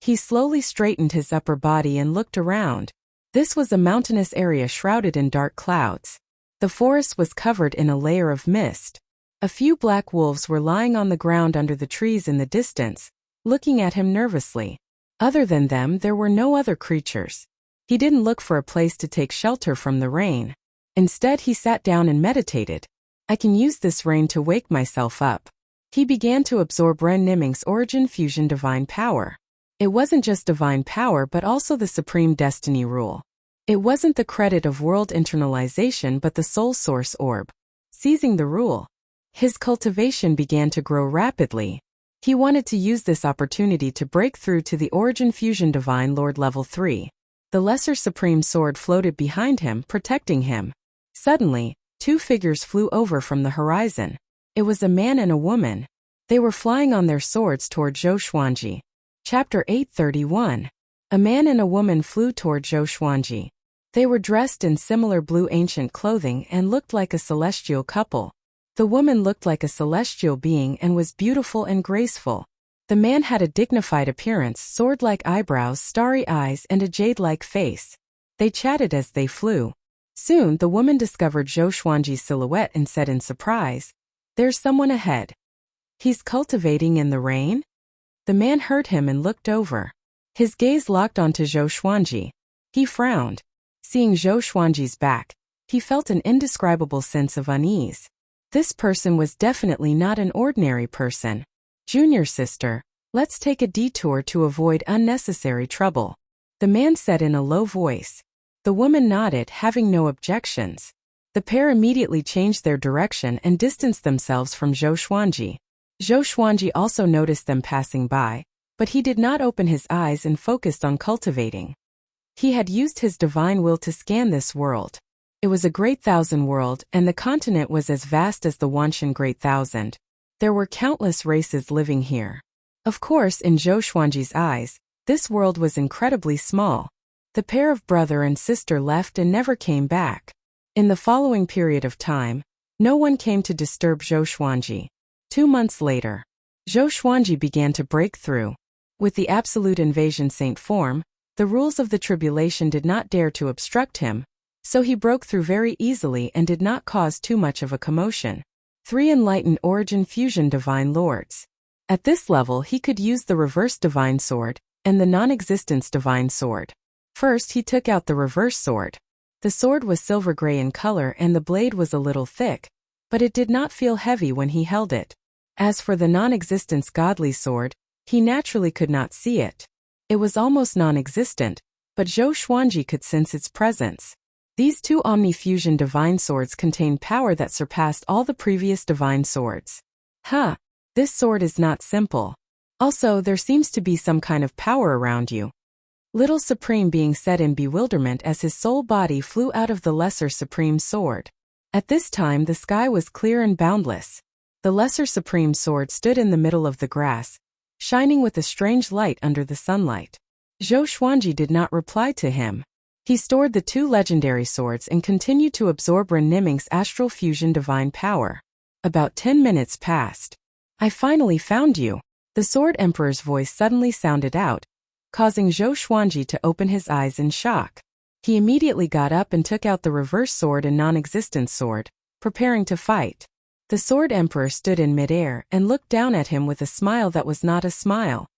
He slowly straightened his upper body and looked around. This was a mountainous area shrouded in dark clouds. The forest was covered in a layer of mist. A few black wolves were lying on the ground under the trees in the distance, looking at him nervously. Other than them, there were no other creatures. He didn't look for a place to take shelter from the rain. Instead, he sat down and meditated. I can use this rain to wake myself up. He began to absorb Ran Niming's origin fusion divine power. It wasn't just divine power but also the supreme destiny rule. It wasn't the credit of world internalization but the soul source orb. Seizing the rule, his cultivation began to grow rapidly. He wanted to use this opportunity to break through to the Origin Fusion Divine Lord Level 3. The Lesser Supreme Sword floated behind him, protecting him. Suddenly, two figures flew over from the horizon. It was a man and a woman. They were flying on their swords toward Zhou Xuanji. Chapter 831. A man and a woman flew toward Zhou Xuanji. They were dressed in similar blue ancient clothing and looked like a celestial couple. The woman looked like a celestial being and was beautiful and graceful. The man had a dignified appearance, sword-like eyebrows, starry eyes, and a jade-like face. They chatted as they flew. Soon, the woman discovered Zhou Xuanji's silhouette and said in surprise, "There's someone ahead. He's cultivating in the rain?" The man heard him and looked over. His gaze locked onto Zhou Xuanji. He frowned. Seeing Zhou Xuanji's back, he felt an indescribable sense of unease. This person was definitely not an ordinary person. "Junior sister, let's take a detour to avoid unnecessary trouble," the man said in a low voice. The woman nodded, having no objections. The pair immediately changed their direction and distanced themselves from Zhou Xuanji. Zhou Xuanji also noticed them passing by, but he did not open his eyes and focused on cultivating. He had used his divine will to scan this world. It was a great thousand world, and the continent was as vast as the Wanshan Great Thousand. There were countless races living here. Of course, in Zhou Xuanji's eyes, this world was incredibly small. The pair of brother and sister left and never came back. In the following period of time, no one came to disturb Zhou Xuanji. 2 months later, Zhou Xuanji began to break through. With the absolute invasion saint form, the rules of the tribulation did not dare to obstruct him, so he broke through very easily and did not cause too much of a commotion. 3 enlightened Origin Fusion Divine Lords. At this level he could use the Reverse Divine Sword and the Non-Existence Divine Sword. First he took out the Reverse Sword. The sword was silver gray in color and the blade was a little thick, but it did not feel heavy when he held it. As for the Non-Existence Godly Sword, he naturally could not see it. It was almost non-existent, but Zhou Xuanji could sense its presence. These 2 Omni-Fusion Divine Swords contained power that surpassed all the previous Divine Swords. This sword is not simple. Also, there seems to be some kind of power around you. Little Supreme Being said in bewilderment as his soul body flew out of the Lesser Supreme Sword. At this time the sky was clear and boundless. The Lesser Supreme Sword stood in the middle of the grass, shining with a strange light under the sunlight. Zhou Xuanji did not reply to him. He stored the 2 legendary swords and continued to absorb Ren Niming's astral fusion divine power. About 10 minutes passed. "I finally found you," the Sword Emperor's voice suddenly sounded out, causing Zhou Xuanji to open his eyes in shock. He immediately got up and took out the Reverse Sword and Non-Existent Sword, preparing to fight. The Sword Emperor stood in midair and looked down at him with a smile that was not a smile.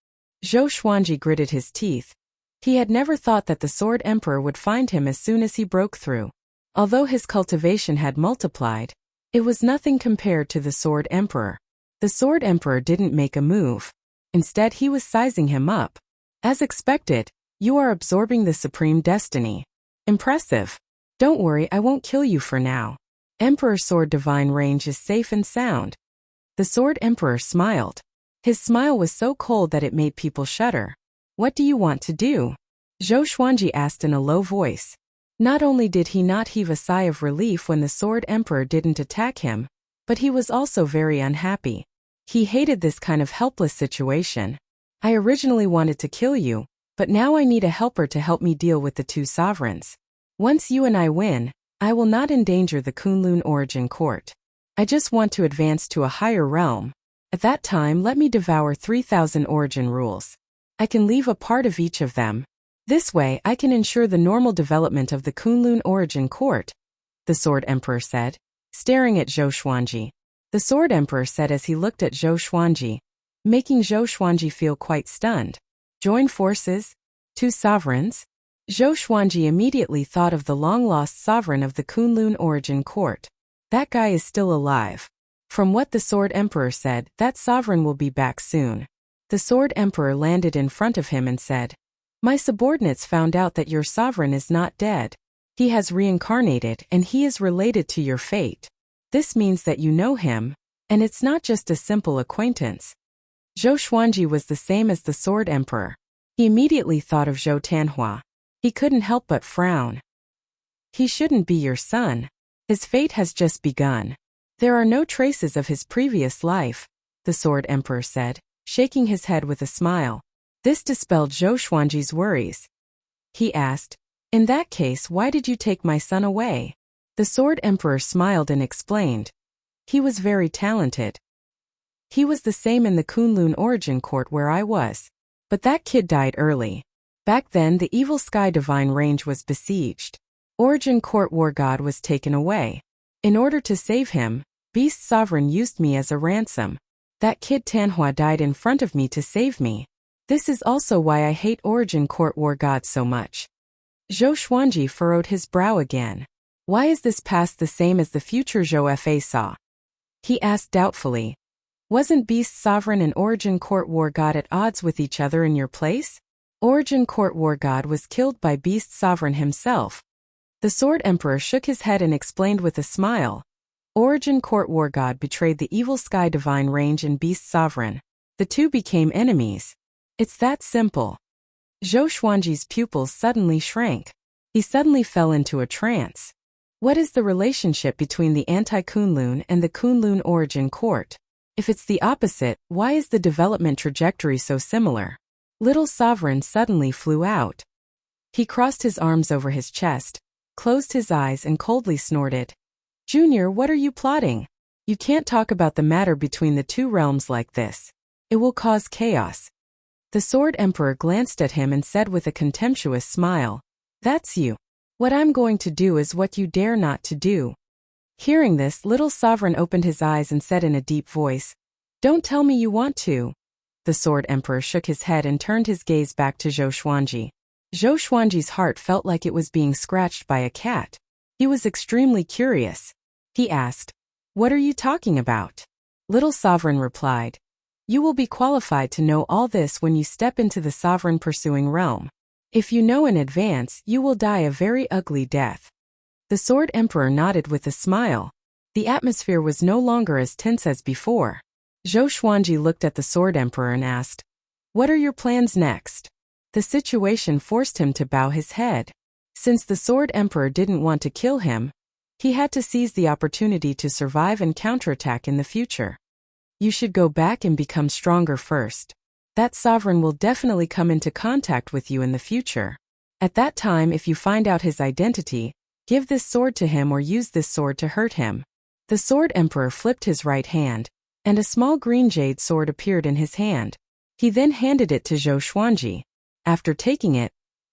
Zhou Xuanji gritted his teeth. He had never thought that the Sword Emperor would find him as soon as he broke through. Although his cultivation had multiplied, it was nothing compared to the Sword Emperor. The Sword Emperor didn't make a move. Instead, he was sizing him up. "As expected, you are absorbing the Supreme Destiny. Impressive. Don't worry, I won't kill you for now. Emperor Sword Divine Range is safe and sound." The Sword Emperor smiled. His smile was so cold that it made people shudder. "What do you want to do?" Zhou Xuanji asked in a low voice. Not only did he not heave a sigh of relief when the Sword Emperor didn't attack him, but he was also very unhappy. He hated this kind of helpless situation. "I originally wanted to kill you, but now I need a helper to help me deal with the 2 sovereigns. Once you and I win, I will not endanger the Kunlun Origin Court. I just want to advance to a higher realm. At that time, let me devour 3,000 origin rules. I can leave a part of each of them. This way, I can ensure the normal development of the Kunlun Origin Court," the Sword Emperor said, staring at Zhou Xuanji. The Sword Emperor said as he looked at Zhou Xuanji, making Zhou Xuanji feel quite stunned. "Join forces? 2 sovereigns?" Zhou Xuanji immediately thought of the long-lost sovereign of the Kunlun Origin Court. That guy is still alive. From what the Sword Emperor said, that sovereign will be back soon. The Sword Emperor landed in front of him and said, "My subordinates found out that your sovereign is not dead. He has reincarnated and he is related to your fate. This means that you know him, and it's not just a simple acquaintance." Zhou Xuanji was the same as the Sword Emperor. He immediately thought of Zhou Tianhua. He couldn't help but frown. He shouldn't be your son. His fate has just begun. There are no traces of his previous life, the Sword Emperor said, shaking his head with a smile. This dispelled Zhou Xuanji's worries. He asked, "In that case, why did you take my son away?" The Sword Emperor smiled and explained. He was very talented. He was the same in the Kunlun origin court where I was. But that kid died early. Back then the evil Sky Divine Range was besieged. Origin Court War God was taken away. In order to save him, Beast Sovereign used me as a ransom. That kid Tianhua died in front of me to save me. This is also why I hate Origin Court War God so much. Zhou Xuanji furrowed his brow again. Why is this past the same as the future Zhou Fa saw? He asked doubtfully. Wasn't Beast Sovereign and Origin Court War God at odds with each other in your place? Origin Court War God was killed by Beast Sovereign himself. The Sword Emperor shook his head and explained with a smile. Origin Court War God betrayed the evil Sky Divine Range and Beast Sovereign. The two became enemies. It's that simple. Zhou Xuanji's pupils suddenly shrank. He suddenly fell into a trance. What is the relationship between the anti-Kunlun and the Kunlun Origin Court? If it's the opposite, why is the development trajectory so similar? Little Sovereign suddenly flew out. He crossed his arms over his chest, closed his eyes and coldly snorted. Junior, what are you plotting? You can't talk about the matter between the two realms like this. It will cause chaos. The Sword Emperor glanced at him and said with a contemptuous smile, "That's you. What I'm going to do is what you dare not to do." Hearing this, Little Sovereign opened his eyes and said in a deep voice, "Don't tell me you want to." The Sword Emperor shook his head and turned his gaze back to Zhou Xuanji. Zhou Xuanji's heart felt like it was being scratched by a cat. He was extremely curious. He asked, "What are you talking about?" Little Sovereign replied, "You will be qualified to know all this when you step into the Sovereign Pursuing realm. If you know in advance, you will die a very ugly death." The Sword Emperor nodded with a smile. The atmosphere was no longer as tense as before. Zhou Xuanji looked at the Sword Emperor and asked, "What are your plans next?" The situation forced him to bow his head. Since the Sword Emperor didn't want to kill him, he had to seize the opportunity to survive and counterattack in the future. You should go back and become stronger first. That sovereign will definitely come into contact with you in the future. At that time, if you find out his identity, give this sword to him or use this sword to hurt him. The Sword Emperor flipped his right hand, and a small green jade sword appeared in his hand. He then handed it to Zhou Xuanji. After taking it,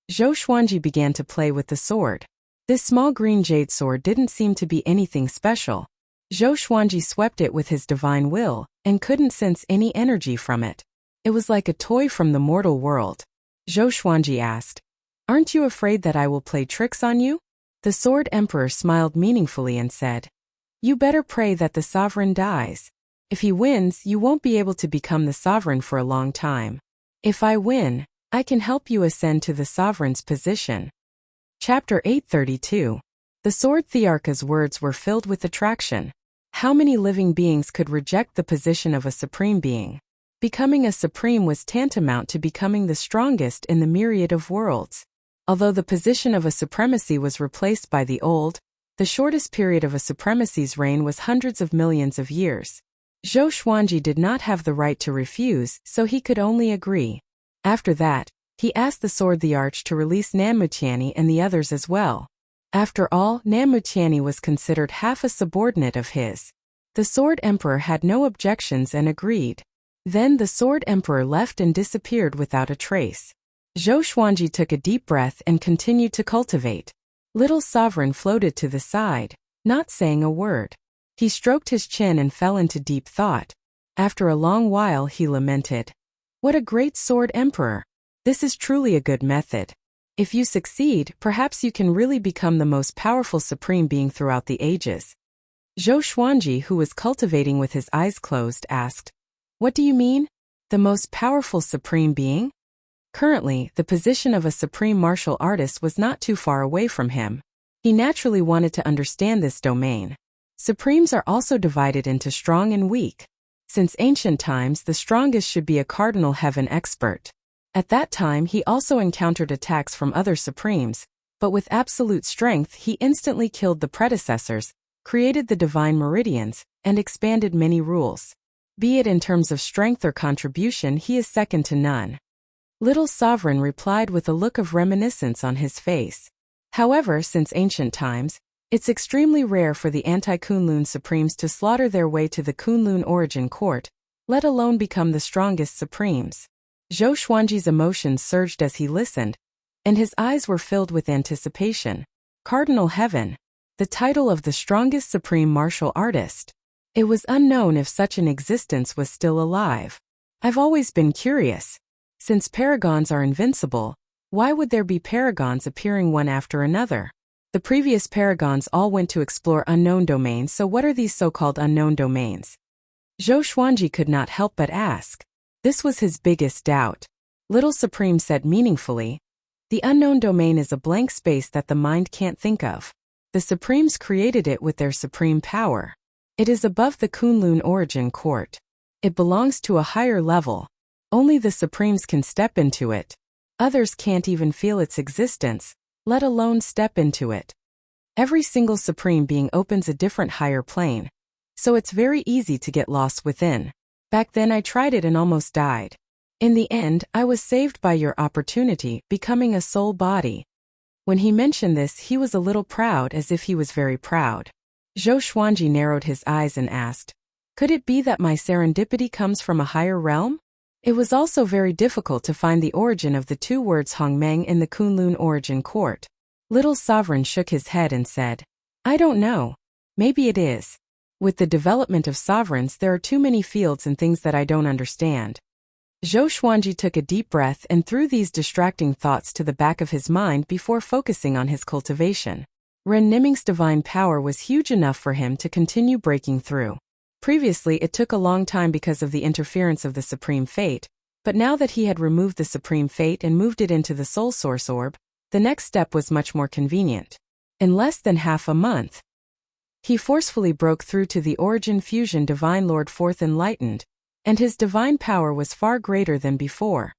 Zhou Xuanji began to play with the sword. This small green jade sword didn't seem to be anything special. Zhou Xuanji swept it with his divine will, and couldn't sense any energy from it. It was like a toy from the mortal world. Zhou Xuanji asked, "Aren't you afraid that I will play tricks on you?" The Sword Emperor smiled meaningfully and said, "You better pray that the sovereign dies. If he wins, you won't be able to become the sovereign for a long time. If I win, I can help you ascend to the sovereign's position." Chapter 832. The Sword Thearka's words were filled with attraction. How many living beings could reject the position of a supreme being? Becoming a supreme was tantamount to becoming the strongest in the myriad of worlds. Although the position of a supremacy was replaced by the old, the shortest period of a supremacy's reign was hundreds of millions of years. Zhou Xuanji did not have the right to refuse, so he could only agree. After that, he asked the Sword the Arch to release Nanmutiani and the others as well. After all, Nanmutiani was considered half a subordinate of his. The Sword Emperor had no objections and agreed. Then the Sword Emperor left and disappeared without a trace. Zhou Xuanji took a deep breath and continued to cultivate. Little Sovereign floated to the side, not saying a word. He stroked his chin and fell into deep thought. After a long while he lamented, "What a great Sword Emperor! This is truly a good method. If you succeed, perhaps you can really become the most powerful supreme being throughout the ages." Zhou Xuanji, who was cultivating with his eyes closed, asked, "What do you mean? The most powerful supreme being?" Currently, the position of a supreme martial artist was not too far away from him. He naturally wanted to understand this domain. Supremes are also divided into strong and weak. Since ancient times, the strongest should be a cardinal heaven expert. At that time, he also encountered attacks from other supremes, but with absolute strength, he instantly killed the predecessors, created the divine meridians, and expanded many rules. Be it in terms of strength or contribution, he is second to none. Little Sovereign replied with a look of reminiscence on his face. However, since ancient times, it's extremely rare for the anti-Kunlun supremes to slaughter their way to the Kunlun origin court, let alone become the strongest supremes. Zhou Xuanji's emotions surged as he listened, and his eyes were filled with anticipation. Cardinal Heaven, the title of the strongest supreme martial artist. It was unknown if such an existence was still alive. I've always been curious. Since paragons are invincible, why would there be paragons appearing one after another? The previous paragons all went to explore unknown domains, so what are these so-called unknown domains? Zhou Xuanji could not help but ask. This was his biggest doubt. Little Supreme said meaningfully, the unknown domain is a blank space that the mind can't think of. The Supremes created it with their supreme power. It is above the Kunlun origin court. It belongs to a higher level. Only the Supremes can step into it. Others can't even feel its existence, let alone step into it. Every single Supreme being opens a different higher plane, so it's very easy to get lost within. Back then I tried it and almost died. In the end, I was saved by your opportunity, becoming a soul body. When he mentioned this, he was a little proud, as if he was very proud. Zhou Xuanji narrowed his eyes and asked, could it be that my serendipity comes from a higher realm? It was also very difficult to find the origin of the two words Hongmeng in the Kunlun origin court. Little Sovereign shook his head and said, I don't know. Maybe it is. With the development of sovereigns, there are too many fields and things that I don't understand. Zhou Xuanji took a deep breath and threw these distracting thoughts to the back of his mind before focusing on his cultivation. Ren Niming's divine power was huge enough for him to continue breaking through. Previously, it took a long time because of the interference of the Supreme Fate, but now that he had removed the Supreme Fate and moved it into the Soul Source Orb, the next step was much more convenient. In less than half a month, he forcefully broke through to the Origin Fusion Divine Lord Fourth Enlightened, and his divine power was far greater than before.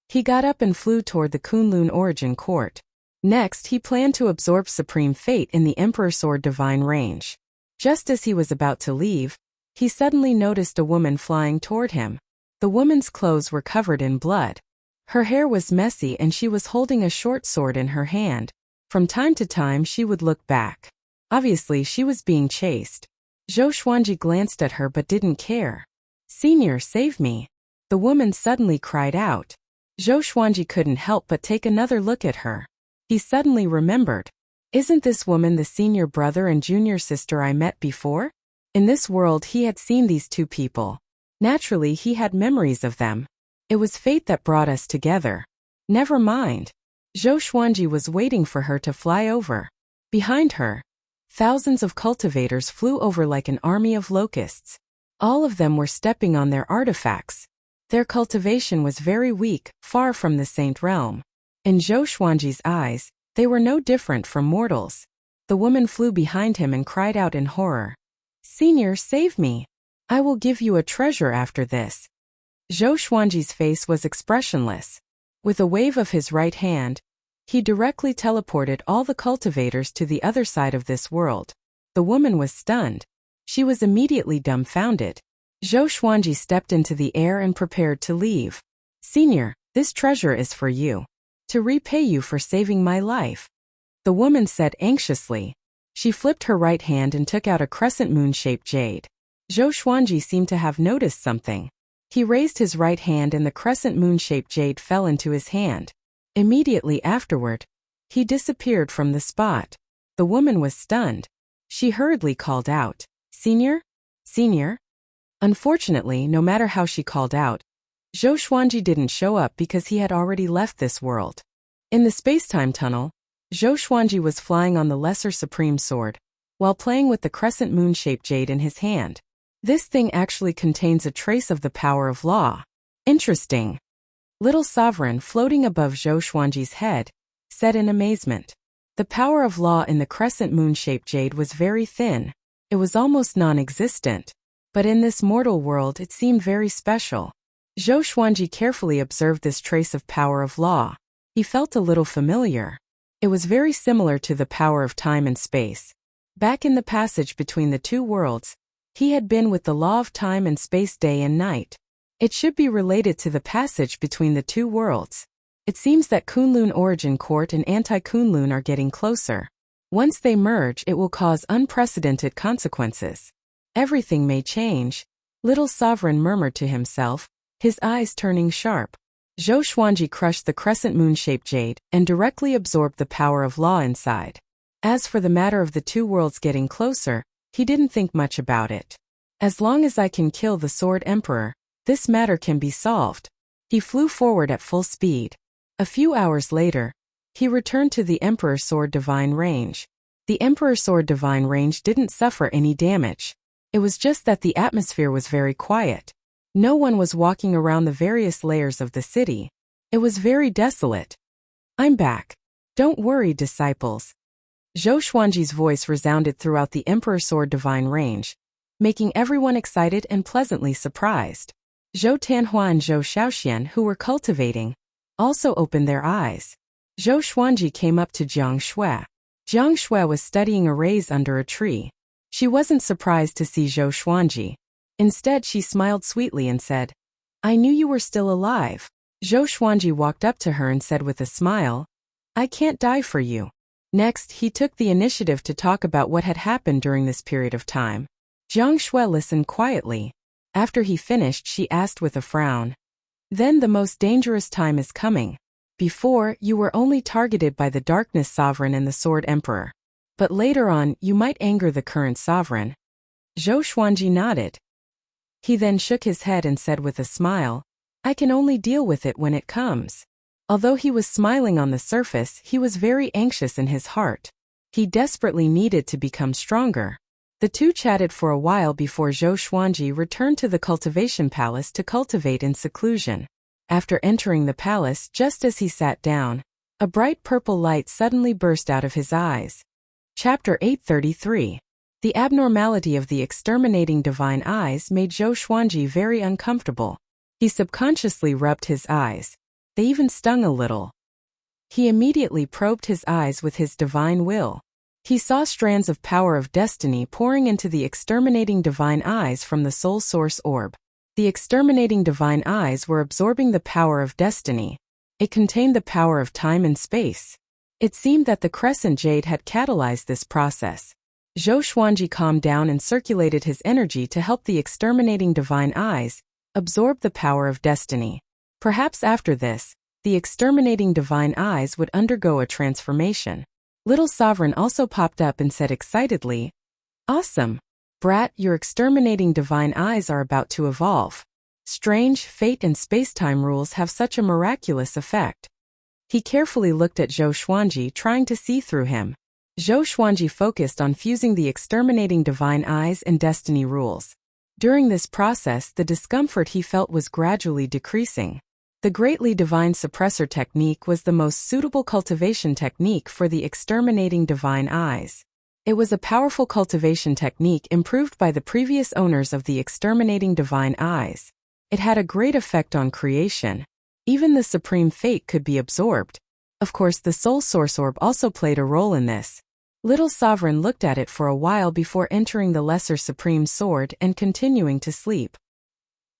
He got up and flew toward the Kunlun Origin Court. Next, he planned to absorb Supreme Fate in the Emperor Sword Divine range. Just as he was about to leave, he suddenly noticed a woman flying toward him. The woman's clothes were covered in blood. Her hair was messy and she was holding a short sword in her hand. From time to time she would look back. Obviously she was being chased. Zhou Xuanji glanced at her but didn't care. Senior, save me. The woman suddenly cried out. Zhou Xuanji couldn't help but take another look at her. He suddenly remembered. Isn't this woman the senior brother and junior sister I met before? In this world he had seen these two people. Naturally he had memories of them. It was fate that brought us together. Never mind. Zhou Xuanji was waiting for her to fly over. Behind her, thousands of cultivators flew over like an army of locusts. All of them were stepping on their artifacts. Their cultivation was very weak, far from the Saint Realm. In Zhou Xuanji's eyes, they were no different from mortals. The woman flew behind him and cried out in horror. Senior, save me. I will give you a treasure after this. Zhou Xuanji's face was expressionless. With a wave of his right hand, he directly teleported all the cultivators to the other side of this world. The woman was stunned. She was immediately dumbfounded. Zhou Xuanji stepped into the air and prepared to leave. Senior, this treasure is for you. To repay you for saving my life. The woman said anxiously. She flipped her right hand and took out a crescent moon-shaped jade. Zhou Xuanji seemed to have noticed something. He raised his right hand and the crescent moon-shaped jade fell into his hand. Immediately afterward, he disappeared from the spot. The woman was stunned. She hurriedly called out, Senior? Senior? Unfortunately, no matter how she called out, Zhou Xuanji didn't show up because he had already left this world. In the space-time tunnel, Zhou Xuanji was flying on the Lesser Supreme Sword, while playing with the crescent moon-shaped jade in his hand. This thing actually contains a trace of the power of law. Interesting. Little Sovereign, floating above Zhou Xuanji's head, said in amazement. The power of law in the crescent moon-shaped jade was very thin. It was almost non-existent. But in this mortal world it seemed very special. Zhou Xuanji carefully observed this trace of power of law. He felt a little familiar. It was very similar to the power of time and space. Back in the passage between the two worlds, he had been with the law of time and space day and night. It should be related to the passage between the two worlds. It seems that Kunlun Origin Court and Anti-Kunlun are getting closer. Once they merge, it will cause unprecedented consequences. Everything may change, little sovereign murmured to himself, his eyes turning sharp. Zhou Xuanji crushed the crescent moon-shaped jade and directly absorbed the power of law inside. As for the matter of the two worlds getting closer, he didn't think much about it. As long as I can kill the Sword Emperor, this matter can be solved. He flew forward at full speed. A few hours later, he returned to the Emperor Sword Divine Range. The Emperor Sword Divine Range didn't suffer any damage. It was just that the atmosphere was very quiet. No one was walking around the various layers of the city. It was very desolate. I'm back. Don't worry, disciples. Zhou Xuanji's voice resounded throughout the Emperor Sword Divine Range, making everyone excited and pleasantly surprised. Zhou Tianhua and Zhou Shaoxian, who were cultivating, also opened their eyes. Zhou Xuanji came up to Jiang Shui. Jiang Shui was studying arrays under a tree. She wasn't surprised to see Zhou Xuanji. Instead, she smiled sweetly and said, I knew you were still alive. Zhou Xuanji walked up to her and said with a smile, I can't die for you. Next, he took the initiative to talk about what had happened during this period of time. Jiang Shui listened quietly. After he finished, she asked with a frown, Then the most dangerous time is coming. Before, you were only targeted by the Darkness Sovereign and the Sword Emperor. But later on, you might anger the current sovereign. Zhou Xuanji nodded. He then shook his head and said with a smile, I can only deal with it when it comes. Although he was smiling on the surface, he was very anxious in his heart. He desperately needed to become stronger. The two chatted for a while before Zhou Xuanji returned to the cultivation palace to cultivate in seclusion. After entering the palace, just as he sat down, a bright purple light suddenly burst out of his eyes. Chapter 833. The abnormality of the exterminating divine eyes made Zhou Xuanji very uncomfortable. He subconsciously rubbed his eyes. They even stung a little. He immediately probed his eyes with his divine will. He saw strands of power of destiny pouring into the exterminating divine eyes from the soul source orb. The exterminating divine eyes were absorbing the power of destiny. It contained the power of time and space. It seemed that the crescent jade had catalyzed this process. Zhou Xuanji calmed down and circulated his energy to help the exterminating divine eyes absorb the power of destiny. Perhaps after this, the exterminating divine eyes would undergo a transformation. Little Sovereign also popped up and said excitedly, Awesome! Brat, your exterminating divine eyes are about to evolve. Strange, fate and space-time rules have such a miraculous effect. He carefully looked at Zhou Xuanji, trying to see through him. Zhou Xuanji focused on fusing the exterminating divine eyes and destiny rules. During this process, the discomfort he felt was gradually decreasing. The greatly divine suppressor technique was the most suitable cultivation technique for the exterminating divine eyes. It was a powerful cultivation technique improved by the previous owners of the exterminating divine eyes. It had a great effect on creation. Even the supreme fate could be absorbed. Of course, the soul source orb also played a role in this. Little Sovereign looked at it for a while before entering the lesser supreme sword and continuing to sleep.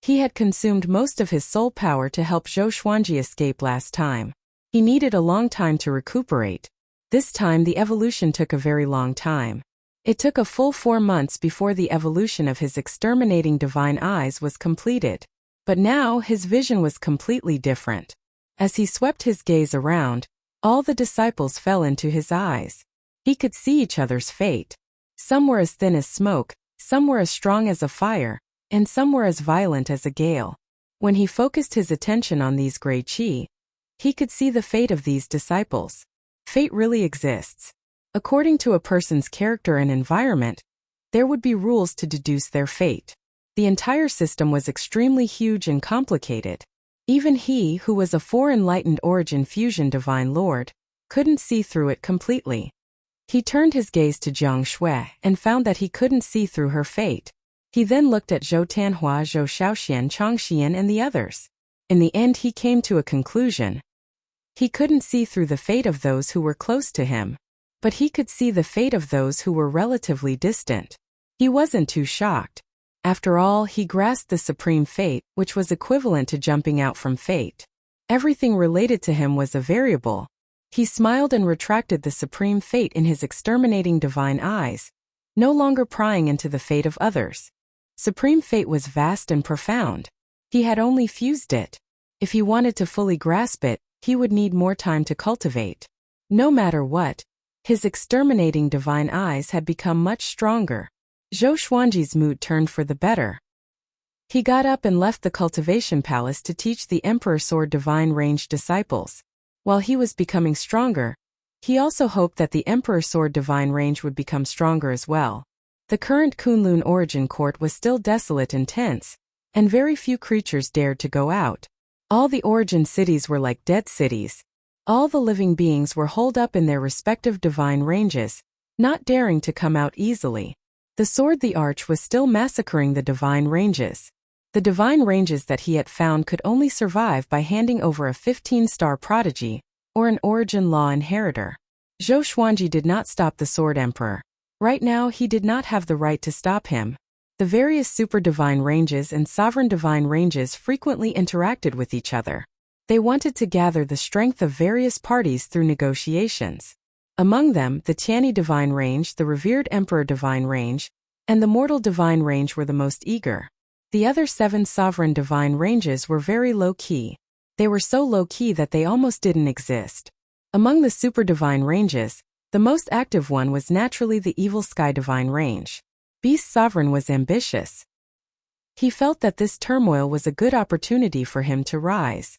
He had consumed most of his soul power to help Zhou Xuanji escape last time. He needed a long time to recuperate. This time the evolution took a very long time. It took a full 4 months before the evolution of his exterminating divine eyes was completed. But now his vision was completely different. As he swept his gaze around, all the disciples fell into his eyes. He could see each other's fate. Some were as thin as smoke, some were as strong as a fire, and some were as violent as a gale. When he focused his attention on these gray chi, he could see the fate of these disciples. Fate really exists. According to a person's character and environment, there would be rules to deduce their fate. The entire system was extremely huge and complicated. Even he, who was a four-enlightened origin fusion divine lord, couldn't see through it completely. He turned his gaze to Jiang Shui and found that he couldn't see through her fate. He then looked at Zhou Tanhua, Zhou Shaoxian, Chang Xian and the others. In the end he came to a conclusion. He couldn't see through the fate of those who were close to him, but he could see the fate of those who were relatively distant. He wasn't too shocked. After all, he grasped the supreme fate, which was equivalent to jumping out from fate. Everything related to him was a variable. He smiled and retracted the supreme fate in his exterminating divine eyes, no longer prying into the fate of others. Supreme fate was vast and profound. He had only fused it. If he wanted to fully grasp it, he would need more time to cultivate. No matter what, his exterminating divine eyes had become much stronger. Zhou Xuanji's mood turned for the better. He got up and left the cultivation palace to teach the Emperor Sword Divine Range disciples. While he was becoming stronger, he also hoped that the Emperor Sword Divine Range would become stronger as well. The current Kunlun Origin Court was still desolate and tense, and very few creatures dared to go out. All the origin cities were like dead cities. All the living beings were holed up in their respective divine ranges, not daring to come out easily. The Sword the Arch was still massacring the divine ranges. The divine ranges that he had found could only survive by handing over a 15-star prodigy, or an origin law inheritor. Zhou Xuanji did not stop the Sword Emperor. Right now he did not have the right to stop him. The various super divine ranges and sovereign divine ranges frequently interacted with each other. They wanted to gather the strength of various parties through negotiations. Among them, the Tianyi divine range, the revered Emperor divine range, and the mortal divine range were the most eager. The other 7 sovereign divine ranges were very low-key. They were so low-key that they almost didn't exist. Among the super divine ranges, the most active one was naturally the evil sky divine range. Beast Sovereign was ambitious. He felt that this turmoil was a good opportunity for him to rise.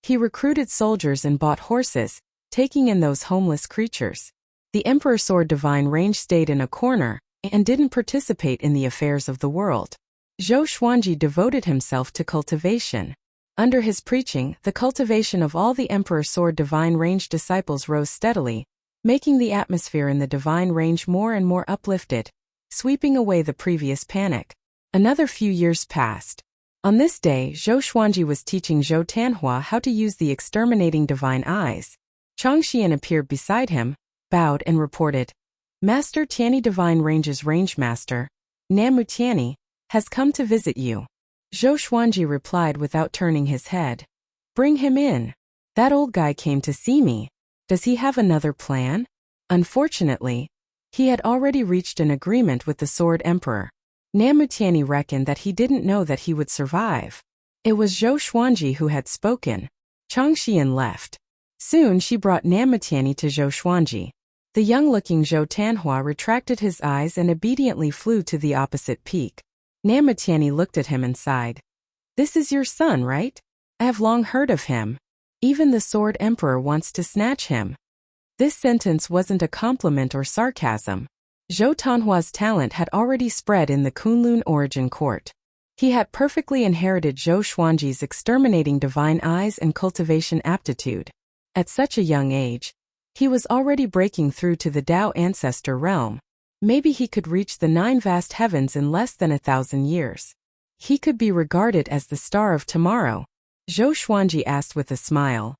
He recruited soldiers and bought horses, taking in those homeless creatures. The Emperor Sword Divine Range stayed in a corner and didn't participate in the affairs of the world. Zhou Xuanji devoted himself to cultivation. Under his preaching, the cultivation of all the Emperor Sword Divine Range disciples rose steadily, making the atmosphere in the Divine Range more and more uplifted, sweeping away the previous panic. Another few years passed. On this day, Zhou Xuanji was teaching Zhou Tanhua how to use the exterminating divine eyes. Chang Xian appeared beside him, bowed and reported, "Master Tianyi Divine Range's Range Master, Namu Tianyi, has come to visit you." Zhou Xuanji replied without turning his head. "Bring him in. That old guy came to see me. Does he have another plan?" Unfortunately, he had already reached an agreement with the Sword Emperor. Namu Tianyi reckoned that he didn't know that he would survive. It was Zhou Xuanji who had spoken. Chang Xian left. Soon she brought Namu Tianyi to Zhou Xuanji. The young-looking Zhou Tanhua retracted his eyes and obediently flew to the opposite peak. Namu Tianyi looked at him and sighed. "This is your son, right? I have long heard of him. Even the Sword Emperor wants to snatch him." This sentence wasn't a compliment or sarcasm. Zhou Tanhua's talent had already spread in the Kunlun Origin Court. He had perfectly inherited Zhou Xuanji's exterminating divine eyes and cultivation aptitude. At such a young age, he was already breaking through to the Tao ancestor realm. Maybe he could reach the 9 vast heavens in less than 1,000 years. He could be regarded as the star of tomorrow. Zhou Xuanji asked with a smile.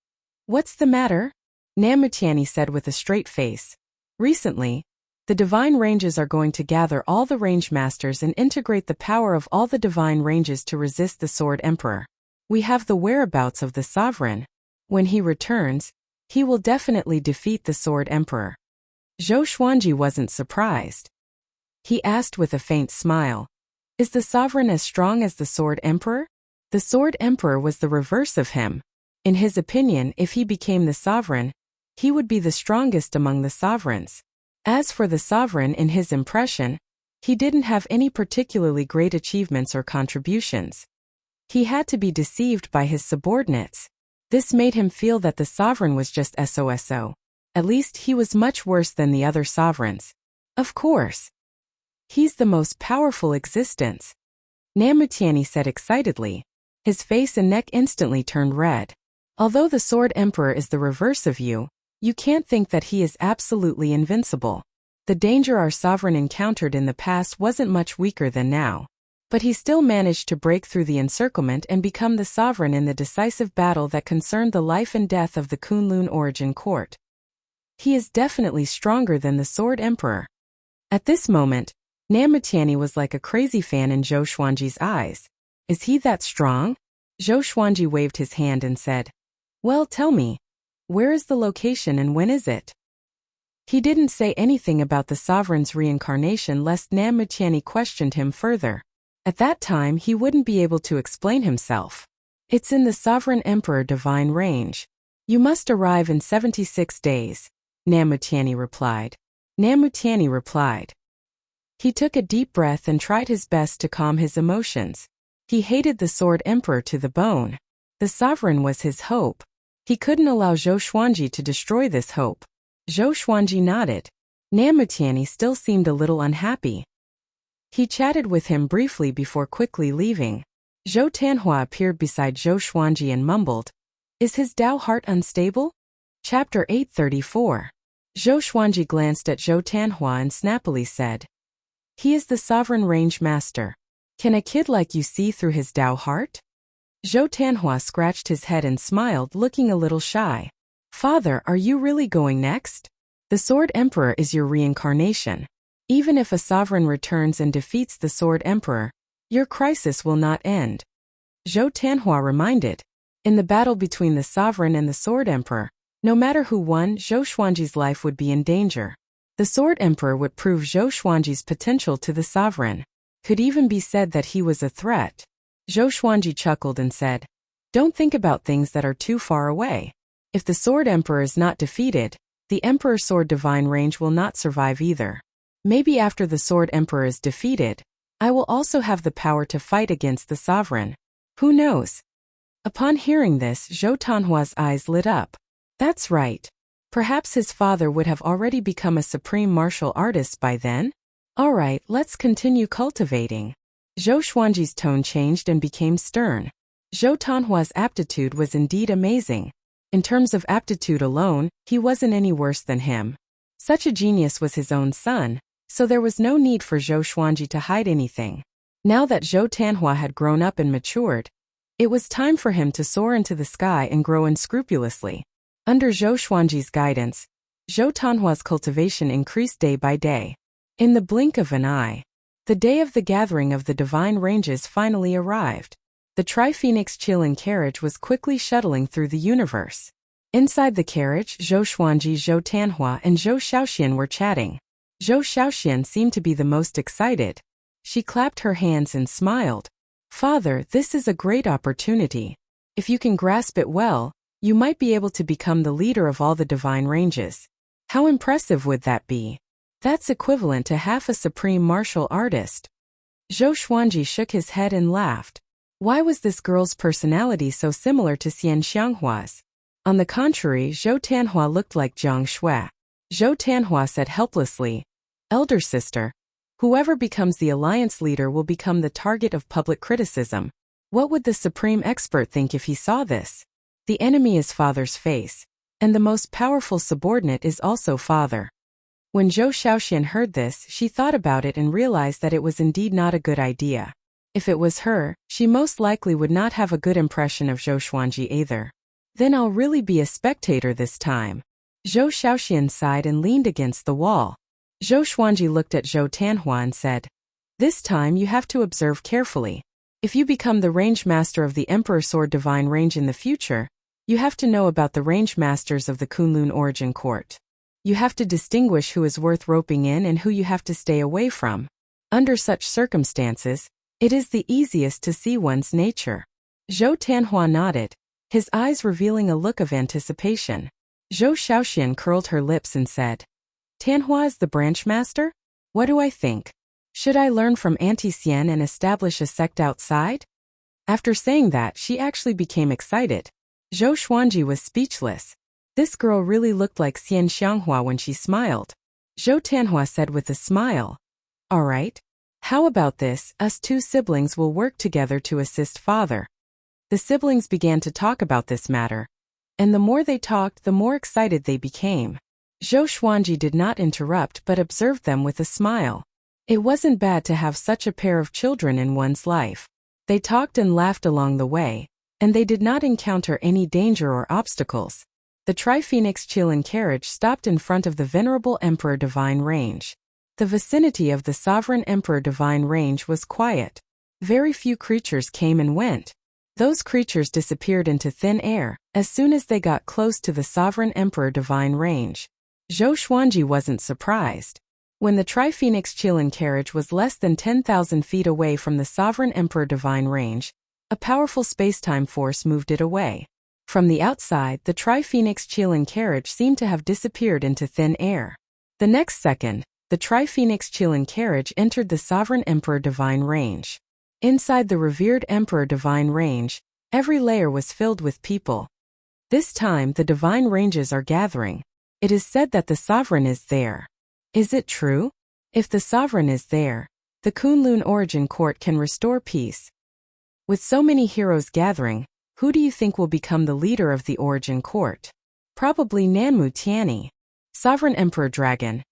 "What's the matter?" Namu Tianyi said with a straight face. "Recently, the divine ranges are going to gather all the range masters and integrate the power of all the divine ranges to resist the Sword Emperor. We have the whereabouts of the sovereign. When he returns, he will definitely defeat the Sword Emperor." Zhou Xuanji wasn't surprised. He asked with a faint smile, "Is the sovereign as strong as the Sword Emperor?" The Sword Emperor was the reverse of him. In his opinion, if he became the sovereign, he would be the strongest among the sovereigns. As for the sovereign, in his impression, he didn't have any particularly great achievements or contributions. He had to be deceived by his subordinates. This made him feel that the sovereign was just SOSO. At least he was much worse than the other sovereigns. Of course. He's the most powerful existence, Namu Tianyi said excitedly. His face and neck instantly turned red. Although the Sword Emperor is the reverse of you, you can't think that he is absolutely invincible. The danger our sovereign encountered in the past wasn't much weaker than now. But he still managed to break through the encirclement and become the sovereign in the decisive battle that concerned the life and death of the Kunlun origin court. He is definitely stronger than the Sword Emperor. At this moment, Namutiani was like a crazy fan in Zhou Xuanji's eyes. Is he that strong? Zhou Xuanji waved his hand and said, well, tell me, where is the location and when is it? He didn't say anything about the sovereign's reincarnation lest Namutiani questioned him further. At that time he wouldn't be able to explain himself. It's in the Sovereign Emperor Divine range. You must arrive in 76 days, Namutiani replied. He took a deep breath and tried his best to calm his emotions. He hated the Sword Emperor to the bone. The sovereign was his hope. He couldn't allow Zhou Xuanji to destroy this hope. Zhou Xuanji nodded. Namutiani still seemed a little unhappy. He chatted with him briefly before quickly leaving. Zhou Tanhua appeared beside Zhou Xuanji and mumbled, is his Dao heart unstable? Chapter 834. Zhou Xuanji glanced at Zhou Tanhua and snappily said, he is the sovereign range master. Can a kid like you see through his Dao heart? Zhou Tanhua scratched his head and smiled, looking a little shy. Father, are you really going next? The Sword Emperor is your reincarnation. Even if a sovereign returns and defeats the Sword Emperor, your crisis will not end. Zhou Tanhua reminded. In the battle between the sovereign and the Sword Emperor, no matter who won, Zhou Xuanji's life would be in danger. The Sword Emperor would prove Zhou Xuanji's potential to the sovereign. Could even be said that he was a threat. Zhou Xuanji chuckled and said, don't think about things that are too far away. If the Sword Emperor is not defeated, the Emperor Sword Divine range will not survive either. Maybe after the Sword Emperor is defeated, I will also have the power to fight against the sovereign. Who knows? Upon hearing this, Zhou Tanhua's eyes lit up. That's right. Perhaps his father would have already become a supreme martial artist by then? Alright, let's continue cultivating. Zhou Xuanji's tone changed and became stern. Zhou Tanhua's aptitude was indeed amazing. In terms of aptitude alone, he wasn't any worse than him. Such a genius was his own son, so there was no need for Zhou Xuanji to hide anything. Now that Zhou Tanhua had grown up and matured, it was time for him to soar into the sky and grow unscrupulously. Under Zhou Xuanji's guidance, Zhou Tanhua's cultivation increased day by day. In the blink of an eye, the day of the gathering of the divine ranges finally arrived. The Tri-Phoenix Qilin carriage was quickly shuttling through the universe. Inside the carriage, Zhou Xuanji, Zhou Tanhua, and Zhou Xiaoxian were chatting. Zhou Xiaoxian seemed to be the most excited. She clapped her hands and smiled. Father, this is a great opportunity. If you can grasp it well, you might be able to become the leader of all the divine ranges. How impressive would that be? That's equivalent to half a supreme martial artist. Zhou Xuanji shook his head and laughed. Why was this girl's personality so similar to Xian Xianghua's? On the contrary, Zhou Tanhua looked like Jiang Shui. Zhou Tanhua said helplessly, elder sister, whoever becomes the alliance leader will become the target of public criticism. What would the supreme expert think if he saw this? The enemy is father's face, and the most powerful subordinate is also father. When Zhou Xiaoxian heard this, she thought about it and realized that it was indeed not a good idea. If it was her, she most likely would not have a good impression of Zhou Xuanji either. Then I'll really be a spectator this time. Zhou Xiaoxian sighed and leaned against the wall. Zhou Xuanji looked at Zhou Tanhua and said, this time you have to observe carefully. If you become the range master of the Emperor Sword Divine range in the future, you have to know about the range masters of the Kunlun origin court. You have to distinguish who is worth roping in and who you have to stay away from. Under such circumstances, it is the easiest to see one's nature. Zhou Tanhua nodded, his eyes revealing a look of anticipation. Zhou Xiaoxian curled her lips and said, Tanhua is the branch master? What do I think? Should I learn from Auntie Xian and establish a sect outside? After saying that, she actually became excited. Zhou Xuanji was speechless. This girl really looked like Xian Xianghua when she smiled. Zhou Tanhua said with a smile, all right. How about this, us two siblings will work together to assist father. The siblings began to talk about this matter. And the more they talked, the more excited they became. Zhou Xuanji did not interrupt but observed them with a smile. It wasn't bad to have such a pair of children in one's life. They talked and laughed along the way, and they did not encounter any danger or obstacles. The Tri-Phoenix Qilin carriage stopped in front of the Venerable Emperor Divine Range. The vicinity of the Sovereign Emperor Divine Range was quiet. Very few creatures came and went. Those creatures disappeared into thin air as soon as they got close to the Sovereign Emperor Divine Range. Zhou Xuanji wasn't surprised. When the Tri-Phoenix Qilin carriage was less than 10,000 feet away from the Sovereign Emperor Divine Range, a powerful spacetime force moved it away. From the outside, the Tri-Phoenix Qilin carriage seemed to have disappeared into thin air. The next second, the Tri-Phoenix Qilin carriage entered the Sovereign Emperor Divine Range. Inside the revered Emperor Divine Range, every layer was filled with people. This time the Divine Ranges are gathering. It is said that the Sovereign is there. Is it true? If the Sovereign is there, the Kunlun Origin Court can restore peace. With so many heroes gathering, who do you think will become the leader of the Origin Court? Probably Nanmu Tianyi. Sovereign Emperor Dragon.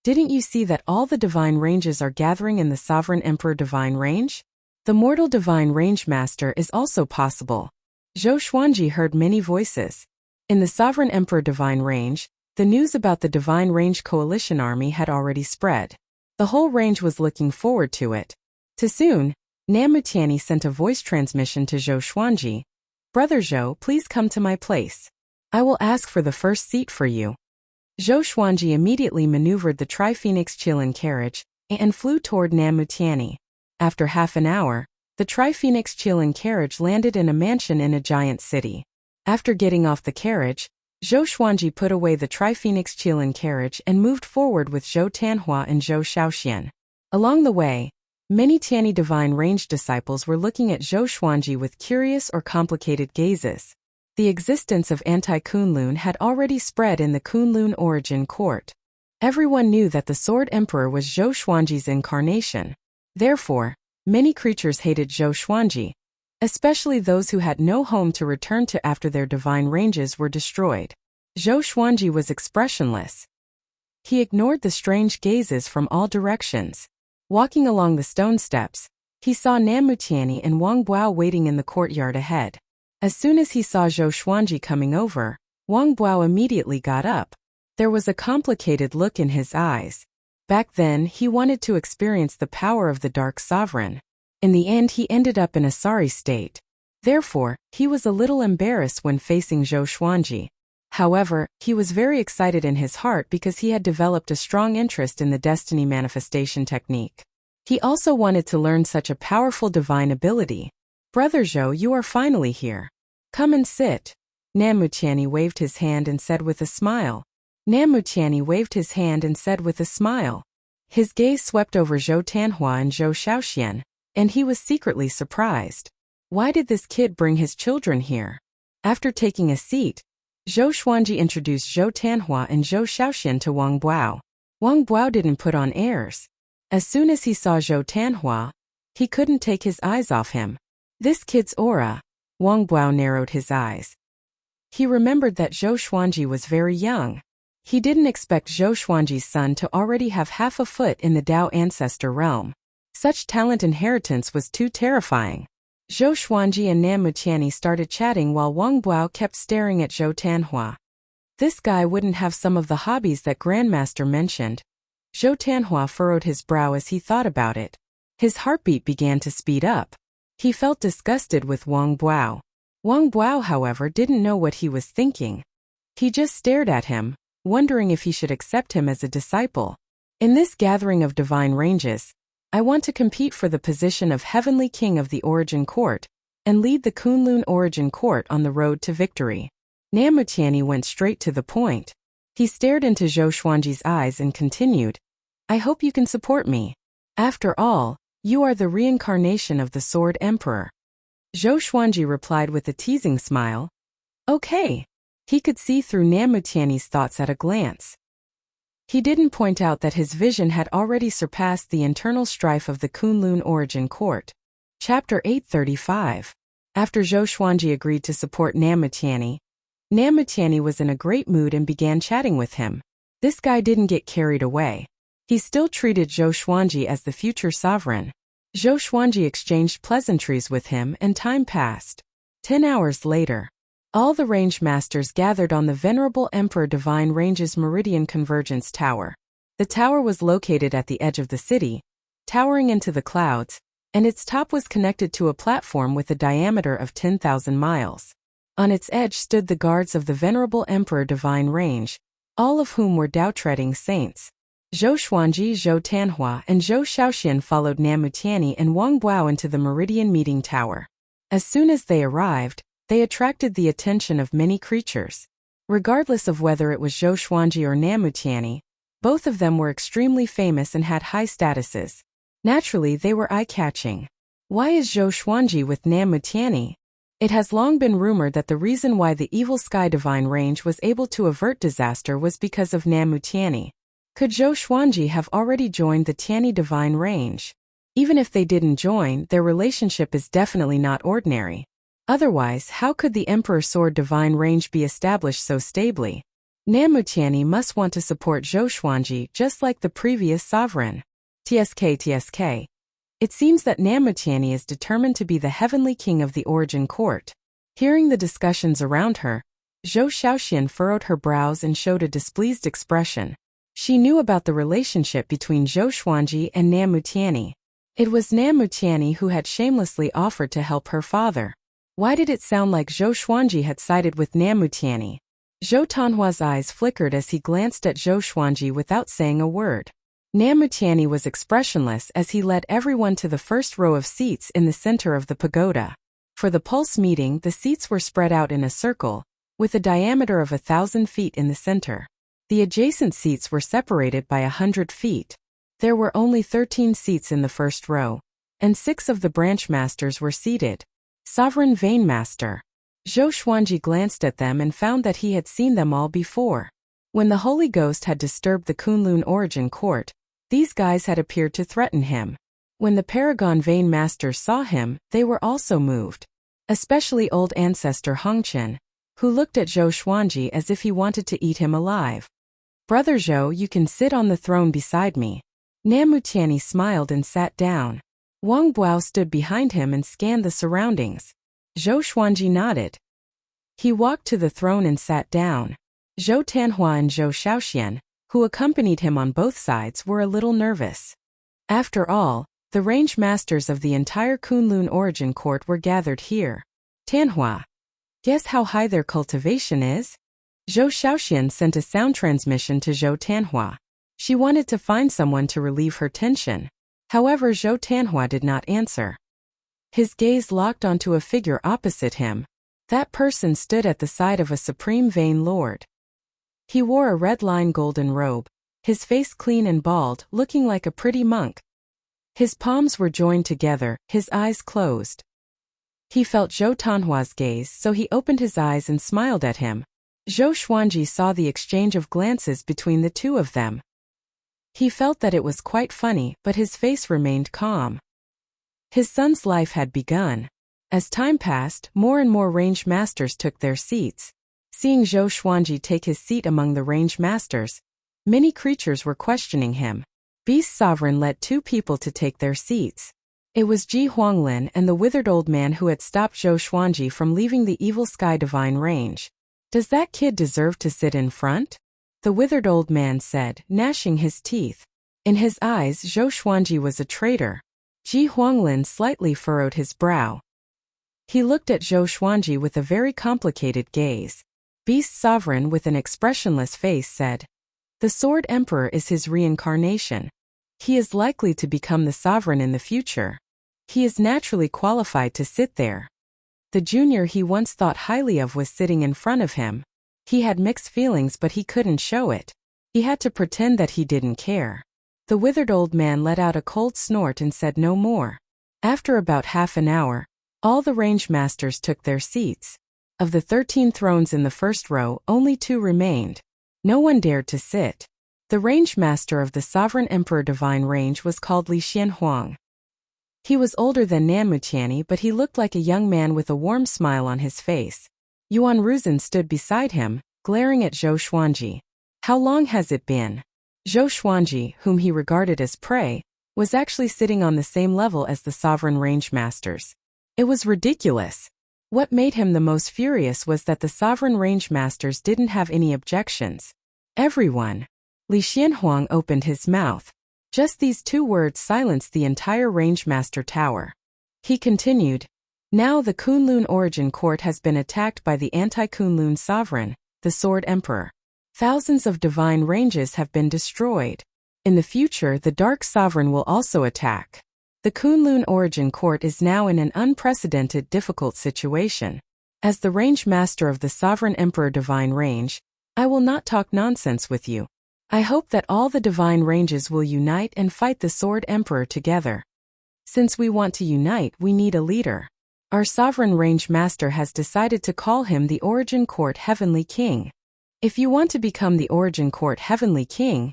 Didn't you see that all the Divine Ranges are gathering in the Sovereign Emperor Divine Range? The Mortal Divine Range Master is also possible. Zhou Xuanji heard many voices. In the Sovereign Emperor Divine Range, the news about the Divine Range Coalition Army had already spread. The whole range was looking forward to it. Too soon, Nanmu Tianyi sent a voice transmission to Zhou Xuanji. Brother Zhou, please come to my place. I will ask for the first seat for you. Zhou Xuanji immediately maneuvered the Tri-Phoenix Qilin carriage and flew toward Nanmu Tianyi. After half an hour, the Tri-Phoenix Qilin carriage landed in a mansion in a giant city. After getting off the carriage, Zhou Xuanji put away the Tri-Phoenix Qilin carriage and moved forward with Zhou Tanhua and Zhou Shaoxian. Along the way, many Tianyi Divine Range disciples were looking at Zhou Xuanji with curious or complicated gazes. The existence of anti-Kunlun had already spread in the Kunlun Origin Court. Everyone knew that the Sword Emperor was Zhou Xuanji's incarnation. Therefore, many creatures hated Zhou Xuanji, especially those who had no home to return to after their divine ranges were destroyed. Zhou Xuanji was expressionless. He ignored the strange gazes from all directions. Walking along the stone steps, he saw Nanmu Tianyi and Wang Buao waiting in the courtyard ahead. As soon as he saw Zhou Xuanji coming over, Wang Buao immediately got up. There was a complicated look in his eyes. Back then, he wanted to experience the power of the Dark Sovereign. In the end, he ended up in a sorry state. Therefore, he was a little embarrassed when facing Zhou Xuanji. However, he was very excited in his heart because he had developed a strong interest in the destiny manifestation technique. He also wanted to learn such a powerful divine ability. Brother Zhou, you are finally here. Come and sit. Nanmu Tianyi waved his hand and said with a smile. Nanmu Tianyi waved his hand and said with a smile. His gaze swept over Zhou Tanhua and Zhou Shaoxian, and he was secretly surprised. Why did this kid bring his children here? After taking a seat, Zhou Xuanji introduced Zhou Tanhua and Zhou Shaoxian to Wang Buao. Wang Buao didn't put on airs. As soon as he saw Zhou Tanhua, he couldn't take his eyes off him. This kid's aura. Wang Buao narrowed his eyes. He remembered that Zhou Xuanji was very young. He didn't expect Zhou Xuanji's son to already have half a foot in the Dao ancestor realm. Such talent inheritance was too terrifying. Zhou Xuanji and Nanmu Tianyi started chatting while Wang Buao kept staring at Zhou Tanhua. This guy wouldn't have some of the hobbies that Grandmaster mentioned. Zhou Tanhua furrowed his brow as he thought about it. His heartbeat began to speed up. He felt disgusted with Wang Buao. Wang Buao, however, didn't know what he was thinking. He just stared at him, wondering if he should accept him as a disciple. In this gathering of divine ranges, I want to compete for the position of Heavenly King of the Origin Court and lead the Kunlun Origin Court on the road to victory. Nanmu Tianyi went straight to the point. He stared into Zhou Xuanji's eyes and continued, I hope you can support me. After all, you are the reincarnation of the Sword Emperor. Zhou Xuanji replied with a teasing smile. Okay. He could see through Nanmu Tianyi's thoughts at a glance. He didn't point out that his vision had already surpassed the internal strife of the Kunlun Origin Court. Chapter 835. After Zhou Xuanji agreed to support Nanmu Tianyi was in a great mood and began chatting with him. This guy didn't get carried away. He still treated Zhou Xuanji as the future sovereign. Zhou Xuanji exchanged pleasantries with him and time passed. 10 hours later, all the range masters gathered on the venerable Emperor Divine Range's Meridian Convergence Tower. The tower was located at the edge of the city, towering into the clouds, and its top was connected to a platform with a diameter of 10,000 miles. On its edge stood the guards of the venerable Emperor Divine Range, all of whom were Dao-treading saints. Zhou Xuanji, Zhou Tanhua, and Zhou Shaoxian followed Namu Tianyi and Wang Buao into the Meridian Meeting Tower. As soon as they arrived, they attracted the attention of many creatures. Regardless of whether it was Zhou Xuanji or Namu Tianyi, both of them were extremely famous and had high statuses. Naturally, they were eye-catching. Why is Zhou Xuanji with Namu Tianyi? It has long been rumored that the reason why the evil Sky Divine Range was able to avert disaster was because of Namu Tianyi. Could Zhou Xuanji have already joined the Tianyi Divine Range? Even if they didn't join, their relationship is definitely not ordinary. Otherwise, how could the Emperor Sword Divine Range be established so stably? Namu Tianyi must want to support Zhou Xuanji just like the previous sovereign. TSK. It seems that Namu Tianyi is determined to be the heavenly king of the Origin Court. Hearing the discussions around her, Zhou Shaoxian furrowed her brows and showed a displeased expression. She knew about the relationship between Zhou Xuanji and Namu Tianyi. It was Namu Tianyi who had shamelessly offered to help her father. Why did it sound like Zhou Xuanji had sided with Namu Tianyi? Zhou Tanhua's eyes flickered as he glanced at Zhou Xuanji without saying a word. Namu Tianyi was expressionless as he led everyone to the first row of seats in the center of the pagoda. For the pulse meeting, the seats were spread out in a circle, with a diameter of 1,000 feet in the center. The adjacent seats were separated by 100 feet. There were only 13 seats in the first row, and 6 of the branch masters were seated. Sovereign Vein Master. Zhou Xuanji glanced at them and found that he had seen them all before. When the Holy Ghost had disturbed the Kunlun Origin Court, these guys had appeared to threaten him. When the Paragon Vein Masters saw him, they were also moved. Especially old ancestor Hongqian, who looked at Zhou Xuanji as if he wanted to eat him alive. Brother Zhou, you can sit on the throne beside me. Namu Tianyi smiled and sat down. Wang Buao stood behind him and scanned the surroundings. Zhou Xuanji nodded. He walked to the throne and sat down. Zhou Tanhua and Zhou Shaoxian, who accompanied him on both sides, were a little nervous. After all, the range masters of the entire Kunlun Origin Court were gathered here. Tanhua. Guess how high their cultivation is? Zhou Shaoxian sent a sound transmission to Zhou Tanhua. She wanted to find someone to relieve her tension. However, Zhou Tanhua did not answer. His gaze locked onto a figure opposite him. That person stood at the side of a supreme Vein Lord. He wore a red-line golden robe, his face clean and bald, looking like a pretty monk. His palms were joined together, his eyes closed. He felt Zhou Tanhua's gaze, so he opened his eyes and smiled at him. Zhou Xuanji saw the exchange of glances between the two of them. He felt that it was quite funny, but his face remained calm. His son's life had begun. As time passed, more and more range masters took their seats. Seeing Zhou Xuanji take his seat among the range masters, many creatures were questioning him. Beast Sovereign led 2 people to take their seats. It was Ji Huanglin and the withered old man who had stopped Zhou Xuanji from leaving the evil Sky Divine Range. Does that kid deserve to sit in front? The withered old man said, gnashing his teeth. In his eyes, Zhou Xuanji was a traitor. Ji Huanglin slightly furrowed his brow. He looked at Zhou Xuanji with a very complicated gaze. Beast Sovereign, with an expressionless face, said, "The Sword Emperor is his reincarnation. He is likely to become the sovereign in the future. He is naturally qualified to sit there." The junior he once thought highly of was sitting in front of him. He had mixed feelings, but he couldn't show it. He had to pretend that he didn't care. The withered old man let out a cold snort and said no more. After about half an hour, all the range masters took their seats. Of the 13 thrones in the first row, only 2 remained. No one dared to sit. The range master of the Sovereign Emperor Divine Range was called Li Xianhuang. He was older than Namu Tianyi, but he looked like a young man with a warm smile on his face. Yuan Ruzin stood beside him, glaring at Zhou Xuanji. "How long has it been?" Zhou Xuanji, whom he regarded as prey, was actually sitting on the same level as the sovereign range masters. It was ridiculous. What made him the most furious was that the sovereign range masters didn't have any objections. Everyone. Li Xianhuang opened his mouth. Just these two words silenced the entire range master tower. He continued, "Now the Kunlun origin court has been attacked by the anti-Kunlun sovereign, the Sword Emperor. Thousands of divine ranges have been destroyed. In the future, the Dark Sovereign will also attack. The Kunlun origin court is now in an unprecedented difficult situation. As the range master of the Sovereign Emperor Divine Range, I will not talk nonsense with you. I hope that all the divine ranges will unite and fight the Sword Emperor together. Since we want to unite, we need a leader. Our Sovereign Range Master has decided to call him the Origin Court Heavenly King. If you want to become the Origin Court Heavenly King,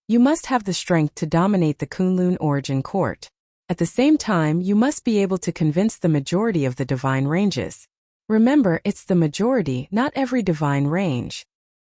you must have the strength to dominate the Kunlun Origin Court. At the same time, you must be able to convince the majority of the divine ranges. Remember, it's the majority, not every divine range."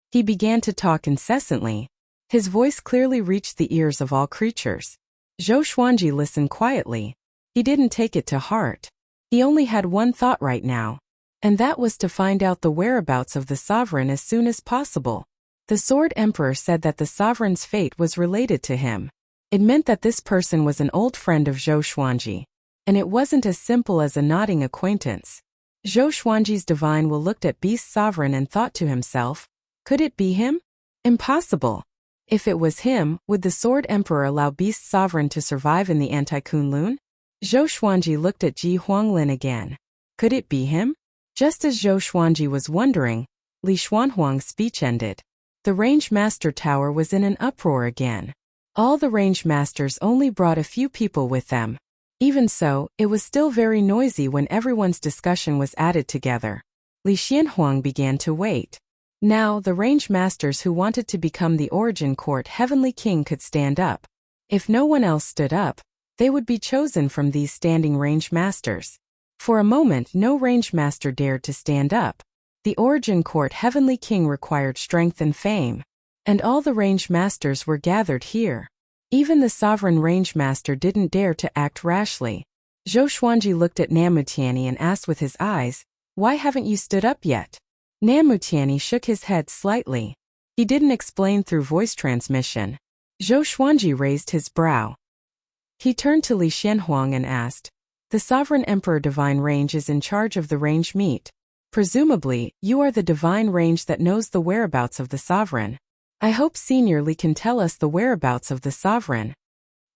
He began to talk incessantly. His voice clearly reached the ears of all creatures. Zhou Xuanji listened quietly. He didn't take it to heart. He only had one thought right now, and that was to find out the whereabouts of the sovereign as soon as possible. The Sword Emperor said that the sovereign's fate was related to him. It meant that this person was an old friend of Zhou Xuanji, and it wasn't as simple as a nodding acquaintance. Zhou Xuanji's divine will looked at Beast Sovereign and thought to himself, could it be him? Impossible. If it was him, would the Sword Emperor allow Beast Sovereign to survive in the anti-Kunlun? Zhou Xuanji looked at Ji Huanglin again. Could it be him? Just as Zhou Xuanji was wondering, Li Xuanhuang's speech ended. The Range Master Tower was in an uproar again. All the range masters only brought a few people with them. Even so, it was still very noisy when everyone's discussion was added together. Li Xianhuang began to wait. Now, the range masters who wanted to become the Origin Court Heavenly King could stand up. If no one else stood up, they would be chosen from these standing range masters. For a moment, no range master dared to stand up. The Origin Court Heavenly King required strength and fame, and all the range masters were gathered here. Even the sovereign range master didn't dare to act rashly. Zhou Xuanji looked at Namutiani and asked with his eyes, "Why haven't you stood up yet?" Namutiani shook his head slightly. He didn't explain through voice transmission. Zhou Xuanji raised his brow. He turned to Li Xianhuang and asked, "The Sovereign Emperor Divine Range is in charge of the range meet. Presumably, you are the divine range that knows the whereabouts of the sovereign. I hope Senior Li can tell us the whereabouts of the sovereign."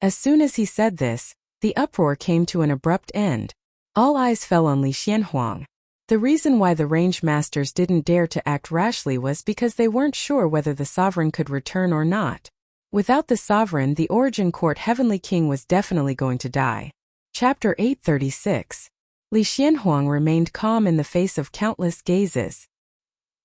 As soon as he said this, the uproar came to an abrupt end. All eyes fell on Li Xianhuang. The reason why the range masters didn't dare to act rashly was because they weren't sure whether the sovereign could return or not. Without the sovereign, the Origin Court Heavenly King was definitely going to die. Chapter 836. Li Xianhuang remained calm in the face of countless gazes.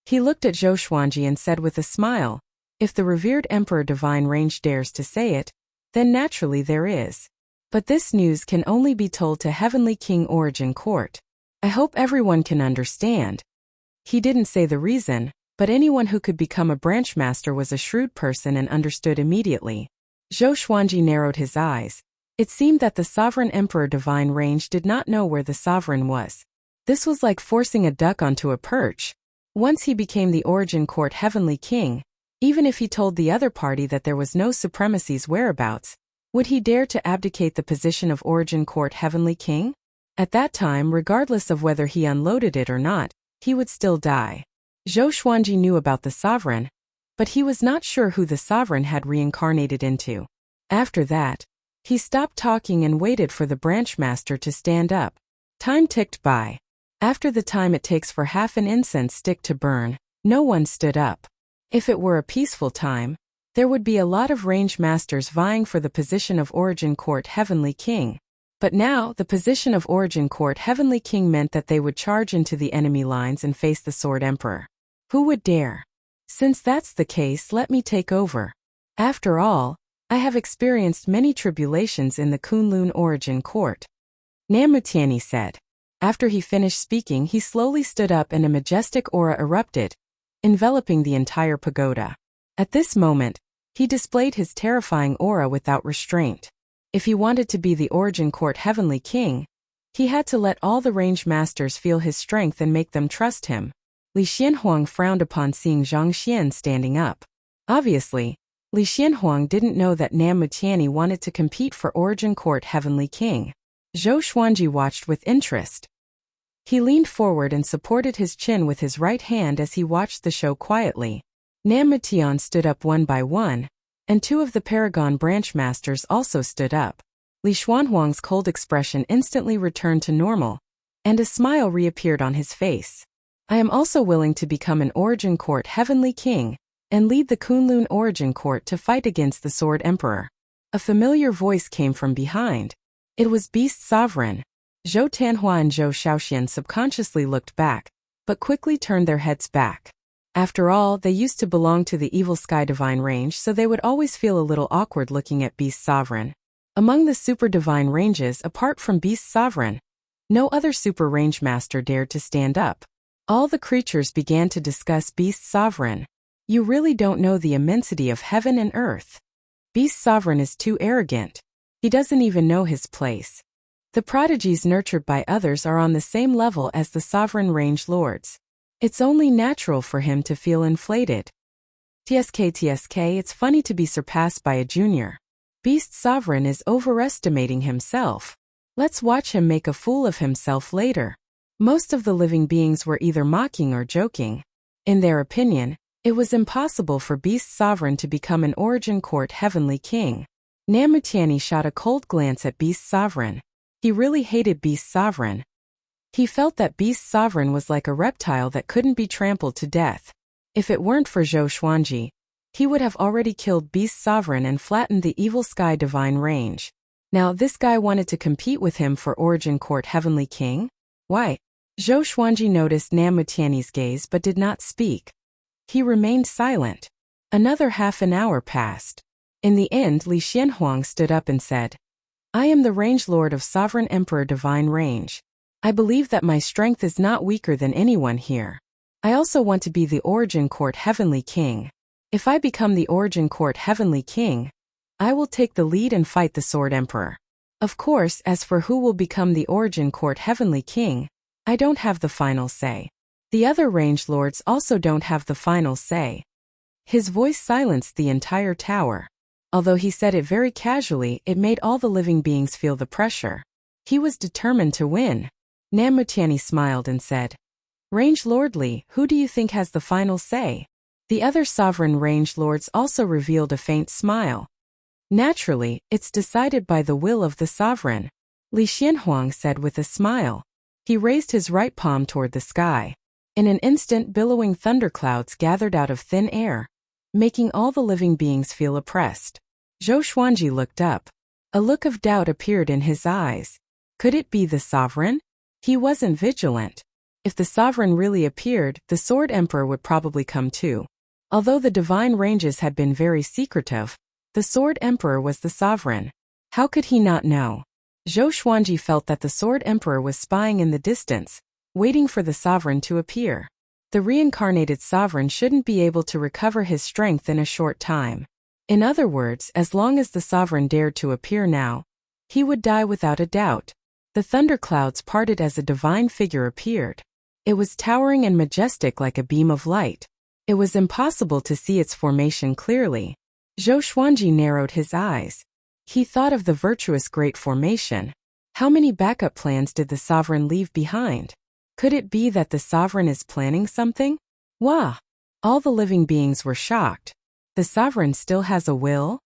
He looked at Zhou Xuanji and said with a smile, "If the revered Emperor Divine Range dares to say it, then naturally there is. But this news can only be told to Heavenly King Origin Court. I hope everyone can understand." He didn't say the reason, but anyone who could become a branch master was a shrewd person and understood immediately. Zhou Xuanji narrowed his eyes. It seemed that the Sovereign Emperor Divine Range did not know where the sovereign was. This was like forcing a duck onto a perch. Once he became the Origin Court Heavenly King, even if he told the other party that there was no supremacy's whereabouts, would he dare to abdicate the position of Origin Court Heavenly King? At that time, regardless of whether he unloaded it or not, he would still die. Zhou Xuanji knew about the sovereign, but he was not sure who the sovereign had reincarnated into. After that, he stopped talking and waited for the branch master to stand up. Time ticked by. After the time it takes for half an incense stick to burn, no one stood up. If it were a peaceful time, there would be a lot of range masters vying for the position of Origin Court Heavenly King. But now, the position of Origin Court Heavenly King meant that they would charge into the enemy lines and face the Sword Emperor. Who would dare? Since that's the case, let me take over. After all, I have experienced many tribulations in the Kunlun Origin Court. Namutiani said. After he finished speaking, he slowly stood up and a majestic aura erupted, enveloping the entire pagoda. At this moment, He displayed his terrifying aura without restraint. If he wanted to be the Origin Court Heavenly King, he had to let all the range masters feel his strength and make them trust him. Li Xianhuang frowned upon seeing Zhang Xian standing up. Obviously, Li Xianhuang didn't know that Nam Mutiani wanted to compete for Origin Court Heavenly King. Zhou Xuanji watched with interest. He leaned forward and supported his chin with his right hand as he watched the show quietly. Nam Mutian stood up one by one, and two of the Paragon branch masters also stood up. Li Xuanhuang's cold expression instantly returned to normal, and a smile reappeared on his face. I am also willing to become an Origin Court Heavenly King, and lead the Kunlun Origin Court to fight against the Sword Emperor. A familiar voice came from behind. It was Beast Sovereign. Zhou Tanhua and Zhou Shaoxian subconsciously looked back, but quickly turned their heads back. After all, they used to belong to the Evil Sky Divine range, so they would always feel a little awkward looking at Beast Sovereign. Among the Super Divine ranges apart from Beast Sovereign, no other Super Range Master dared to stand up. All the creatures began to discuss Beast Sovereign. You really don't know the immensity of heaven and earth. Beast Sovereign is too arrogant. He doesn't even know his place. The prodigies nurtured by others are on the same level as the sovereign range lords. It's only natural for him to feel inflated. TSK, it's funny to be surpassed by a junior. Beast Sovereign is overestimating himself. Let's watch him make a fool of himself later. Most of the living beings were either mocking or joking. In their opinion, it was impossible for Beast Sovereign to become an Origin Court Heavenly King. Nam Mutiani shot a cold glance at Beast Sovereign. He really hated Beast Sovereign. He felt that Beast Sovereign was like a reptile that couldn't be trampled to death. If it weren't for Zhou Xuanji, he would have already killed Beast Sovereign and flattened the Evil Sky Divine range. Now this guy wanted to compete with him for Origin Court Heavenly King? Why? Zhou Xuanji noticed Nam Mutiani's gaze but did not speak. He remained silent. Another half an hour passed. In the end, Li Xianhuang stood up and said, I am the Range Lord of Sovereign Emperor Divine Range. I believe that my strength is not weaker than anyone here. I also want to be the Origin Court Heavenly King. If I become the Origin Court Heavenly King, I will take the lead and fight the Sword Emperor. Of course, as for who will become the Origin Court Heavenly King, I don't have the final say. The other Range Lords also don't have the final say. His voice silenced the entire tower. Although he said it very casually, it made all the living beings feel the pressure. He was determined to win. Nam Mutiani smiled and said, Range Lord Li, who do you think has the final say? The other sovereign Range Lords also revealed a faint smile. Naturally, it's decided by the will of the sovereign, Li Xianhuang said with a smile. He raised his right palm toward the sky. In an instant, billowing thunderclouds gathered out of thin air, making all the living beings feel oppressed. Zhou Xuanji looked up. A look of doubt appeared in his eyes. Could it be the sovereign? He wasn't vigilant. If the sovereign really appeared, the Sword Emperor would probably come too. Although the divine ranges had been very secretive, the Sword Emperor was the sovereign. How could he not know? Zhou Xuanji felt that the Sword Emperor was spying in the distance, waiting for the sovereign to appear. The reincarnated sovereign shouldn't be able to recover his strength in a short time. In other words, as long as the sovereign dared to appear now, he would die without a doubt. The thunderclouds parted as a divine figure appeared. It was towering and majestic like a beam of light. It was impossible to see its formation clearly. Zhou Xuanji narrowed his eyes. He thought of the virtuous Great Formation. How many backup plans did the sovereign leave behind? Could it be that the sovereign is planning something? Wah! All the living beings were shocked. The sovereign still has a will?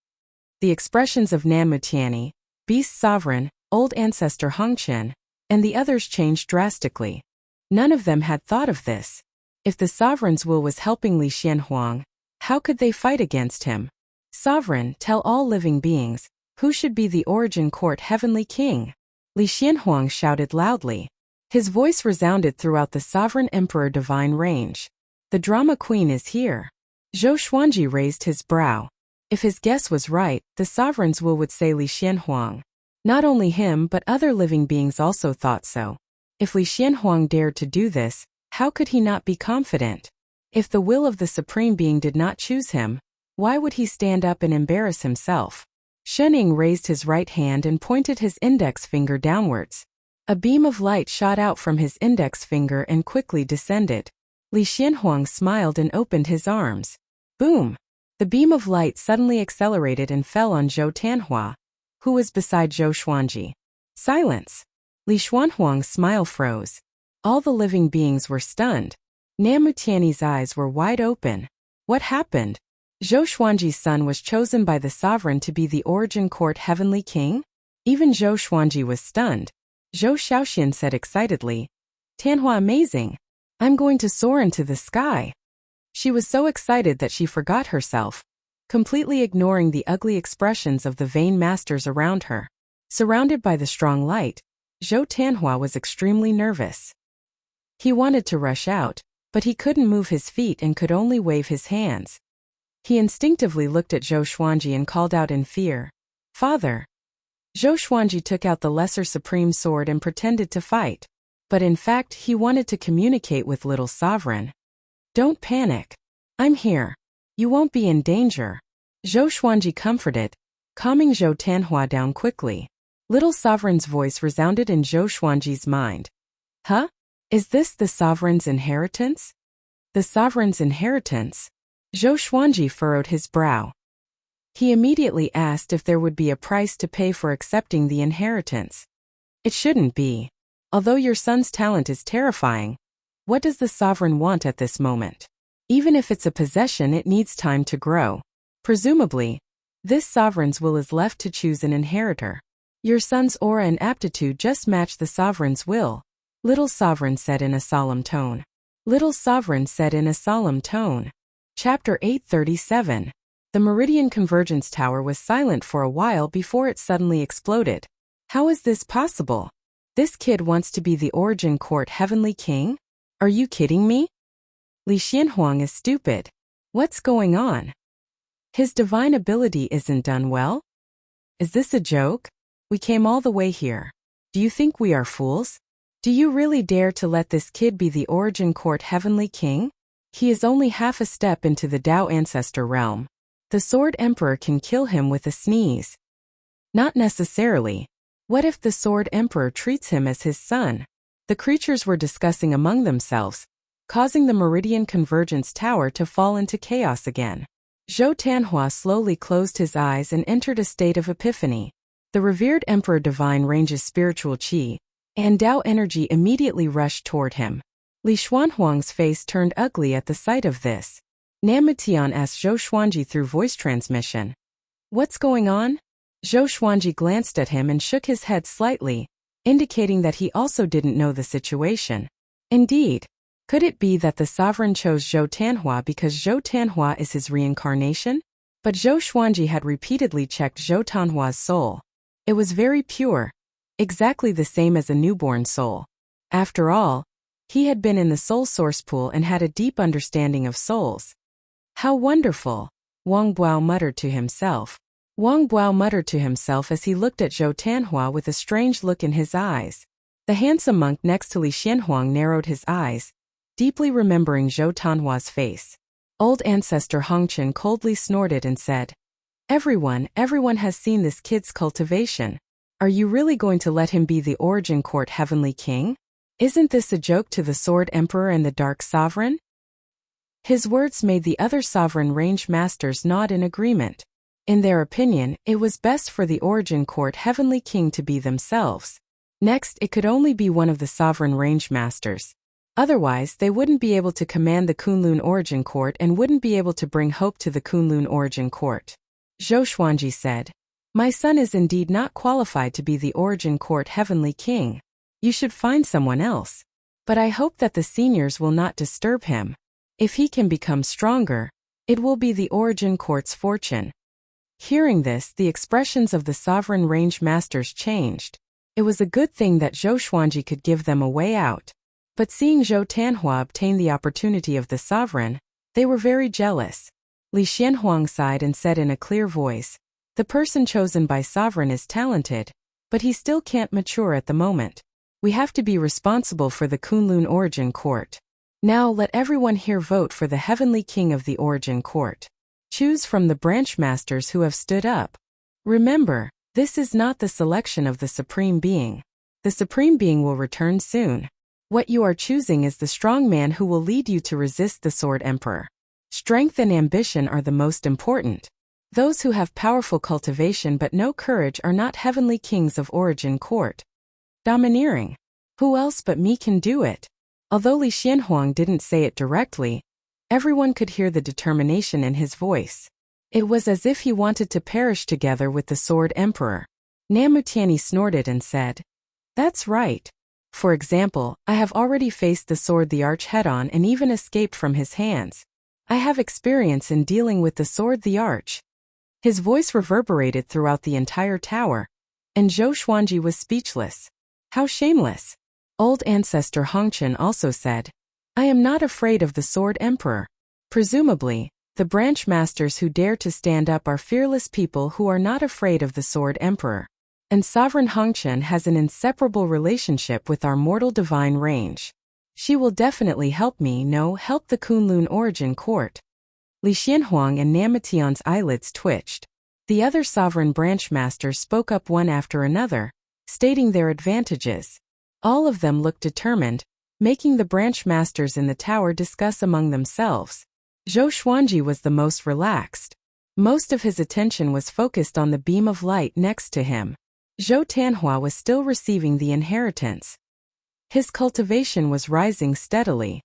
The expressions of Nam Mutiani, Beast Sovereign, Old Ancestor Hongqian, and the others changed drastically. None of them had thought of this. If the sovereign's will was helping Li Xianhuang, how could they fight against him? Sovereign, tell all living beings, who should be the Origin Court Heavenly King? Li Xianhuang shouted loudly. His voice resounded throughout the Sovereign Emperor Divine Range. The drama queen is here. Zhou Xuanji raised his brow. If his guess was right, the sovereign's will would say Li Xianhuang. Not only him but other living beings also thought so. If Li Xianhuang dared to do this, how could he not be confident? If the will of the Supreme Being did not choose him, Why would he stand up and embarrass himself? Shening raised his right hand and pointed his index finger downwards. A beam of light shot out from his index finger and quickly descended. Li Xianhuang smiled and opened his arms. Boom! The beam of light suddenly accelerated and fell on Zhou Tianhua, who was beside Zhou Xuanji. Silence! Li Xuanhuang's smile froze. All the living beings were stunned. Namu Tianyi's eyes were wide open. What happened? Zhou Xuanji's son was chosen by the sovereign to be the Origin Court Heavenly King? Even Zhou Xuanji was stunned. Zhou Xiaoxian said excitedly, Tianhua, amazing! I'm going to soar into the sky. She was so excited that she forgot herself, completely ignoring the ugly expressions of the vain masters around her. Surrounded by the strong light, Zhou Tianhua was extremely nervous. He wanted to rush out, but he couldn't move his feet and could only wave his hands. He instinctively looked at Zhou Xuanji and called out in fear, Father! Zhou Xuanji took out the lesser supreme sword and pretended to fight. But in fact he wanted to communicate with little sovereign. Don't panic. I'm here. You won't be in danger. Zhou Xuanji comforted, calming Zhou Tianhua down quickly. Little sovereign's voice resounded in Zhou Xuanji's mind. Huh? Is this the sovereign's inheritance? The sovereign's inheritance? Zhou Xuanji furrowed his brow. He immediately asked if there would be a price to pay for accepting the inheritance. It shouldn't be. Although your son's talent is terrifying, what does the sovereign want at this moment? Even if it's a possession, it needs time to grow. Presumably, this sovereign's will is left to choose an inheritor. Your son's aura and aptitude just match the sovereign's will, Little Sovereign said in a solemn tone. Little Sovereign said in a solemn tone. Chapter 837. The Meridian Convergence Tower was silent for a while before it suddenly exploded. How is this possible? This kid wants to be the Origin Court Heavenly King? Are you kidding me? Li Xianhuang is stupid. What's going on? His divine ability isn't done well? Is this a joke? We came all the way here. Do you think we are fools? Do you really dare to let this kid be the Origin Court Heavenly King? He is only half a step into the Dao Ancestor realm. The Sword Emperor can kill him with a sneeze. Not necessarily. What if the Sword Emperor treats him as his son? The creatures were discussing among themselves, causing the Meridian Convergence Tower to fall into chaos again. Zhou Tianhua slowly closed his eyes and entered a state of epiphany. The revered Emperor Divine Range's spiritual qi and Dao energy immediately rushed toward him. Li Xuanhuang's face turned ugly at the sight of this. Namutian asked Zhou Xuanji through voice transmission. What's going on? Zhou Xuanji glanced at him and shook his head slightly, indicating that he also didn't know the situation. Indeed, could it be that the sovereign chose Zhou Tianhua because Zhou Tianhua is his reincarnation? But Zhou Xuanji had repeatedly checked Zhou Tianhua's soul. It was very pure, exactly the same as a newborn soul. After all, he had been in the soul source pool and had a deep understanding of souls. How wonderful, Wang Buao muttered to himself. Wang Buao muttered to himself as he looked at Zhou Tianhua with a strange look in his eyes. The handsome monk next to Li Xianhuang narrowed his eyes, deeply remembering Zhou Tianhua's face. Old Ancestor Hongchen coldly snorted and said, Everyone has seen this kid's cultivation. Are you really going to let him be the Origin Court Heavenly King? Isn't this a joke to the Sword Emperor and the Dark Sovereign? His words made the other Sovereign Range Masters nod in agreement. In their opinion, it was best for the Origin Court Heavenly King to be themselves. Next, it could only be one of the Sovereign Range Masters. Otherwise, they wouldn't be able to command the Kunlun Origin Court and wouldn't be able to bring hope to the Kunlun Origin Court. Zhou Xuanji said, My son is indeed not qualified to be the Origin Court Heavenly King. You should find someone else. But I hope that the seniors will not disturb him. If he can become stronger, it will be the Origin Court's fortune. Hearing this, the expressions of the Sovereign Range Masters changed. It was a good thing that Zhou Xuanji could give them a way out. But seeing Zhou Tianhua obtain the opportunity of the Sovereign, they were very jealous. Li Xianhuang sighed and said in a clear voice, The person chosen by Sovereign is talented, but he still can't mature at the moment. We have to be responsible for the Kunlun Origin Court. Now let everyone here vote for the Heavenly King of the Origin Court. Choose from the branch masters who have stood up. Remember, this is not the selection of the Supreme Being. The Supreme Being will return soon. What you are choosing is the strong man who will lead you to resist the Sword Emperor. Strength and ambition are the most important. Those who have powerful cultivation but no courage are not heavenly kings of origin court. Domineering. Who else but me can do it? Although Li Xianhuang didn't say it directly, everyone could hear the determination in his voice. It was as if he wanted to perish together with the Sword Emperor. Namutiani snorted and said, "That's right. For example, I have already faced the Sword the Arch head-on and even escaped from his hands. I have experience in dealing with the Sword the Arch." His voice reverberated throughout the entire tower, and Zhou Xuanji was speechless. How shameless! Old Ancestor Hongchen also said, "I am not afraid of the Sword Emperor." Presumably, the branch masters who dare to stand up are fearless people who are not afraid of the Sword Emperor. And Sovereign Hongchen has an inseparable relationship with our mortal divine range. She will definitely help me, help the Kunlun origin court. Li Xianhuang and Namutian's eyelids twitched. The other sovereign branch masters spoke up one after another, stating their advantages. All of them looked determined, making the branch masters in the tower discuss among themselves. Zhou Xuanji was the most relaxed. Most of his attention was focused on the beam of light next to him. Zhou Tanhua was still receiving the inheritance. His cultivation was rising steadily.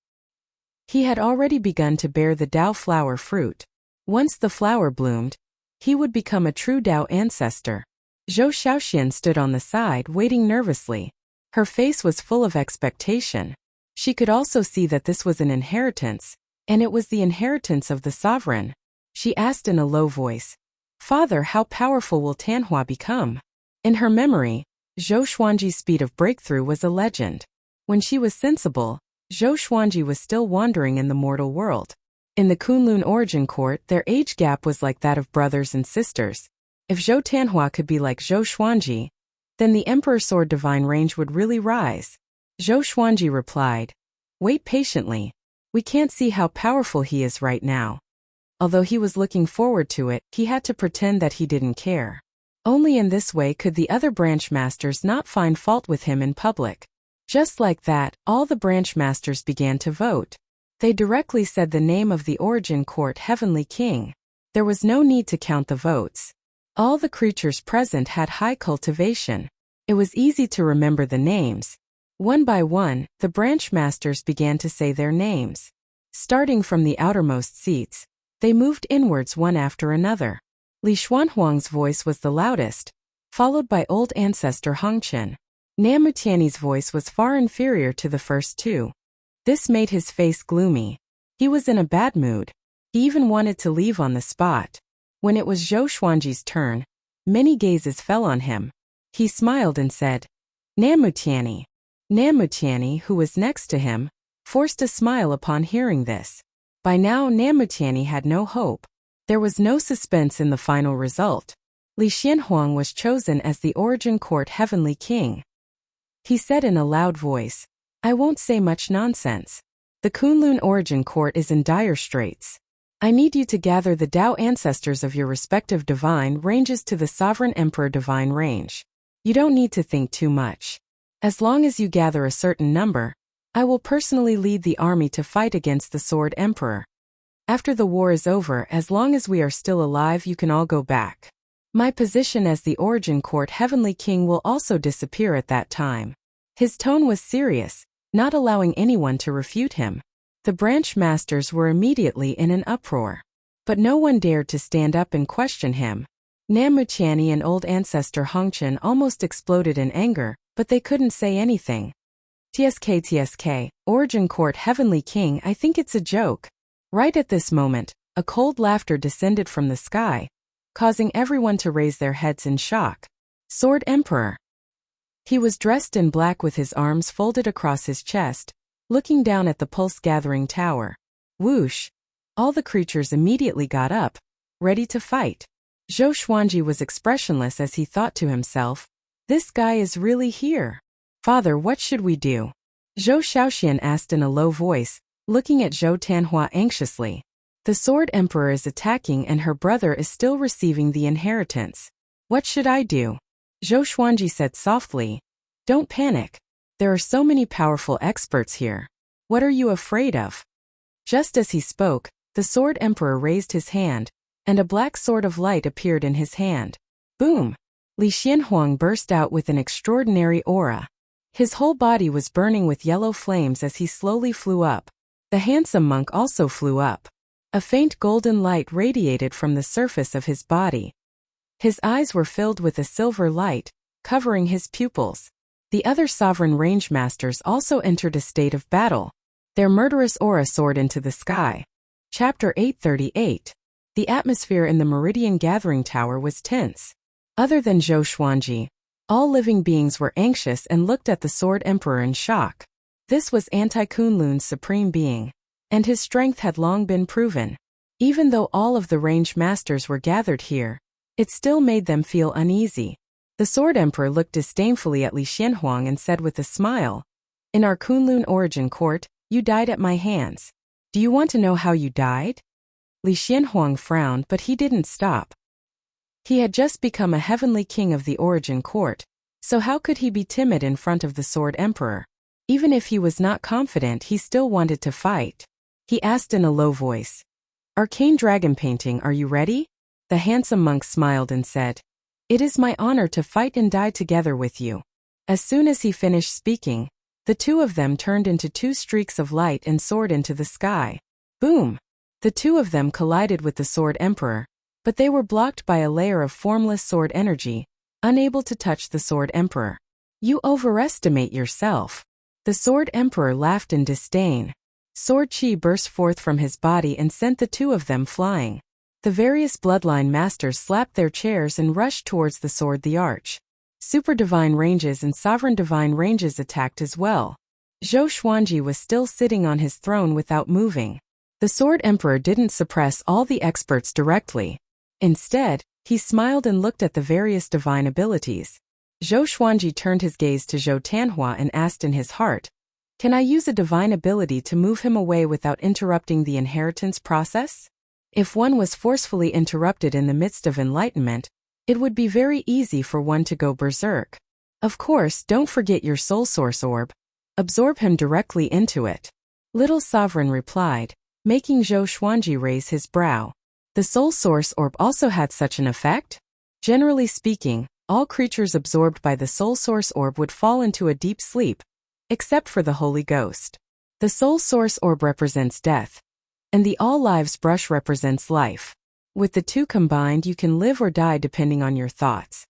He had already begun to bear the Dao flower fruit. Once the flower bloomed, he would become a true Dao ancestor. Zhou Xiaoxian stood on the side, waiting nervously. Her face was full of expectation. She could also see that this was an inheritance, and it was the inheritance of the sovereign. She asked in a low voice, "Father, how powerful will Tanhua become?" In her memory, Zhou Xuanji's speed of breakthrough was a legend. When she was sensible, Zhou Xuanji was still wandering in the mortal world. In the Kunlun origin court, their age gap was like that of brothers and sisters. If Zhou Tanhua could be like Zhou Xuanji, then the Emperor Sword divine range would really rise. Zhou Xuanji replied, "Wait patiently. We can't see how powerful he is right now." Although he was looking forward to it, he had to pretend that he didn't care. Only in this way could the other branch masters not find fault with him in public. Just like that, all the branch masters began to vote. They directly said the name of the origin court Heavenly King. There was no need to count the votes. All the creatures present had high cultivation. It was easy to remember the names. One by one, the branch masters began to say their names. Starting from the outermost seats, they moved inwards one after another. Li Xuanhuang's voice was the loudest, followed by Old Ancestor Hongchen. Namutiani's voice was far inferior to the first two. This made his face gloomy. He was in a bad mood. He even wanted to leave on the spot. When it was Zhou Xuanji's turn, many gazes fell on him. He smiled and said, "Namutiani." Namutiani, who was next to him, forced a smile upon hearing this. By now Namutiani had no hope. There was no suspense in the final result. Li Xianhuang was chosen as the origin court Heavenly King. He said in a loud voice, "I won't say much nonsense. The Kunlun origin court is in dire straits. I need you to gather the Dao ancestors of your respective divine ranges to the Sovereign Emperor divine range. You don't need to think too much. As long as you gather a certain number, I will personally lead the army to fight against the Sword Emperor. After the war is over, as long as we are still alive, you can all go back. My position as the origin court Heavenly King will also disappear at that time." His tone was serious, not allowing anyone to refute him. The branch masters were immediately in an uproar. But no one dared to stand up and question him. Namutiani and Old Ancestor Hongchen almost exploded in anger, but they couldn't say anything. TSK, Origin Court Heavenly King, I think it's a joke." Right at this moment, a cold laughter descended from the sky, causing everyone to raise their heads in shock. Sword Emperor. He was dressed in black with his arms folded across his chest, looking down at the pulse-gathering tower. Whoosh! All the creatures immediately got up, ready to fight. Zhou Xuanji was expressionless as he thought to himself, "This guy is really here. Father, what should we do?" Zhou Xiaoxian asked in a low voice, looking at Zhou Tanhua anxiously. The Sword Emperor is attacking and her brother is still receiving the inheritance. What should I do? Zhou Xuanji said softly. Don't panic. There are so many powerful experts here. What are you afraid of? Just as he spoke, the Sword Emperor raised his hand, and a black sword of light appeared in his hand. Boom! Li Xianhuang burst out with an extraordinary aura. His whole body was burning with yellow flames as he slowly flew up. The handsome monk also flew up. A faint golden light radiated from the surface of his body. His eyes were filled with a silver light, covering his pupils. The other sovereign range masters also entered a state of battle. Their murderous aura soared into the sky. Chapter 838. The atmosphere in the Meridian Gathering Tower was tense. Other than Zhou Xuanji, all living beings were anxious and looked at the Sword Emperor in shock. This was Anti-Kunlun's supreme being, and his strength had long been proven. Even though all of the range masters were gathered here, it still made them feel uneasy. The Sword Emperor looked disdainfully at Li Xianhuang and said with a smile, "In our Kunlun origin court, you died at my hands. Do you want to know how you died?" Li Xianhuang frowned, but he didn't stop. He had just become a heavenly king of the origin court, so how could he be timid in front of the Sword Emperor? Even if he was not confident, he still wanted to fight. He asked in a low voice, "Arcane dragon painting, are you ready?" The handsome monk smiled and said, "It is my honor to fight and die together with you." As soon as he finished speaking, the two of them turned into two streaks of light and soared into the sky. Boom! The two of them collided with the Sword Emperor, but they were blocked by a layer of formless sword energy, unable to touch the Sword Emperor. "You overestimate yourself." The Sword Emperor laughed in disdain. Sword chi burst forth from his body and sent the two of them flying. The various bloodline masters slapped their chairs and rushed towards the sword. The arch, super divine ranges and sovereign divine ranges attacked as well. Zhou Xuanji was still sitting on his throne without moving. The Sword Emperor didn't suppress all the experts directly. Instead, he smiled and looked at the various divine abilities. Zhou Xuanji turned his gaze to Zhou Tanhua and asked in his heart, "Can I use a divine ability to move him away without interrupting the inheritance process?" If one was forcefully interrupted in the midst of enlightenment, it would be very easy for one to go berserk. Of course, don't forget your soul source orb. Absorb him directly into it. Little Sovereign replied, making Zhou Xuanji raise his brow. The soul source orb also had such an effect? Generally speaking, all creatures absorbed by the soul source orb would fall into a deep sleep, except for the Holy Ghost. The soul source orb represents death, and the all lives brush represents life. With the two combined, you can live or die depending on your thoughts.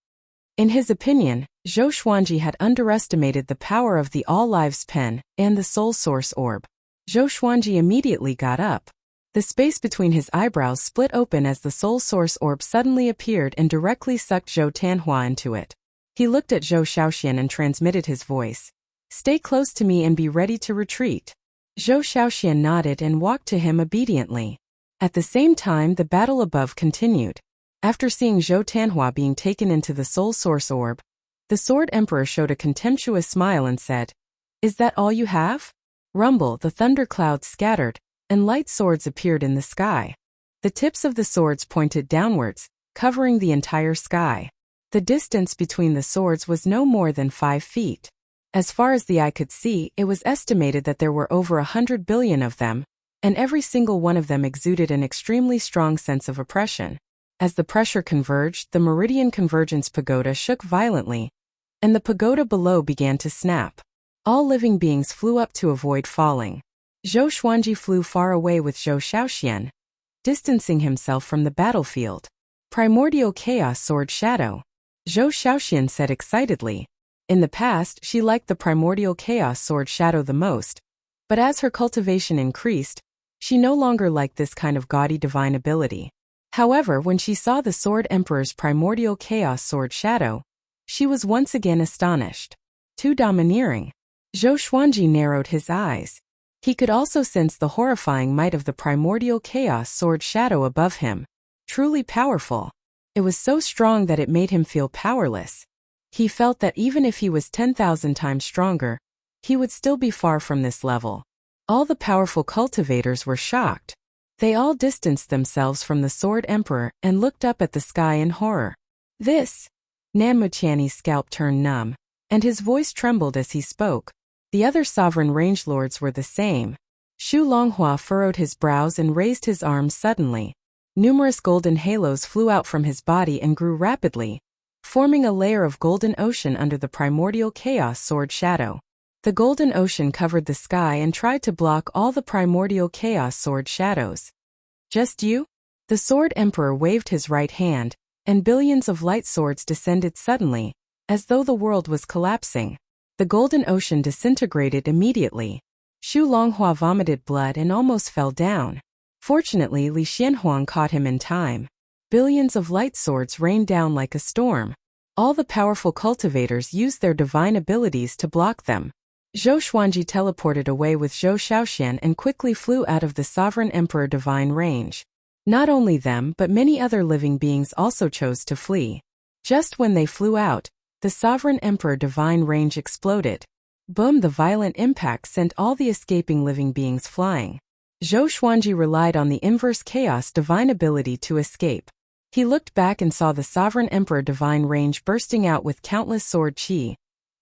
In his opinion, Zhou Xuanji had underestimated the power of the all lives pen and the soul source orb. Zhou Xuanji immediately got up. The space between his eyebrows split open as the soul source orb suddenly appeared and directly sucked Zhou Tanhua into it. He looked at Zhou Xiaoxian and transmitted his voice. "Stay close to me and be ready to retreat." Zhou Xiaoxian nodded and walked to him obediently. At the same time, the battle above continued. After seeing Zhou Tanhua being taken into the soul source orb, the Sword Emperor showed a contemptuous smile and said, "Is that all you have?" Rumble, the thunderclouds scattered, and light swords appeared in the sky. The tips of the swords pointed downwards, covering the entire sky. The distance between the swords was no more than 5 feet. As far as the eye could see, it was estimated that there were over 100 billion of them, and every single one of them exuded an extremely strong sense of oppression. As the pressure converged, the Meridian Convergence Pagoda shook violently, and the pagoda below began to snap. All living beings flew up to avoid falling. Zhou Xuanji flew far away with Zhou Xiaoxian, distancing himself from the battlefield. Primordial Chaos Sword Shadow. Zhou Xiaoxian said excitedly. In the past, she liked the Primordial Chaos Sword Shadow the most, but as her cultivation increased, she no longer liked this kind of gaudy divine ability. However, when she saw the Sword Emperor's Primordial Chaos Sword Shadow, she was once again astonished. Too domineering. Zhou Xuanji narrowed his eyes. He could also sense the horrifying might of the Primordial Chaos Sword Shadow above him. Truly powerful. It was so strong that it made him feel powerless. He felt that even if he was 10,000 times stronger, he would still be far from this level. All the powerful cultivators were shocked. They all distanced themselves from the Sword Emperor and looked up at the sky in horror. This? Nan Muqiani's scalp turned numb, and his voice trembled as he spoke. The other sovereign range lords were the same. Xu Longhua furrowed his brows and raised his arms suddenly. Numerous golden halos flew out from his body and grew rapidly, forming a layer of golden ocean under the primordial chaos sword shadow. The golden ocean covered the sky and tried to block all the primordial chaos sword shadows. Just you? The Sword Emperor waved his right hand, and billions of light swords descended suddenly, as though the world was collapsing. The golden ocean disintegrated immediately. Xu Longhua vomited blood and almost fell down. Fortunately, Li Xianhuang caught him in time. Billions of light swords rained down like a storm. All the powerful cultivators used their divine abilities to block them. Zhou Xuanji teleported away with Zhou Shaoxian and quickly flew out of the Sovereign Emperor divine range. Not only them but many other living beings also chose to flee. Just when they flew out, the Sovereign Emperor divine range exploded. Boom! The violent impact sent all the escaping living beings flying. Zhou Xuanji relied on the inverse chaos divine ability to escape. He looked back and saw the Sovereign Emperor divine range bursting out with countless sword qi,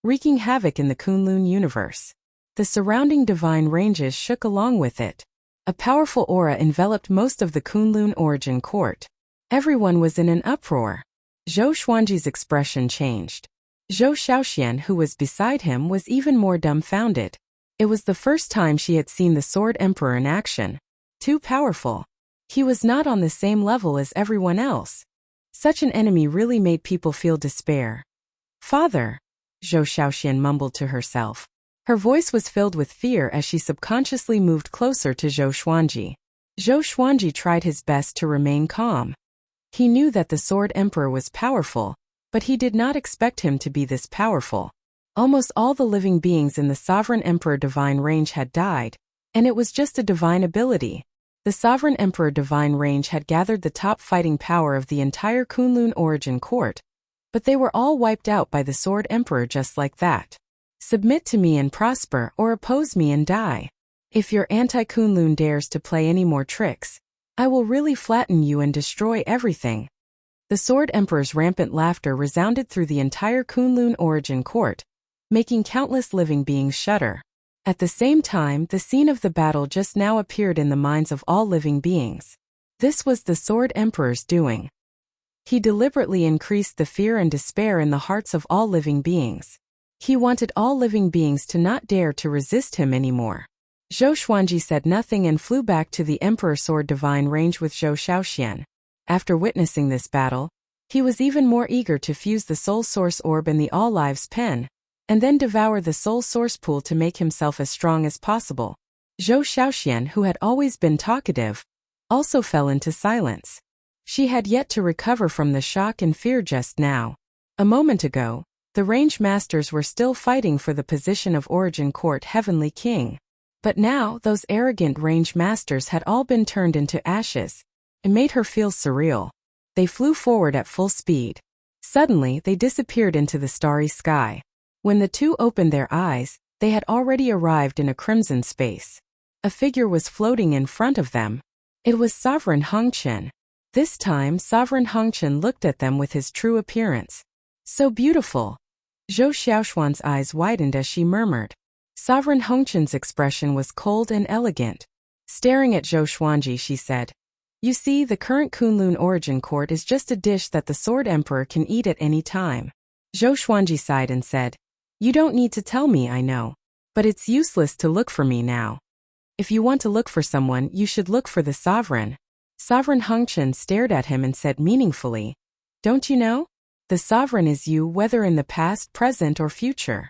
wreaking havoc in the Kunlun universe. The surrounding divine ranges shook along with it. A powerful aura enveloped most of the Kunlun origin court. Everyone was in an uproar. Zhou Xuanji's expression changed. Zhou Shaoxian, who was beside him, was even more dumbfounded. It was the first time she had seen the Sword Emperor in action. Too powerful. He was not on the same level as everyone else. Such an enemy really made people feel despair. Father, Zhou Shaoxian mumbled to herself. Her voice was filled with fear as she subconsciously moved closer to Zhou Xuanji. Zhou Xuanji tried his best to remain calm. He knew that the Sword Emperor was powerful, but he did not expect him to be this powerful. Almost all the living beings in the Sovereign Emperor divine range had died, and it was just a divine ability. The Sovereign Emperor divine range had gathered the top fighting power of the entire Kunlun origin court, but they were all wiped out by the Sword Emperor just like that. Submit to me and prosper, or oppose me and die. If your anti-Kunlun dares to play any more tricks, I will really flatten you and destroy everything. The Sword Emperor's rampant laughter resounded through the entire Kunlun origin court, making countless living beings shudder. At the same time, the scene of the battle just now appeared in the minds of all living beings. This was the Sword Emperor's doing. He deliberately increased the fear and despair in the hearts of all living beings. He wanted all living beings to not dare to resist him anymore. Zhou Xuanji said nothing and flew back to the Emperor Sword Divine range with Zhou Shaoxian. After witnessing this battle, he was even more eager to fuse the Soul Source Orb in the All Lives Pen, and then devour the Soul Source Pool to make himself as strong as possible. Zhou Shaoxian, who had always been talkative, also fell into silence. She had yet to recover from the shock and fear just now. A moment ago, the range masters were still fighting for the position of Origin Court Heavenly King. But now, those arrogant range masters had all been turned into ashes. It made her feel surreal. They flew forward at full speed. Suddenly, they disappeared into the starry sky. When the two opened their eyes, they had already arrived in a crimson space. A figure was floating in front of them. It was Sovereign Hongqian. This time, Sovereign Hongqian looked at them with his true appearance. So beautiful. Zhou Xiaoxuan's eyes widened as she murmured. Sovereign Hongqian's expression was cold and elegant. Staring at Zhou Xuanji, she said, "You see, the current Kunlun Origin Court is just a dish that the Sword Emperor can eat at any time." Zhou Xuanji sighed and said, "You don't need to tell me, I know. But it's useless to look for me now. If you want to look for someone, you should look for the Sovereign." Sovereign Hongqian stared at him and said meaningfully, "Don't you know? The Sovereign is you, whether in the past, present, or future."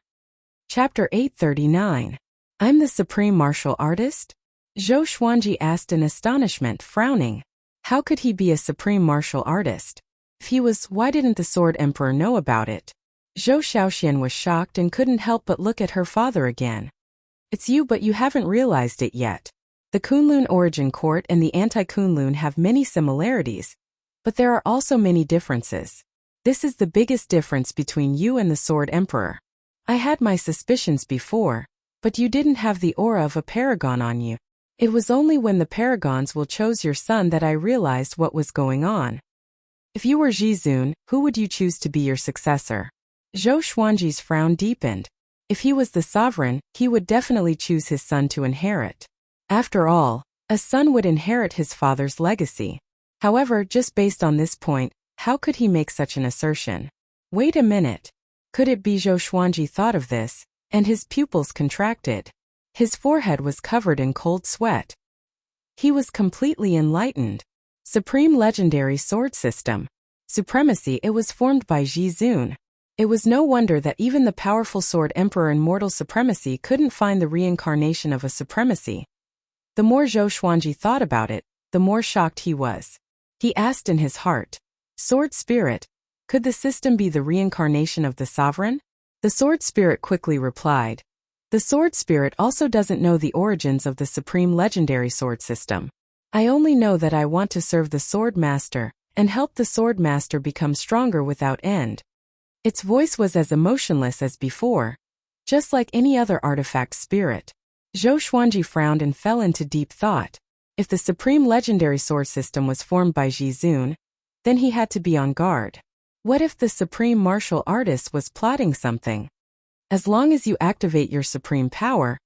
Chapter 839. I'm the Supreme Martial Artist? Zhou Xuanji asked in astonishment, frowning. How could he be a Supreme Martial Artist? If he was, why didn't the Sword Emperor know about it? Zhou Shaoxian was shocked and couldn't help but look at her father again. It's you, but you haven't realized it yet. The Kunlun Origin Court and the Anti-Kunlun have many similarities, but there are also many differences. This is the biggest difference between you and the Sword Emperor. I had my suspicions before, but you didn't have the aura of a paragon on you. It was only when the paragons will chose your son that I realized what was going on. If you were Jizun, who would you choose to be your successor? Zhou Xuanji's frown deepened. If he was the sovereign, he would definitely choose his son to inherit. After all, a son would inherit his father's legacy. However, just based on this point, how could he make such an assertion? Wait a minute. Could it be Zhou Xuanji thought of this, and his pupils contracted? His forehead was covered in cold sweat. He was completely enlightened. Supreme Legendary Sword System. Supremacy. It was formed by Jizun. It was no wonder that even the powerful Sword Emperor in mortal supremacy couldn't find the reincarnation of a supremacy. The more Zhou Xuanji thought about it, the more shocked he was. He asked in his heart, Sword Spirit, could the system be the reincarnation of the sovereign? The Sword Spirit quickly replied, the Sword Spirit also doesn't know the origins of the Supreme Legendary Sword System. I only know that I want to serve the Swordmaster and help the Swordmaster become stronger without end. Its voice was as emotionless as before, just like any other artifact spirit. Zhou Xuanji frowned and fell into deep thought. If the Supreme Legendary Sword System was formed by Jizun, then he had to be on guard. What if the Supreme Martial Artist was plotting something? As long as you activate your supreme power,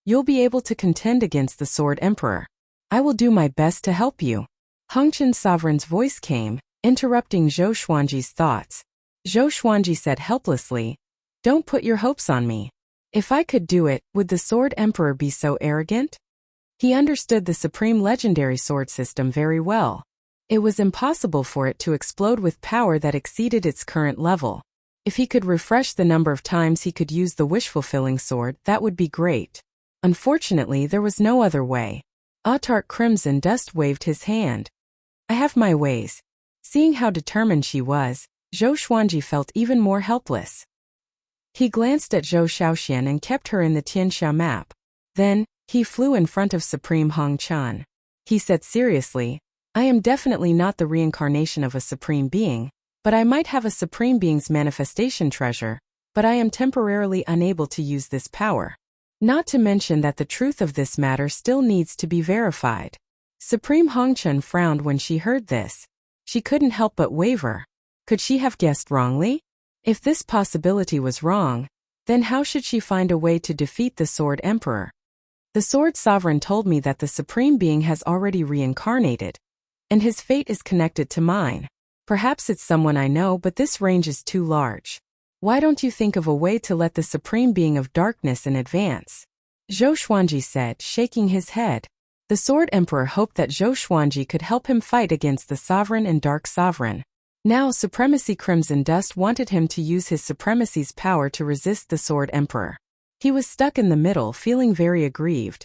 you'll be able to contend against the Sword Emperor. I will do my best to help you. Hongqian's sovereign's voice came, interrupting Zhou Xuanji's thoughts. Zhou Xuanji said helplessly, don't put your hopes on me. If I could do it, would the Sword Emperor be so arrogant? He understood the Supreme Legendary Sword System very well. It was impossible for it to explode with power that exceeded its current level. If he could refresh the number of times he could use the wish-fulfilling sword, that would be great. Unfortunately, there was no other way. Autark Crimson Dust waved his hand. I have my ways. Seeing how determined she was, Zhou Xuanji felt even more helpless. He glanced at Zhou Xiaoxian and kept her in the Tianxia map. Then, he flew in front of Supreme Hongqian. He said seriously, I am definitely not the reincarnation of a supreme being, but I might have a supreme being's manifestation treasure, but I am temporarily unable to use this power. Not to mention that the truth of this matter still needs to be verified. Supreme Hongqian frowned when she heard this. She couldn't help but waver. Could she have guessed wrongly? If this possibility was wrong, then how should she find a way to defeat the Sword Emperor? The Sword Sovereign told me that the Supreme Being has already reincarnated, and his fate is connected to mine. Perhaps it's someone I know, but this range is too large. Why don't you think of a way to let the Supreme Being of Darkness in advance? Zhou Xuanji said, shaking his head. The Sword Emperor hoped that Zhou Xuanji could help him fight against the Sovereign and Dark Sovereign. Now Supremacy Crimson Dust wanted him to use his supremacy's power to resist the Sword Emperor. He was stuck in the middle, feeling very aggrieved.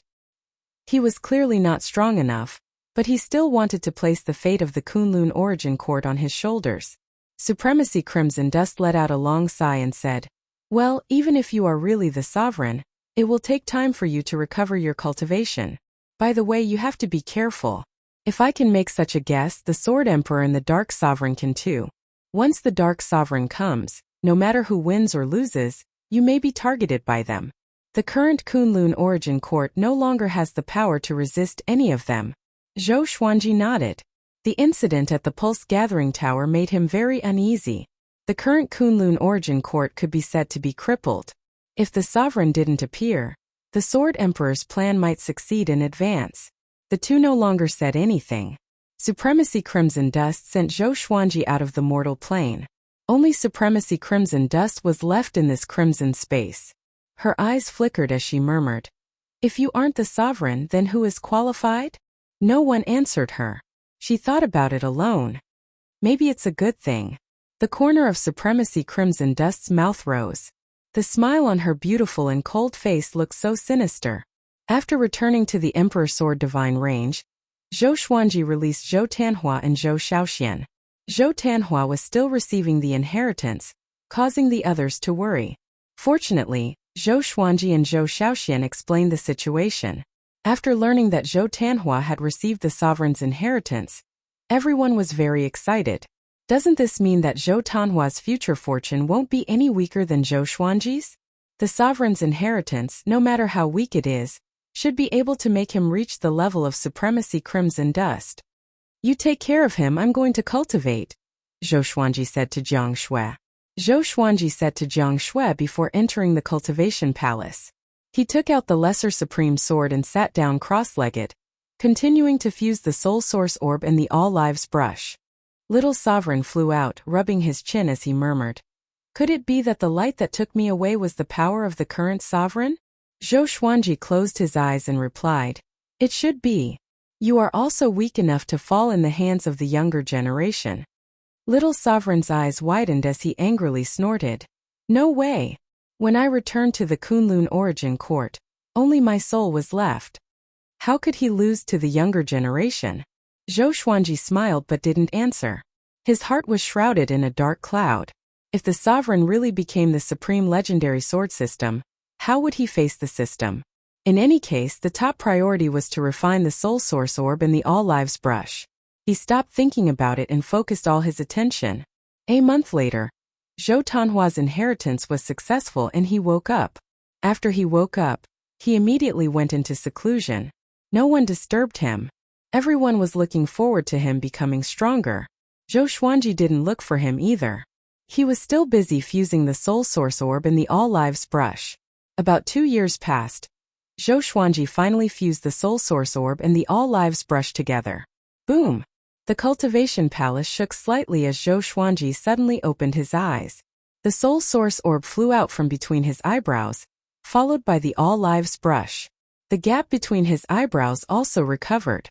He was clearly not strong enough, but he still wanted to place the fate of the Kunlun origin court on his shoulders. Supremacy Crimson Dust let out a long sigh and said, well, even if you are really the sovereign, it will take time for you to recover your cultivation. By the way, you have to be careful. If I can make such a guess, the Sword Emperor and the Dark Sovereign can too. Once the Dark Sovereign comes, no matter who wins or loses, you may be targeted by them. The current Kunlun origin court no longer has the power to resist any of them. Zhou Xuanji nodded. The incident at the Pulse Gathering Tower made him very uneasy. The current Kunlun origin court could be said to be crippled. If the sovereign didn't appear, the Sword Emperor's plan might succeed in advance. The two no longer said anything. Supremacy Crimson Dust sent Zhou Xuanji out of the mortal plane. Only Supremacy Crimson Dust was left in this crimson space. Her eyes flickered as she murmured, if you aren't the sovereign, then who is qualified? No one answered her. She thought about it alone. Maybe it's a good thing. The corner of Supremacy Crimson Dust's mouth rose. The smile on her beautiful and cold face looked so sinister. After returning to the Emperor Sword Divine range, Zhou Xuanji released Zhou Tanhua and Zhou Xiaoxian. Zhou Tanhua was still receiving the inheritance, causing the others to worry. Fortunately, Zhou Xuanji and Zhou Xiaoxian explained the situation. After learning that Zhou Tanhua had received the sovereign's inheritance, everyone was very excited. Doesn't this mean that Zhou Tanhua's future fortune won't be any weaker than Zhou Xuanji's? The sovereign's inheritance, no matter how weak it is, should be able to make him reach the level of supremacy crimson dust. You take care of him, I'm going to cultivate, Zhou Xuanji said to Jiang Shui. Zhou Xuanji said to Jiang Shui before entering the cultivation palace. He took out the lesser supreme sword and sat down cross-legged, continuing to fuse the soul source orb and the all lives brush. Little Sovereign flew out, rubbing his chin as he murmured. Could it be that the light that took me away was the power of the current sovereign? Zhou Xuanji closed his eyes and replied, It should be. You are also weak enough to fall in the hands of the younger generation. Little Sovereign's eyes widened as he angrily snorted. No way. When I returned to the Kunlun origin court, only my soul was left. How could he lose to the younger generation? Zhou Xuanji smiled but didn't answer. His heart was shrouded in a dark cloud. If the sovereign really became the supreme legendary sword system, how would he face the system? In any case, the top priority was to refine the soul source orb and the all lives brush. He stopped thinking about it and focused all his attention. A month later, Zhou Tanhua's inheritance was successful and he woke up. After he woke up, he immediately went into seclusion. No one disturbed him. Everyone was looking forward to him becoming stronger. Zhou Xuanji didn't look for him either. He was still busy fusing the soul source orb and the all lives brush. About 2 years passed. Zhou Xuanji finally fused the soul source orb and the all lives brush together. Boom! The cultivation palace shook slightly as Zhou Xuanji suddenly opened his eyes. The soul source orb flew out from between his eyebrows, followed by the all lives brush. The gap between his eyebrows also recovered.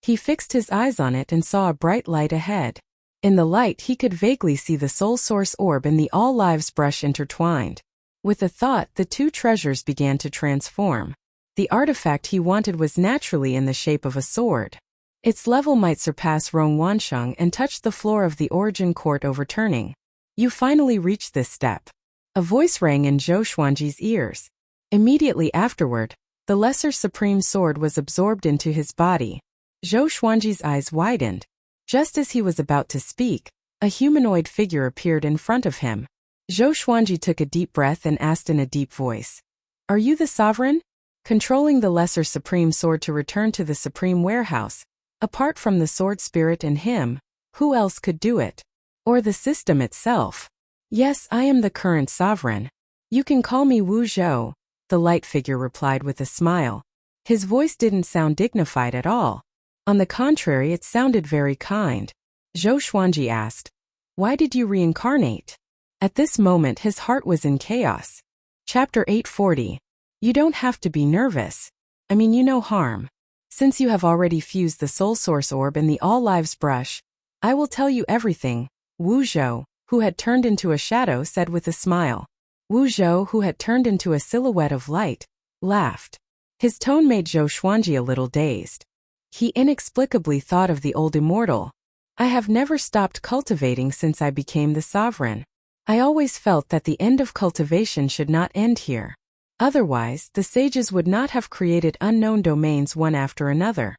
He fixed his eyes on it and saw a bright light ahead. In the light he could vaguely see the soul source orb and the all lives brush intertwined. With a thought, the two treasures began to transform. The artifact he wanted was naturally in the shape of a sword. Its level might surpass Rong Wansheng and touch the floor of the origin court overturning. You finally reached this step. A voice rang in Zhou Xuanji's ears. Immediately afterward, the lesser supreme sword was absorbed into his body. Zhou Xuanji's eyes widened. Just as he was about to speak, a humanoid figure appeared in front of him. Zhou Xuanji took a deep breath and asked in a deep voice, Are you the sovereign? Controlling the lesser supreme sword to return to the supreme warehouse. Apart from the sword spirit and him, who else could do it? Or the system itself? Yes, I am the current sovereign. You can call me Wu Zhou, the light figure replied with a smile. His voice didn't sound dignified at all. On the contrary, it sounded very kind. Zhou Xuanji asked, Why did you reincarnate? At this moment his heart was in chaos. Chapter 840. You don't have to be nervous. I mean you no harm. Since you have already fused the soul source orb and the all lives brush, I will tell you everything, Wu Zhou, who had turned into a shadow, said with a smile. Wu Zhou, who had turned into a silhouette of light, laughed. His tone made Zhou Xuanji a little dazed. He inexplicably thought of the old immortal. I have never stopped cultivating since I became the sovereign. I always felt that the end of cultivation should not end here. Otherwise, the sages would not have created unknown domains one after another.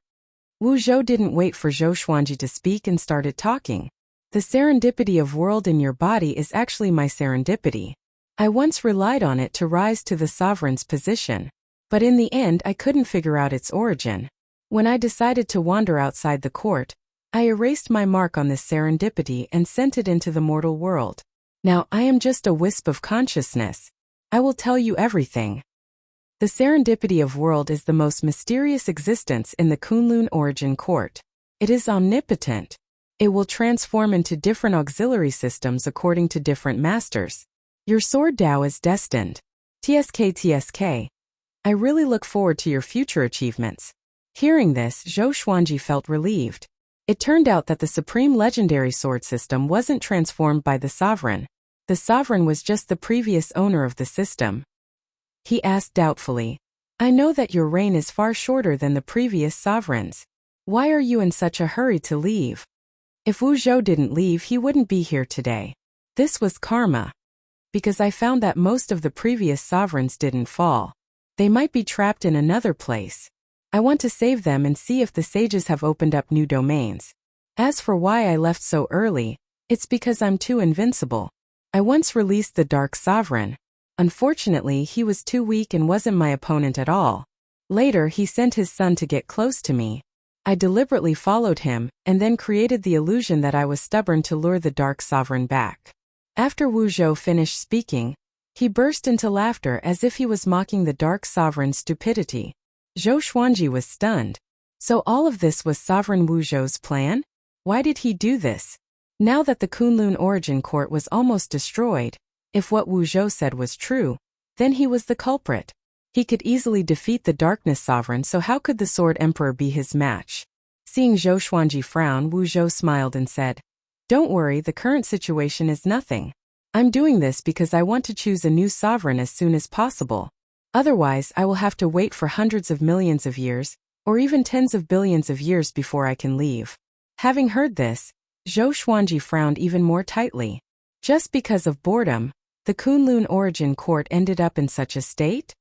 Wu Zhou didn't wait for Zhou Xuanji to speak and started talking. The serendipity of world in your body is actually my serendipity. I once relied on it to rise to the sovereign's position. But in the end I couldn't figure out its origin. When I decided to wander outside the court, I erased my mark on this serendipity and sent it into the mortal world. Now I am just a wisp of consciousness. I will tell you everything. The serendipity of world is the most mysterious existence in the Kunlun origin court. It is omnipotent. It will transform into different auxiliary systems according to different masters. Your sword Dao is destined. TSK. I really look forward to your future achievements. Hearing this, Zhou Xuanji felt relieved. It turned out that the supreme legendary sword system wasn't transformed by the sovereign. The sovereign was just the previous owner of the system. He asked doubtfully, I know that your reign is far shorter than the previous sovereigns. Why are you in such a hurry to leave? If Wu Zhou didn't leave, he wouldn't be here today. This was karma. Because I found that most of the previous sovereigns didn't fall. They might be trapped in another place. I want to save them and see if the sages have opened up new domains. As for why I left so early, it's because I'm too invincible. I once released the Dark Sovereign. Unfortunately, he was too weak and wasn't my opponent at all. Later he sent his son to get close to me. I deliberately followed him, and then created the illusion that I was stubborn to lure the Dark Sovereign back. After Wu Zhou finished speaking, he burst into laughter as if he was mocking the Dark Sovereign's stupidity. Zhou Xuanji was stunned. So all of this was Sovereign Wu Zhou's plan? Why did he do this? Now that the Kunlun Origin Court was almost destroyed, if what Wu Zhou said was true, then he was the culprit. He could easily defeat the Darkness Sovereign, so how could the Sword Emperor be his match? Seeing Zhou Xuanji frown, Wu Zhou smiled and said, "Don't worry, the current situation is nothing. I'm doing this because I want to choose a new sovereign as soon as possible. Otherwise, I will have to wait for hundreds of millions of years, or even tens of billions of years before I can leave." Having heard this, Zhou Xuanji frowned even more tightly. Just because of boredom, the Kunlun Origin Court ended up in such a state?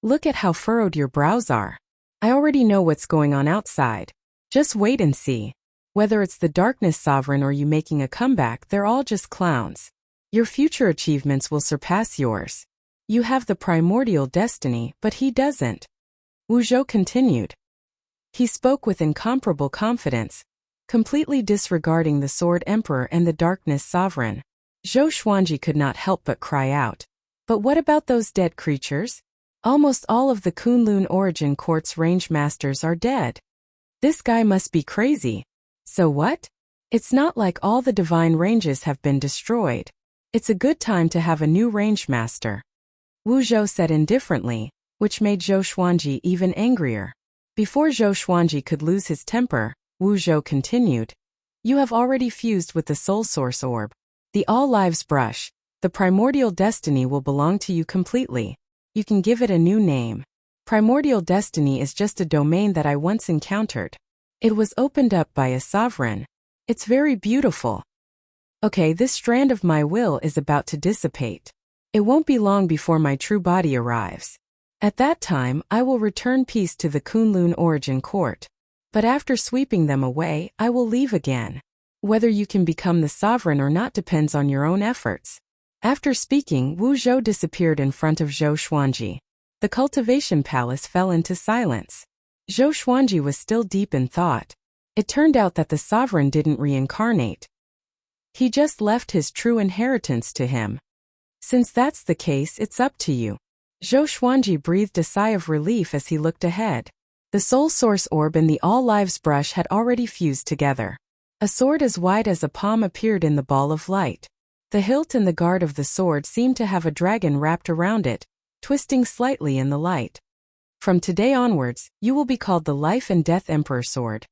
Look at how furrowed your brows are. I already know what's going on outside. Just wait and see. Whether it's the Darkness Sovereign or you making a comeback, they're all just clowns. Your future achievements will surpass yours. You have the primordial destiny, but he doesn't. Wu Zhou continued. He spoke with incomparable confidence, completely disregarding the Sword Emperor and the Darkness Sovereign. Zhou Xuanji could not help but cry out. But what about those dead creatures? Almost all of the Kunlun Origin Court's range masters are dead. This guy must be crazy. So what? It's not like all the divine ranges have been destroyed. It's a good time to have a new range master. Wu Zhou said indifferently, which made Zhou Xuanji even angrier. Before Zhou Xuanji could lose his temper, Wu Zhou continued. You have already fused with the Soul Source Orb. The All Lives Brush, the primordial destiny will belong to you completely. You can give it a new name. Primordial destiny is just a domain that I once encountered. It was opened up by a sovereign. It's very beautiful. Okay, this strand of my will is about to dissipate. It won't be long before my true body arrives. At that time, I will return peace to the Kunlun Origin Court. But after sweeping them away, I will leave again. Whether you can become the sovereign or not depends on your own efforts. After speaking, Wu Zhou disappeared in front of Zhou Xuanji. The cultivation palace fell into silence. Zhou Xuanji was still deep in thought. It turned out that the sovereign didn't reincarnate. He just left his true inheritance to him. Since that's the case, it's up to you. Zhou Xuanji breathed a sigh of relief as he looked ahead. The Soul Source Orb and the All Lives Brush had already fused together. A sword as wide as a palm appeared in the ball of light. The hilt and the guard of the sword seemed to have a dragon wrapped around it, twisting slightly in the light. From today onwards, you will be called the Life and Death Emperor Sword.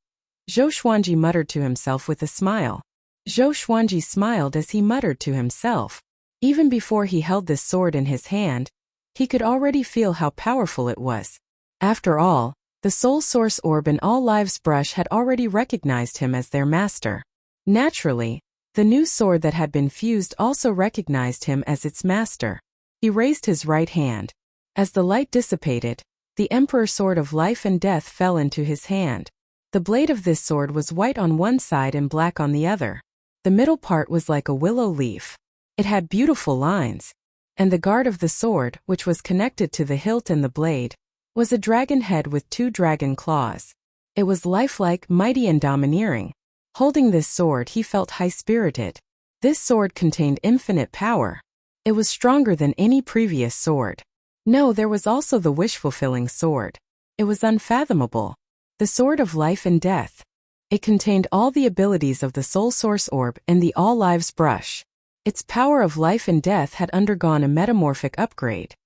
Zhou Xuanji muttered to himself with a smile. Zhou Xuanji smiled as he muttered to himself. Even before he held this sword in his hand, he could already feel how powerful it was. After all, the Soul Source Orb and All Lives Brush had already recognized him as their master. Naturally, the new sword that had been fused also recognized him as its master. He raised his right hand. As the light dissipated, the Emperor Sword of Life and Death fell into his hand. The blade of this sword was white on one side and black on the other. The middle part was like a willow leaf. It had beautiful lines. And the guard of the sword, which was connected to the hilt and the blade, was a dragon head with 2 dragon claws. It was lifelike, mighty and domineering. Holding this sword, he felt high-spirited. This sword contained infinite power. It was stronger than any previous sword. No, there was also the wish-fulfilling sword. It was unfathomable. The Sword of Life and Death. It contained all the abilities of the Soul Source Orb and the All Lives Brush. Its power of life and death had undergone a metamorphic upgrade.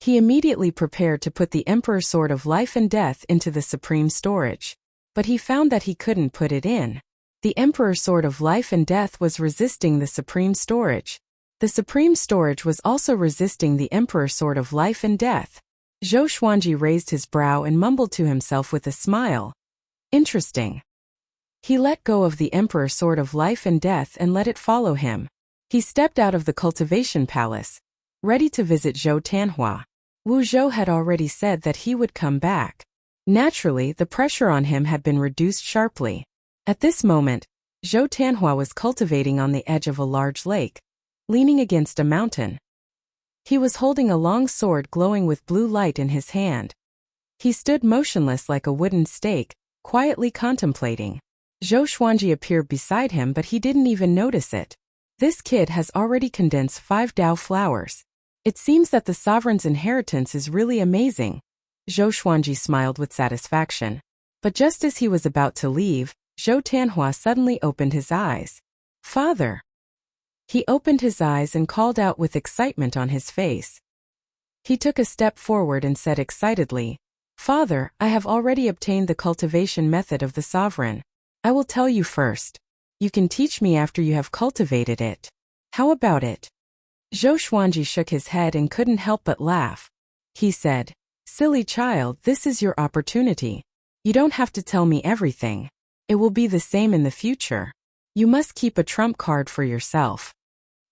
He immediately prepared to put the Emperor Sword of Life and Death into the Supreme Storage. But he found that he couldn't put it in. The Emperor Sword of Life and Death was resisting the Supreme Storage. The Supreme Storage was also resisting the Emperor Sword of Life and Death. Zhou Xuanji raised his brow and mumbled to himself with a smile. Interesting. He let go of the Emperor Sword of Life and Death and let it follow him. He stepped out of the cultivation palace, ready to visit Zhou Tanhua. Wu Zhou had already said that he would come back. Naturally, the pressure on him had been reduced sharply. At this moment, Zhou Tanhua was cultivating on the edge of a large lake, leaning against a mountain. He was holding a long sword glowing with blue light in his hand. He stood motionless like a wooden stake, quietly contemplating. Zhou Xuanji appeared beside him, but he didn't even notice it. This kid has already condensed 5 Dao flowers. It seems that the sovereign's inheritance is really amazing. Zhou Xuanji smiled with satisfaction. But just as he was about to leave, Zhou Tianhua suddenly opened his eyes. "Father!" He opened his eyes and called out with excitement on his face. He took a step forward and said excitedly, "Father, I have already obtained the cultivation method of the sovereign. I will tell you first. You can teach me after you have cultivated it. How about it?" Zhou Xuanji shook his head and couldn't help but laugh. He said, "Silly child, this is your opportunity. You don't have to tell me everything. It will be the same in the future. You must keep a trump card for yourself."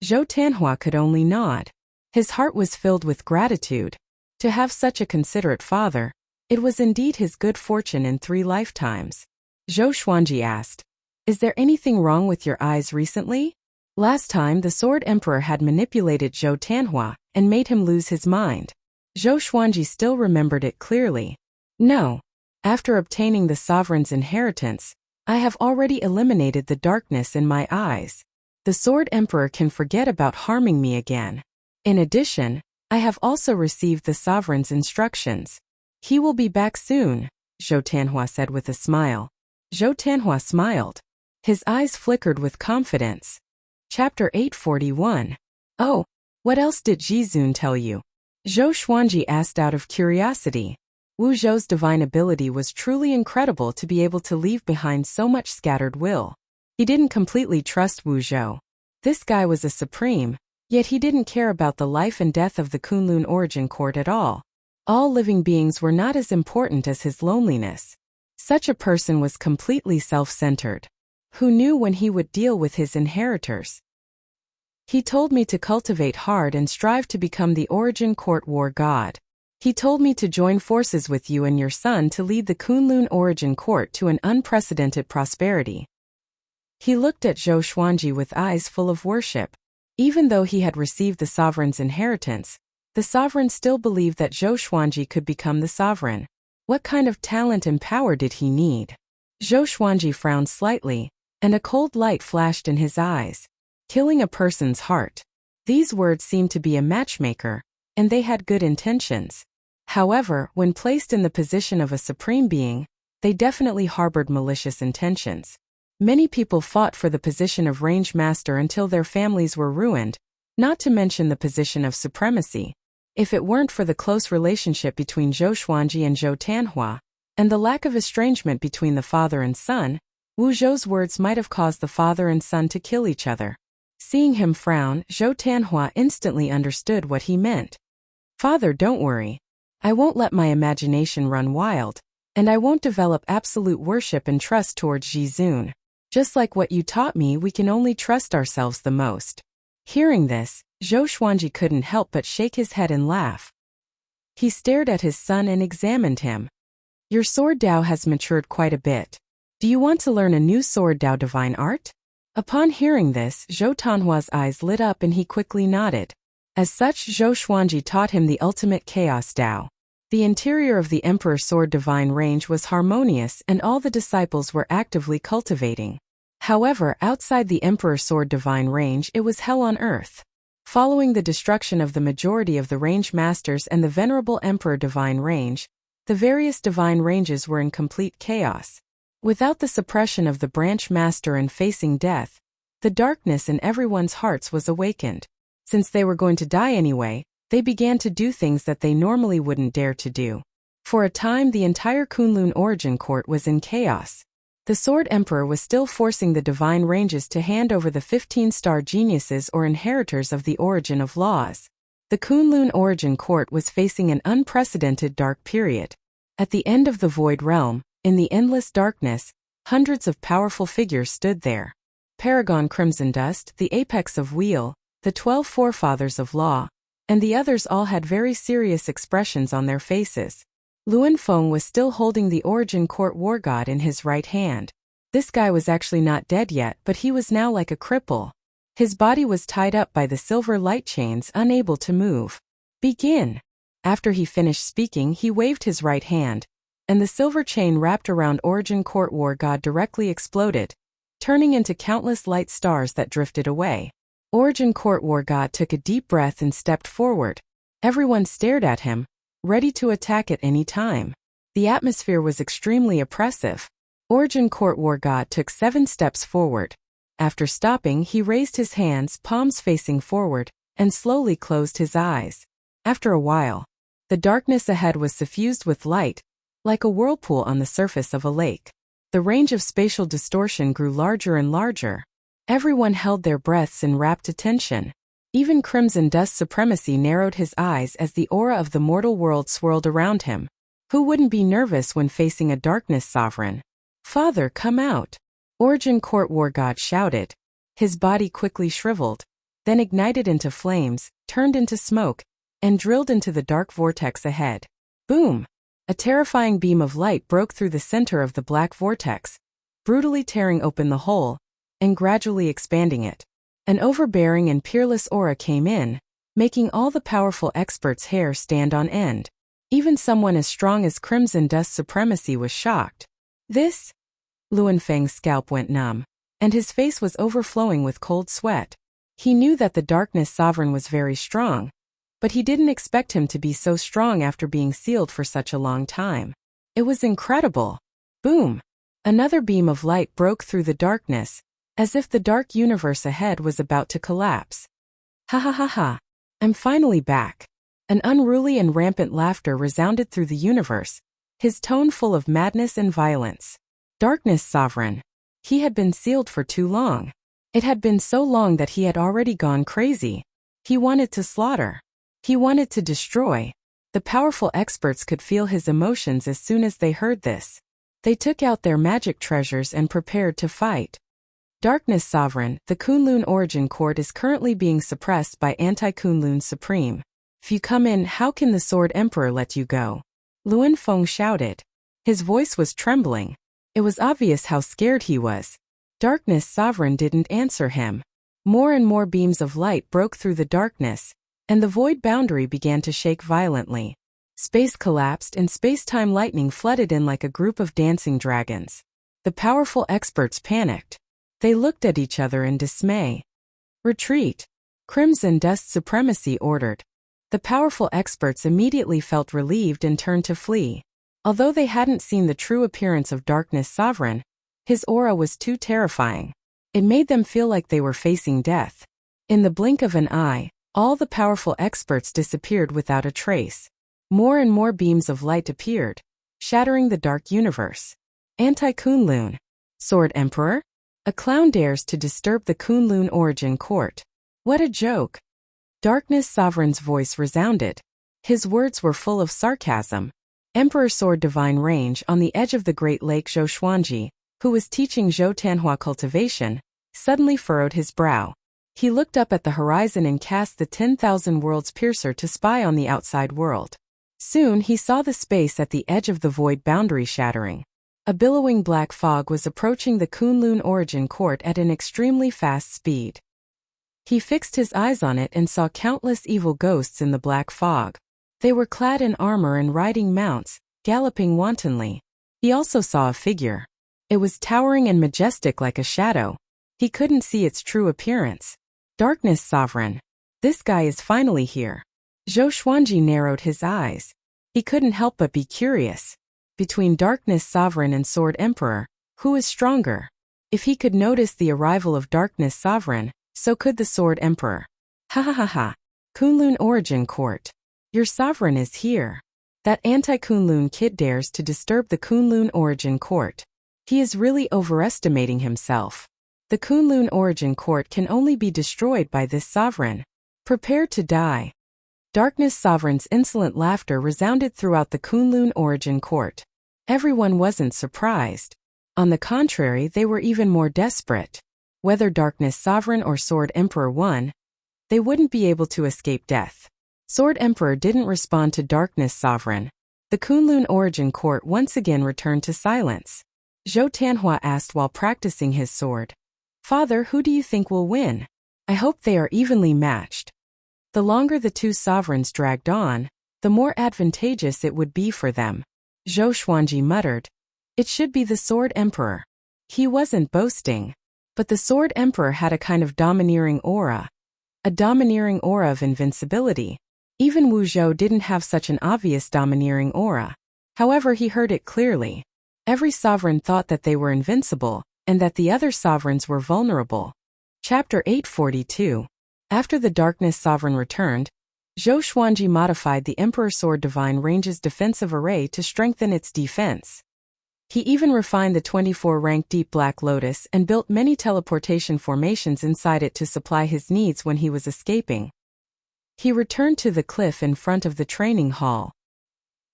Zhou Tianhua could only nod. His heart was filled with gratitude. To have such a considerate father, it was indeed his good fortune in 3 lifetimes. Zhou Xuanji asked, "Is there anything wrong with your eyes recently?" Last time the Sword Emperor had manipulated Zhou Tianhua and made him lose his mind. Zhou Xuanji still remembered it clearly. "No. After obtaining the sovereign's inheritance, I have already eliminated the darkness in my eyes. The Sword Emperor can forget about harming me again. In addition, I have also received the sovereign's instructions. He will be back soon," Zhou Tianhua said with a smile. Zhou Tianhua smiled. His eyes flickered with confidence. Chapter 841. "Oh, what else did Jizun tell you?" Zhou Xuanji asked out of curiosity. Wu Zhou's divine ability was truly incredible to be able to leave behind so much scattered will. He didn't completely trust Wu Zhou. This guy was a supreme, yet he didn't care about the life and death of the Kunlun origin court at all. All living beings were not as important as his loneliness. Such a person was completely self-centered. Who knew when he would deal with his inheritors? "He told me to cultivate hard and strive to become the origin court war god. He told me to join forces with you and your son to lead the Kunlun origin court to an unprecedented prosperity." He looked at Zhou Xuanji with eyes full of worship. Even though he had received the sovereign's inheritance, the sovereign still believed that Zhou Xuanji could become the sovereign. What kind of talent and power did he need? Zhou Xuanji frowned slightly, and a cold light flashed in his eyes. Killing a person's heart. These words seemed to be a matchmaker, and they had good intentions. However, when placed in the position of a supreme being, they definitely harbored malicious intentions. Many people fought for the position of range master until their families were ruined, not to mention the position of supremacy. If it weren't for the close relationship between Zhou Xuanji and Zhou Tianhua, and the lack of estrangement between the father and son, Wu Zhou's words might have caused the father and son to kill each other. Seeing him frown, Zhou Tianhua instantly understood what he meant. "Father, don't worry. I won't let my imagination run wild, and I won't develop absolute worship and trust towards Jizun. Just like what you taught me, we can only trust ourselves the most." Hearing this, Zhou Xuanji couldn't help but shake his head and laugh. He stared at his son and examined him. "Your sword Dao has matured quite a bit. Do you want to learn a new sword Dao divine art?" Upon hearing this, Zhou Tianhua's eyes lit up and he quickly nodded. As such, Zhou Xuanji taught him the ultimate chaos Dao. The interior of the Emperor Sword Divine Range was harmonious and all the disciples were actively cultivating. However, outside the Emperor Sword Divine Range, it was hell on earth. Following the destruction of the majority of the range masters and the Venerable Emperor Divine Range, the various divine ranges were in complete chaos. Without the suppression of the branch master and facing death, the darkness in everyone's hearts was awakened. Since they were going to die anyway, they began to do things that they normally wouldn't dare to do. For a time, the entire Kunlun origin court was in chaos. The Sword Emperor was still forcing the divine ranges to hand over the 15-star geniuses or inheritors of the origin of laws. The Kunlun origin court was facing an unprecedented dark period. At the end of the Void Realm, in the endless darkness, hundreds of powerful figures stood there. Paragon Crimson Dust, the apex of Wheel, the 12 forefathers of law, and the others all had very serious expressions on their faces. Luan Feng was still holding the Origin Court War God in his right hand. This guy was actually not dead yet, but he was now like a cripple. His body was tied up by the silver light chains, unable to move. "Begin." After he finished speaking, he waved his right hand, and the silver chain wrapped around Origin Court War God directly exploded, turning into countless light stars that drifted away. Origin Court War God took a deep breath and stepped forward. Everyone stared at him, ready to attack at any time. The atmosphere was extremely oppressive. Origin Court War God took 7 steps forward. After stopping, he raised his hands, palms facing forward, and slowly closed his eyes. After a while, the darkness ahead was suffused with light, like a whirlpool on the surface of a lake. The range of spatial distortion grew larger and larger. Everyone held their breaths in rapt attention. Even Crimson Dust Supremacy narrowed his eyes as the aura of the mortal world swirled around him. Who wouldn't be nervous when facing a darkness sovereign? "Father, come out!" Origin Court War God shouted. His body quickly shriveled, then ignited into flames, turned into smoke, and drilled into the dark vortex ahead. Boom! A terrifying beam of light broke through the center of the black vortex, brutally tearing open the hole, and gradually expanding it. An overbearing and peerless aura came in, making all the powerful experts' hair stand on end. Even someone as strong as Crimson Dust Supremacy was shocked. This? Luanfeng's scalp went numb, and his face was overflowing with cold sweat. He knew that the Darkness Sovereign was very strong, but he didn't expect him to be so strong after being sealed for such a long time. It was incredible. Boom! Another beam of light broke through the darkness, as if the dark universe ahead was about to collapse. Ha ha ha ha! I'm finally back. An unruly and rampant laughter resounded through the universe, his tone full of madness and violence. Darkness Sovereign. He had been sealed for too long. It had been so long that he had already gone crazy. He wanted to slaughter. He wanted to destroy. The powerful experts could feel his emotions as soon as they heard this. They took out their magic treasures and prepared to fight. Darkness Sovereign, the Kunlun Origin Court is currently being suppressed by Anti-Kunlun Supreme. If you come in, how can the Sword Emperor let you go? Luanfeng shouted. His voice was trembling. It was obvious how scared he was. Darkness Sovereign didn't answer him. More and more beams of light broke through the darkness, and the void boundary began to shake violently. Space collapsed and space-time lightning flooded in like a group of dancing dragons. The powerful experts panicked. They looked at each other in dismay. Retreat! Crimson Dust Supremacy ordered. The powerful experts immediately felt relieved and turned to flee. Although they hadn't seen the true appearance of Darkness Sovereign, his aura was too terrifying. It made them feel like they were facing death. In the blink of an eye, all the powerful experts disappeared without a trace. More and more beams of light appeared, shattering the dark universe. Anti-Kunlun. Sword Emperor? A clown dares to disturb the Kunlun Origin Court. What a joke. Darkness Sovereign's voice resounded. His words were full of sarcasm. Emperor Sword Divine Range on the edge of the Great Lake Zhou Xuanji, who was teaching Zhou Tanhua cultivation, suddenly furrowed his brow. He looked up at the horizon and cast the 10,000 Worlds Piercer to spy on the outside world. Soon he saw the space at the edge of the void boundary shattering. A billowing black fog was approaching the Kunlun Origin Court at an extremely fast speed. He fixed his eyes on it and saw countless evil ghosts in the black fog. They were clad in armor and riding mounts, galloping wantonly. He also saw a figure. It was towering and majestic like a shadow. He couldn't see its true appearance. Darkness Sovereign. This guy is finally here. Zhou Xuanji narrowed his eyes. He couldn't help but be curious. Between Darkness Sovereign and Sword Emperor, who is stronger? If he could notice the arrival of Darkness Sovereign, so could the Sword Emperor. Ha ha ha ha. Kunlun Origin Court. Your sovereign is here. That anti-Kunlun kid dares to disturb the Kunlun Origin Court. He is really overestimating himself. The Kunlun Origin Court can only be destroyed by this sovereign. Prepare to die. Darkness Sovereign's insolent laughter resounded throughout the Kunlun Origin Court. Everyone wasn't surprised. On the contrary, they were even more desperate. Whether Darkness Sovereign or Sword Emperor won, they wouldn't be able to escape death. Sword Emperor didn't respond to Darkness Sovereign. The Kunlun Origin Court once again returned to silence. Zhou Tanhua asked while practicing his sword. Father, who do you think will win? I hope they are evenly matched. The longer the two sovereigns dragged on, the more advantageous it would be for them. Zhou Xuanji muttered. It should be the Sword Emperor. He wasn't boasting. But the Sword Emperor had a kind of domineering aura. A domineering aura of invincibility. Even Wu Zhou didn't have such an obvious domineering aura. However, he heard it clearly. Every sovereign thought that they were invincible, and that the other sovereigns were vulnerable. Chapter 842. After the Darkness Sovereign returned, Zhou Xuanji modified the Emperor Sword Divine Range's defensive array to strengthen its defense. He even refined the 24-rank Deep Black Lotus and built many teleportation formations inside it to supply his needs when he was escaping. He returned to the cliff in front of the training hall.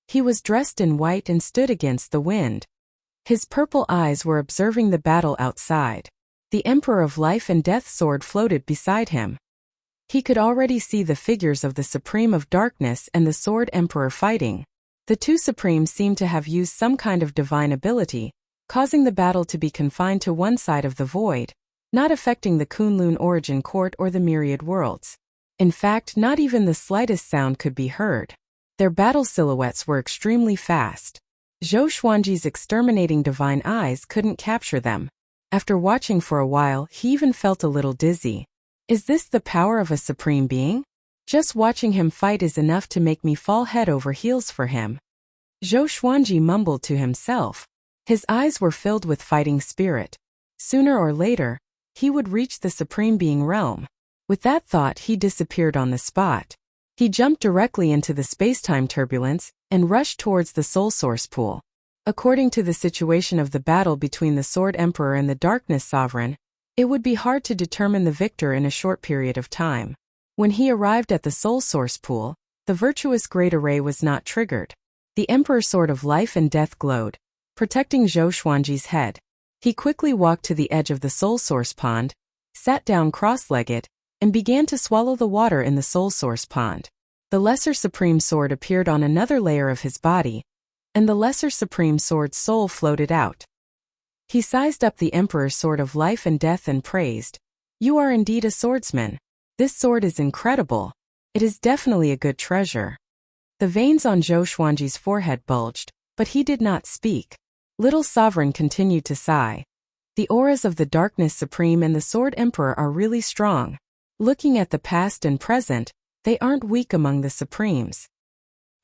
He was dressed in white and stood against the wind. His purple eyes were observing the battle outside. The Emperor of Life and Death sword floated beside him. He could already see the figures of the Supreme of Darkness and the Sword Emperor fighting. The two Supremes seemed to have used some kind of divine ability, causing the battle to be confined to one side of the void, not affecting the Kunlun Origin Court or the Myriad Worlds. In fact, not even the slightest sound could be heard. Their battle silhouettes were extremely fast. Zhou Xuanji's exterminating divine eyes couldn't capture them. After watching for a while, he even felt a little dizzy. Is this the power of a supreme being? Just watching him fight is enough to make me fall head over heels for him. Zhou Xuanji mumbled to himself. His eyes were filled with fighting spirit. Sooner or later, he would reach the supreme being realm. With that thought, he disappeared on the spot. He jumped directly into the spacetime turbulence and rushed towards the Soul Source Pool. According to the situation of the battle between the Sword Emperor and the Darkness Sovereign, it would be hard to determine the victor in a short period of time. When he arrived at the Soul Source Pool, the virtuous Great Array was not triggered. The Emperor Sword of Life and Death glowed, protecting Zhou Xuanji's head. He quickly walked to the edge of the Soul Source Pond, sat down cross-legged, and began to swallow the water in the Soul Source Pond. The Lesser Supreme Sword appeared on another layer of his body, and the Lesser Supreme Sword's soul floated out. He sized up the Emperor's Sword of Life and Death and praised, "You are indeed a swordsman. This sword is incredible. It is definitely a good treasure." The veins on Zhou Xuanji's forehead bulged, but he did not speak. Little Sovereign continued to sigh. The auras of the Darkness Supreme and the Sword Emperor are really strong. Looking at the past and present, they aren't weak among the Supremes.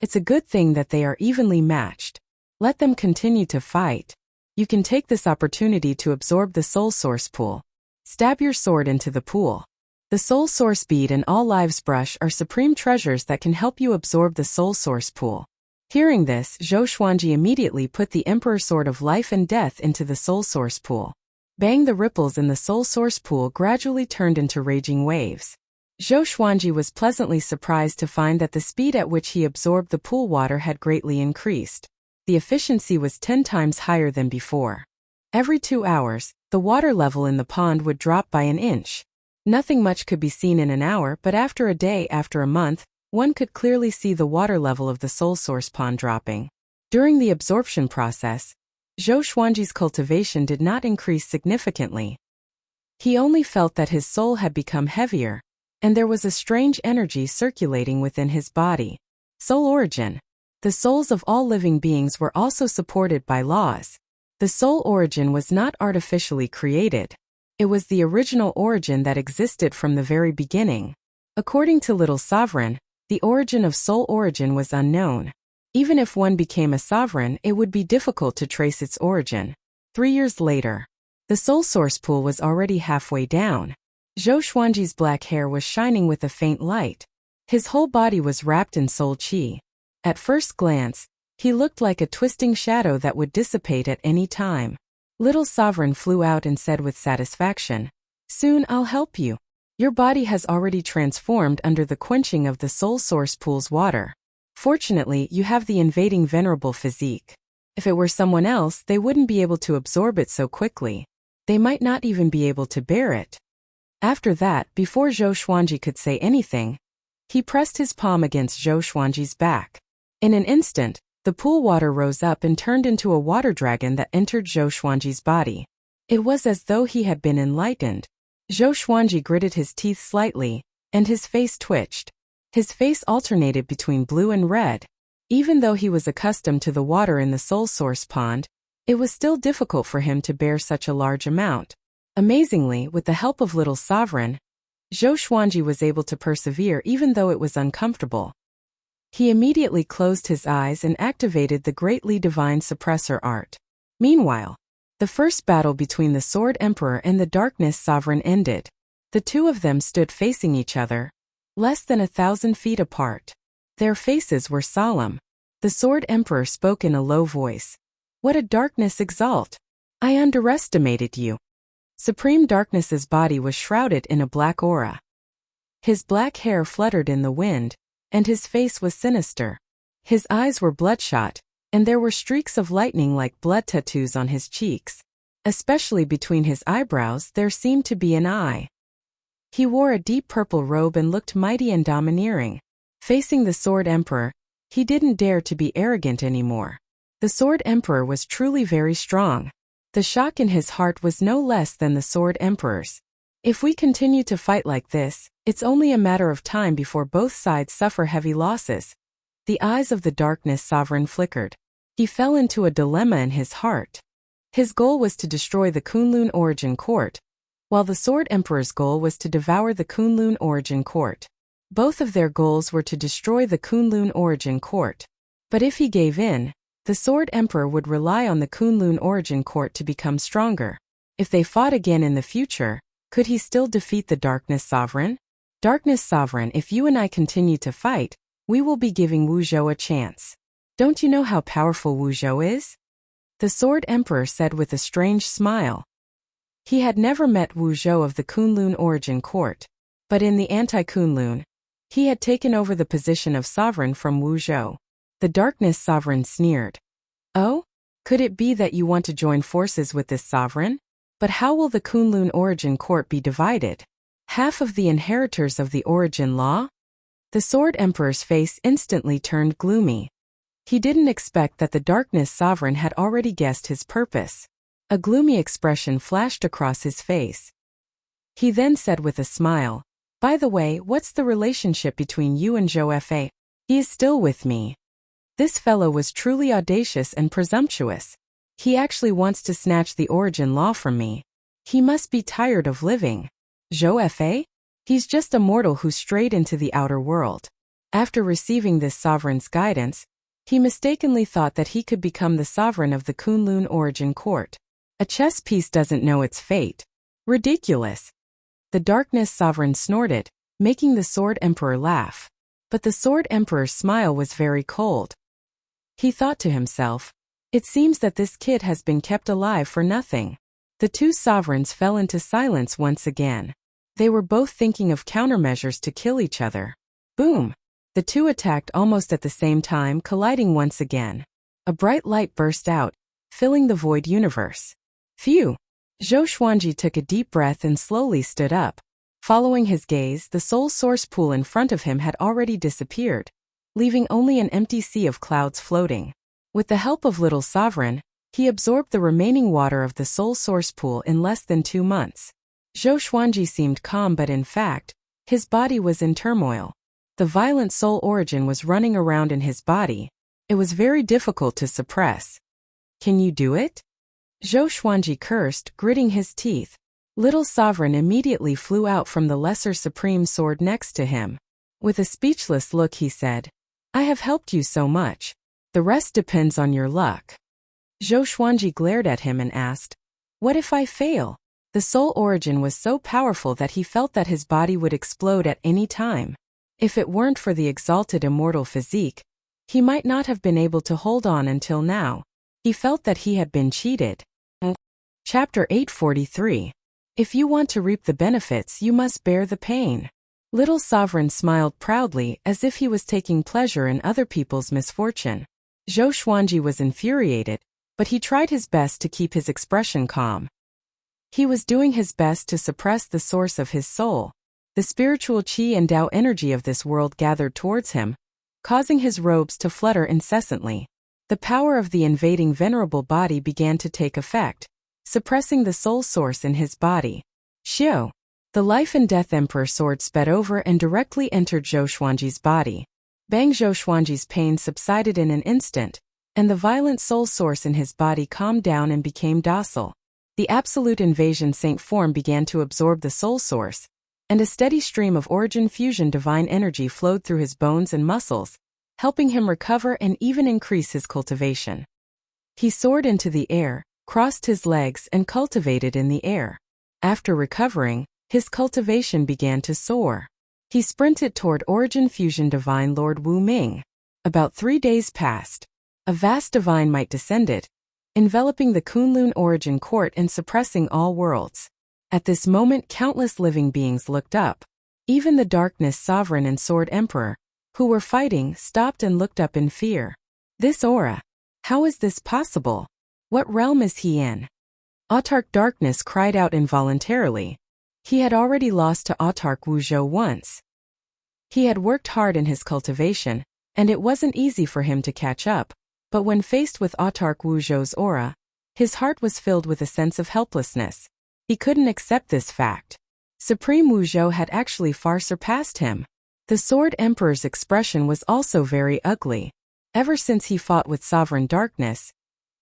It's a good thing that they are evenly matched. Let them continue to fight. You can take this opportunity to absorb the Soul Source Pool. Stab your sword into the pool. The Soul Source Bead and All Lives Brush are supreme treasures that can help you absorb the Soul Source Pool. Hearing this, Zhou Xuanji immediately put the Emperor Sword of Life and Death into the Soul Source Pool. Bang! The ripples in the Soul Source Pool gradually turned into raging waves. Zhou Xuanji was pleasantly surprised to find that the speed at which he absorbed the pool water had greatly increased. The efficiency was 10 times higher than before. Every 2 hours, the water level in the pond would drop by an inch. Nothing much could be seen in an hour, but after a day, after a month, one could clearly see the water level of the Soul Source Pond dropping. During the absorption process, Zhou Xuanji's cultivation did not increase significantly. He only felt that his soul had become heavier, and there was a strange energy circulating within his body. Soul origin. The souls of all living beings were also supported by laws. The soul origin was not artificially created. It was the original origin that existed from the very beginning. According to Little Sovereign, the origin of soul origin was unknown. Even if one became a sovereign, it would be difficult to trace its origin. 3 years later, the Soul Source Pool was already halfway down. Zhou Xuanji's black hair was shining with a faint light. His whole body was wrapped in soul qi. At first glance, he looked like a twisting shadow that would dissipate at any time. Little Sovereign flew out and said with satisfaction, "Soon I'll help you. Your body has already transformed under the quenching of the Soul Source Pool's water. Fortunately, you have the invading venerable physique. If it were someone else, they wouldn't be able to absorb it so quickly. They might not even be able to bear it." After that, before Zhou Xuanji could say anything, he pressed his palm against Zhou Xuanji's back. In an instant, the pool water rose up and turned into a water dragon that entered Zhou Xuanji's body. It was as though he had been enlightened. Zhou Xuanji gritted his teeth slightly, and his face twitched. His face alternated between blue and red. Even though he was accustomed to the water in the soul source pond, it was still difficult for him to bear such a large amount. Amazingly, with the help of Little Sovereign, Zhou Xuanji was able to persevere even though it was uncomfortable. He immediately closed his eyes and activated the greatly divine suppressor art. Meanwhile, the first battle between the Sword Emperor and the Darkness Sovereign ended. The two of them stood facing each other, less than 1,000 feet apart. Their faces were solemn. The Sword Emperor spoke in a low voice. "What a darkness exalt! I underestimated you." Supreme Darkness's body was shrouded in a black aura. His black hair fluttered in the wind, and his face was sinister. His eyes were bloodshot, and there were streaks of lightning like blood tattoos on his cheeks. Especially between his eyebrows there seemed to be an eye. He wore a deep purple robe and looked mighty and domineering. Facing the Sword Emperor, he didn't dare to be arrogant anymore. The Sword Emperor was truly very strong. The shock in his heart was no less than the Sword Emperor's. If we continue to fight like this, it's only a matter of time before both sides suffer heavy losses. The eyes of the Darkness Sovereign flickered. He fell into a dilemma in his heart. His goal was to destroy the Kunlun Origin Court, while the Sword Emperor's goal was to devour the Kunlun Origin Court. Both of their goals were to destroy the Kunlun Origin Court. But if he gave in, the Sword Emperor would rely on the Kunlun Origin Court to become stronger. If they fought again in the future, could he still defeat the Darkness Sovereign? Darkness Sovereign, if you and I continue to fight, we will be giving Wu Zhou a chance. Don't you know how powerful Wu Zhou is? The Sword Emperor said with a strange smile. He had never met Wu Zhou of the Kunlun Origin Court, but in the anti-Kunlun, he had taken over the position of sovereign from Wu Zhou. The Darkness Sovereign sneered. "Oh? Could it be that you want to join forces with this sovereign? But how will the Kunlun Origin Court be divided? Half of the inheritors of the Origin Law?" The Sword Emperor's face instantly turned gloomy. He didn't expect that the Darkness Sovereign had already guessed his purpose. A gloomy expression flashed across his face. He then said with a smile, "By the way, what's the relationship between you and Zhou Fa? He is still with me." This fellow was truly audacious and presumptuous. He actually wants to snatch the Origin Law from me. He must be tired of living. Zhou Fa? He's just a mortal who strayed into the outer world. After receiving this sovereign's guidance, he mistakenly thought that he could become the sovereign of the Kunlun Origin Court. A chess piece doesn't know its fate. Ridiculous. The Darkness Sovereign snorted, making the Sword Emperor laugh. But the Sword Emperor's smile was very cold. He thought to himself, "It seems that this kid has been kept alive for nothing." The two sovereigns fell into silence once again. They were both thinking of countermeasures to kill each other. Boom! The two attacked almost at the same time, colliding once again. A bright light burst out, filling the void universe. Phew! Zhou Xuanji took a deep breath and slowly stood up. Following his gaze, the soul source pool in front of him had already disappeared, leaving only an empty sea of clouds floating. With the help of Little Sovereign, he absorbed the remaining water of the soul source pool in less than 2 months. Zhou Xuanji seemed calm, but in fact, his body was in turmoil. The violent soul origin was running around in his body. It was very difficult to suppress. "Can you do it?" Zhou Xuanji cursed, gritting his teeth. Little Sovereign immediately flew out from the Lesser Supreme Sword next to him. With a speechless look he said, "I have helped you so much. The rest depends on your luck." Zhou Xuanji glared at him and asked, "What if I fail?" The soul origin was so powerful that he felt that his body would explode at any time. If it weren't for the exalted immortal physique, he might not have been able to hold on until now. He felt that he had been cheated. Chapter 843. If you want to reap the benefits, you must bear the pain. Little Sovereign smiled proudly as if he was taking pleasure in other people's misfortune. Zhou Xuanji was infuriated, but he tried his best to keep his expression calm. He was doing his best to suppress the source of his soul. The spiritual qi and Tao energy of this world gathered towards him, causing his robes to flutter incessantly. The power of the invading venerable body began to take effect, suppressing the soul source in his body. Xiao! The Life and Death Emperor sword sped over and directly entered Zhou Xuanji's body. Bang! Zhou Xuanji's pain subsided in an instant, and the violent soul source in his body calmed down and became docile. The absolute invasion saint form began to absorb the soul source, and a steady stream of origin fusion divine energy flowed through his bones and muscles, helping him recover and even increase his cultivation. He soared into the air, crossed his legs and cultivated in the air. After recovering, his cultivation began to soar. He sprinted toward Origin Fusion Divine Lord Wu Ming. About 3 days passed. A vast divine might descended, enveloping the Kunlun Origin Court and suppressing all worlds. At this moment countless living beings looked up. Even the Darkness Sovereign and Sword Emperor, who were fighting, stopped and looked up in fear. This aura. How is this possible? What realm is he in? Autarch Darkness cried out involuntarily. He had already lost to Autarch Wuzhou once. He had worked hard in his cultivation, and it wasn't easy for him to catch up, but when faced with Autarch Wuzhou's aura, his heart was filled with a sense of helplessness. He couldn't accept this fact. Supreme Wuzhou had actually far surpassed him. The Sword Emperor's expression was also very ugly. Ever since he fought with Sovereign Darkness,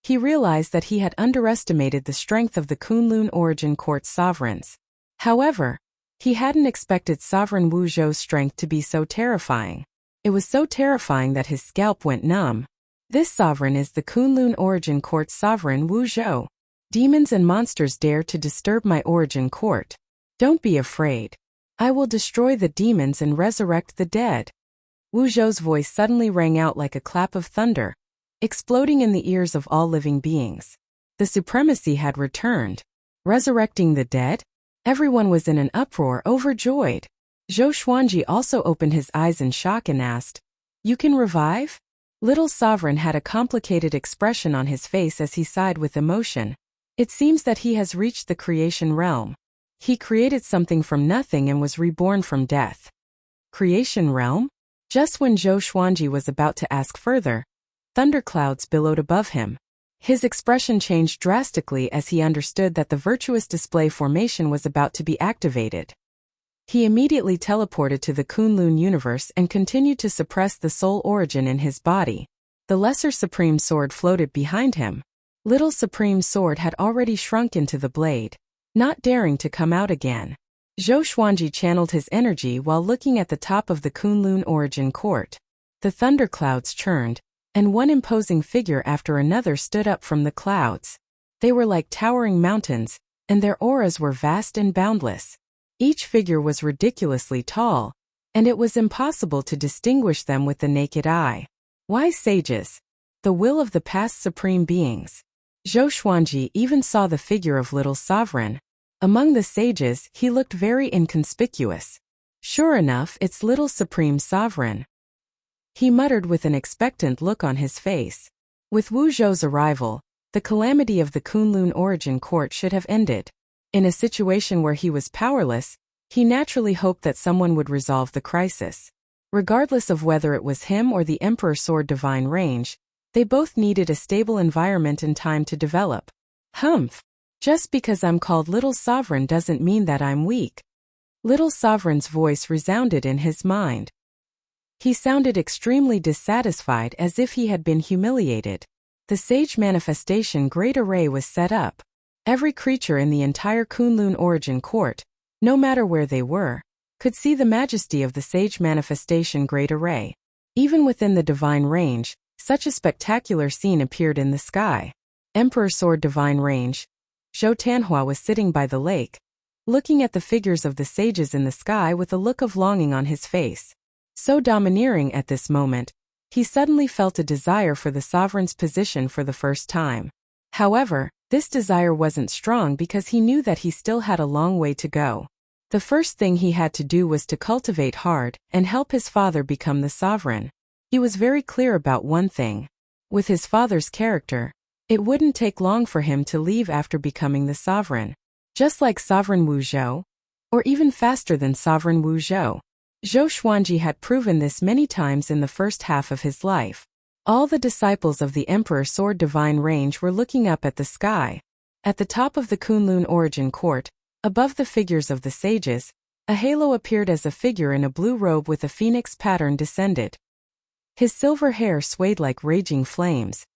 he realized that he had underestimated the strength of the Kunlun Origin Court sovereigns. However, he hadn't expected Sovereign Wuzhou's strength to be so terrifying. It was so terrifying that his scalp went numb. This sovereign is the Kunlun Origin Court sovereign Wuzhou. Demons and monsters dare to disturb my Origin Court. Don't be afraid. I will destroy the demons and resurrect the dead. Wuzhou's voice suddenly rang out like a clap of thunder, exploding in the ears of all living beings. The supremacy had returned. Resurrecting the dead? Everyone was in an uproar, overjoyed. Zhou Xuanji also opened his eyes in shock and asked, "You can revive?" Little Sovereign had a complicated expression on his face as he sighed with emotion. It seems that he has reached the creation realm. He created something from nothing and was reborn from death. Creation realm? Just when Zhou Xuanji was about to ask further, thunderclouds billowed above him. His expression changed drastically as he understood that the virtuous display formation was about to be activated. He immediately teleported to the Kunlun universe and continued to suppress the soul origin in his body. The Lesser Supreme Sword floated behind him. Little Supreme Sword had already shrunk into the blade, not daring to come out again. Zhou Xuanji channeled his energy while looking at the top of the Kunlun Origin Court. The thunderclouds churned, and one imposing figure after another stood up from the clouds. They were like towering mountains, and their auras were vast and boundless. Each figure was ridiculously tall, and it was impossible to distinguish them with the naked eye. Wise sages. The will of the past supreme beings. Zhou Xuanji even saw the figure of Little Sovereign. Among the sages, he looked very inconspicuous. Sure enough, it's Little Supreme Sovereign. He muttered with an expectant look on his face. With Wuzhou's arrival, the calamity of the Kunlun Origin Court should have ended. In a situation where he was powerless, he naturally hoped that someone would resolve the crisis. Regardless of whether it was him or the Emperor Sword Divine Range, they both needed a stable environment and time to develop. Humph! Just because I'm called Little Sovereign doesn't mean that I'm weak. Little Sovereign's voice resounded in his mind. He sounded extremely dissatisfied, as if he had been humiliated. The Sage Manifestation Great Array was set up. Every creature in the entire Kunlun Origin Court, no matter where they were, could see the majesty of the Sage Manifestation Great Array. Even within the Divine Range, such a spectacular scene appeared in the sky. Emperor Sword Divine Range, Zhou Tanhua was sitting by the lake, looking at the figures of the sages in the sky with a look of longing on his face. So domineering at this moment, he suddenly felt a desire for the sovereign's position for the first time. However, this desire wasn't strong because he knew that he still had a long way to go. The first thing he had to do was to cultivate hard and help his father become the sovereign. He was very clear about one thing. With his father's character, it wouldn't take long for him to leave after becoming the sovereign. Just like Sovereign Wuzhou, or even faster than Sovereign Wuzhou. Zhou Xuanji had proven this many times in the first half of his life. All the disciples of the Emperor Sword Divine Range were looking up at the sky. At the top of the Kunlun Origin Court, Above the figures of the sages, a halo appeared as a figure in a blue robe with a phoenix pattern descended. His silver hair swayed like raging flames.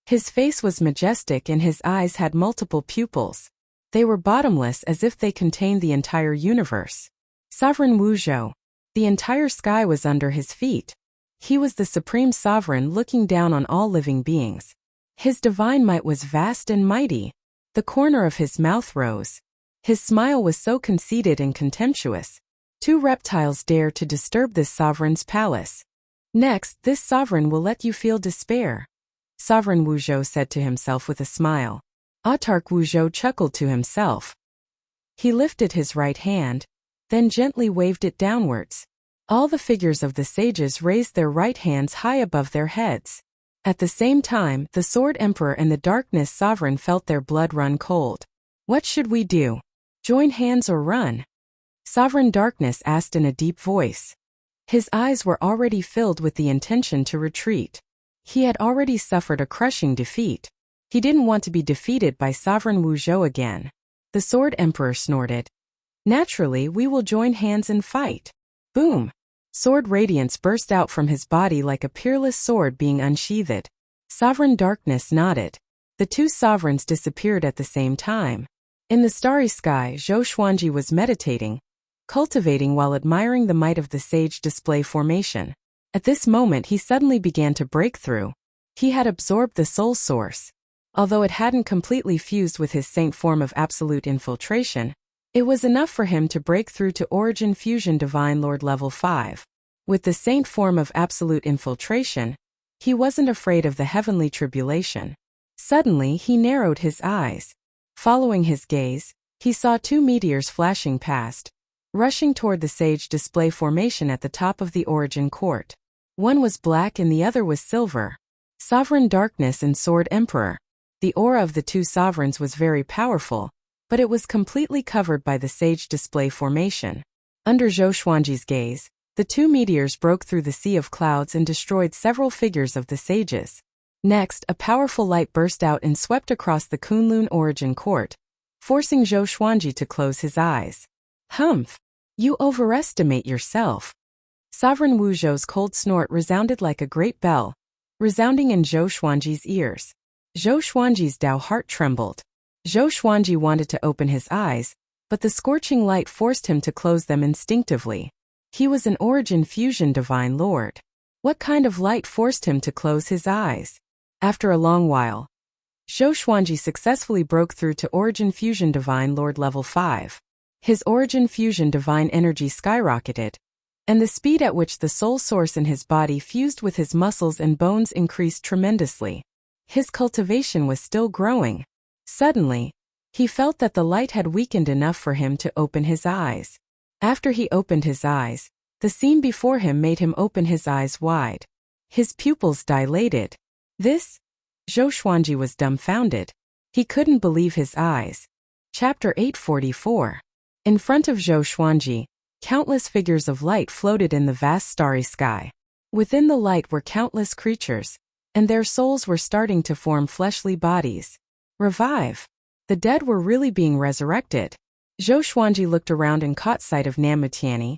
His face was majestic and his eyes had multiple pupils. They were bottomless as if they contained the entire universe. Sovereign Wuzhou. The entire sky was under his feet. He was the supreme sovereign looking down on all living beings. His divine might was vast and mighty. The corner of his mouth rose. His smile was so conceited and contemptuous. Two reptiles dare to disturb this sovereign's palace. Next, this sovereign will let you feel despair. Sovereign Wuzhou said to himself with a smile. Autarch Wuzhou chuckled to himself. He lifted his right hand, then gently waved it downwards. All the figures of the sages raised their right hands high above their heads. At the same time, the Sword Emperor and the Darkness Sovereign felt their blood run cold. What should we do? Join hands or run? Sovereign Darkness asked in a deep voice. His eyes were already filled with the intention to retreat. He had already suffered a crushing defeat. He didn't want to be defeated by Sovereign Wuzhou again. The Sword Emperor snorted. Naturally, we will join hands and fight. Boom! Sword radiance burst out from his body like a peerless sword being unsheathed. Sovereign Darkness nodded. The two sovereigns disappeared at the same time. In the starry sky, Zhou Xuanji was meditating, cultivating while admiring the might of the sage display formation. At this moment he suddenly began to break through. He had absorbed the soul source. Although it hadn't completely fused with his saint form of absolute infiltration, it was enough for him to break through to Origin Fusion Divine Lord level 5. With the saint form of absolute infiltration, he wasn't afraid of the heavenly tribulation. Suddenly he narrowed his eyes. Following his gaze, he saw two meteors flashing past, rushing toward the sage display formation at the top of the Origin Court. One was black and the other was silver. Sovereign Darkness and Sword Emperor. The aura of the two sovereigns was very powerful, but it was completely covered by the sage display formation. Under Zhou Xuanji's gaze, the two meteors broke through the sea of clouds and destroyed several figures of the sages. Next, a powerful light burst out and swept across the Kunlun Origin Court, forcing Zhou Xuanji to close his eyes. Humph! You overestimate yourself. Sovereign Wuzhou's cold snort resounded like a great bell, resounding in Zhou Xuanji's ears. Zhou Xuanji's Dao heart trembled. Zhou Xuanji wanted to open his eyes, but the scorching light forced him to close them instinctively. He was an Origin Fusion Divine Lord. What kind of light forced him to close his eyes? After a long while, Zhou Xuanji successfully broke through to Origin Fusion Divine Lord level 5. His Origin Fusion Divine energy skyrocketed, and the speed at which the soul source in his body fused with his muscles and bones increased tremendously. His cultivation was still growing. Suddenly, he felt that the light had weakened enough for him to open his eyes. After he opened his eyes, the scene before him made him open his eyes wide. His pupils dilated. This? Zhou Xuanji was dumbfounded. He couldn't believe his eyes. Chapter 844. In front of Zhou Xuanji, countless figures of light floated in the vast starry sky. Within the light were countless creatures, and their souls were starting to form fleshly bodies. Revive. The dead were really being resurrected. Zhou Xuanji looked around and caught sight of Nan Mutianyi,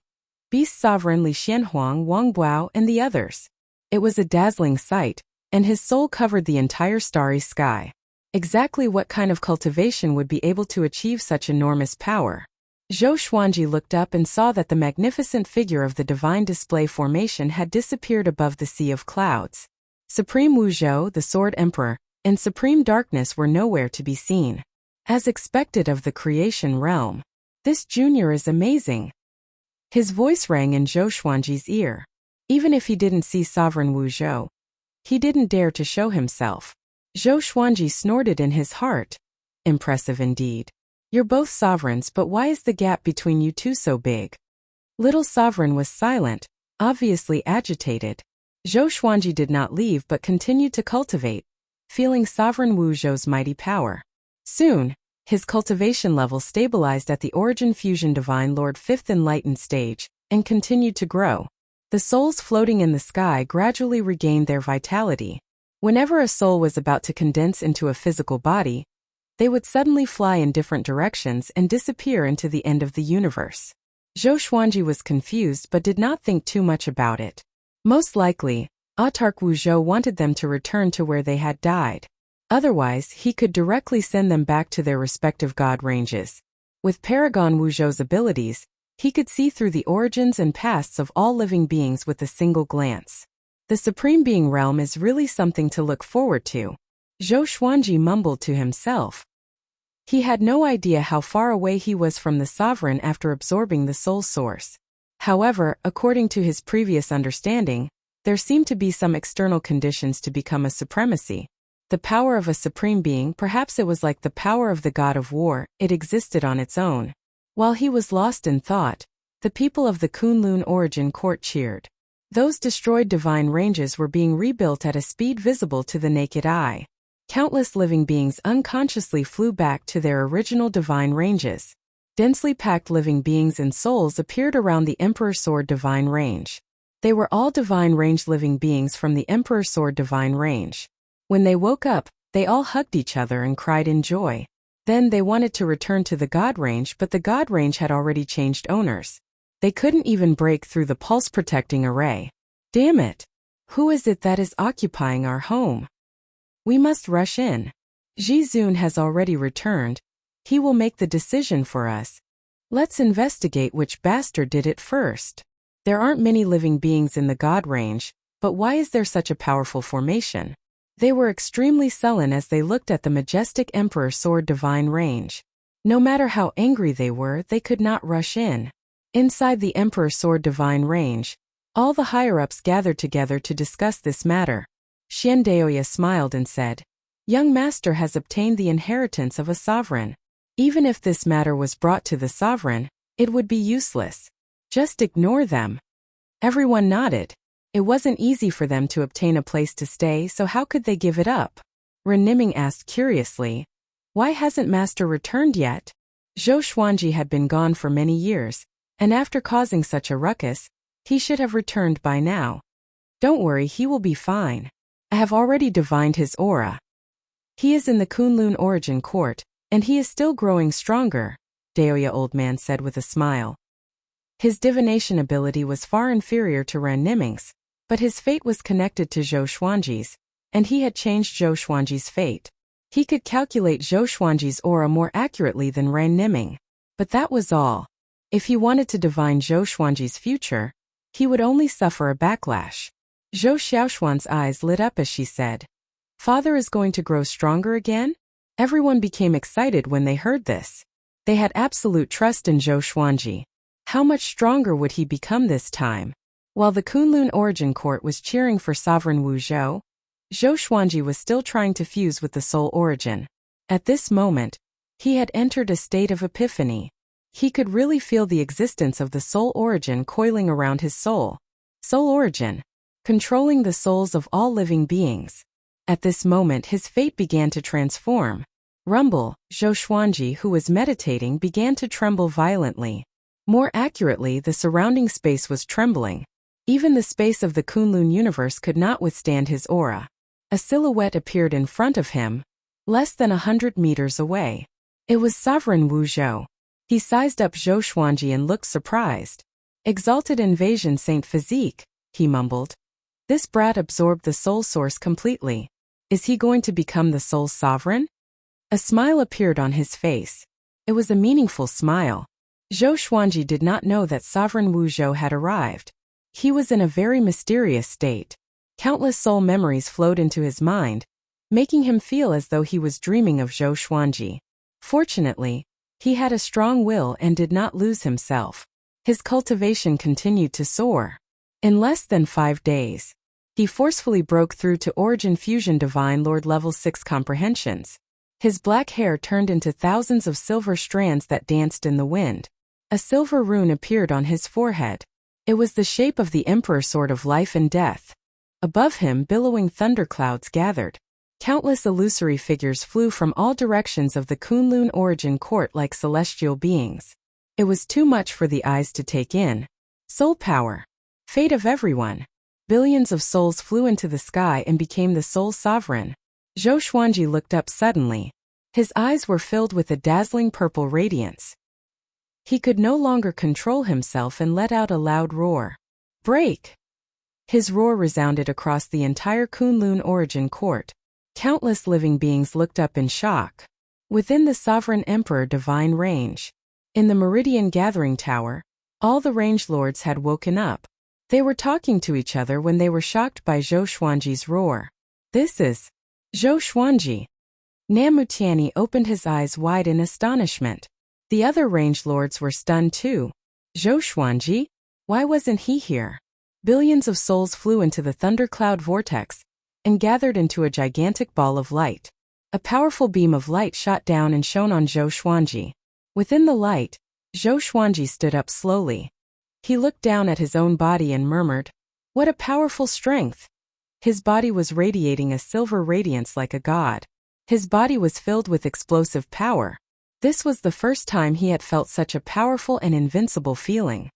Beast Sovereign Li Xianhuang, Wang Buao, and the others. It was a dazzling sight, and his soul covered the entire starry sky. Exactly what kind of cultivation would be able to achieve such enormous power? Zhou Xuanji looked up and saw that the magnificent figure of the divine display formation had disappeared above the sea of clouds. Supreme Wuzhou, the Sword Emperor, and Supreme Darkness were nowhere to be seen. As expected of the creation realm, this junior is amazing. His voice rang in Zhou Xuanji's ear. Even if he didn't see Sovereign Wuzhou, he didn't dare to show himself. Zhou Xuanji snorted in his heart. Impressive indeed. You're both sovereigns, but why is the gap between you two so big? Little Sovereign was silent, obviously agitated. Zhou Xuanji did not leave but continued to cultivate, feeling Sovereign Wuzhou's mighty power. Soon, his cultivation level stabilized at the Origin Fusion Divine Lord 5th Enlightened stage, and continued to grow. The souls floating in the sky gradually regained their vitality. Whenever a soul was about to condense into a physical body, They would suddenly fly in different directions and disappear into the end of the universe. Zhou Xuanji was confused but did not think too much about it. Most likely, Autark Wu Zhou wanted them to return to where they had died. Otherwise, he could directly send them back to their respective god ranges. With Paragon Wu Zhou's abilities, he could see through the origins and pasts of all living beings with a single glance. The Supreme Being realm is really something to look forward to, Zhou Xuanji mumbled to himself. He had no idea how far away he was from the sovereign after absorbing the soul source. However, according to his previous understanding, there seemed to be some external conditions to become a supremacy. The power of a supreme being, perhaps it was like the power of the god of war, it existed on its own. While he was lost in thought, the people of the Kunlun origin court cheered. Those destroyed divine ranges were being rebuilt at a speed visible to the naked eye. Countless living beings unconsciously flew back to their original divine ranges. Densely packed living beings and souls appeared around the Emperor Sword divine range. They were all divine range living beings from the Emperor Sword divine range. When they woke up, they all hugged each other and cried in joy. Then they wanted to return to the god range, but the god range had already changed owners. They couldn't even break through the pulse-protecting array. Damn it! Who is it that is occupying our home? We must rush in. Ji Zun has already returned. He will make the decision for us. Let's investigate which bastard did it first. There aren't many living beings in the god range, but why is there such a powerful formation? They were extremely sullen as they looked at the majestic Emperor Sword divine range. No matter how angry they were, they could not rush in. Inside the Emperor Sword divine range, all the higher-ups gathered together to discuss this matter. Xian Daoya smiled and said, "Young master has obtained the inheritance of a sovereign. Even if this matter was brought to the sovereign, it would be useless. Just ignore them." Everyone nodded. It wasn't easy for them to obtain a place to stay, so how could they give it up? Ren Niming asked curiously, "Why hasn't master returned yet?" Zhou Xuanji had been gone for many years, and after causing such a ruckus, he should have returned by now. "Don't worry, he will be fine. I have already divined his aura. He is in the Kunlun origin court, and he is still growing stronger," Daoya old man said with a smile. His divination ability was far inferior to Ren Niming's, but his fate was connected to Zhou Xuanji's, and he had changed Zhou Xuanji's fate. He could calculate Zhou Xuanji's aura more accurately than Ren Niming. But that was all. If he wanted to divine Zhou Xuanji's future, he would only suffer a backlash. Zhou Xiaoshuan's eyes lit up as she said, "Father is going to grow stronger again?" Everyone became excited when they heard this. They had absolute trust in Zhou Xuanji. How much stronger would he become this time? While the Kunlun origin court was cheering for Sovereign Wu Zhou, Zhou Xuanji was still trying to fuse with the soul origin. At this moment, he had entered a state of epiphany. He could really feel the existence of the soul origin coiling around his soul. Soul origin, controlling the souls of all living beings. At this moment his fate began to transform. Rumble, Zhou Xuanji, who was meditating, began to tremble violently. More accurately, the surrounding space was trembling. Even the space of the Kunlun universe could not withstand his aura. A silhouette appeared in front of him, less than 100 meters away. It was Sovereign Wu Zhou. He sized up Zhou Xuanji and looked surprised. "Exalted Invasion Saint Physique," he mumbled. "This brat absorbed the soul source completely. Is he going to become the soul sovereign?" A smile appeared on his face. It was a meaningful smile. Zhou Xuanji did not know that Sovereign Wu Zhou had arrived. He was in a very mysterious state. Countless soul memories flowed into his mind, making him feel as though he was dreaming of Zhou Xuanji. Fortunately, he had a strong will and did not lose himself. His cultivation continued to soar. In less than 5 days, he forcefully broke through to Origin Fusion Divine Lord Level 6 comprehensions. His black hair turned into thousands of silver strands that danced in the wind. A silver rune appeared on his forehead. It was the shape of the Emperor Sword of Life and Death. Above him, billowing thunderclouds gathered. Countless illusory figures flew from all directions of the Kunlun origin court like celestial beings. It was too much for the eyes to take in. Soul power. Fate of everyone. Billions of souls flew into the sky and became the soul sovereign. Zhou Xuanji looked up suddenly. His eyes were filled with a dazzling purple radiance. He could no longer control himself and let out a loud roar. Break! His roar resounded across the entire Kunlun origin court. Countless living beings looked up in shock. Within the Sovereign Emperor Divine Range, in the Meridian Gathering Tower, all the range lords had woken up. They were talking to each other when they were shocked by Zhou Xuanji's roar. This is Zhou Xuanji. Namutiani opened his eyes wide in astonishment. The other range lords were stunned too. Zhou Xuanji? Why wasn't he here? Billions of souls flew into the thundercloud vortex and gathered into a gigantic ball of light. A powerful beam of light shot down and shone on Zhou Xuanji. Within the light, Zhou Xuanji stood up slowly. He looked down at his own body and murmured, "What a powerful strength!" His body was radiating a silver radiance like a god. His body was filled with explosive power. This was the first time he had felt such a powerful and invincible feeling.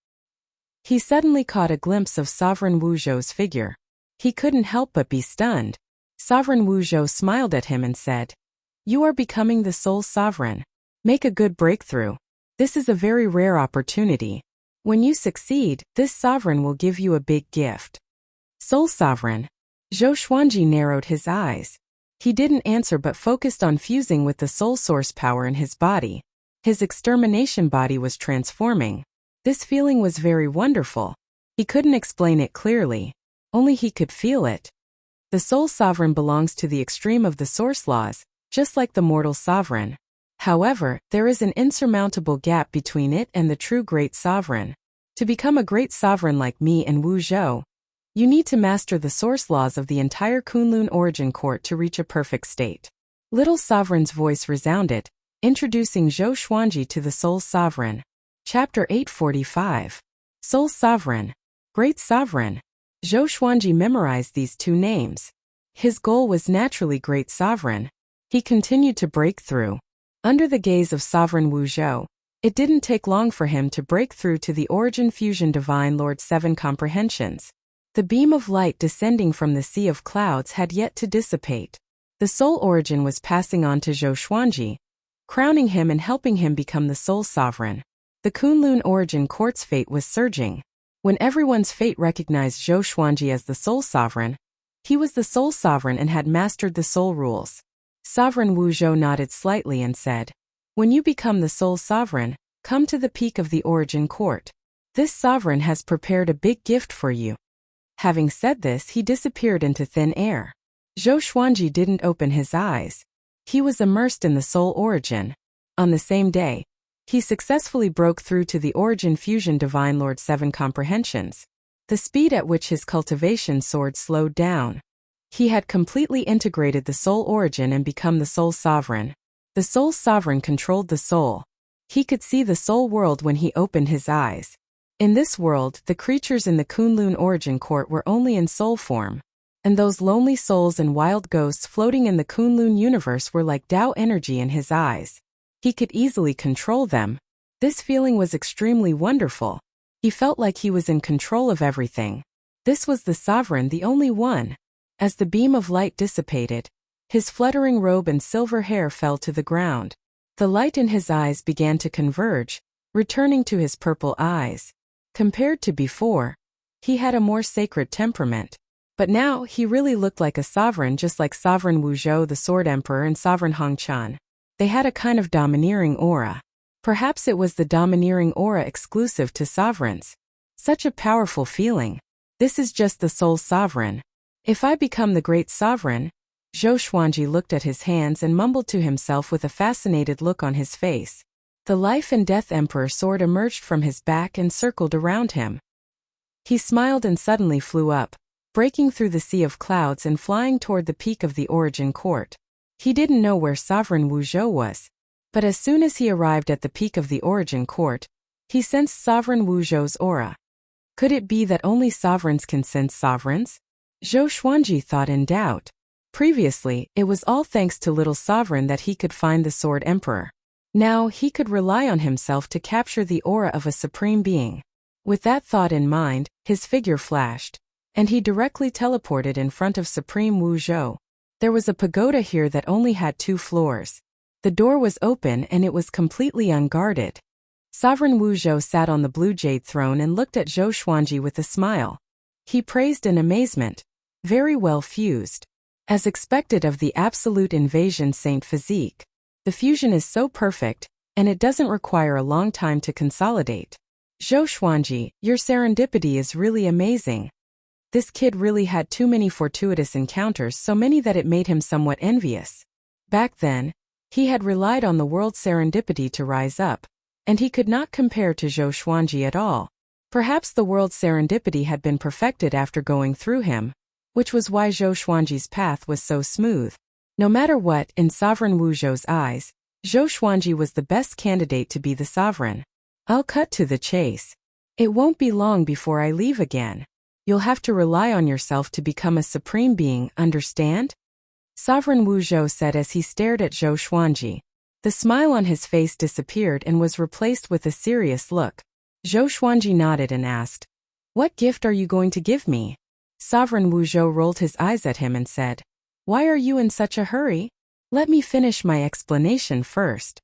He suddenly caught a glimpse of Sovereign Wuzhou's figure. He couldn't help but be stunned. Sovereign Wuzhou smiled at him and said, "You are becoming the Soul Sovereign. Make a good breakthrough. This is a very rare opportunity. When you succeed, this sovereign will give you a big gift." Soul Sovereign. Zhou Xuanji narrowed his eyes. He didn't answer but focused on fusing with the soul source power in his body. His extermination body was transforming. This feeling was very wonderful. He couldn't explain it clearly. Only he could feel it. The Soul Sovereign belongs to the extreme of the source laws, just like the mortal sovereign. However, there is an insurmountable gap between it and the true great sovereign. To become a great sovereign like me and Wu Zhou, you need to master the source laws of the entire Kunlun origin court to reach a perfect state. Little Sovereign's voice resounded, introducing Zhou Xuanji to the Soul Sovereign. Chapter 845. Soul Sovereign. Great Sovereign. Zhou Xuanji memorized these two names. His goal was naturally Great Sovereign. He continued to break through. Under the gaze of Sovereign Wu Zhou, it didn't take long for him to break through to the Origin Fusion Divine Lord 7 comprehensions. The beam of light descending from the sea of clouds had yet to dissipate. The soul origin was passing on to Zhou Xuanji, crowning him and helping him become the Soul Sovereign. The Kunlun origin court's fate was surging. When everyone's fate recognized Zhou Xuanji as the Soul Sovereign, he was the Soul Sovereign and had mastered the soul rules. Sovereign Wu Zhou nodded slightly and said, "When you become the Soul Sovereign, come to the peak of the origin court. This sovereign has prepared a big gift for you." Having said this, he disappeared into thin air. Zhou Xuanji didn't open his eyes. He was immersed in the soul origin. On the same day, he successfully broke through to the Origin Fusion Divine Lord 7 comprehensions. The speed at which his cultivation soared slowed down. He had completely integrated the soul origin and become the Soul Sovereign. The Soul Sovereign controlled the soul. He could see the soul world when he opened his eyes. In this world, the creatures in the Kunlun origin court were only in soul form. And those lonely souls and wild ghosts floating in the Kunlun universe were like Tao energy in his eyes. He could easily control them. This feeling was extremely wonderful. He felt like he was in control of everything. This was the sovereign, the only one. As the beam of light dissipated, his fluttering robe and silver hair fell to the ground. The light in his eyes began to converge, returning to his purple eyes. Compared to before, he had a more sacred temperament. But now he really looked like a sovereign, just like Sovereign Wu Zhou, the Sword Emperor, and Sovereign Hong Chan. They had a kind of domineering aura. Perhaps it was the domineering aura exclusive to sovereigns. Such a powerful feeling. This is just the Soul Sovereign. If I become the Great Sovereign, Zhou Xuanji looked at his hands and mumbled to himself with a fascinated look on his face. The Life and Death Emperor sword emerged from his back and circled around him. He smiled and suddenly flew up, breaking through the sea of clouds and flying toward the peak of the origin court. He didn't know where Sovereign Wu Zhou was, but as soon as he arrived at the peak of the origin court, he sensed Sovereign Wu Zhou's aura. Could it be that only sovereigns can sense sovereigns? Zhou Xuanji thought in doubt. Previously, it was all thanks to Little Sovereign that he could find the Sword Emperor. Now he could rely on himself to capture the aura of a supreme being. With that thought in mind, his figure flashed, and he directly teleported in front of Supreme Wu Zhou. There was a pagoda here that only had 2 floors. The door was open and it was completely unguarded. Sovereign Wu Zhou sat on the blue jade throne and looked at Zhou Xuanji with a smile. He praised in amazement. Very well fused. As expected of the absolute invasion saint physique. The fusion is so perfect, and it doesn't require a long time to consolidate. Zhou Xuanji, your serendipity is really amazing. This kid really had too many fortuitous encounters, so many that it made him somewhat envious. Back then, he had relied on the world's serendipity to rise up, and he could not compare to Zhou Xuanji at all. Perhaps the world's serendipity had been perfected after going through him, which was why Zhou Xuanji's path was so smooth. No matter what, in Sovereign Wu Zhou's eyes, Zhou Xuanji was the best candidate to be the sovereign. I'll cut to the chase. It won't be long before I leave again. You'll have to rely on yourself to become a supreme being, understand? Sovereign Wu Zhou said as he stared at Zhou Xuanji. The smile on his face disappeared and was replaced with a serious look. Zhou Xuanji nodded and asked, "What gift are you going to give me?" Sovereign Wu Zhou rolled his eyes at him and said, "Why are you in such a hurry? Let me finish my explanation first."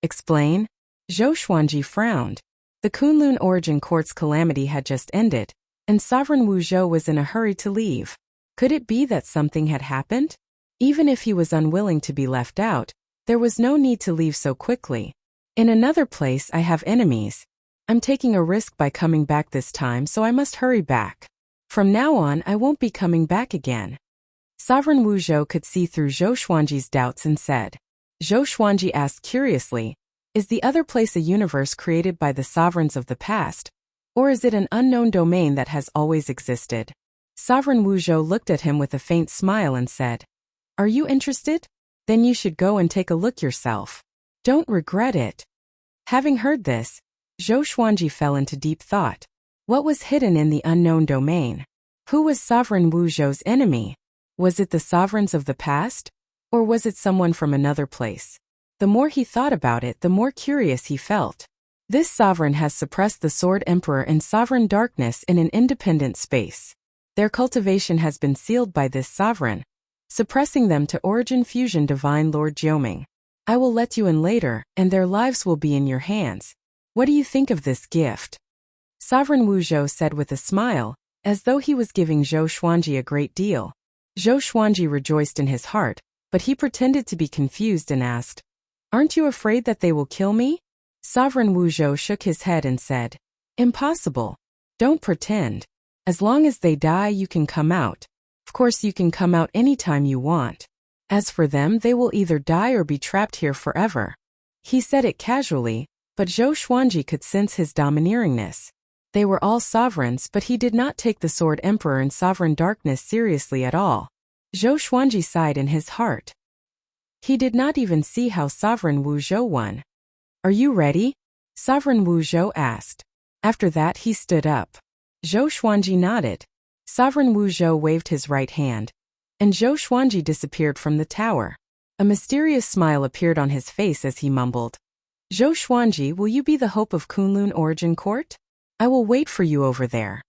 Explain? Zhou Xuanji frowned. The Kunlun Origin Court's calamity had just ended, and Sovereign Wu Zhou was in a hurry to leave. Could it be that something had happened? Even if he was unwilling to be left out, there was no need to leave so quickly. In another place I have enemies. I'm taking a risk by coming back this time, so I must hurry back. From now on I won't be coming back again. Sovereign Wu Zhou could see through Zhou Xuanji's doubts and said. Zhou Xuanji asked curiously, "Is the other place a universe created by the sovereigns of the past? Or is it an unknown domain that has always existed?" Sovereign Wu Zhou looked at him with a faint smile and said, "Are you interested? Then you should go and take a look yourself. Don't regret it." Having heard this, Zhou Xuanji fell into deep thought. What was hidden in the unknown domain? Who was Sovereign Wu Zhou's enemy? Was it the sovereigns of the past? Or was it someone from another place? The more he thought about it, the more curious he felt. This sovereign has suppressed the Sword Emperor and Sovereign Darkness in an independent space. Their cultivation has been sealed by this sovereign, suppressing them to Origin Fusion Divine Lord Jioming. I will let you in later, and their lives will be in your hands. What do you think of this gift? Sovereign Wu Zhou said with a smile, as though he was giving Zhou Xuanji a great deal. Zhou Xuanji rejoiced in his heart, but he pretended to be confused and asked, "Aren't you afraid that they will kill me?" Sovereign Wu Zhou shook his head and said, "Impossible. Don't pretend. As long as they die, you can come out. Of course, you can come out anytime you want. As for them, they will either die or be trapped here forever." He said it casually, but Zhou Xuanji could sense his domineeringness. They were all sovereigns, but he did not take the Sword Emperor and Sovereign Darkness seriously at all. Zhou Xuanji sighed in his heart. He did not even see how Sovereign Wu Zhou won. "Are you ready?" Sovereign Wu Zhou asked. After that he stood up. Zhou Xuanji nodded. Sovereign Wu Zhou waved his right hand, and Zhou Xuanji disappeared from the tower. A mysterious smile appeared on his face as he mumbled, "Zhou Xuanji, will you be the hope of Kunlun Origin Court? I will wait for you over there."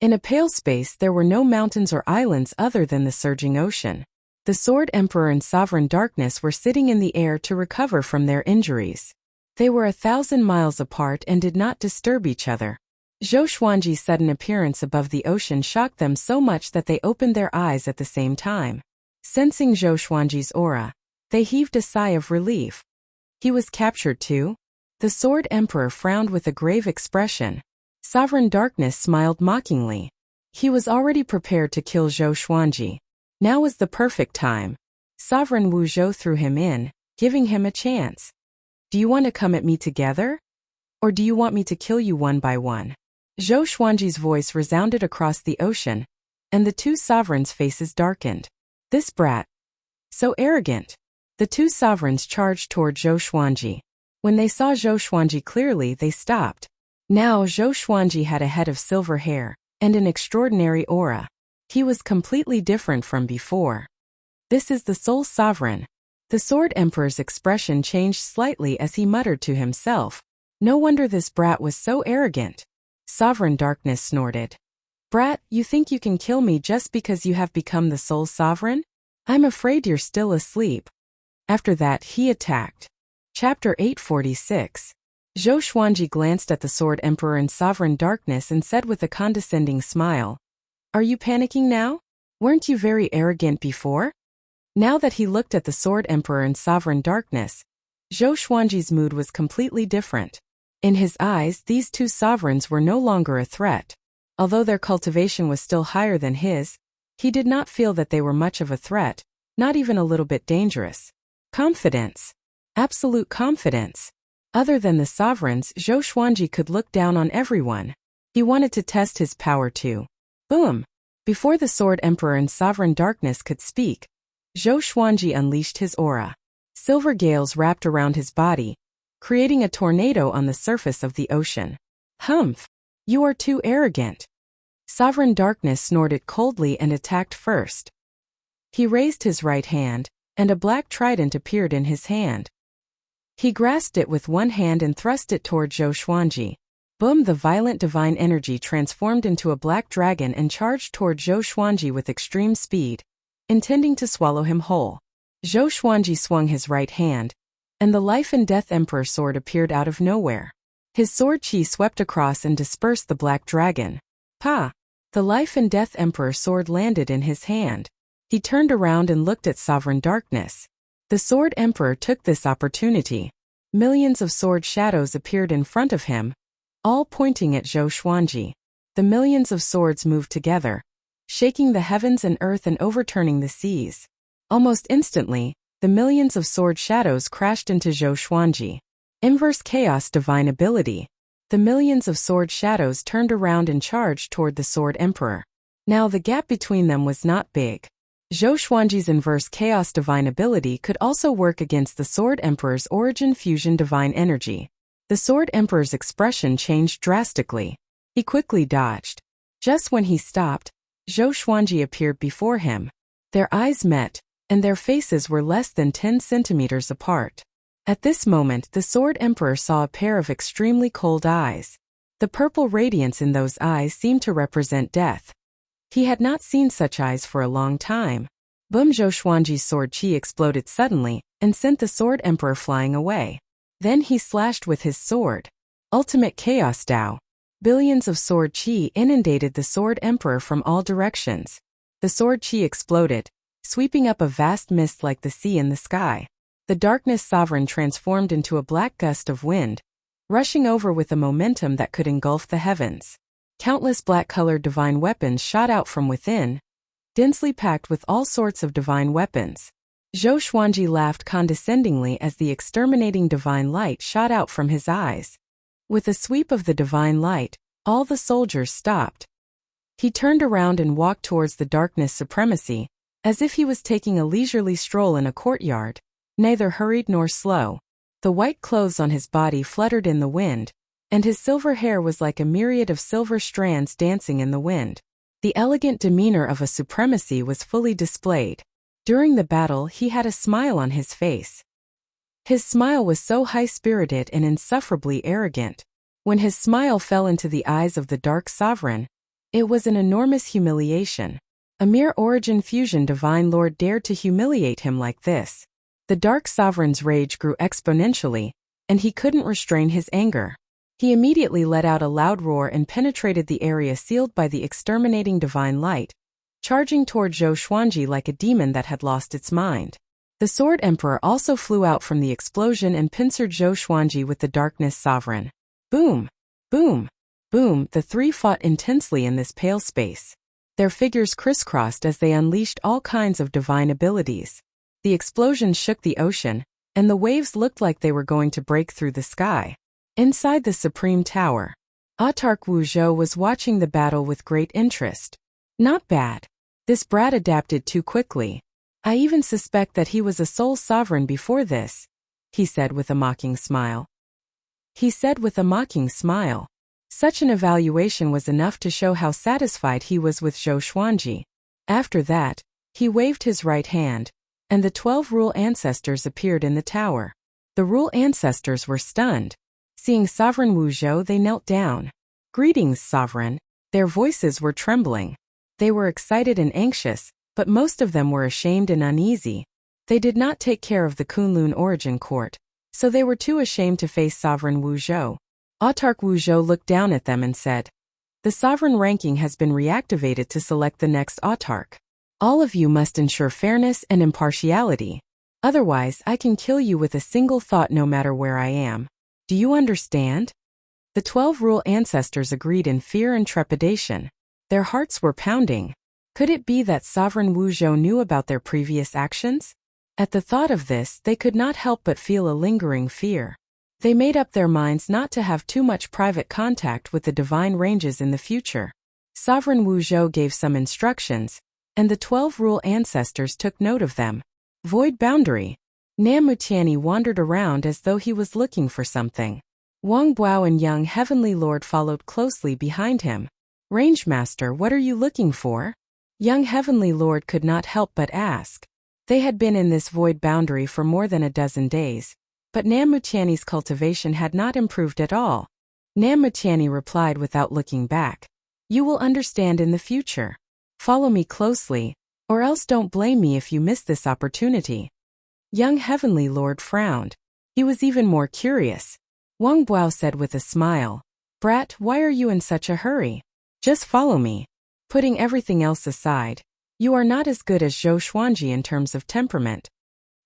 In a pale space there were no mountains or islands other than the surging ocean. The Sword Emperor and Sovereign Darkness were sitting in the air to recover from their injuries. They were 1,000 miles apart and did not disturb each other. Zhou Xuanji's sudden appearance above the ocean shocked them so much that they opened their eyes at the same time. Sensing Zhou Xuanji's aura, they heaved a sigh of relief. He was captured too? The Sword Emperor frowned with a grave expression. Sovereign Darkness smiled mockingly. He was already prepared to kill Zhou Xuanji. Now was the perfect time. Sovereign Wu Zhou threw him in, giving him a chance. "Do you want to come at me together? Or do you want me to kill you one by one?" Zhou Xuanji's voice resounded across the ocean, and the two sovereigns' faces darkened. This brat. So arrogant. The two sovereigns charged toward Zhou Xuanji. When they saw Zhou Xuanji clearly, they stopped. Now Zhou Xuanji had a head of silver hair, and an extraordinary aura. He was completely different from before. "This is the sole sovereign." The Sword Emperor's expression changed slightly as he muttered to himself, "No wonder this brat was so arrogant." Sovereign Darkness snorted. "Brat, you think you can kill me just because you have become the sole sovereign? I'm afraid you're still asleep." After that, he attacked. Chapter 846. Zhou Xuanji glanced at the Sword Emperor in sovereign darkness and said with a condescending smile, "Are you panicking now? Weren't you very arrogant before?" Now that he looked at the Sword Emperor in sovereign darkness, Zhou Xuanji's mood was completely different. In his eyes, these two sovereigns were no longer a threat. Although their cultivation was still higher than his, he did not feel that they were much of a threat, not even a little bit dangerous. Confidence. Absolute confidence. Other than the sovereigns, Zhou Xuanji could look down on everyone. He wanted to test his power too. Boom! Before the Sword Emperor in sovereign darkness could speak, Zhou Xuanji unleashed his aura. Silver gales wrapped around his body, creating a tornado on the surface of the ocean. Humph! You are too arrogant. Sovereign darkness snorted coldly and attacked first. He raised his right hand, and a black trident appeared in his hand. He grasped it with one hand and thrust it toward Zhou Xuanji. Boom! The violent divine energy transformed into a black dragon and charged toward Zhou Xuanji with extreme speed, intending to swallow him whole. Zhou Xuanji swung his right hand, and the Life and Death Emperor sword appeared out of nowhere. His sword chi swept across and dispersed the black dragon. Pa! The Life and Death Emperor sword landed in his hand. He turned around and looked at sovereign darkness. The Sword Emperor took this opportunity. Millions of sword shadows appeared in front of him, all pointing at Zhou Xuanji. The millions of swords moved together, shaking the heavens and earth and overturning the seas. Almost instantly, the millions of sword shadows crashed into Zhou Xuanji. Inverse chaos divine ability. The millions of sword shadows turned around and charged toward the Sword Emperor. Now the gap between them was not big. Zhou Xuanji's inverse chaos divine ability could also work against the Sword Emperor's origin fusion divine energy. The Sword Emperor's expression changed drastically. He quickly dodged. Just when he stopped, Zhou Xuanji appeared before him. Their eyes met, and their faces were less than 10 centimeters apart. At this moment, the Sword Emperor saw a pair of extremely cold eyes. The purple radiance in those eyes seemed to represent death. He had not seen such eyes for a long time. Boom! Zhou Xuanji's sword chi exploded suddenly and sent the Sword Emperor flying away. Then he slashed with his sword. Ultimate Chaos Dao. Billions of sword chi inundated the Sword Emperor from all directions. The sword chi exploded, sweeping up a vast mist like the sea in the sky. The Darkness Sovereign transformed into a black gust of wind, rushing over with a momentum that could engulf the heavens. Countless black-colored divine weapons shot out from within, densely packed with all sorts of divine weapons. Zhou Xuanji laughed condescendingly as the exterminating divine light shot out from his eyes. With a sweep of the divine light, all the soldiers stopped. He turned around and walked towards the Darkness Supremacy, as if he was taking a leisurely stroll in a courtyard, neither hurried nor slow. The white clothes on his body fluttered in the wind, and his silver hair was like a myriad of silver strands dancing in the wind. The elegant demeanor of a supremacy was fully displayed. During the battle, he had a smile on his face. His smile was so high-spirited and insufferably arrogant. When his smile fell into the eyes of the Dark Sovereign, it was an enormous humiliation. A mere origin fusion divine lord dared to humiliate him like this. The Dark Sovereign's rage grew exponentially, and he couldn't restrain his anger. He immediately let out a loud roar and penetrated the area sealed by the exterminating divine light, charging toward Zhou Xuanji like a demon that had lost its mind. The Sword Emperor also flew out from the explosion and pincered Zhou Xuanji with the Darkness Sovereign. Boom! Boom! Boom! The three fought intensely in this pale space. Their figures crisscrossed as they unleashed all kinds of divine abilities. The explosion shook the ocean, and the waves looked like they were going to break through the sky. Inside the Supreme Tower, Autark Wu Zhou was watching the battle with great interest. Not bad. This brat adapted too quickly. I even suspect that he was a sole sovereign before this, he said with a mocking smile. Such an evaluation was enough to show how satisfied he was with Zhou Xuanji. After that, he waved his right hand, and the 12 Rule Ancestors appeared in the tower. The Rule Ancestors were stunned. Seeing Sovereign Wu Zhou, they knelt down. Greetings, Sovereign. Their voices were trembling. They were excited and anxious, but most of them were ashamed and uneasy. They did not take care of the Kunlun origin court, so they were too ashamed to face Sovereign Wu Zhou. Autarch Wu Zhou looked down at them and said, "The sovereign ranking has been reactivated to select the next autarch. All of you must ensure fairness and impartiality. Otherwise, I can kill you with a single thought no matter where I am. Do you understand?" The 12 Rule ancestors agreed in fear and trepidation. Their hearts were pounding. Could it be that Sovereign Wu Zhou knew about their previous actions? At the thought of this, they could not help but feel a lingering fear. They made up their minds not to have too much private contact with the divine ranges in the future. Sovereign Wu Zhou gave some instructions, and the 12 Rule ancestors took note of them. Void boundary. Nam Mutiani wandered around as though he was looking for something. Wang Buao and Young Heavenly Lord followed closely behind him. "Rangemaster, what are you looking for?" Young Heavenly Lord could not help but ask. They had been in this void boundary for more than a dozen days, but Nam Mutiani's cultivation had not improved at all. Nam Mutiani replied without looking back. "You will understand in the future. Follow me closely, or else don't blame me if you miss this opportunity." Young Heavenly Lord frowned. He was even more curious. Wang Buao said with a smile, "Brat, why are you in such a hurry? Just follow me. Putting everything else aside, you are not as good as Zhou Xuanji in terms of temperament."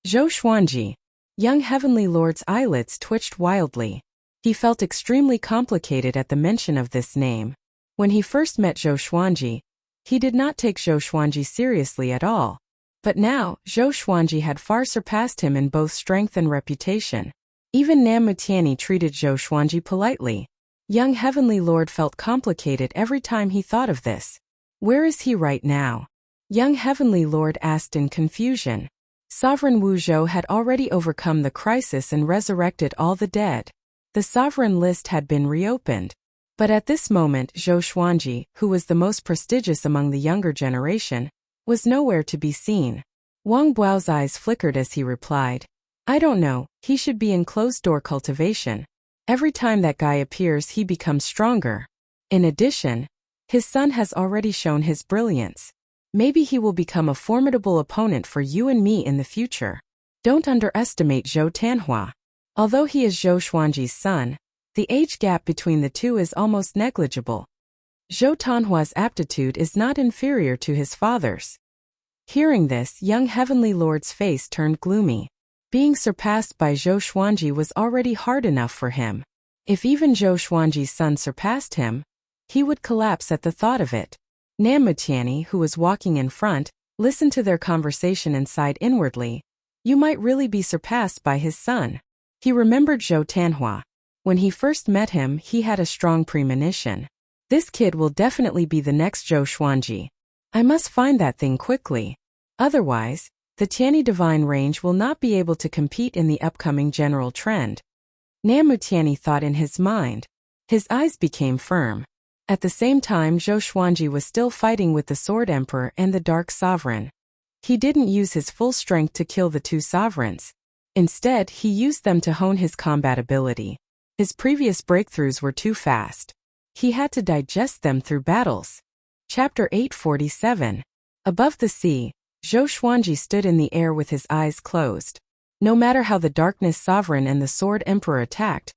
Zhou Xuanji. Young Heavenly Lord's eyelids twitched wildly. He felt extremely complicated at the mention of this name. When he first met Zhou Xuanji, he did not take Zhou Xuanji seriously at all. But now, Zhou Xuanji had far surpassed him in both strength and reputation. Even Nam Mutiani treated Zhou Xuanji politely. Young Heavenly Lord felt complicated every time he thought of this. Where is he right now? Young Heavenly Lord asked in confusion. Sovereign Wu Zhou had already overcome the crisis and resurrected all the dead. The sovereign list had been reopened. But at this moment, Zhou Xuanji, who was the most prestigious among the younger generation, was nowhere to be seen. Wang Buao's eyes flickered as he replied, "I don't know, he should be in closed-door cultivation. Every time that guy appears he becomes stronger. In addition, his son has already shown his brilliance. Maybe he will become a formidable opponent for you and me in the future. Don't underestimate Zhou Tanhua. Although he is Zhou Xuanji's son, the age gap between the two is almost negligible. Zhou Tanhua's aptitude is not inferior to his father's." Hearing this, Young Heavenly Lord's face turned gloomy. Being surpassed by Zhou Xuanji was already hard enough for him. If even Zhou Xuanji's son surpassed him, he would collapse at the thought of it. Nam Mutiani, who was walking in front, listened to their conversation and sighed inwardly. You might really be surpassed by his son. He remembered Zhou Tanhua. When he first met him, he had a strong premonition. This kid will definitely be the next Zhou Xuanji. I must find that thing quickly. Otherwise, the Tiani divine range will not be able to compete in the upcoming general trend. Nam Mutiani thought in his mind. His eyes became firm. At the same time, Zhou Xuanji was still fighting with the Sword Emperor and the Dark Sovereign. He didn't use his full strength to kill the two sovereigns. Instead, he used them to hone his combat ability. His previous breakthroughs were too fast. He had to digest them through battles. Chapter 847. Above the sea, Zhou Xuanji stood in the air with his eyes closed. No matter how the Darkness Sovereign and the Sword Emperor attacked,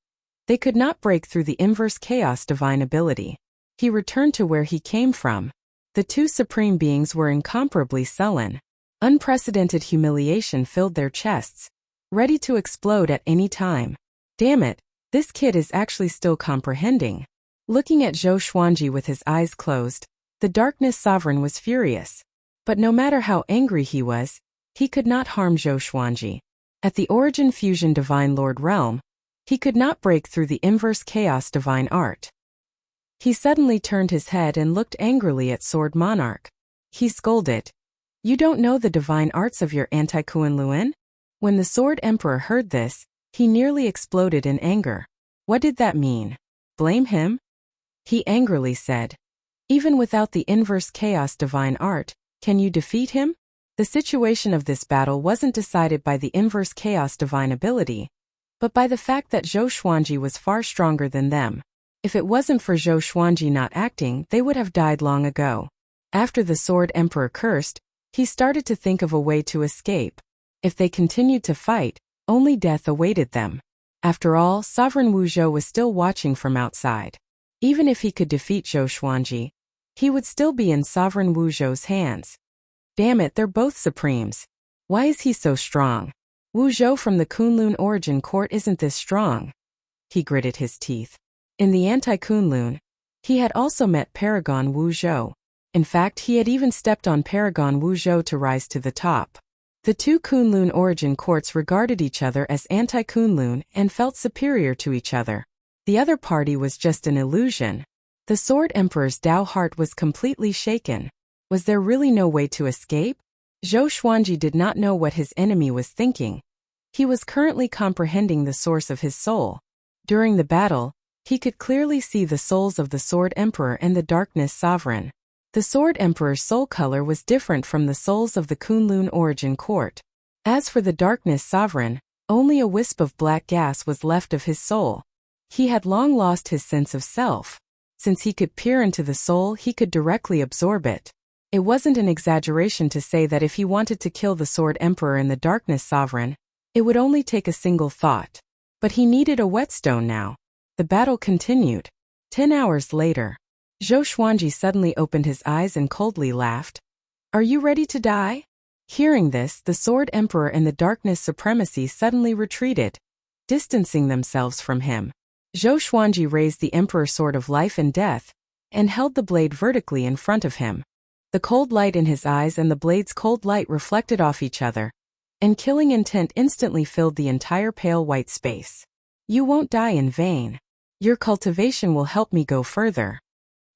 they could not break through the inverse chaos divine ability. He returned to where he came from. The two supreme beings were incomparably sullen. Unprecedented humiliation filled their chests, ready to explode at any time. Damn it, this kid is actually still comprehending. Looking at Zhou Xuanji with his eyes closed, the Darkness Sovereign was furious. But no matter how angry he was, he could not harm Zhou Xuanji. At the Origin Fusion Divine Lord Realm, he could not break through the Inverse Chaos Divine Art. He suddenly turned his head and looked angrily at Sword Monarch. He scolded, "You don't know the divine arts of your anti-Kunlun?" When the Sword Emperor heard this, he nearly exploded in anger. What did that mean? Blame him? He angrily said, "Even without the Inverse Chaos Divine Art, can you defeat him?" The situation of this battle wasn't decided by the Inverse Chaos Divine ability, but by the fact that Zhou Xuanji was far stronger than them. If it wasn't for Zhou Xuanji not acting, they would have died long ago. After the Sword Emperor cursed, he started to think of a way to escape. If they continued to fight, only death awaited them. After all, Sovereign Wu Zhou was still watching from outside. Even if he could defeat Zhou Xuanji, he would still be in Sovereign Wu Zhou's hands. Damn it, they're both supremes. Why is he so strong? Wu Zhou from the Kunlun Origin Court isn't this strong. He gritted his teeth. In the anti-Kunlun, he had also met Paragon Wu Zhou. In fact, he had even stepped on Paragon Wu Zhou to rise to the top. The two Kunlun Origin Courts regarded each other as anti-Kunlun and felt superior to each other. The other party was just an illusion. The Sword Emperor's Dao heart was completely shaken. Was there really no way to escape? Zhou Xuanji did not know what his enemy was thinking. He was currently comprehending the source of his soul. During the battle, he could clearly see the souls of the Sword Emperor and the Darkness Sovereign. The Sword Emperor's soul color was different from the souls of the Kunlun Origin Court. As for the Darkness Sovereign, only a wisp of black gas was left of his soul. He had long lost his sense of self. Since he could peer into the soul, he could directly absorb it. It wasn't an exaggeration to say that if he wanted to kill the Sword Emperor and the Darkness Sovereign, it would only take a single thought. But he needed a whetstone now. The battle continued. 10 hours later, Zhou Xuanji suddenly opened his eyes and coldly laughed. Are you ready to die? Hearing this, the Sword Emperor and the Darkness Supremacy suddenly retreated, distancing themselves from him. Zhou Xuanji raised the Emperor Sword of Life and Death, and held the blade vertically in front of him. The cold light in his eyes and the blade's cold light reflected off each other, and killing intent instantly filled the entire pale white space. You won't die in vain. Your cultivation will help me go further.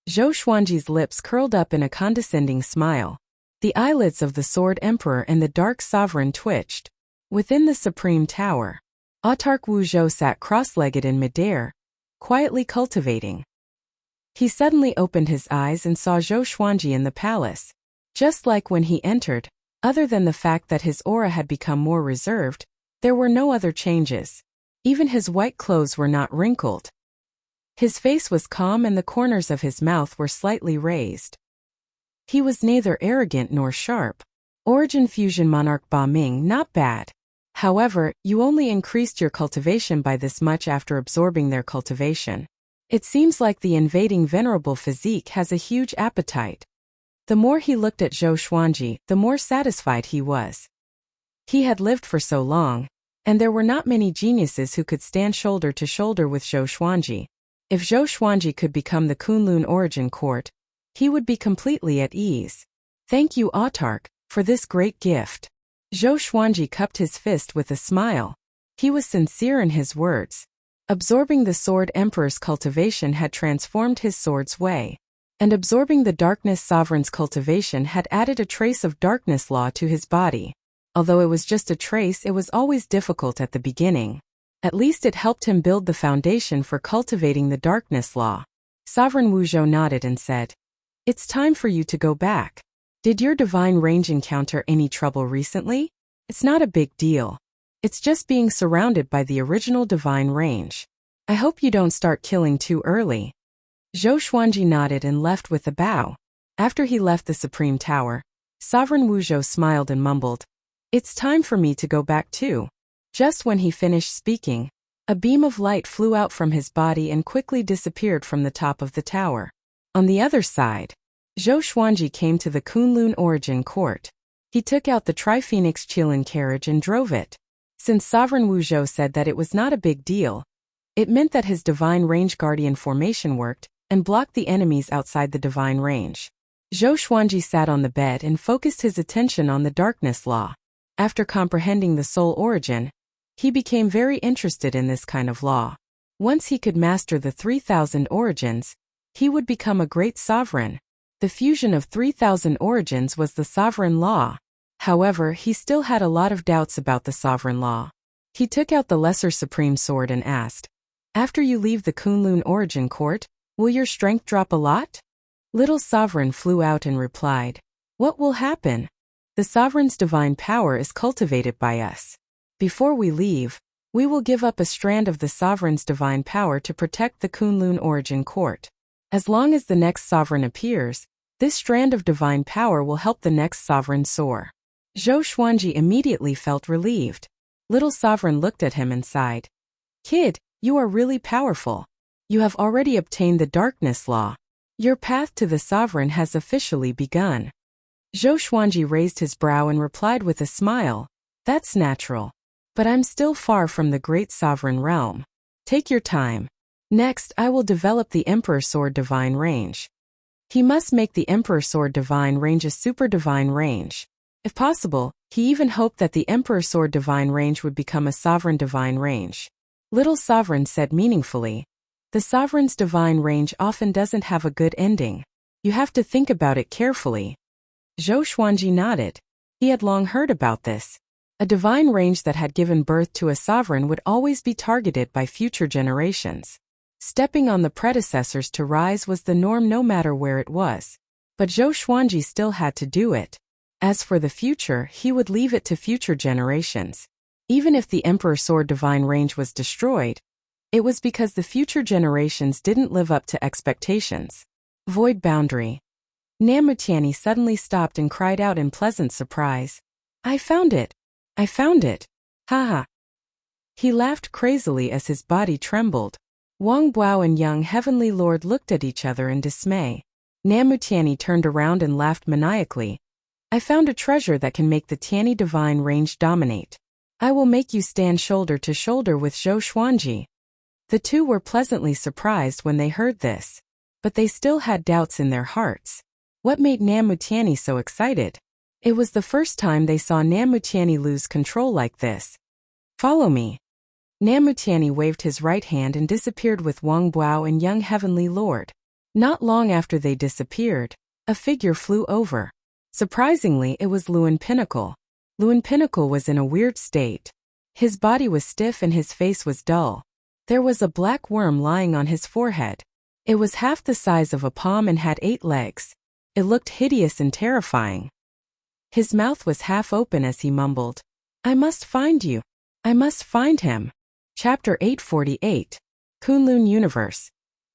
Zhou Xuanji's lips curled up in a condescending smile. The eyelids of the Sword Emperor and the Dark Sovereign twitched. Within the Supreme Tower, Autarch Wu Zhou sat cross-legged in midair, quietly cultivating. He suddenly opened his eyes and saw Zhou Xuanji in the palace. Just like when he entered, other than the fact that his aura had become more reserved, there were no other changes. Even his white clothes were not wrinkled. His face was calm and the corners of his mouth were slightly raised. He was neither arrogant nor sharp. Origin Fusion Monarch Ba Ming, not bad. However, you only increased your cultivation by this much after absorbing their cultivation. It seems like the invading venerable physique has a huge appetite. The more he looked at Zhou Xuanji, the more satisfied he was. He had lived for so long, and there were not many geniuses who could stand shoulder to shoulder with Zhou Xuanji. If Zhou Xuanji could become the Kunlun Origin Court, he would be completely at ease. Thank you, Autarch, for this great gift. Zhou Xuanji cupped his fist with a smile. He was sincere in his words. Absorbing the Sword Emperor's cultivation had transformed his sword's way, and absorbing the Darkness Sovereign's cultivation had added a trace of darkness law to his body. Although it was just a trace, it was always difficult at the beginning. At least it helped him build the foundation for cultivating the darkness law. Sovereign Wu Zhou nodded and said, "It's time for you to go back. Did your divine range encounter any trouble recently? It's not a big deal. It's just being surrounded by the original divine range. I hope you don't start killing too early." Zhou Xuanji nodded and left with a bow. After he left the Supreme Tower, Sovereign Wu Zhou smiled and mumbled, "It's time for me to go back too." Just when he finished speaking, a beam of light flew out from his body and quickly disappeared from the top of the tower. On the other side, Zhou Xuanji came to the Kunlun Origin Court. He took out the Tri-Phoenix Qilin carriage and drove it. Since Sovereign Wu Zhou said that it was not a big deal, it meant that his divine range guardian formation worked and blocked the enemies outside the divine range. Zhou Xuanji sat on the bed and focused his attention on the darkness law. After comprehending the soul origin, he became very interested in this kind of law. Once he could master the 3,000 origins, he would become a great sovereign. The fusion of 3,000 origins was the sovereign law. However, he still had a lot of doubts about the sovereign law. He took out the Lesser Supreme Sword and asked, "After you leave the Kunlun Origin Court, will your strength drop a lot?" Little Sovereign flew out and replied, "What will happen? The Sovereign's divine power is cultivated by us. Before we leave, we will give up a strand of the Sovereign's divine power to protect the Kunlun Origin Court. As long as the next Sovereign appears, this strand of divine power will help the next Sovereign soar." Zhou Xuanji immediately felt relieved. Little Sovereign looked at him and sighed. Kid, you are really powerful. You have already obtained the Darkness Law. Your path to the Sovereign has officially begun. Zhou Xuanji raised his brow and replied with a smile. That's natural. But I'm still far from the Great Sovereign Realm. Take your time. Next, I will develop the Emperor Sword Divine Range. He must make the Emperor Sword Divine Range a Super Divine Range. If possible, he even hoped that the Emperor Sword Divine Range would become a Sovereign Divine Range. Little Sovereign said meaningfully. The Sovereign's Divine Range often doesn't have a good ending. You have to think about it carefully. Zhou Xuanji nodded. He had long heard about this. A divine range that had given birth to a sovereign would always be targeted by future generations. Stepping on the predecessors to rise was the norm no matter where it was. But Zhou Xuanji still had to do it. As for the future, he would leave it to future generations. Even if the Emperor Sword Divine Range was destroyed, it was because the future generations didn't live up to expectations. Void Boundary. Namutiani suddenly stopped and cried out in pleasant surprise. I found it! I found it! Haha! He laughed crazily as his body trembled. Wang Buao and young Heavenly Lord looked at each other in dismay. Namutiani turned around and laughed maniacally. I found a treasure that can make the Tiani Divine Range dominate. I will make you stand shoulder to shoulder with Zhou Xuanji. The two were pleasantly surprised when they heard this. But they still had doubts in their hearts. What made Namutiani so excited? It was the first time they saw Namutiani lose control like this. Follow me. Namutiani waved his right hand and disappeared with Wang Buao and young Heavenly Lord. Not long after they disappeared, a figure flew over. Surprisingly, it was Luan Pinnacle. Luan Pinnacle was in a weird state. His body was stiff and his face was dull. There was a black worm lying on his forehead. It was half the size of a palm and had 8 legs. It looked hideous and terrifying. His mouth was half open as he mumbled, I must find you. I must find him. Chapter 848. Kunlun Universe.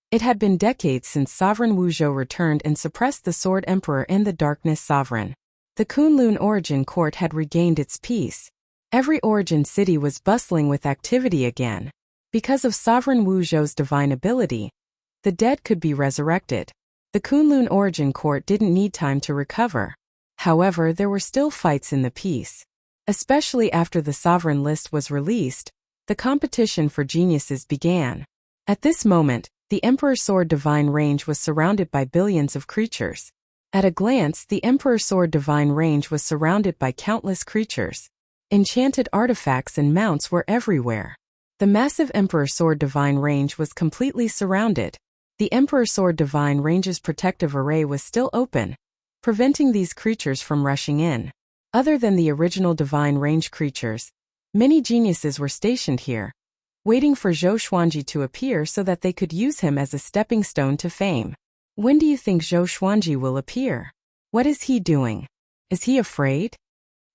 It had been decades since Sovereign Wuzhou returned and suppressed the Sword Emperor and the Darkness Sovereign. The Kunlun Origin Court had regained its peace. Every origin city was bustling with activity again. Because of Sovereign Wuzhou's divine ability, the dead could be resurrected. The Kunlun Origin Court didn't need time to recover. However, there were still fights in the peace. Especially after the Sovereign list was released, the competition for geniuses began. At this moment, the Emperor Sword Divine Range was surrounded by billions of creatures. At a glance, the Emperor Sword Divine Range was surrounded by countless creatures. Enchanted artifacts and mounts were everywhere. The massive Emperor Sword Divine Range was completely surrounded. The Emperor Sword Divine Range's protective array was still open, preventing these creatures from rushing in. Other than the original Divine Range creatures, many geniuses were stationed here, waiting for Zhou Xuanji to appear so that they could use him as a stepping stone to fame. When do you think Zhou Xuanji will appear? What is he doing? Is he afraid?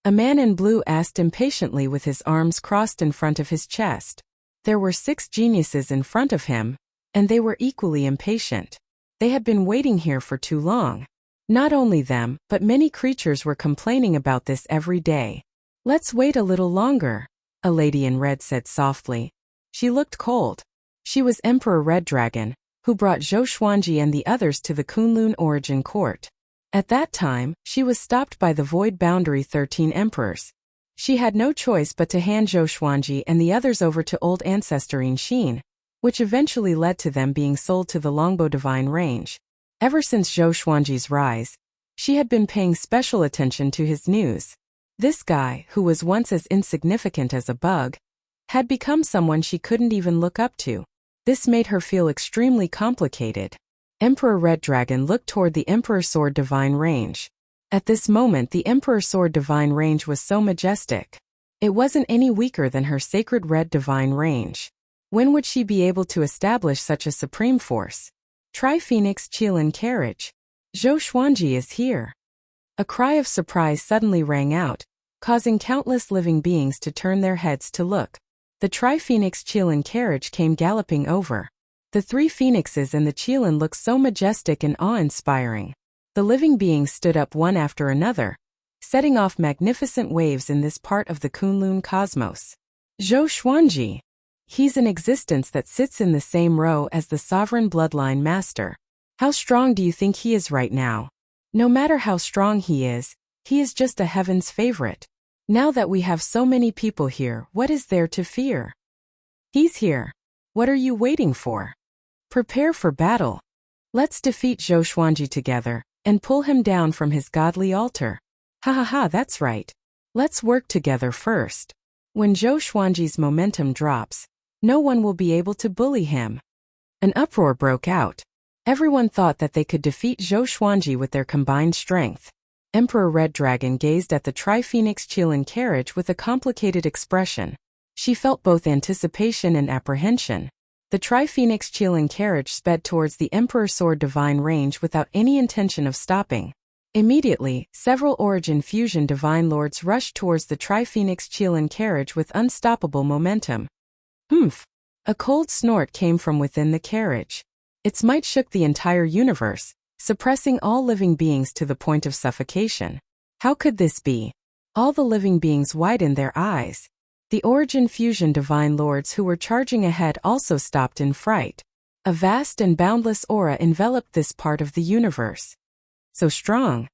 A man in blue asked impatiently with his arms crossed in front of his chest. There were 6 geniuses in front of him, and they were equally impatient. They had been waiting here for too long. Not only them, but many creatures were complaining about this every day. Let's wait a little longer, a lady in red said softly. She looked cold. She was Emperor Red Dragon, who brought Zhou Xuanji and the others to the Kunlun Origin Court. At that time, she was stopped by the Void Boundary 13 Emperors. She had no choice but to hand Zhou Xuanji and the others over to Old Ancestor Xin, which eventually led to them being sold to the Longbow Divine Range. Ever since Zhou Xuanji's rise, she had been paying special attention to his news. This guy, who was once as insignificant as a bug, had become someone she couldn't even look up to. This made her feel extremely complicated. Emperor Red Dragon looked toward the Emperor Sword Divine Range. At this moment, the Emperor Sword Divine Range was so majestic. It wasn't any weaker than her sacred Red Divine Range. When would she be able to establish such a supreme force? Tri-Phoenix Qilin Carriage. Zhou Xuanji is here. A cry of surprise suddenly rang out, causing countless living beings to turn their heads to look. The Tri-Phoenix Qilin carriage came galloping over. The 3 phoenixes and the Qilin looked so majestic and awe-inspiring. The living beings stood up one after another, setting off magnificent waves in this part of the Kunlun cosmos. Zhou Xuanji. He's an existence that sits in the same row as the sovereign bloodline master. How strong do you think he is right now? No matter how strong he is just a heaven's favorite. Now that we have so many people here, what is there to fear? He's here. What are you waiting for? Prepare for battle. Let's defeat Zhou Xuanji together and pull him down from his godly altar. Ha ha ha, that's right. Let's work together first. When Zhou Xuanji's momentum drops, no one will be able to bully him. An uproar broke out. Everyone thought that they could defeat Zhou Xuanji with their combined strength. Emperor Red Dragon gazed at the Tri-Phoenix Qilin carriage with a complicated expression. She felt both anticipation and apprehension. The Tri-Phoenix Qilin carriage sped towards the Emperor Sword Divine range without any intention of stopping. Immediately, several Origin Fusion Divine Lords rushed towards the Tri-Phoenix Qilin carriage with unstoppable momentum. Humph! A cold snort came from within the carriage. Its might shook the entire universe, suppressing all living beings to the point of suffocation. How could this be? All the living beings widened their eyes. The Origin Fusion Divine Lords who were charging ahead also stopped in fright. A vast and boundless aura enveloped this part of the universe. So strong.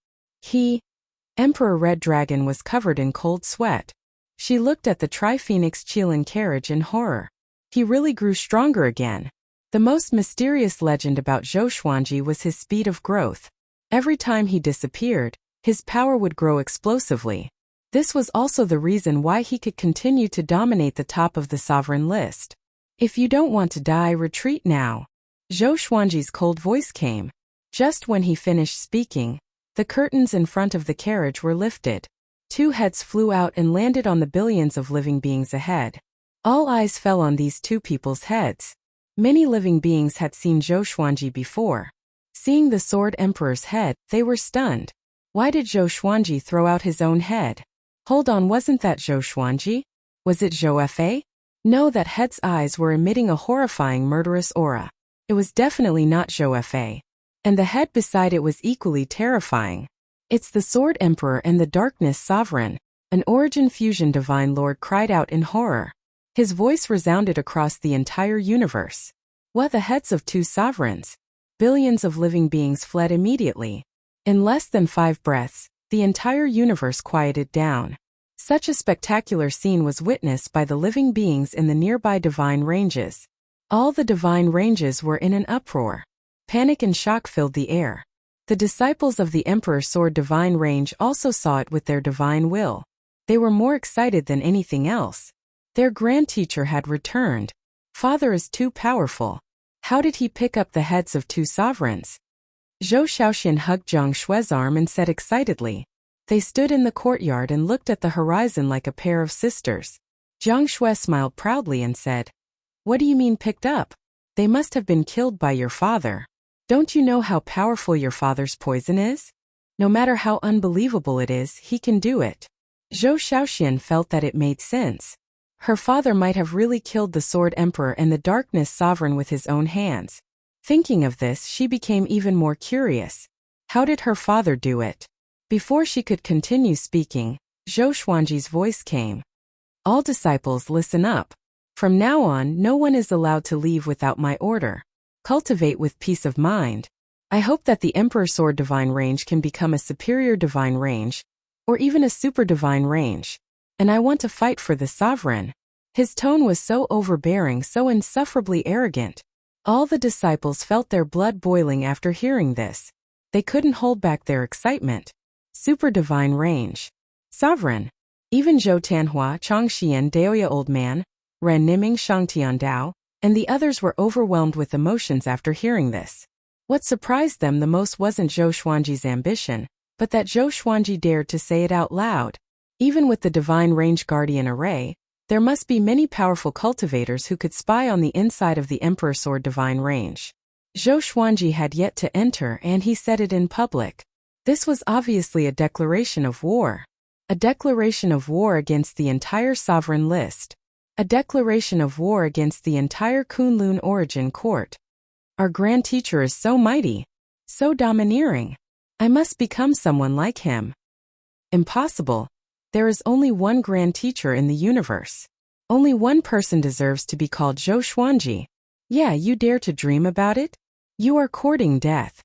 Emperor Red Dragon was covered in cold sweat. She looked at the Tri-Phoenix Qilin carriage in horror. He really grew stronger again. The most mysterious legend about Zhou Xuanji was his speed of growth. Every time he disappeared, his power would grow explosively. This was also the reason why he could continue to dominate the top of the sovereign list. If you don't want to die, retreat now. Zhou Xuanji's cold voice came. Just when he finished speaking, the curtains in front of the carriage were lifted. Two heads flew out and landed on the billions of living beings ahead. All eyes fell on these two people's heads. Many living beings had seen Zhou Xuanji before. Seeing the Sword Emperor's head, they were stunned. Why did Zhou Xuanji throw out his own head? Hold on, wasn't that Zhou Xuanji? Was it Zhou Fa? No, that head's eyes were emitting a horrifying murderous aura. It was definitely not Zhou Fa. And the head beside it was equally terrifying. It's the Sword Emperor and the Darkness Sovereign. An Origin Fusion Divine Lord cried out in horror. His voice resounded across the entire universe. What, the heads of two sovereigns? Billions of living beings fled immediately. In less than 5 breaths, the entire universe quieted down. Such a spectacular scene was witnessed by the living beings in the nearby divine ranges. All the divine ranges were in an uproar. Panic and shock filled the air. The disciples of the Emperor Sword Divine Range also saw it with their divine will. They were more excited than anything else. Their grand teacher had returned. Father is too powerful. How did he pick up the heads of two sovereigns? Zhou Xiaoxian hugged Zhang Shue's arm and said excitedly. They stood in the courtyard and looked at the horizon like a pair of sisters. Zhang Shue smiled proudly and said, "What do you mean picked up? They must have been killed by your father. Don't you know how powerful your father's poison is? No matter how unbelievable it is, he can do it." Zhou Xiaoxian felt that it made sense. Her father might have really killed the Sword Emperor and the Darkness Sovereign with his own hands. Thinking of this, she became even more curious. How did her father do it? Before she could continue speaking, Zhou Xuanji's voice came. All disciples, listen up. From now on, no one is allowed to leave without my order. Cultivate with peace of mind. I hope that the Emperor Sword Divine Range can become a superior divine range, or even a super divine range. And I want to fight for the sovereign. His tone was so overbearing, so insufferably arrogant. All the disciples felt their blood boiling after hearing this. They couldn't hold back their excitement. Super divine range. Sovereign. Even Zhou Tianhua, Chang Xian, Daoya Old Man, Ren Niming, Shang Tiandao, and the others were overwhelmed with emotions after hearing this. What surprised them the most wasn't Zhou Xuanji's ambition, but that Zhou Xuanji dared to say it out loud. Even with the Divine Range Guardian array, there must be many powerful cultivators who could spy on the inside of the Emperor Sword Divine Range. Zhou Xuanji had yet to enter and he said it in public. This was obviously a declaration of war. A declaration of war against the entire sovereign list. A declaration of war against the entire Kunlun origin court. Our grand teacher is so mighty, so domineering. I must become someone like him. Impossible. There is only one grand teacher in the universe. Only one person deserves to be called Zhou Xuanji. Yeah, you dare to dream about it? You are courting death.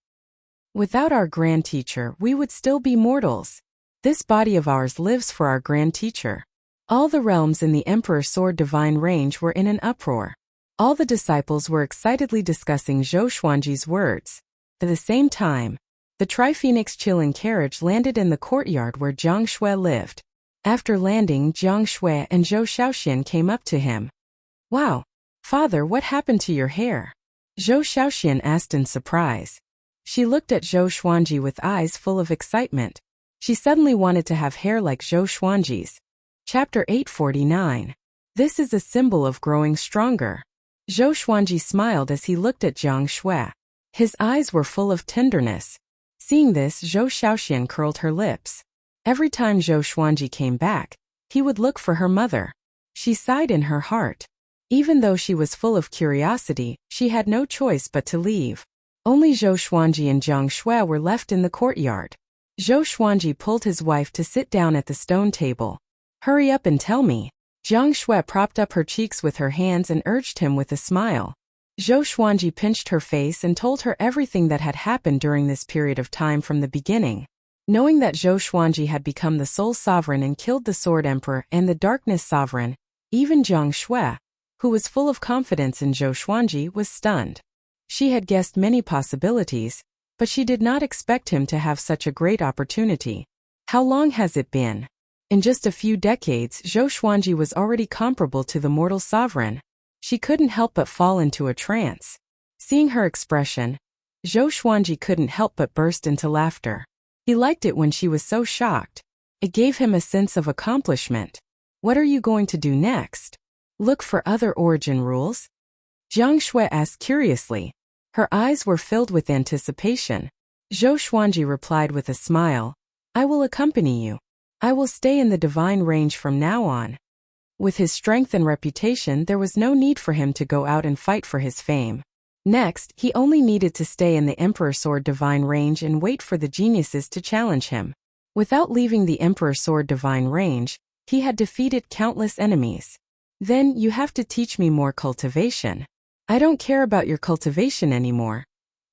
Without our grand teacher, we would still be mortals. This body of ours lives for our grand teacher. All the realms in the Emperor's Sword Divine Range were in an uproar. All the disciples were excitedly discussing Zhou Xuanji's words. At the same time, the Tri-Phoenix Qilin carriage landed in the courtyard where Jiang Shui lived. After landing, Jiang Shui and Zhou Shaoxian came up to him. Wow, father, what happened to your hair? Zhou Shaoxian asked in surprise. She looked at Zhou Xuanji with eyes full of excitement. She suddenly wanted to have hair like Zhou Xuanji's. Chapter 849. This is a symbol of growing stronger. Zhou Xuanji smiled as he looked at Jiang Shui. His eyes were full of tenderness. Seeing this, Zhou Shaoxian curled her lips. Every time Zhou Xuanji came back, he would look for her mother. She sighed in her heart. Even though she was full of curiosity, she had no choice but to leave. Only Zhou Xuanji and Jiang Shui were left in the courtyard. Zhou Xuanji pulled his wife to sit down at the stone table. Hurry up and tell me. Jiang Shui propped up her cheeks with her hands and urged him with a smile. Zhou Xuanji pinched her face and told her everything that had happened during this period of time from the beginning. Knowing that Zhou Xuanji had become the Soul Sovereign and killed the Sword Emperor and the Darkness Sovereign, even Jiang Shui, who was full of confidence in Zhou Xuanji, was stunned. She had guessed many possibilities, but she did not expect him to have such a great opportunity. How long has it been? In just a few decades, Zhou Xuanji was already comparable to the mortal sovereign. She couldn't help but fall into a trance. Seeing her expression, Zhou Xuanji couldn't help but burst into laughter. He liked it when she was so shocked. It gave him a sense of accomplishment. What are you going to do next? Look for other origin rules? Jiang Shui asked curiously. Her eyes were filled with anticipation. Zhou Xuanji replied with a smile. I will accompany you. I will stay in the divine range from now on. With his strength and reputation, there was no need for him to go out and fight for his fame. Next, he only needed to stay in the Emperor's Sword Divine Range and wait for the geniuses to challenge him. Without leaving the Emperor's Sword Divine Range, he had defeated countless enemies. Then, you have to teach me more cultivation. I don't care about your cultivation anymore,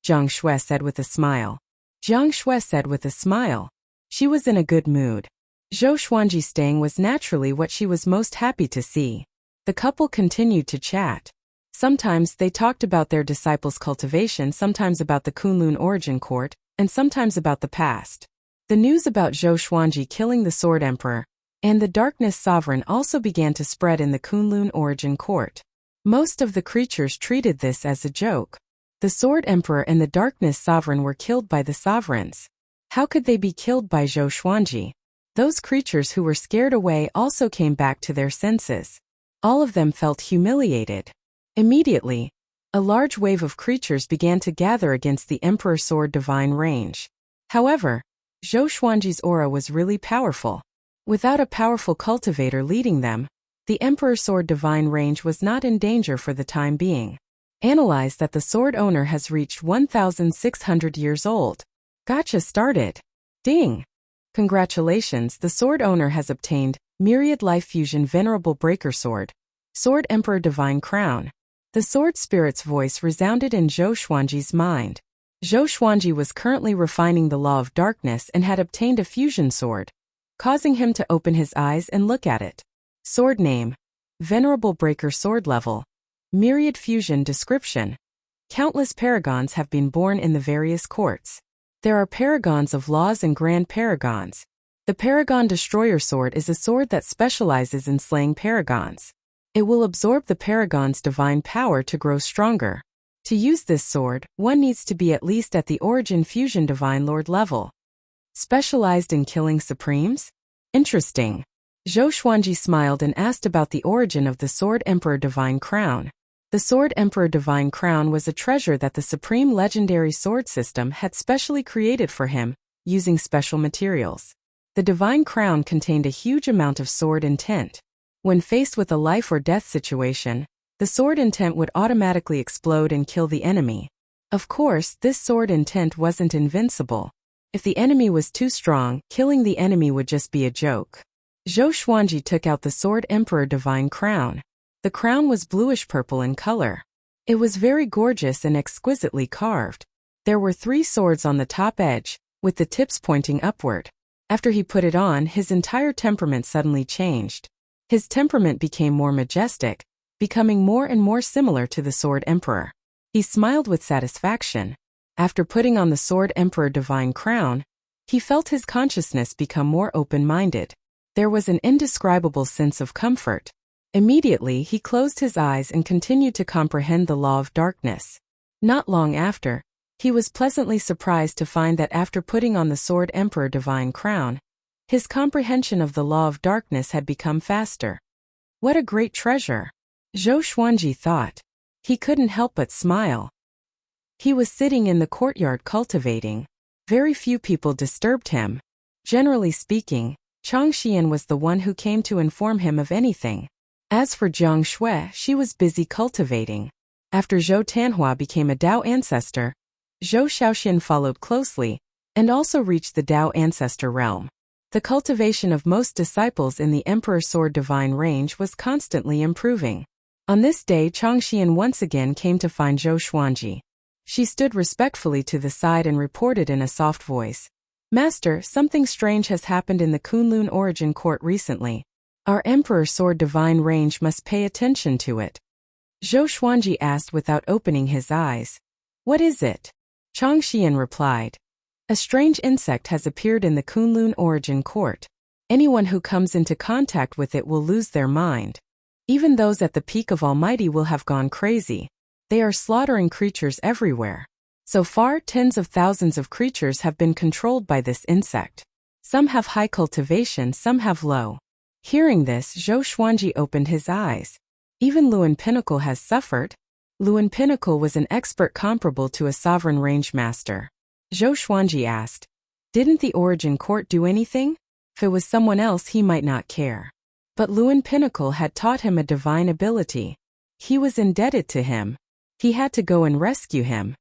Jiang Shui said with a smile. Jiang Shui said with a smile. She was in a good mood. Zhou Xuanji staying was naturally what she was most happy to see. The couple continued to chat. Sometimes they talked about their disciples' cultivation, sometimes about the Kunlun origin court, and sometimes about the past. The news about Zhou Xuanji killing the Sword Emperor and the Darkness Sovereign also began to spread in the Kunlun origin court. Most of the creatures treated this as a joke. The Sword Emperor and the Darkness Sovereign were killed by the sovereigns. How could they be killed by Zhou Xuanji? Those creatures who were scared away also came back to their senses. All of them felt humiliated. Immediately, a large wave of creatures began to gather against the Emperor's Sword Divine Range. However, Zhou Xuanji's aura was really powerful. Without a powerful cultivator leading them, the Emperor's Sword Divine Range was not in danger for the time being. Analyze that the sword owner has reached 1,600 years old. Gotcha started. Ding! Congratulations, the sword owner has obtained Myriad Life Fusion Venerable Breaker Sword, Sword Emperor Divine Crown. The sword spirit's voice resounded in Zhou Xuanji's mind. Zhou Xuanji was currently refining the law of darkness and had obtained a fusion sword, causing him to open his eyes and look at it. Sword name: Venerable Breaker Sword level. Myriad Fusion description: countless paragons have been born in the various courts. There are paragons of laws and grand paragons. The Paragon Destroyer Sword is a sword that specializes in slaying paragons. It will absorb the paragon's divine power to grow stronger. To use this sword, one needs to be at least at the Origin Fusion Divine Lord level. Specialized in killing supremes? Interesting. Zhou Xuanji smiled and asked about the origin of the Sword Emperor Divine Crown. The Sword Emperor Divine Crown was a treasure that the Supreme Legendary Sword System had specially created for him, using special materials. The Divine Crown contained a huge amount of sword intent. When faced with a life or death situation, the sword intent would automatically explode and kill the enemy. Of course, this sword intent wasn't invincible. If the enemy was too strong, killing the enemy would just be a joke. Zhou Xuanji took out the Sword Emperor Divine Crown. The crown was bluish-purple in color. It was very gorgeous and exquisitely carved. There were 3 swords on the top edge, with the tips pointing upward. After he put it on, his entire temperament suddenly changed. His temperament became more majestic, becoming more and more similar to the Sword Emperor. He smiled with satisfaction. After putting on the Sword Emperor Divine Crown, he felt his consciousness become more open-minded. There was an indescribable sense of comfort. Immediately, he closed his eyes and continued to comprehend the law of darkness. Not long after, he was pleasantly surprised to find that after putting on the Sword Emperor Divine Crown, his comprehension of the law of darkness had become faster. What a great treasure! Zhou Xuanji thought. He couldn't help but smile. He was sitting in the courtyard cultivating. Very few people disturbed him. Generally speaking, Chang Xian was the one who came to inform him of anything. As for Jiang Shui, she was busy cultivating. After Zhou Tanhua became a Dao ancestor, Zhou Shaoxian followed closely, and also reached the Dao ancestor realm. The cultivation of most disciples in the Emperor Sword Divine range was constantly improving. On this day, Chang Xian once again came to find Zhou Xuanji. She stood respectfully to the side and reported in a soft voice. Master, something strange has happened in the Kunlun Origin Court recently. Our Emperor Sword Divine range must pay attention to it. Zhou Xuanji asked without opening his eyes. What is it? Chang Xian replied. A strange insect has appeared in the Kunlun Origin Court. Anyone who comes into contact with it will lose their mind. Even those at the peak of Almighty will have gone crazy. They are slaughtering creatures everywhere. So far, tens of thousands of creatures have been controlled by this insect. Some have high cultivation, some have low. Hearing this, Zhou Xuanji opened his eyes. Even Luan Pinnacle has suffered. Luan Pinnacle was an expert comparable to a sovereign range master. Zhou Xuanji asked, didn't the Origin Court do anything? If it was someone else, he might not care. But Luan Pinnacle had taught him a divine ability. He was indebted to him. He had to go and rescue him.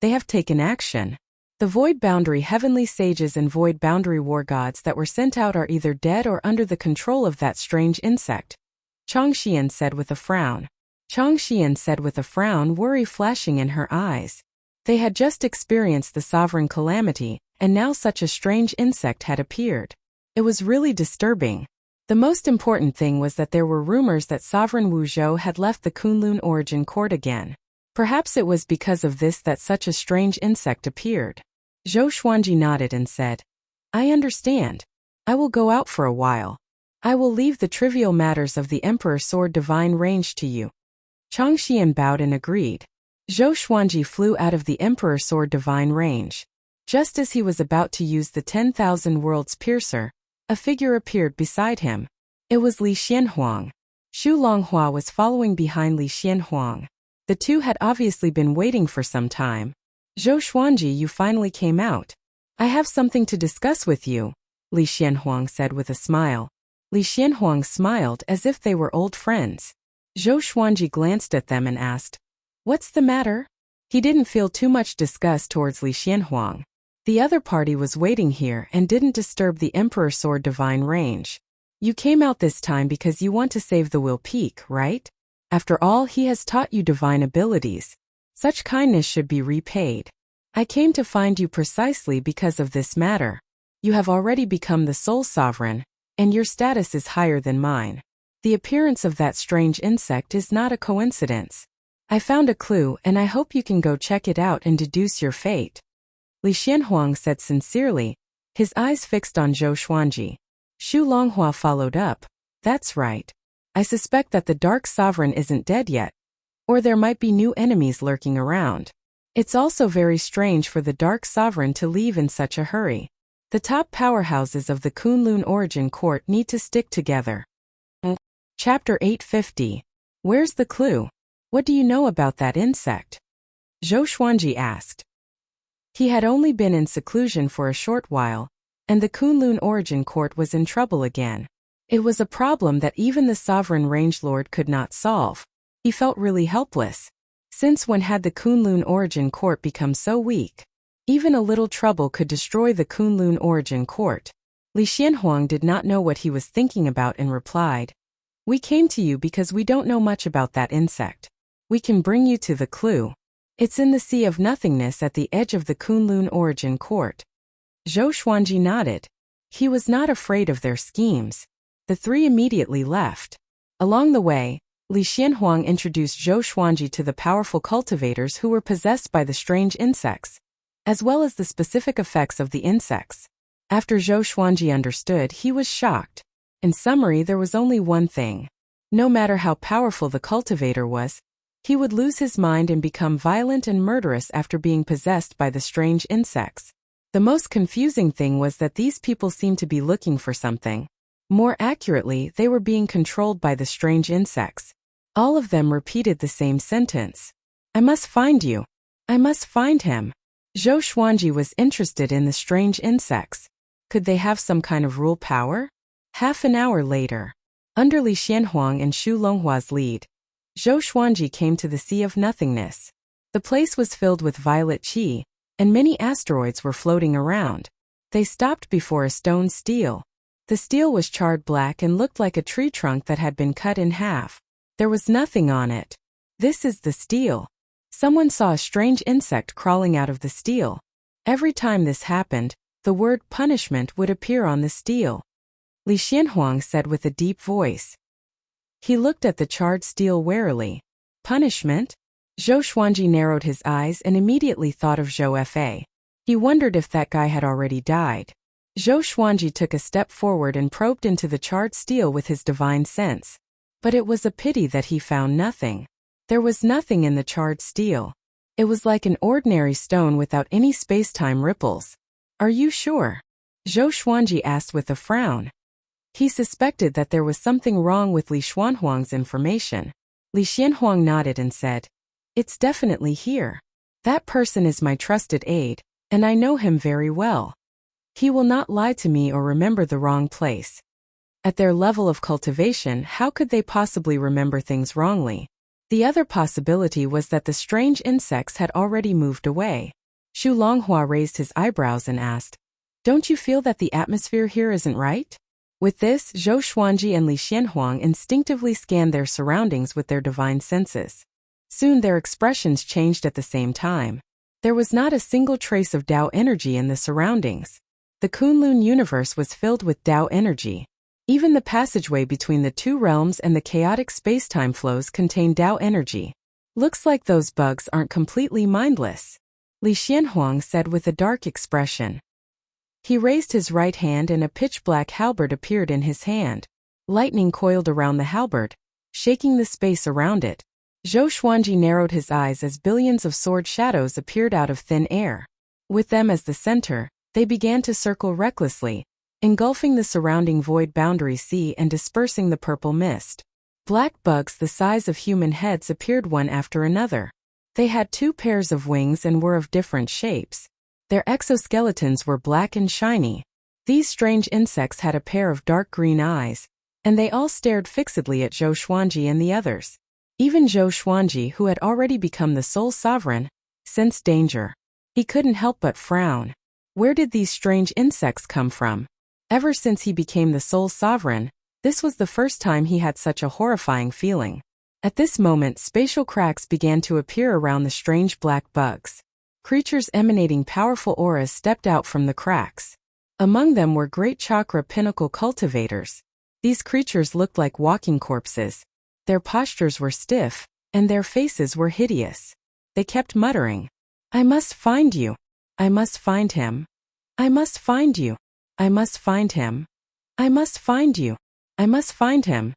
They have taken action. The Void Boundary Heavenly Sages and Void Boundary War Gods that were sent out are either dead or under the control of that strange insect. Chang Xian said with a frown. Chang Xian said with a frown, worry flashing in her eyes. They had just experienced the sovereign calamity, and now such a strange insect had appeared. It was really disturbing. The most important thing was that there were rumors that Sovereign Wu Zhou had left the Kunlun Origin Court again. Perhaps it was because of this that such a strange insect appeared. Zhou Xuanji nodded and said, I understand. I will go out for a while. I will leave the trivial matters of the Emperor Sword Divine range to you. Chang Xian bowed and agreed. Zhou Xuanji flew out of the Emperor Sword Divine range. Just as he was about to use the 10,000 Worlds Piercer, a figure appeared beside him. It was Li Xianhuang. Xu Longhua was following behind Li Xianhuang. The two had obviously been waiting for some time. Zhou Xuanji, you finally came out. I have something to discuss with you, Li Xianhuang said with a smile. Li Xianhuang smiled as if they were old friends. Zhou Xuanji glanced at them and asked, What's the matter? He didn't feel too much disgust towards Li Xianhuang. The other party was waiting here and didn't disturb the Emperor Sword Divine range. You came out this time because you want to save the Will Peak, right? After all, he has taught you divine abilities. Such kindness should be repaid. I came to find you precisely because of this matter. You have already become the sole sovereign, and your status is higher than mine. The appearance of that strange insect is not a coincidence. I found a clue and I hope you can go check it out and deduce your fate. Li Xianhuang said sincerely, his eyes fixed on Zhou Xuanji. Xu Longhua followed up. That's right. I suspect that the Dark Sovereign isn't dead yet. Or there might be new enemies lurking around. It's also very strange for the Dark Sovereign to leave in such a hurry. The top powerhouses of the Kunlun Origin Court need to stick together. Chapter 850. Where's the clue? What do you know about that insect? Zhou Xuanji asked. He had only been in seclusion for a short while, and the Kunlun Origin Court was in trouble again. It was a problem that even the Sovereign Range Lord could not solve. He felt really helpless. Since when had the Kunlun Origin Court become so weak? Even a little trouble could destroy the Kunlun origin court. Li Xianhuang did not know what he was thinking about and replied, "We came to you because we don't know much about that insect. We can bring you to the clue. It's in the Sea of Nothingness at the edge of the Kunlun origin court." Zhou Xuanji nodded. He was not afraid of their schemes. The three immediately left. Along the way, Li Xianhuang introduced Zhou Xuanji to the powerful cultivators who were possessed by the strange insects, as well as the specific effects of the insects. After Zhou Xuanji understood, he was shocked. In summary, there was only one thing. No matter how powerful the cultivator was, he would lose his mind and become violent and murderous after being possessed by the strange insects. The most confusing thing was that these people seemed to be looking for something. More accurately, they were being controlled by the strange insects. All of them repeated the same sentence. "I must find you. I must find him." Zhou Xuanji was interested in the strange insects. Could they have some kind of rule power? Half an hour later, under Li Xianhuang and Xu Longhua's lead, Zhou Xuanji came to the Sea of Nothingness. The place was filled with violet qi, and many asteroids were floating around. They stopped before a stone stele. The stele was charred black and looked like a tree trunk that had been cut in half. There was nothing on it. "This is the stele." Someone saw a strange insect crawling out of the stele. Every time this happened, the word punishment would appear on the stele. Li Xianhuang said with a deep voice. He looked at the charred stele warily. "Punishment?" Zhou Xuanji narrowed his eyes and immediately thought of Zhou Fa. He wondered if that guy had already died. Zhou Xuanji took a step forward and probed into the charred stele with his divine sense. But it was a pity that he found nothing. There was nothing in the charred stele. It was like an ordinary stone without any space-time ripples. "Are you sure?" Zhou Xuanji asked with a frown. He suspected that there was something wrong with Li Xianhuang's information. Li Xianhuang nodded and said, "It's definitely here. That person is my trusted aide, and I know him very well. He will not lie to me or remember the wrong place." At their level of cultivation, how could they possibly remember things wrongly? The other possibility was that the strange insects had already moved away. Xu Longhua raised his eyebrows and asked, "Don't you feel that the atmosphere here isn't right?" With this, Zhou Xuanji and Li Xianhuang instinctively scanned their surroundings with their divine senses. Soon their expressions changed at the same time. There was not a single trace of Tao energy in the surroundings. The Kunlun universe was filled with Tao energy. Even the passageway between the two realms and the chaotic space-time flows contained Tao energy. "Looks like those bugs aren't completely mindless," Li Xianhuang said with a dark expression. He raised his right hand and a pitch-black halberd appeared in his hand. Lightning coiled around the halberd, shaking the space around it. Zhou Xuanji narrowed his eyes as billions of sword shadows appeared out of thin air. With them as the center, they began to circle recklessly, engulfing the surrounding void boundary sea and dispersing the purple mist. Black bugs the size of human heads appeared one after another. They had 2 pairs of wings and were of different shapes. Their exoskeletons were black and shiny. These strange insects had a pair of dark green eyes, and they all stared fixedly at Zhou Xuanji and the others. Even Zhou Xuanji, who had already become the sole sovereign, sensed danger. He couldn't help but frown. Where did these strange insects come from? Ever since he became the sole sovereign, this was the first time he had such a horrifying feeling. At this moment, spatial cracks began to appear around the strange black bugs. Creatures emanating powerful auras stepped out from the cracks. Among them were great chakra pinnacle cultivators. These creatures looked like walking corpses. Their postures were stiff, and their faces were hideous. They kept muttering, "I must find you. I must find him. I must find you. I must find him. I must find you. I must find him."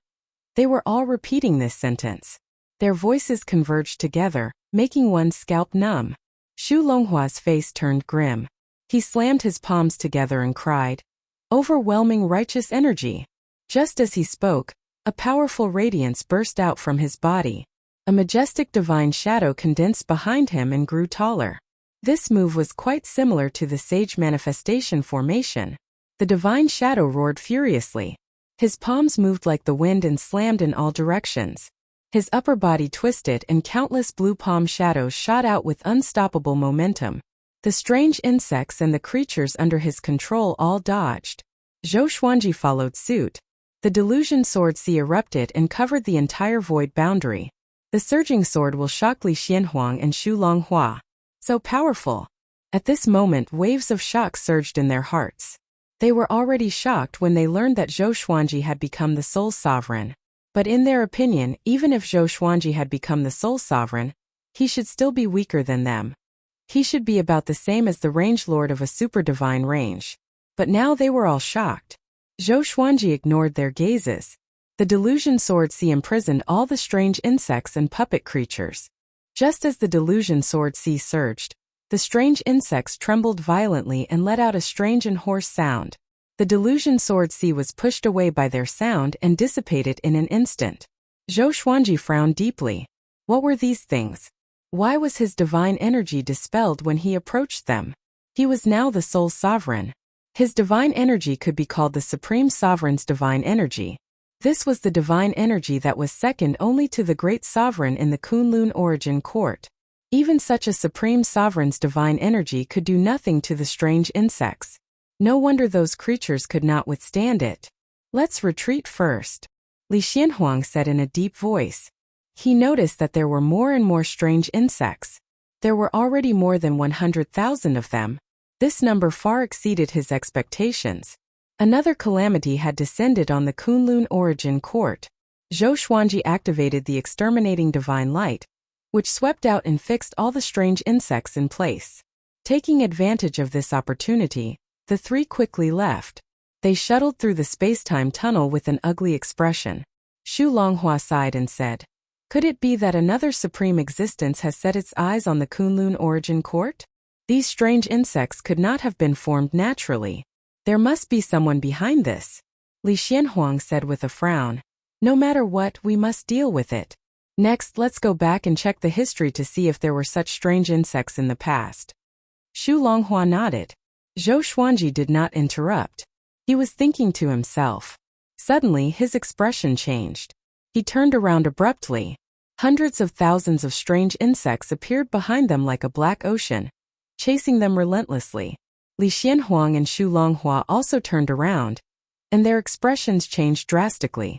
They were all repeating this sentence. Their voices converged together, making one's scalp numb. Xu Longhua's face turned grim. He slammed his palms together and cried, "Overwhelming righteous energy." Just as he spoke, a powerful radiance burst out from his body. A majestic divine shadow condensed behind him and grew taller. This move was quite similar to the sage manifestation formation. The divine shadow roared furiously. His palms moved like the wind and slammed in all directions. His upper body twisted and countless blue palm shadows shot out with unstoppable momentum. The strange insects and the creatures under his control all dodged. Zhou Xuanji followed suit. The delusion sword sea erupted and covered the entire void boundary. The surging sword will shock Li Xianhuang and Xu Longhua. So powerful. At this moment, waves of shock surged in their hearts. They were already shocked when they learned that Zhou Xuanji had become the sole sovereign. But in their opinion, even if Zhou Xuanji had become the sole sovereign, he should still be weaker than them. He should be about the same as the range lord of a super divine range. But now they were all shocked. Zhou Xuanji ignored their gazes. The delusion sword sea imprisoned all the strange insects and puppet creatures. Just as the delusion sword sea surged, the strange insects trembled violently and let out a strange and hoarse sound. The delusion sword sea was pushed away by their sound and dissipated in an instant. Zhou Xuanji frowned deeply. What were these things? Why was his divine energy dispelled when he approached them? He was now the sole sovereign. His divine energy could be called the Supreme Sovereign's divine energy. This was the divine energy that was second only to the great sovereign in the Kunlun origin court. Even such a Supreme Sovereign's divine energy could do nothing to the strange insects. No wonder those creatures could not withstand it. Let's retreat first, Li Xianhuang said in a deep voice. He noticed that there were more and more strange insects. There were already more than 100,000 of them. This number far exceeded his expectations. Another calamity had descended on the Kunlun origin court. Zhou Xuanji activated the exterminating divine light, which swept out and fixed all the strange insects in place. Taking advantage of this opportunity, the three quickly left. They shuttled through the space-time tunnel with an ugly expression. Xu Longhua sighed and said, "Could it be that another supreme existence has set its eyes on the Kunlun origin court? These strange insects could not have been formed naturally. There must be someone behind this," Li Xianhuang said with a frown. "No matter what, we must deal with it. Next, let's go back and check the history to see if there were such strange insects in the past." Xu Longhua nodded. Zhou Xuanji did not interrupt. He was thinking to himself. Suddenly, his expression changed. He turned around abruptly. Hundreds of thousands of strange insects appeared behind them like a black ocean, chasing them relentlessly. Li Xianhuang and Xu Longhua also turned around, and their expressions changed drastically.